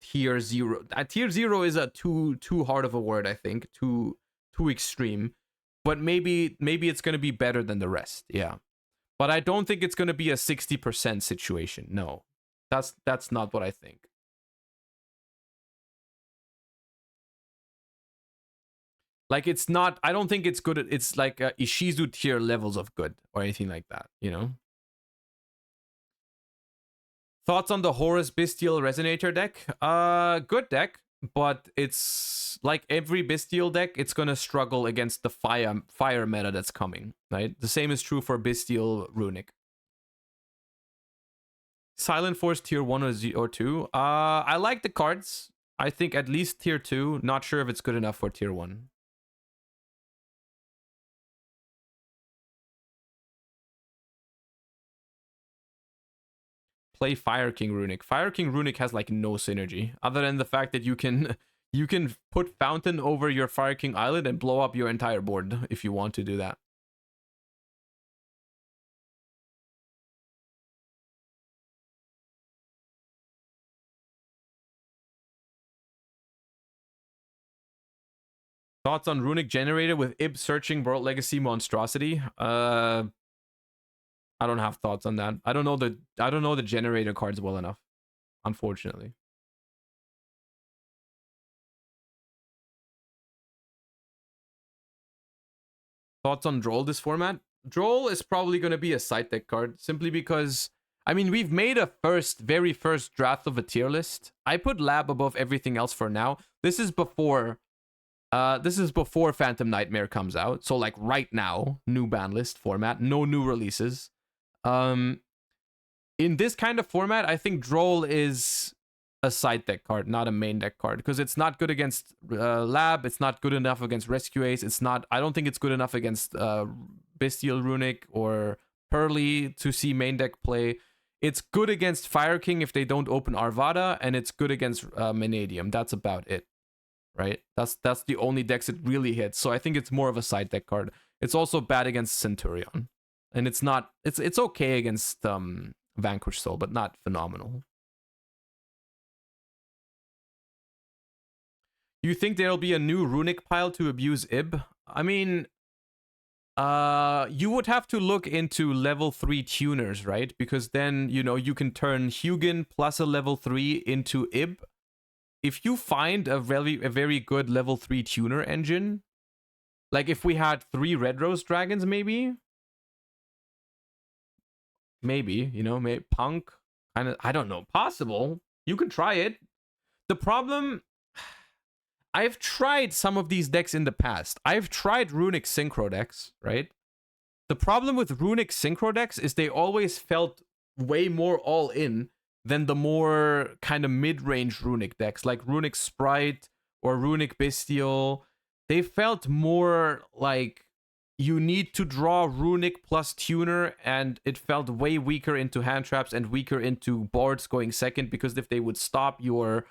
tier 0. Tier 0 is a too hard of a word, I think, too extreme. But maybe it's going to be better than the rest, yeah. But I don't think it's going to be a 60% situation. No, that's not what I think. Like, it's not, I don't think it's good. It's like Ishizu tier levels of good or anything like that, you know? Thoughts on the Horus Bestial Resonator deck? Good deck, but it's like every Bestial deck, it's gonna struggle against the fire meta that's coming, right? The same is true for Bestial Runic. Silent Force tier 1 or 2? I like the cards. I think at least tier 2. Not sure if it's good enough for tier 1. Play Fire King Runic. Fire King Runic has like no synergy other than the fact that you can put Fountain over your Fire King Island and blow up your entire board if you want to do that. Thoughts on Runic Generator with Ib searching World Legacy Monstrosity? I don't have thoughts on that. I don't know the generator cards well enough, unfortunately. Thoughts on Droll this format? Droll is probably going to be a side deck card simply because, I mean, we've made a very first draft of a tier list. I put Lab above everything else for now. This is before Phantom Nightmare comes out. So like right now, new ban list format, no new releases. In this kind of format, I think Droll is a side deck card, not a main deck card, because it's not good against Lab. It's not good enough against Rescue Ace. I don't think it's good enough against Bestial Runic or Pearly to see main deck play. It's good against Fire King if they don't open Arvada, and it's good against Manadium. That's about it, right? That's the only decks it really hits. So I think it's more of a side deck card. It's also bad against Centurion. And it's okay against Vanquish Soul, but not phenomenal. You think there'll be a new Runic pile to abuse Ib? I mean, you would have to look into level 3 tuners, right? Because then, you know, you can turn Hugin plus a level 3 into Ib. If you find a very good level 3 tuner engine, like if we had 3 Red Rose Dragons, maybe, you know, maybe Punk, kind of, I don't know, possible. You can try it. The problem, I've tried some of these decks in the past. I've tried Runic Synchro decks, right? The problem with Runic Synchro decks is they always felt way more all in than the more kind of mid-range Runic decks, like Runic Sprite or Runic Bestial. They felt more like you need to draw Runic plus Tuner, and it felt way weaker into hand traps and weaker into boards going second, because if they would stop your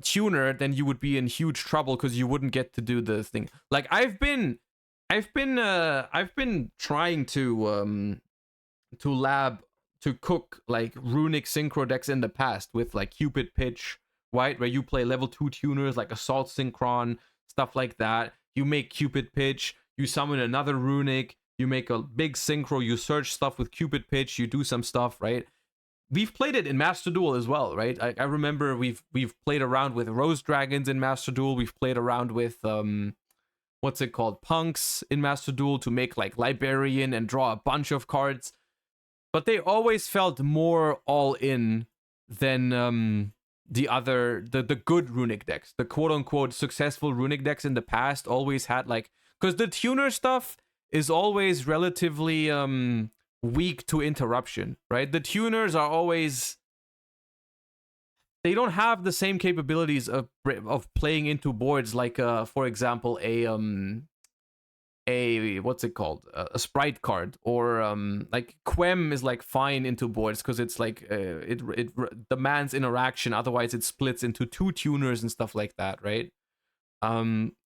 Tuner, then you would be in huge trouble because you wouldn't get to do the thing. Like I've been trying to cook like Runic Synchro decks in the past with like Cupid Pitch, right? Where you play level 2 tuners like Assault Synchron, stuff like that. You make Cupid Pitch, you summon another Runic, you make a big Synchro, you search stuff with Cupid Pitch, you do some stuff, right? We've played it in Master Duel as well, right? I remember we've played around with Rose Dragons in Master Duel. We've played around with what's it called? Punks in Master Duel to make like Librarian and draw a bunch of cards. But they always felt more all in than the good Runic decks. The quote unquote successful Runic decks in the past always had like, because the tuner stuff is always relatively weak to interruption, right? The tuners are always, they don't have the same capabilities of playing into boards like for example a what's it called, a sprite card, or like Quem is like fine into boards because it's like it demands interaction, otherwise it splits into 2 tuners and stuff like that, right?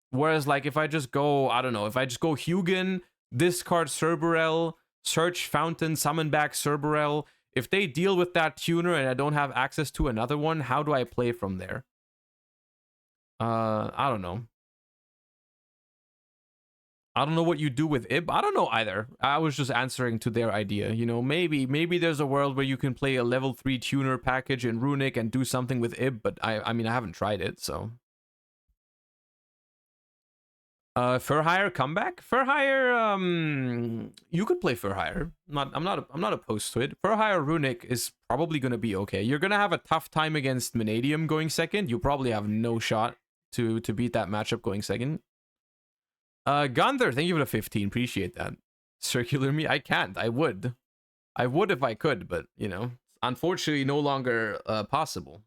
Whereas like if I just go, I don't know, if I just go Hugin, discard Cerberell, search Fountain, summon back Cerberell, if they deal with that tuner and I don't have access to another one, how do I play from there? I don't know. I don't know what you do with Ib. I don't know either. I was just answering to their idea. You know, maybe there's a world where you can play a level 3 tuner package in Runic and do something with Ib, but I mean, I haven't tried it, so. Fur Hire comeback? Fur Hire, you could play Fur Hire. I'm not opposed to it. Fur Hire Runic is probably gonna be okay. You're gonna have a tough time against Vanadium going second. You probably have no shot to beat that matchup going second. Gunther, thank you for the 15. Appreciate that. Circular me? I can't. I would if I could, but you know, unfortunately no longer possible.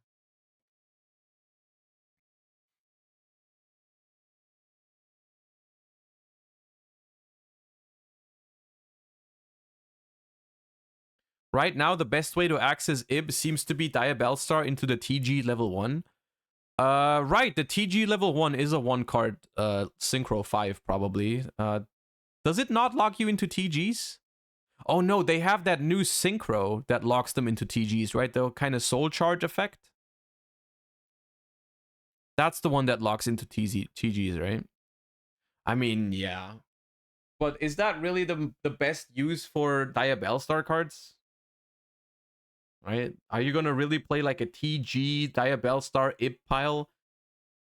Right now, the best way to access Ib seems to be Diabellstar into the TG level 1. Right, the TG level 1 is a 1-card Synchro 5, probably. Does it not lock you into TGs? Oh no, they have that new Synchro that locks them into TGs, right? The kind of Soul Charge effect. That's the one that locks into TGs, right? I mean, yeah. But is that really the best use for Diabellstar cards? Right? Are you gonna really play like a TG Diabellstar Ib pile?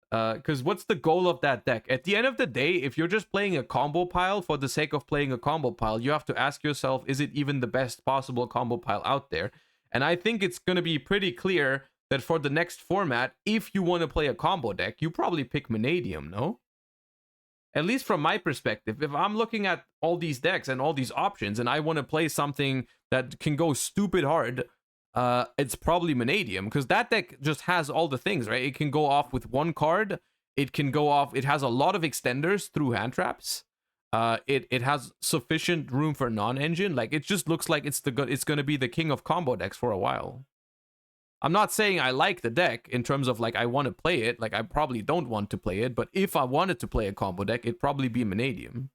Because what's the goal of that deck? At the end of the day, if you're just playing a combo pile for the sake of playing a combo pile, you have to ask yourself, is it even the best possible combo pile out there? And I think it's gonna be pretty clear that for the next format, if you want to play a combo deck, you probably pick Vanadium, no? At least from my perspective, if I'm looking at all these decks and all these options and I want to play something that can go stupid hard, it's probably Vanadium, because that deck just has all the things, right? It can go off with 1 card. It can go off. It has a lot of extenders through hand traps. It has sufficient room for non-engine. Like, it just looks like it's gonna be the king of combo decks for a while. I'm not saying I like the deck in terms of like I want to play it. Like, I probably don't want to play it, but if I wanted to play a combo deck, it'd probably be Vanadium.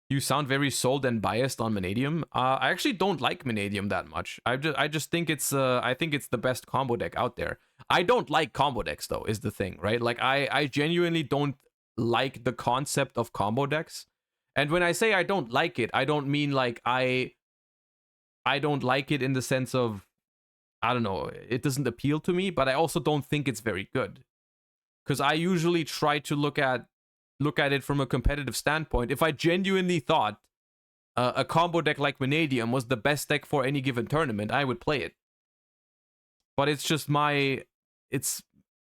You sound very sold and biased on Vanadium. I actually don't like Vanadium that much. I just think it's the best combo deck out there. I don't like combo decks though, is the thing, right? Like I genuinely don't like the concept of combo decks. And when I say I don't like it, I don't mean like I don't like it in the sense of, I don't know, it doesn't appeal to me, but I also don't think it's very good. Because I usually try to look at it from a competitive standpoint. If I genuinely thought a combo deck like Vanadium was the best deck for any given tournament, I would play it. But it's just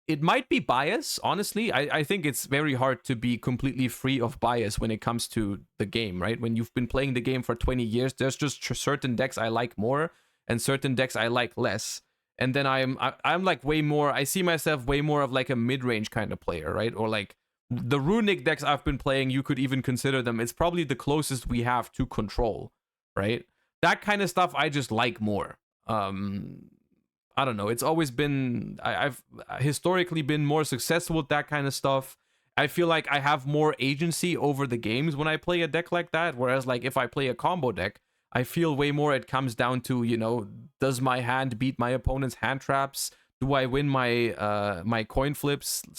it might be bias, honestly. I think it's very hard to be completely free of bias when it comes to the game, right? When you've been playing the game for 20 years, there's just certain decks I like more and certain decks I like less. And then I'm like way more, I see myself way more of like a mid-range kind of player, right? Or like the runic decks I've been playing, you could even consider them. It's probably the closest we have to control, right? That kind of stuff I just like more. I don't know. It's always been, I've historically been more successful with that kind of stuff. I feel like I have more agency over the games when I play a deck like that. Whereas like if I play a combo deck, I feel way more it comes down to, you know, does my hand beat my opponent's hand traps? Do I win my my coin flips /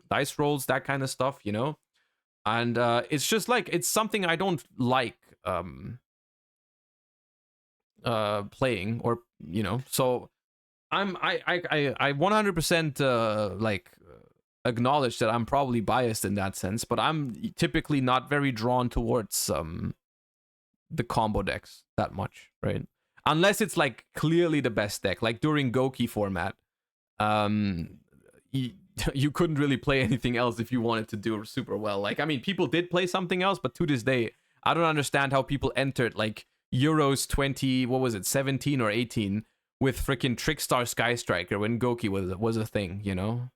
dice rolls? That kind of stuff, you know? And it's just like, it's something I don't like playing, or, you know, so I 100% like acknowledge that I'm probably biased in that sense, but I'm typically not very drawn towards the combo decks that much, right? Unless it's like clearly the best deck, like during Goki format, you couldn't really play anything else if you wanted to do super well. Like, I mean, people did play something else, but to this day, I don't understand how people entered like Euros 20, what was it, 17 or 18 with freaking Trickstar Sky Striker when Goki was a thing, you know?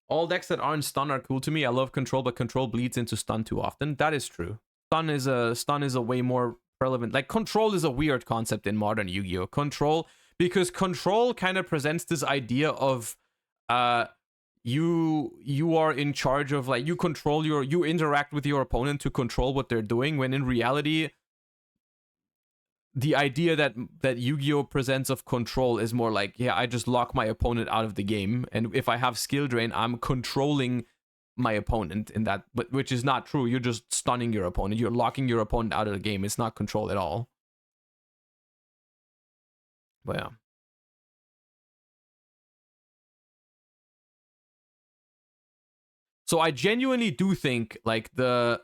All decks that aren't stun are cool to me. I love control, but control bleeds into stun too often. That is true. Stun is a way more relevant. Like, control is a weird concept in modern Yu-Gi-Oh! Control, because control kind of presents this idea of you are in charge of, like, you interact with your opponent to control what they're doing, when in reality the idea that Yu-Gi-Oh! Presents of control is more like, yeah, I just lock my opponent out of the game, and if I have skill drain, I'm controlling my opponent in that, but which is not true. You're just stunning your opponent. You're locking your opponent out of the game. It's not control at all. But yeah. So I genuinely do think like the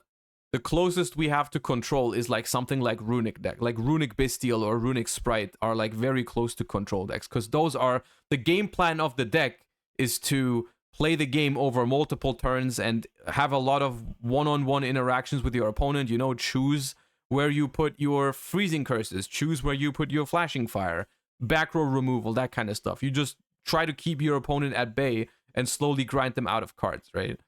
closest we have to control is like something like Runic deck, like Runic Bestial or Runic Sprite are like very close to control decks, because those are, the game plan of the deck is to play the game over multiple turns and have a lot of one-on-one interactions with your opponent. You know, choose where you put your freezing curses, choose where you put your flashing fire, back row removal, that kind of stuff. You just try to keep your opponent at bay and slowly grind them out of cards, right?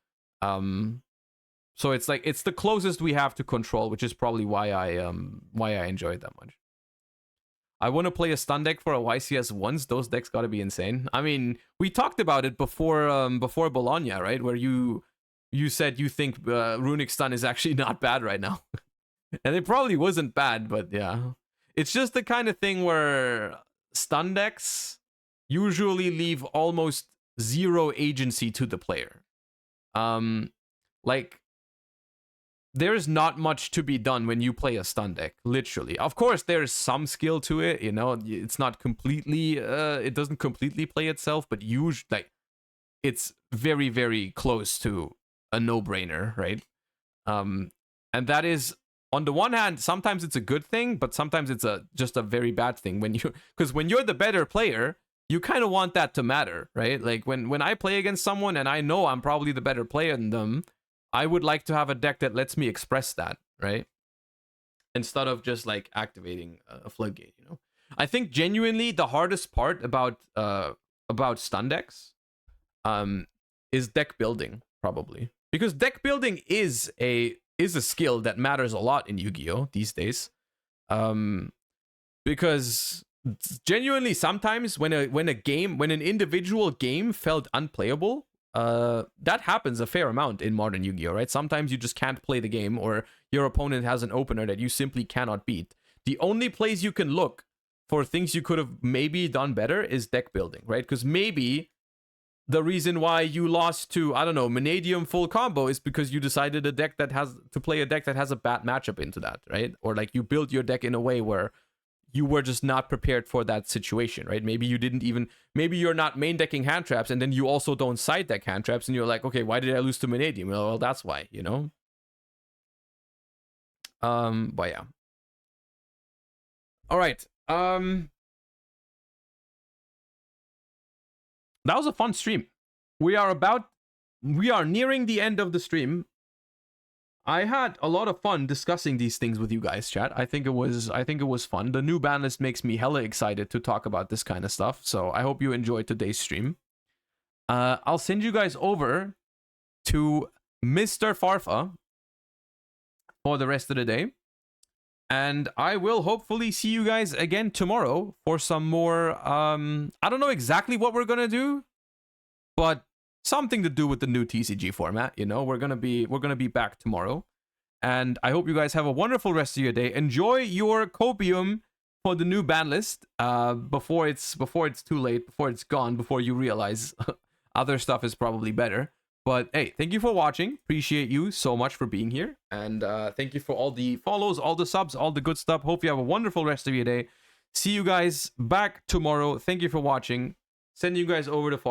So it's like, it's the closest we have to control, which is probably why I enjoy it that much. I want to play a stun deck for a YCS once. Those decks gotta be insane. I mean, we talked about it before Bologna, right? Where you said you think Runic Stun is actually not bad right now. And it probably wasn't bad, but yeah. It's just the kind of thing where stun decks usually leave almost zero agency to the player. Like, there's not much to be done when you play a stun deck, literally. Of course, there's some skill to it, you know, it's not completely, it doesn't completely play itself, but usually, like, it's very, very close to a no-brainer, right? And that is, on the one hand, sometimes it's a good thing, but sometimes it's just a very bad thing when you, because when you're the better player, you kind of want that to matter, right? Like, when I play against someone and I know I'm probably the better player than them, I would like to have a deck that lets me express that, right? Instead of just like activating a floodgate, you know? I think genuinely the hardest part about stun decks is deck building, probably. Because deck building is a skill that matters a lot in Yu-Gi-Oh! These days. Because genuinely sometimes when an individual game felt unplayable, that happens a fair amount in modern Yu-Gi-Oh, right? Sometimes you just can't play the game, or your opponent has an opener that you simply cannot beat. The only place you can look for things you could have maybe done better is deck building, right? Because maybe the reason why you lost to, I don't know, Vanadium full combo is because you decided to play a deck that has a bad matchup into that, right? Or like you build your deck in a way where you were just not prepared for that situation, right? Maybe you didn't even, maybe you're not main decking hand traps, and then you also don't side deck hand traps, and you're like, okay, why did I lose to Vanadium? Well, that's why, you know? But yeah. All right. That was a fun stream. We are nearing the end of the stream. I had a lot of fun discussing these things with you guys, chat. I think it was fun. The new ban list makes me hella excited to talk about this kind of stuff. So I hope you enjoyed today's stream. I'll send you guys over to Mr. Farfa for the rest of the day. And I will hopefully see you guys again tomorrow for some more, I don't know exactly what we're gonna do, but something to do with the new TCG format, you know. We're gonna be back tomorrow. And I hope you guys have a wonderful rest of your day. Enjoy your copium for the new ban list before it's too late, before it's gone, before you realize other stuff is probably better. But hey, thank you for watching. Appreciate you so much for being here. And thank you for all the follows, all the subs, all the good stuff. Hope you have a wonderful rest of your day. See you guys back tomorrow. Thank you for watching. Send you guys over to